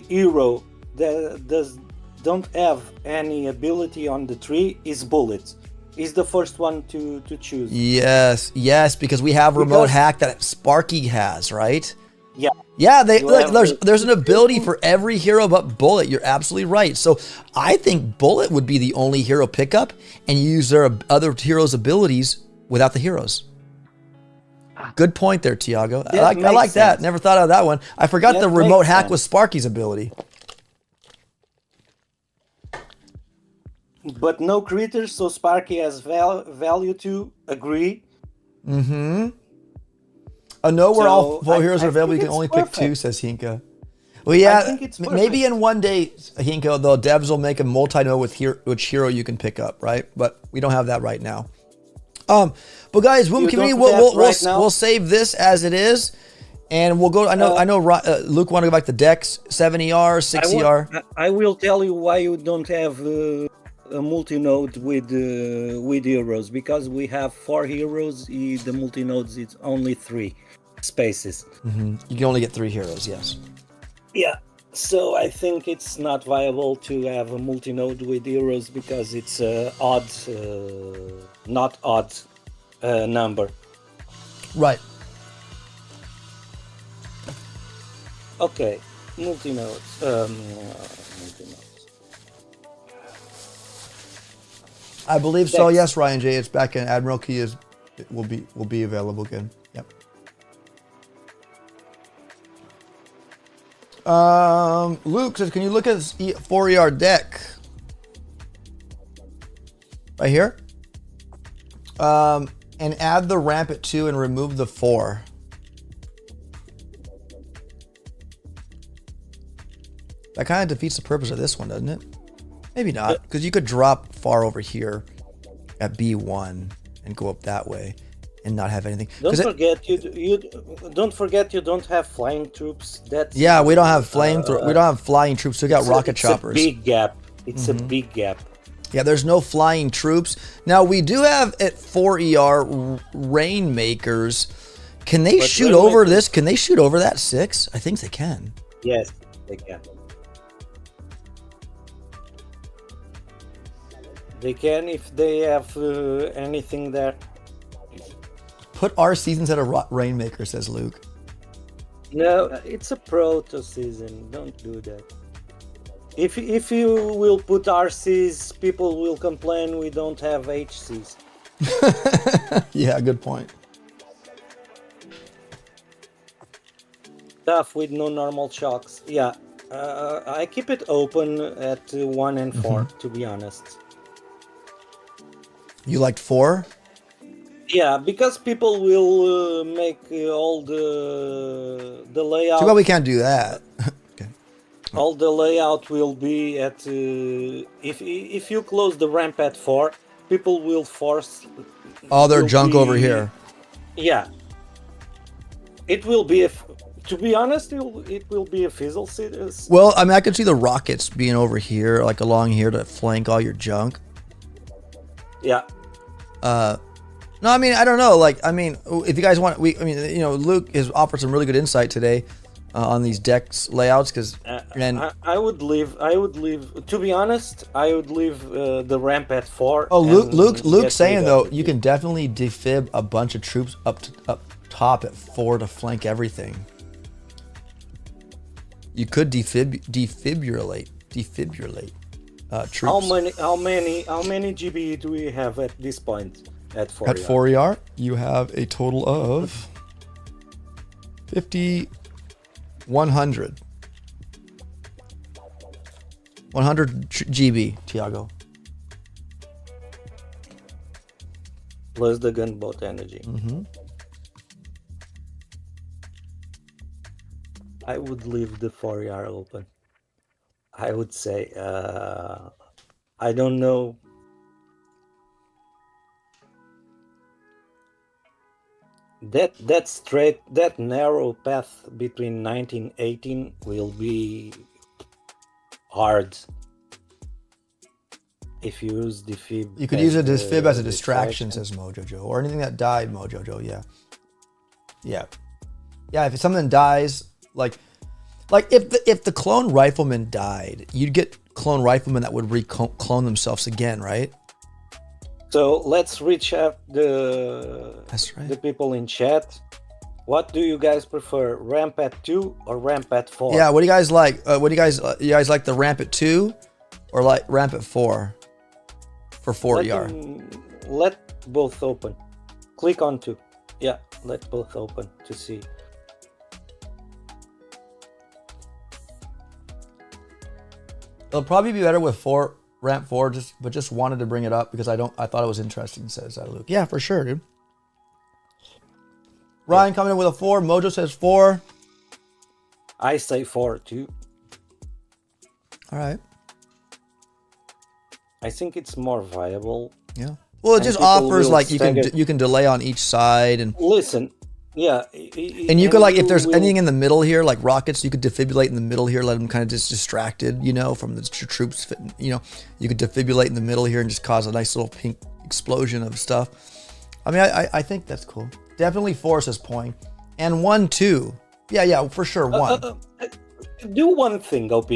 hero that don't have any ability on the tree is Bullet. Is the first one to choose. Yes, because we have remote hack that Sparky has, right? Yeah. Yeah, they You like have there's an ability for every hero but Bullet. You're absolutely right. So I think Bullet would be the only hero pickup, and you use their other heroes' abilities without the heroes. Good point there, Tiago. I like makes that. sense. Never thought of that one. I forgot That the remote makes hack sense. was Sparky's ability. But no critters, so Sparky has value to agree. Mm-hmm. I know where all So, four heroes are I available. You think can only it's pick perfect. 2, says Hinka. Well, yeah, think it's maybe perfect. in one day, Hinka, the devs will make a multi-node with which hero you can pick up, right? But we don't have that right now. But guys, Boom You Community, don't have right now? we'll save this as it is, and we'll go. I know. Luke want to go back to decks 70R, 60R. I will tell you why you don't have a multi-node with heroes, because we have 4 heroes. The multi-nodes is only 3 spaces. You can only get 3 heroes. Yes. Yeah, so I think it's not viable to have a multi-node with heroes because it's odd, not odd number. Right. Okay, multi-nodes. I believe so. Decks. Yes, Ryan J. It's back in Admiralty. Will be available again. Yep. Luke says, can you look at this 4ER deck? Right here. And add the ramp at 2 and remove the 4. That kind of defeats the purpose of this one, doesn't it? Maybe not, because you could drop far over here at B1 and go up that way and not have anything. Don't forget you don't have flying troops. Yeah, we don't have flamethrower. We don't have flying troops. We got rocket choppers. It's a big gap. It's a big gap. Yeah, there's no flying troops. Now we do have at 4ER Rainmakers. Can they shoot over this? Can they shoot over that 6? I think they can. Yes, they can. They can if they have anything there. Put our seasons at a Rainmaker, says Luke. No, it's a proto season. Don't do that. If you will put RCs, people will complain we don't have HCs. Yeah, good point. Stuff with no normal shocks. Yeah, I keep it open at 1 and 4, to be honest. You liked 4? Yeah, because people will make all the layout. Too bad we can't do that. Okay. All the layout will be at if you close the ramp at 4, people will force All their junk over here. Yeah, it will be to be honest, it will be a fizzle. Well, I mean, I could see the rockets being over here, like along here, to flank all your junk. Yeah. No, I mean, I don't know. Like, I mean, if you guys want, Luke has offered some really good insight today on these decks layouts. Because I would leave. To be honest, I would leave the ramp at 4. Oh, Luke's saying though, you can definitely defib a bunch of troops up top at 4 to flank everything. You could defibrillate troops. How many GB do we have at this point at 4ER? At 4ER, you have a total of 100 GB, Tiago. Plus the gunboat energy. I would leave the 4ER open. I would say, I don't know. That narrow path between 1918 will be hard if you use defib. You could use a defib as a distraction, says Mojo Joe, or anything that died, Mojo Joe. Yeah. If something dies, like if the clone rifleman died, you'd get clone riflemen that would clone themselves again, right? So let's reach out the people in chat. What do you guys prefer, ramp at 2 or ramp at 4? Yeah, what do you guys like? You guys like the ramp at 2 or like ramp at 4 for 4ER? Let both open. Click on 2. Yeah, let both open to see. It'll probably be better with ramp 4, but just wanted to bring it up because I thought it was interesting, says Luke. Yeah, for sure, dude. Ryan coming in with a 4. Mojo says 4. I say 4 too. All right. I think it's more viable. Yeah. Well, it just offers like you can delay on each side and listen. Yeah. And you could like if there's anything in the middle here, like rockets, you could defibrillate in the middle here, let them kind of just distracted, from the troops. You could defibrillate in the middle here and just cause a nice little pink explosion of stuff. I mean, I think that's cool. Definitely 4 says point. And 1, 2. Yeah, for sure. 1. Do one thing, OP.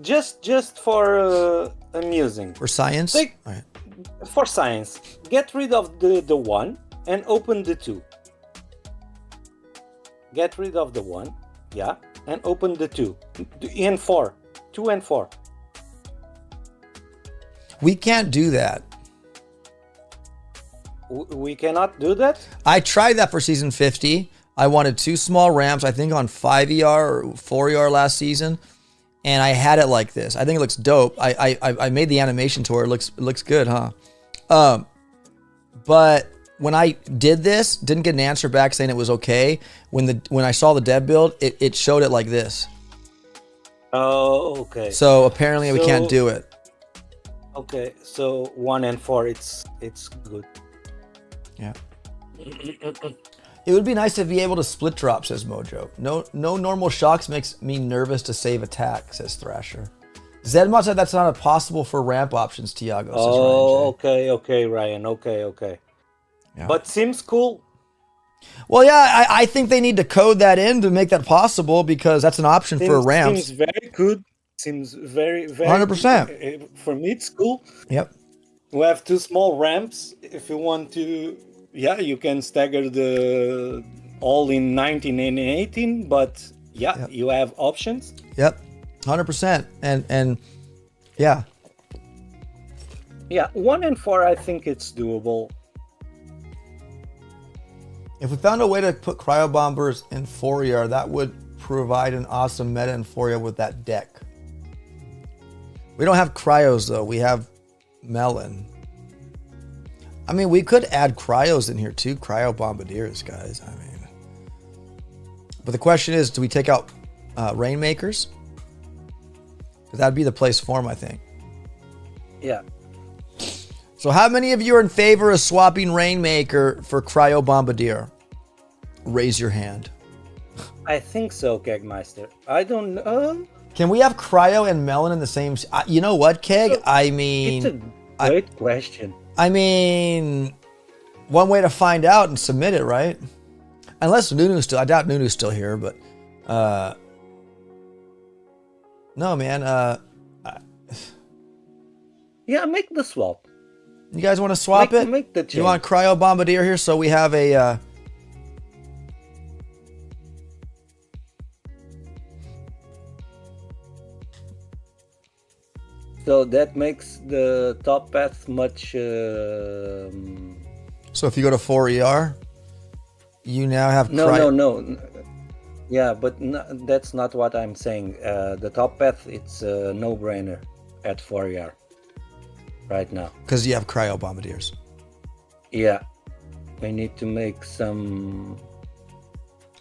Just for amusing. For science? All right. For science. Get rid of the 1 and open the 2. Get rid of the 1. Yeah. And open the 2. And 4. 2 and 4. We can't do that. We cannot do that? I tried that for season 50. I wanted 2 small ramps, I think on 5ER or 4ER last season. And I had it like this. I think it looks dope. I made the animation to where it looks good, huh? But when I did this, didn't get an answer back saying it was okay. When I saw the dev build, it showed it like this. Oh, okay. So apparently we can't do it. Okay, so 1 and 4, it's good. Yeah. It would be nice to be able to split drop, says Mojo. No normal shocks makes me nervous to save attack, says Thrasher. Zedmod said that's not possible for ramp options, Tiago, says Ryan J. Okay, Ryan. Okay. Yeah. But seems cool. Well, yeah, I think they need to code that in to make that possible because that's an option for ramps. Seems very good. Seems very 100%. For me, it's cool. Yep. We have 2 small ramps. If you want to, you can stagger the all in 19 and 18, but you have options. Yep, 100%. And yeah. Yeah, 1 and 4, I think it's doable. If we found a way to put cryo bombers in 4ER, that would provide an awesome meta in 4ER with that deck. We don't have cryos though. We have melon. I mean, we could add cryos in here too. Cryo bombardiers, guys. I mean, but the question is, do we take out rainmakers? Because that'd be the place for them, I think. Yeah. So how many of you are in favor of swapping Rainmaker for Cryo Bombardier? Raise your hand. I think so, Kegmeister. I don't know. Can we have Cryo and Melon in the same... You know what, Keg? It's a great question. I mean, one way to find out and submit it, right? Unless Nunu's still... I doubt Nunu's still here, but... No, man. Yeah, make the swap. You guys want to swap it? Make the change. You want Cryo Bombardier here so we have a... So that makes the top path much... So if you go to 4ER, you now have... No. Yeah, but that's not what I'm saying. The top path, it's a no-brainer at 4ER right now. Because you have Cryo Bombardiers. Yeah. We need to make some...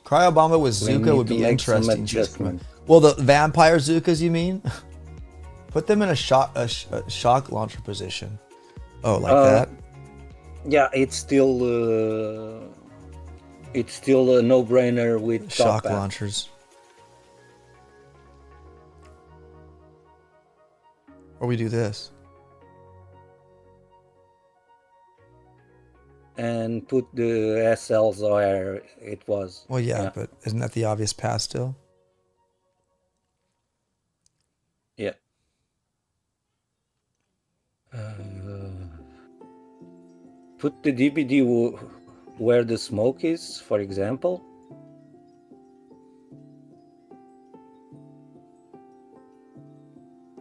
Cryo Bomber with Zuka would be interesting. Well, the Vampire Zukas, you mean? Put them in a shock launcher position. Oh, like that? Yeah, it's still a no-brainer with shock launchers. Or we do this. And put the SLs where it was. Well, yeah, but isn't that the obvious path still? Yeah. Put the DBD where the smoke is, for example.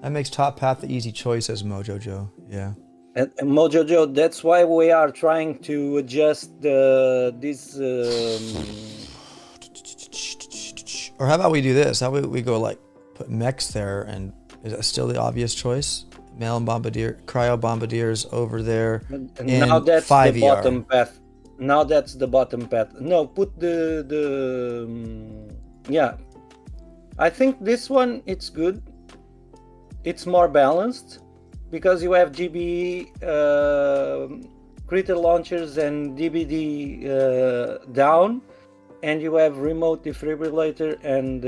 That makes top path the easy choice, says Mojo Joe. Yeah. And Mojo Joe, that's why we are trying to adjust this. Or how about we do this? How about we go like put mechs there, and is that still the obvious choice? Melon Bombardier, Cryo Bombardiers over there. And now that's 5 the bottom path. Now that's the bottom path. No, put yeah. I think this one it's good. It's more balanced because you have GB critter launchers and DBD down, and you have remote defibrillator and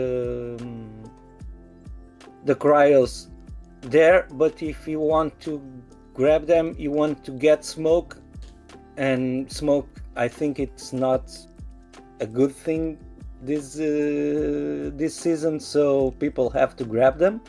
the cryos there. But if you want to grab them, you want to get smoke, and smoke, I think it's not a good thing this season, so people have to grab them.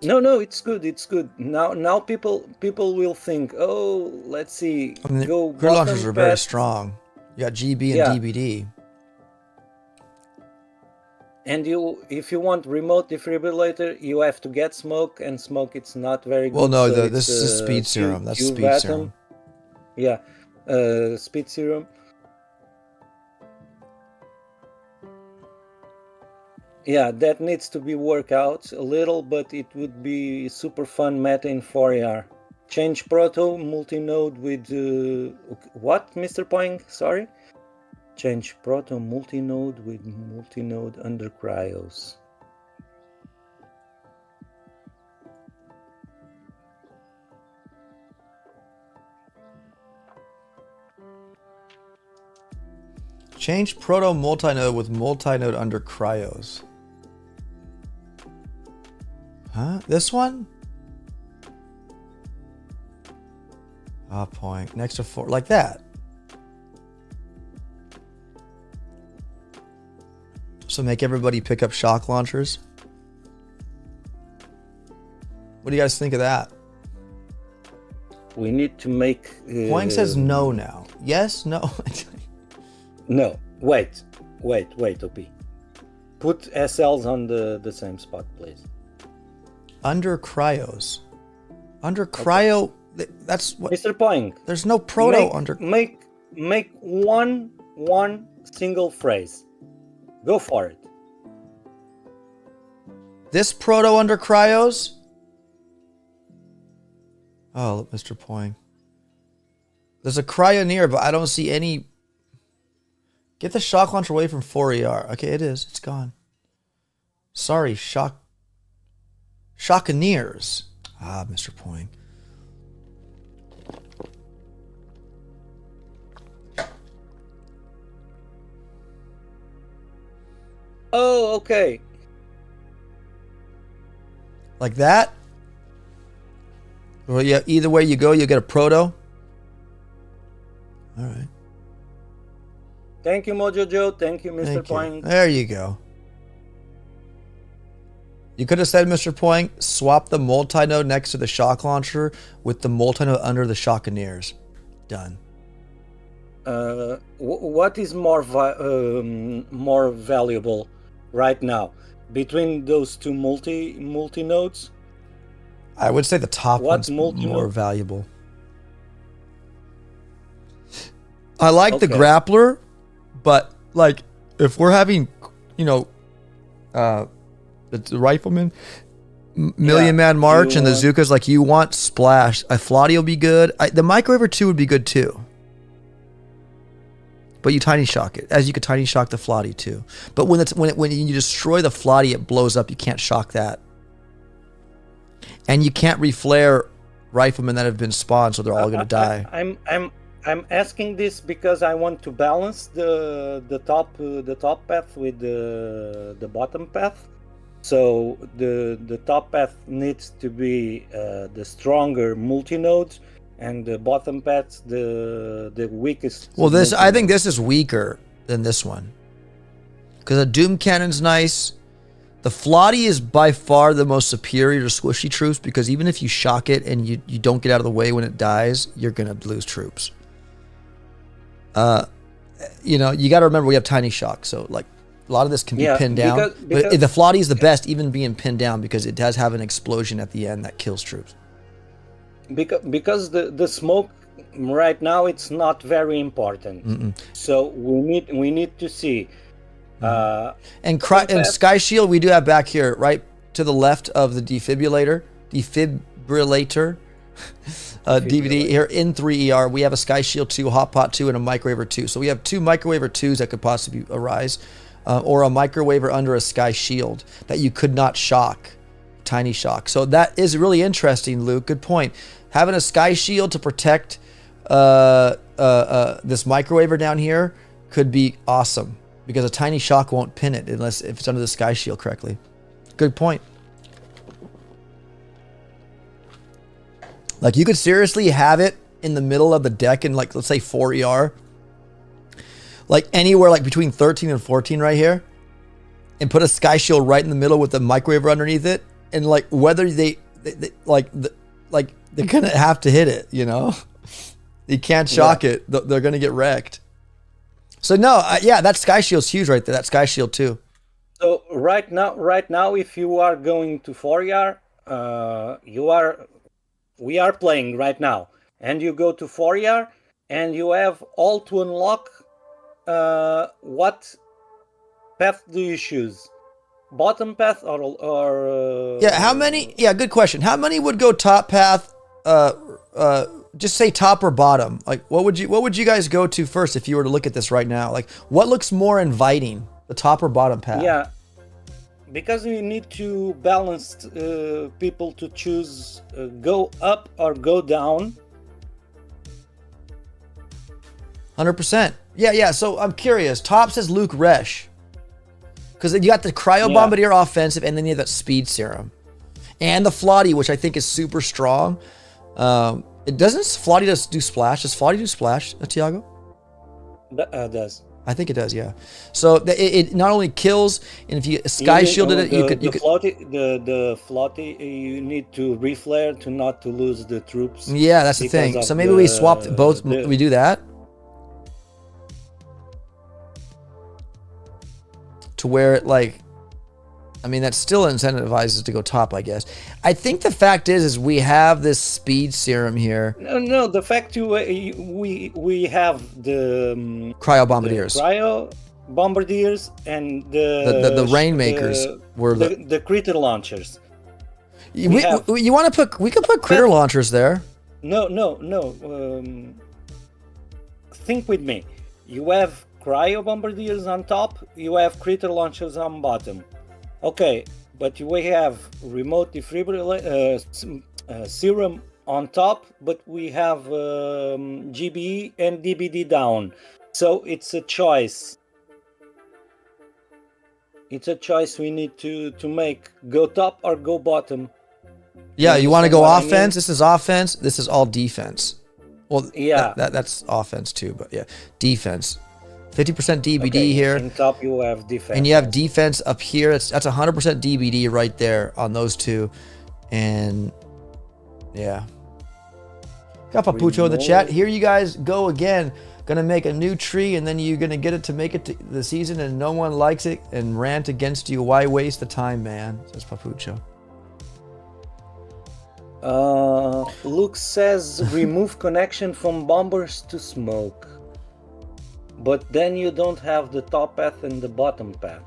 No, it's good. It's good. Now people will think, oh, let's see. I mean, go critter launchers are very path. strong. You got GB and Yeah. DBD. And if you want remote defibrillator, you have to get smoke, and smoke it's not very good. Well, no, so this it's, is speed serum. That's Q speed atom. serum. Yeah, speed serum. Yeah, that needs to be worked out a little, but it would be super fun meta in 4AR. Change proto multi-node with what, Mr. Poing? Sorry. Change proto multi-node with multi-node under cryos. Change proto multi-node with multi-node under cryos. Huh? This one? Point. Next to 4. Like that. So make everybody pick up shock launchers. What do you guys think of that? We need to make... Poing says no now. Yes? No? No. Wait, OP. Put SLs on the same spot, please. Under cryos. Under cryo... That's what... Mr. Poing. There's no proto under... Make one single phrase. Go for it. This proto under cryos? Oh, Mr. Poing. There's a cryo near, but I don't see any... Get the shock launcher away from 4ER. Okay, it is. It's gone. Sorry, Shockeneers. Ah, Mr. Poing. Oh, okay. Like that? Well, yeah, either way you go, you get a proto. All right. Thank you, Mojo Joe. Thank you, Mr. Thank you. Poing. There you go. You could have said, Mr. Poing, swap the multi-node next to the shock launcher with the multi-node under the Shockeneers. Done. What is more valuable right now between those two multi nodes? I would say the top What one's multi-node? more valuable. I like the Okay. grappler, but like if we're having, you know, the rifleman, Million Man March, and the Zukas, like you want splash. A Flotty will be good. The Microwaver 2 would be good too. But you tiny shock it, as you could tiny shock the Flotty too. But when you destroy the Flotty, it blows up. You can't shock that, and you can't reflare riflemen that have been spawned, so they're all gonna die. I'm asking this because I want to balance the top path with the bottom path. So the top path needs to be the stronger multi-nodes, and the bottom path the weakest. Well, I think multi-node. this is weaker than this one because the Doom Cannon's nice. The Flotty is by far the most superior to squishy troops because even if you shock it and you don't get out of the way when it dies, you're gonna lose troops. You know, you got to remember we have tiny shock, so like A lot of this can be Yeah, pinned down. because- But the Flotty is the best, even being pinned down, because it does have an explosion at the end that kills troops. Because the smoke right now it's not very important. So we need to see. And Sky Shield we do have back here, right to the left of the defibrillator DVD here in 3ER. We have a Sky Shield 2, Hot Pot 2, and a Microwaver 2. So we have 2 Microwaver 2s that could possibly arise, or a Microwaver under a Sky Shield that you could not shock, tiny shock. So that is really interesting, Luke. Good point. Having a Sky Shield to protect this Microwaver down here could be awesome, because a tiny shock won't pin it if it's under the Sky Shield correctly. Good point. Like, you could seriously have it in the middle of the deck in, like, let's say 4ER. Like, anywhere like between 13 and 14 right here. And put a Sky Shield right in the middle with the Microwaver underneath it. And, like, whether they're going to have to hit it, you know? You can't shock it. They're going to get wrecked. So, no, yeah, that Sky Shield's huge right there. That Sky Shield, too. So, right now, if you are going to 4ER, we are playing right now, and you go to 4ER, and you have all to unlock. What path do you choose? Bottom path or yeah, how many? Yeah, good question. How many would go top path? Just say top or bottom. Like, what would you guys go to first if you were to look at this right now? Like, what looks more inviting, the top or bottom path? Yeah, because you need to balance people to choose go up or go down. 100%. Yeah. So I'm curious. Top says Luke Resch, because you got the Cryo Bombardier offensive, and then you have that Speed Serum, and the Flotty, which I think is super strong. It doesn't Flotty do splash? Does Flotty do splash, Tiago? Does. I think it does, yeah. So it not only kills, and if you Sky Shielded it, you could. The Flotty, you need to reflare to not to lose the troops. Yeah, that's the thing. So maybe we swap both. We do that to where it, like, I mean, that still incentivizes to go top, I guess. I think the fact is we have this Speed Serum here. No, the fact we have the Cryo Bombardiers. Cryo Bombardiers and the Rainmakers were the critter launchers. You want to put? We could put critter launchers there. No. Think with me. You have Cryo Bombardiers on top. You have critter launchers on bottom. Okay, but we have remote defibrillator serum on top, but we have GBE and DBD down. So it's a choice. It's a choice we need to make. Go top or go bottom. Yeah, you want to go offense? I mean? This is offense. This is all defense. Well, yeah, that's offense too, but yeah, defense. 50% DBD here. On top you have defense. And you have defense up here. That's 100% DBD right there on those two. And yeah. Got Papucho in the chat. Here you guys go again. Gonna make a new tree, and then you're gonna get it to make it to the season, and no one likes it and rant against you. Why waste the time, man? Says Papucho. Luke says remove connection from bombers to smoke. But then you don't have the top path and the bottom path.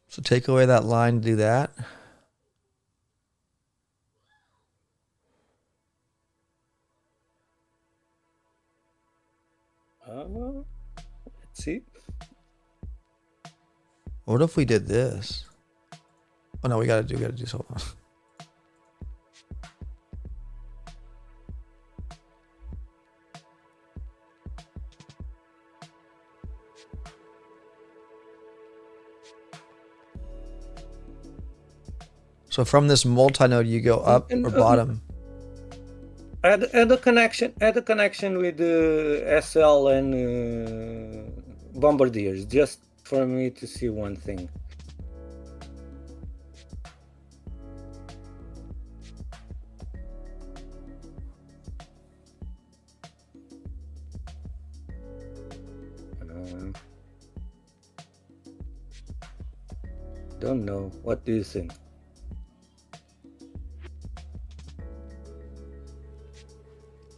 So take away that line to do that. Let's see. What if we did this? Oh no, we gotta do hold on. So from this multi-node, you go up or bottom. Add a connection with the SL and Bombardiers, just for me to see one thing. don't know. What do you think?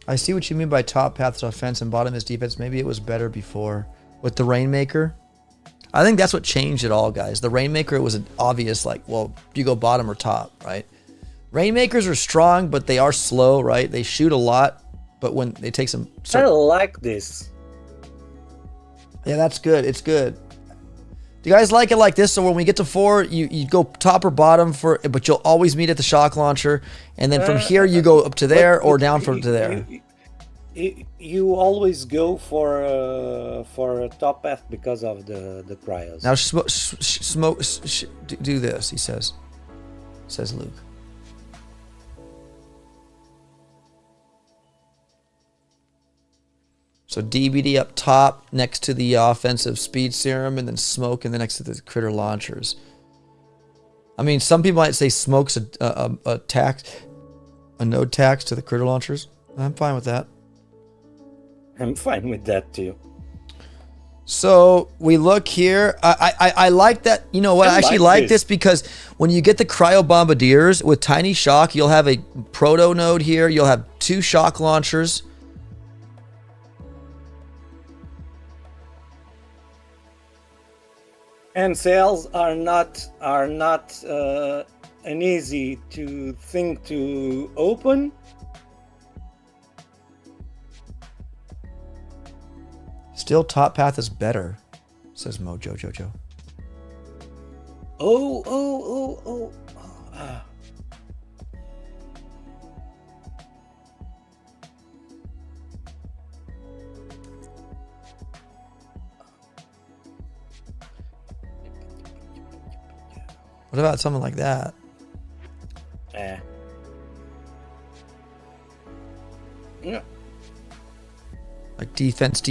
I see what you mean by top path is offense and bottom is defense. Maybe it was better before with the Rainmaker. I think that's what changed it all, guys. The Rainmaker was an obvious, like, well, do you go bottom or top, right? Rainmakers are strong, but they are slow, right? They shoot a lot, but when they take some... I like this. Yeah, that's good. It's good. Do you guys like it like this? So when we get to 4, you go top or bottom for, but you'll always meet at the shock launcher, and then from here you go up to there or down from to there. You always go for a top path because of the cryos. Now do this. He says Luke. So DBD up top next to the offensive speed serum, and then smoke, and then next to the critter launchers. I mean, some people might say smoke's a tax, a node tax to the critter launchers. I'm fine with that. I'm fine with that too. So we look here. I like that. You know what? I actually like this because when you get the cryo bombardiers with tiny shock, you'll have a proto node here. You'll have 2 shock launchers. And cells are not an easy to thing to open. Still, top path is better, says Mojo Jojo. Oh. What about something like that? No. Like defense,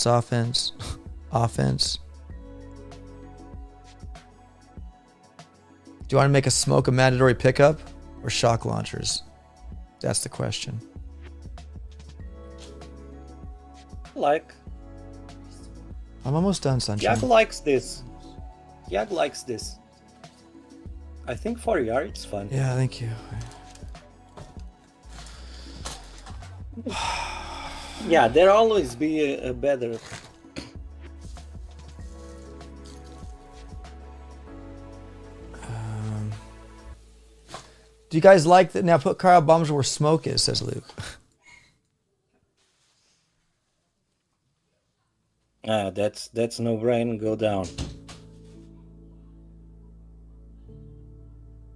offense, offense. Do you want to make a smoke a mandatory pickup or shock launchers? That's the question. Like. I'm almost done, Sunshine. Yag likes this. Yag likes this. I think for Yar it's fun. Yeah, thank you. Yeah, there'll always be a better. Do you guys like that? Now put cryo bombs where smoke is, says Luke. That's no brain. Go down.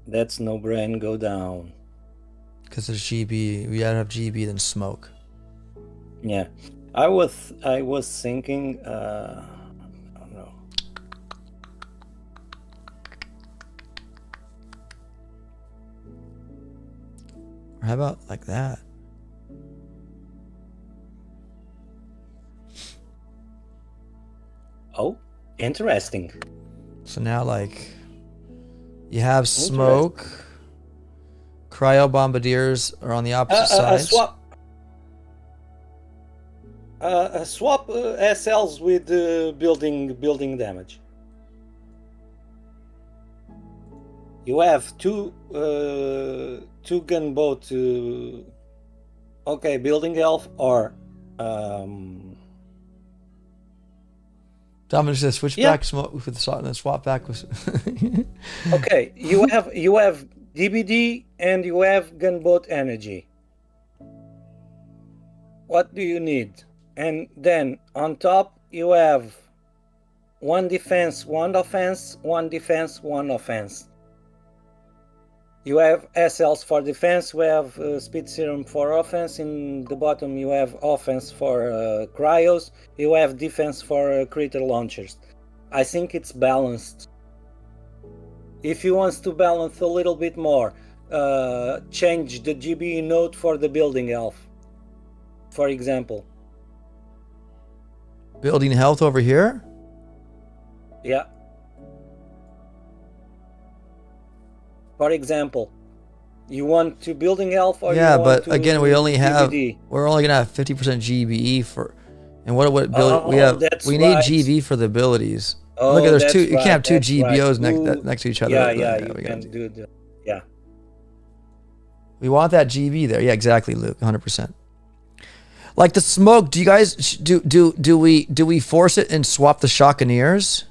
That's no brain. Go down. Because there's GB. We gotta have GB then smoke. Yeah, I was thinking. I don't know. Or how about like that? Oh, interesting. So now, like, you have smoke. Cryo bombardiers are on the opposite sides. Swap SLs with building damage. You have two gunboat. Okay, building elf or. Dominic says switch back smoke with the and then swap back with. Okay, you have DBD and you have gunboat energy. What do you need? And then on top you have 1 defense, 1 offense, 1 defense, 1 offense. You have SLs for defense, we have speed serum for offense. In the bottom you have offense for cryos, you have defense for critter launchers. I think it's balanced. If you want to balance a little bit more, change the GB node for the building elf, for example. Building health over here? Yeah. For example, you want to building elf or yeah, you want but to again, we only have DVD? we're only gonna have 50% GBE for, and what build we have? That's We need right. GV for the abilities. Oh, Look at there's that's two. You right, can't have two that's right. GBOs Ooh, next to each other. Yeah, Yeah, you we can gotta do the. Yeah. We want that GB there. Yeah, exactly, Luke. 100%. Like the smoke. Do you guys do we force it and swap the Shockaniers?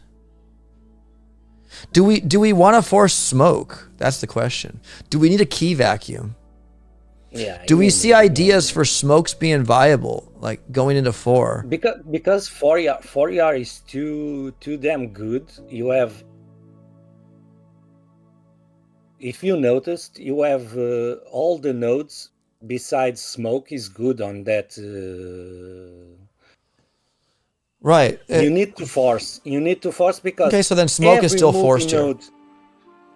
Do we want to force smoke? That's the question. Do we need a key vacuum? Yeah. Do we you see need- ideas for smokes being viable, like going into 4? Because 4 is too damn good. You have, if you noticed, you have all the nodes besides smoke is good on that. Right. You need to force. You need to force because Okay, so then smoke is every still forced here. multi-node-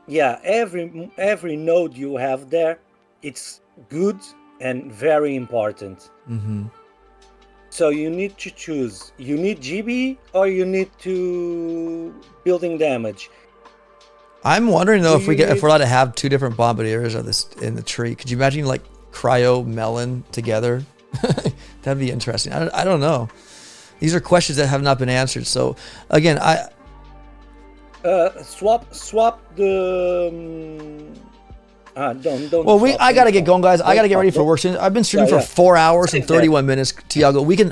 Yeah, every node you have there, it's good and very important. Mm-hmm. So you need to choose. You need GB or you need to building damage. I'm wondering though Do if we you get if need- we're allowed to have 2 different bombardiers of this in the tree. Could you imagine like cryo melon together? That'd be interesting. I don't know. These are questions that have not been answered. So again, Swap the. Don't. Well, swap, I gotta don't get going, guys. I swap. gotta get ready for Don't- work soon. I've been streaming Yeah, for 4 hours and Same there. 31 minutes, Tiago. We can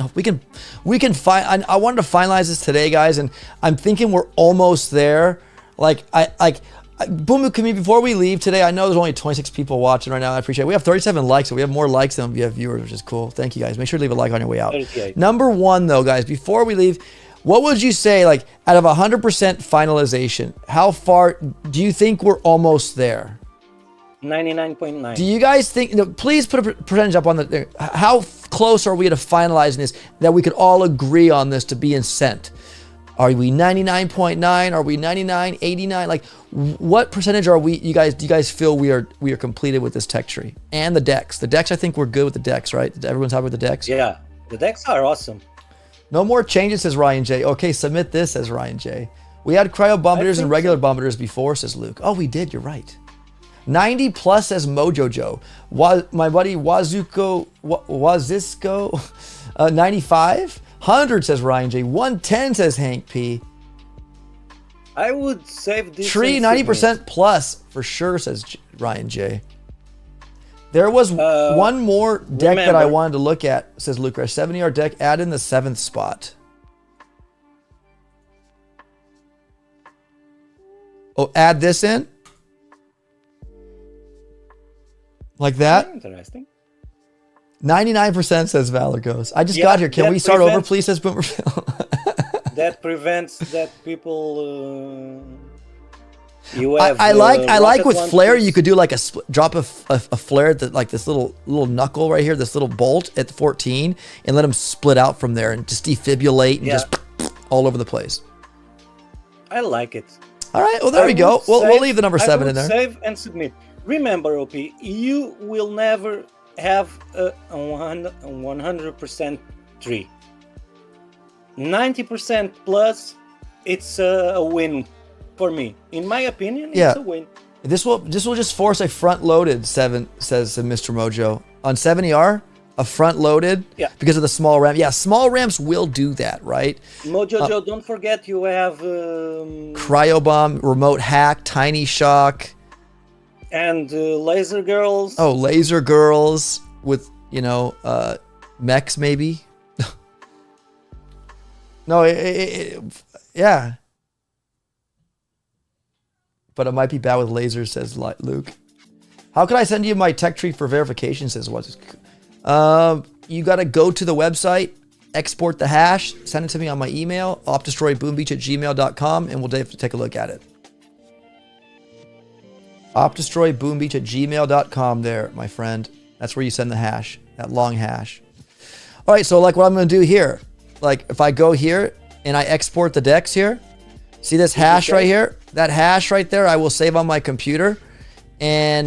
find. I wanted to finalize this today, guys, and I'm thinking we're almost there. Boom, can we, before we leave today, I know there's only 26 people watching right now. I appreciate it. We have 37 likes, so we have more likes than we have viewers, which is cool. Thank you, guys. Make sure to leave a like on your way out. 38. Number 1, though, guys, before we leave, what would you say, like, out of 100% finalization, how far do you think we're almost there? 99.9. Do you guys think, please put a percentage up on the, how close are we to finalizing this that we could all agree on this to be in sent? Are we 99.9? Are we 99, 89? Like, what percentage are we, do you guys feel we are completed with this tech tree? And the decks. The decks, I think we're good with the decks, right? Everyone's happy with the decks? Yeah, the decks are awesome. No more changes, says Ryan J. Okay, submit this, says Ryan J. We had cryo bombardiers and regular bombardiers before, says Luke. Oh, we did, you're right. 90 plus, says Mojo Joe. My buddy Wazisco, 95. 100, says Ryan J. 110, says Hank P. I would save this. Tree, and 90% plus, for sure, says Ryan J. There was one more deck that I remember- wanted to look at, says Luke. Our 70-yard deck, add in the 7th spot. Oh, add this in? Like that? Interesting. 99% says Valor Ghost. I just Yeah, got here. Can that we start over, prevents- please, says Boomerville? That prevents that people. You I have. like rocket with flare, launchers. you could do like drop a flare at like this little knuckle right here, this little bolt at 14, and let them split out from there and just defibrillate and Yeah. just all over the place. I like it. All right, well there we go. We'll leave the number 7 in there. Save and submit. Remember, OP, you will never have a 100% tree. 90% plus, it's a win for me. In my opinion, Yeah. it's a win. This will just force a front loaded 7, says Mr. Mojo. On 70R, a front loaded Yeah. because of the small ramp. Yeah, small ramps will do that, right? Mojo Joe, don't forget you have Cryo bomb, remote hack, tiny shock. and laser girls. Oh, laser girls with, mechs maybe. No, yeah. But it might be bad with lasers, says Luke. How can I send you my tech tree for verification, says what? You got to go to the website, export the hash, send it to me on my email, opdestroyboombeach@gmail.com, and we'll take a look at it. opdestroyboombeach@gmail.com there, my friend. That's where you send the hash, that long hash. All right, so like what I'm going to do here, like if I go here and I export the decks here, see this hash right here? That hash right there, I will save on my computer, and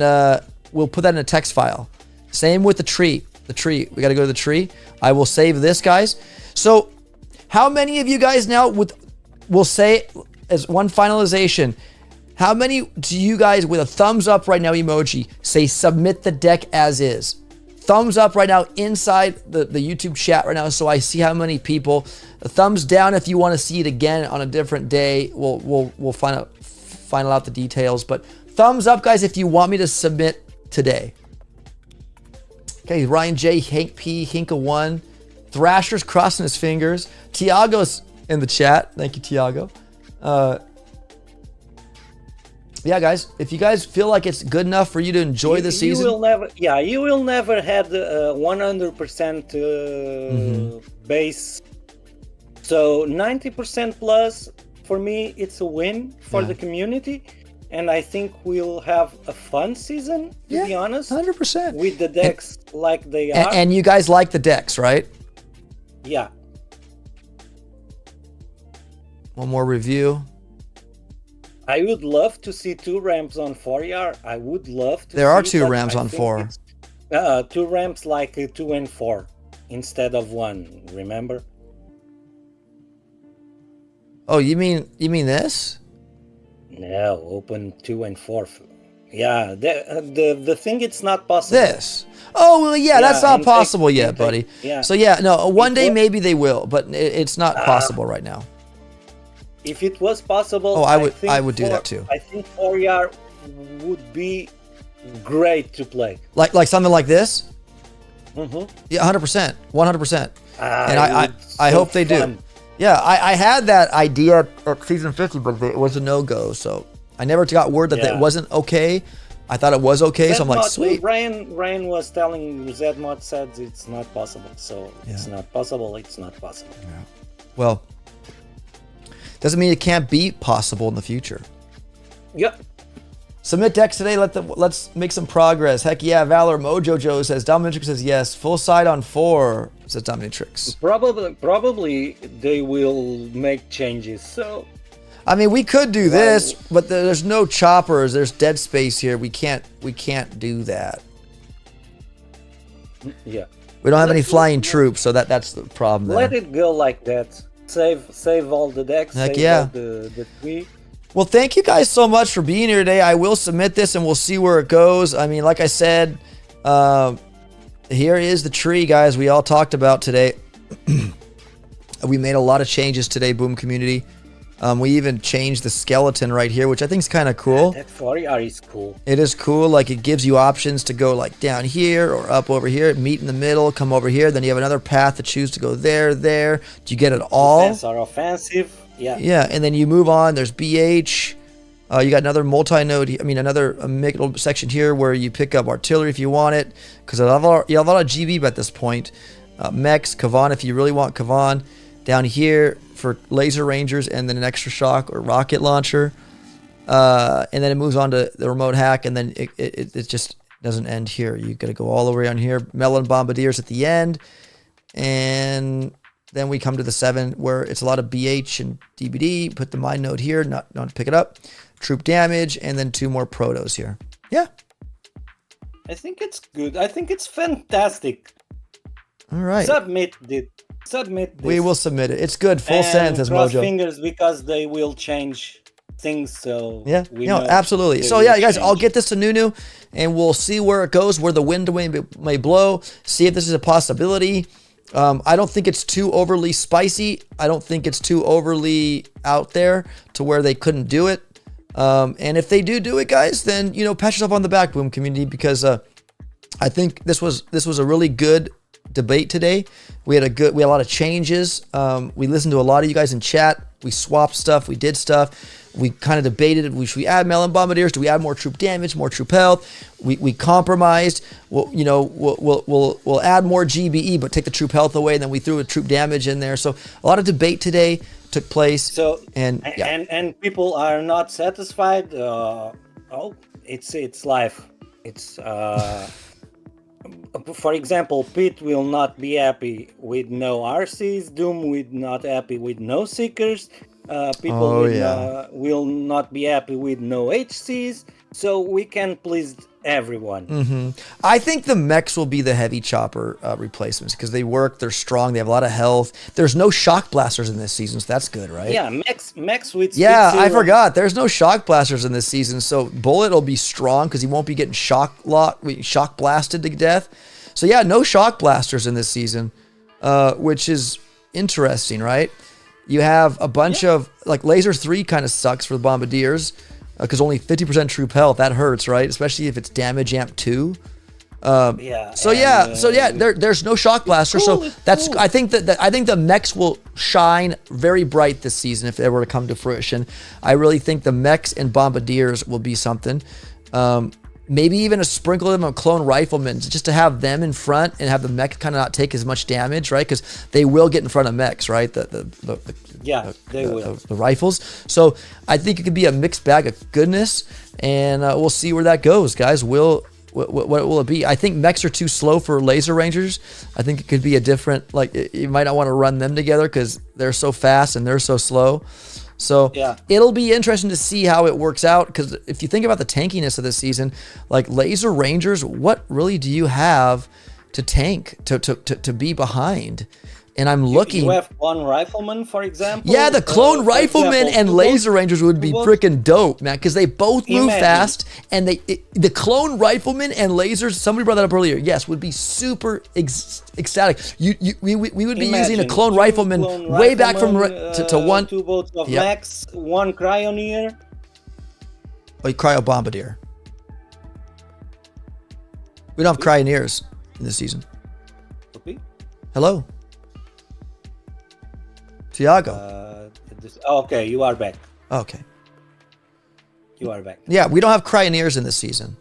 we'll put that in a text file. Same with the tree. The tree, we got to go to the tree. I will save this, guys. So how many of you guys now will say, as one finalization, how many do you guys with a thumbs up right now emoji say submit the deck as is? thumbs up right now inside the YouTube chat right now, so I see how many people. A thumbs down if you want to see it again on a different day. We'll find out the details. But thumbs up, guys, if you want me to submit today. Okay, Ryan J, Hank P, Hinka1, Thrasher's crossing his fingers. Tiago's in the chat. Thank you, Tiago. Yeah, guys, if you guys feel like it's good enough for you to enjoy the season, you will never have 100% base. So 90% plus for me, it's a win for the community, and I think we'll have a fun season. To be honest, 100% with the decks like they are. And you guys like the decks, right? Yeah. One more review. I would love to see 2 ramps on 4-yard. I would love to. There are see 2 that. ramps I on think 4. 2 ramps like 2 and 4 instead of 1. Remember? Oh, you mean this? No, open 2 and 4. Yeah, the thing, it's not possible. This. Oh, well, yeah, that's not possible yet, buddy. Yeah. So yeah, no, one day maybe they will, but it's not possible right now. If it was possible, I would do that too. I think 4-yard would be great to play. Like something like this? Mm-hmm. Yeah, 100%. 100%. And I so hope they do. Yeah, I had that idea at season 50, but it was a no-go, so I never got word that it wasn't okay. I thought it was okay, so I'm like, sweet. Ryan was telling Zedmod said it's not possible, so it's not possible. It's not possible. Yeah. Well, doesn't mean it can't be possible in the future. Yep. Submit decks today. Let's make some progress. Heck yeah, Valor Mojo Joe says. Dominatrix says yes. Full side on 4 says Dominatrix. Probably they will make changes. So I mean, we could do this, but there's no choppers. There's dead space here. We can't do that. Yeah. We don't have any flying troops, so that's the problem there. Let it go like that. Save all the decks. Heck save yeah. all the tree. Well, thank you guys so much for being here today. I will submit this and we'll see where it goes. I mean, like I said, here is the tree, guys, we all talked about today. We made a lot of changes today, Boom Community. We even changed the skeleton right here, which I think is kind of cool. That 4-yard is cool. It is cool. Like, it gives you options to go like down here or up over here, meet in the middle, come over here. Then you have another path to choose to go there. Do you get it all? Defense or offensive. Yeah. Yeah, and then you move on. There's BH. You got another multi-node. I mean, another middle section here where you pick up artillery if you want it, because you have a lot of GB at this point. Mechs, Kavan if you really want Kavan. Down here for laser rangers, and then an extra shock or rocket launcher. And then it moves on to the remote hack, and then it just doesn't end here. You got to go all the way on here. Melon bombardiers at the end, and then we come to the 7 where it's a lot of BH and DBD. Put the mine node here, not to pick it up. Troop damage, and then 2 more protos here. Yeah. I think it's good. I think it's fantastic. All right. Submit this. We will submit it. It's good. Full send, as cross Mojo. fingers because they will change things. So yeah, absolutely. So yeah, guys, I'll get this to Nunu, and we'll see where it goes, where the wind may blow. See if this is a possibility. I don't think it's too overly spicy. I don't think it's too overly out there to where they couldn't do it. And if they do it, guys, then pat yourself on the back, Boom Community, because I think this was a really good debate today. We had a lot of changes. We listened to a lot of you guys in chat. We swapped stuff. We did stuff. We kind of debated, should we add Melon Bombardiers? Do we add more troop damage, more troop health? We compromised. We'll add more GBE, but take the troop health away. And then we threw a troop damage in there. So a lot of debate today took place. So and people are not satisfied. It's life. It's for example, Pete will not be happy with no RCs. Doom will not happy with no Seekers. People will not be happy with no HCs. So we can please everyone. Mm-hmm. I think the mechs will be the heavy chopper replacements because they work, they're strong, they have a lot of health. There's no shock blasters in this season, so that's good, right? Yeah, mechs with yeah, I forgot. There's no shock blasters in this season, so Bullet will be strong because he won't be getting shock blasted to death. So yeah, no shock blasters in this season, which is interesting, right? You have a bunch of, like, Laser 3 kind of sucks for the Bombardiers because only 50% troop health. That hurts, right? Especially if it's damage amp 2. There's no shock blaster. Cool, cool. I think the mechs will shine very bright this season if they were to come to fruition. I really think the mechs and Bombardiers will be something. Maybe even a sprinkle of them of clone riflemen, just to have them in front and have the mech kind of not take as much damage, right? Because they will get in front of mechs, right? They will. The rifles. So I think it could be a mixed bag of goodness, and we'll see where that goes, guys. What will it be? I think mechs are too slow for laser rangers. I think it could be a different, like, you might not want to run them together because they're so fast and they're so slow. So it'll be interesting to see how it works out, because if you think about the tankiness of this season, like laser rangers, what really do you have to tank, to be behind? And I'm looking. You have one rifleman, for example. Yeah, the clone riflemen and laser rangers would be freaking dope, man, because they both move fast, and the clone riflemen and lasers. Somebody brought that up earlier. Yes, would be super ecstatic. We would be using a clone rifleman way back from to one. 2 boats of Max, 1 Cryoneer. Oh, cryo bombardier. We don't have cryoneers in this season. Hello. Tiago. Okay, you are back. Okay. You are back. Yeah, we don't have cryoneers in this season.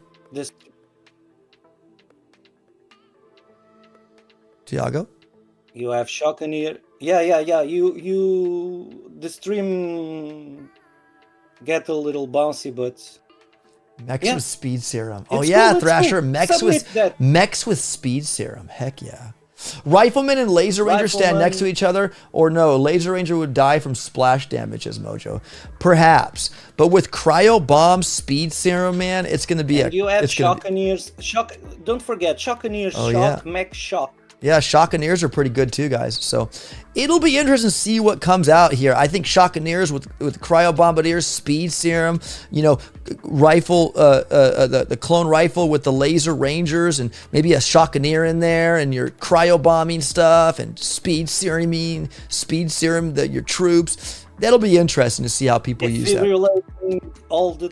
Tiago? You have Shockeneer. Yeah. The stream get a little bouncy, but Mechs with speed serum. It's Thrasher. cool. Mechs with speed serum. Heck yeah. Rifleman and Laser Ranger stand next to each other, or no? Laser Ranger would die from splash damage as Mojo, perhaps. But with Cryo Bomb Speed Serum, man, it's going to be you have Shockeneers. Don't forget Shockeneers. Mech Shock. Yeah, Shockeneers are pretty good too, guys. So it'll be interesting to see what comes out here. I think Shockeneers with Cryo Bombardiers, Speed Serum, rifle, the clone rifle with the Laser Rangers, and maybe a Shockeneer in there, and your cryo bombing stuff, and Speed Serum, your troops. That'll be interesting to see how people use that. All the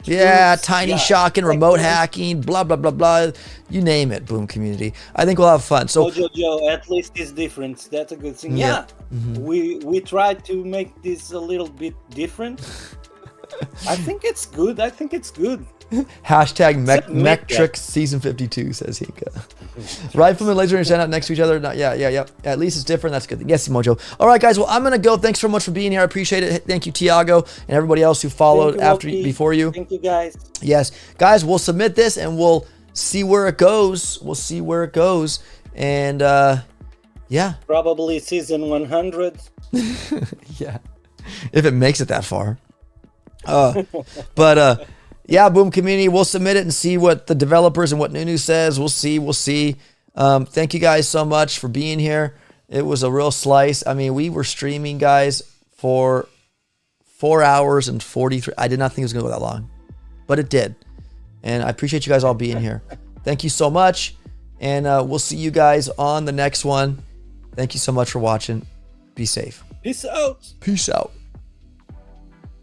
tiny shocking, remote hacking, blah, blah, blah, blah. You name it, Boom Community. I think we'll have fun. So Jojo, at least it's different. That's a good thing. Yeah. We tried to make this a little bit different. I think it's good. Hashtag Mechtrix Season 52, says Hinka. Rifleman, Laser Ranger stand out next to each other. Yeah. At least it's different. That's good. Yes, Mojo. All right, guys. Well, I'm gonna go. Thanks so much for being here. I appreciate it. Thank you, Tiago, and everybody else who followed before you. Thank you, guys. Yes, guys. We'll submit this and we'll see where it goes. And probably season 100. Yeah, if it makes it that far. Yeah, Boom Community, we'll submit it and see what the developers and what Nunu says. We'll see. Thank you guys so much for being here. It was a real slice. I mean, we were streaming, guys, for 4 hours and 43. I did not think it was going to go that long, but it did. And I appreciate you guys all being here. Thank you so much. And we'll see you guys on the next one. Thank you so much for watching. Be safe. Peace out. Peace out.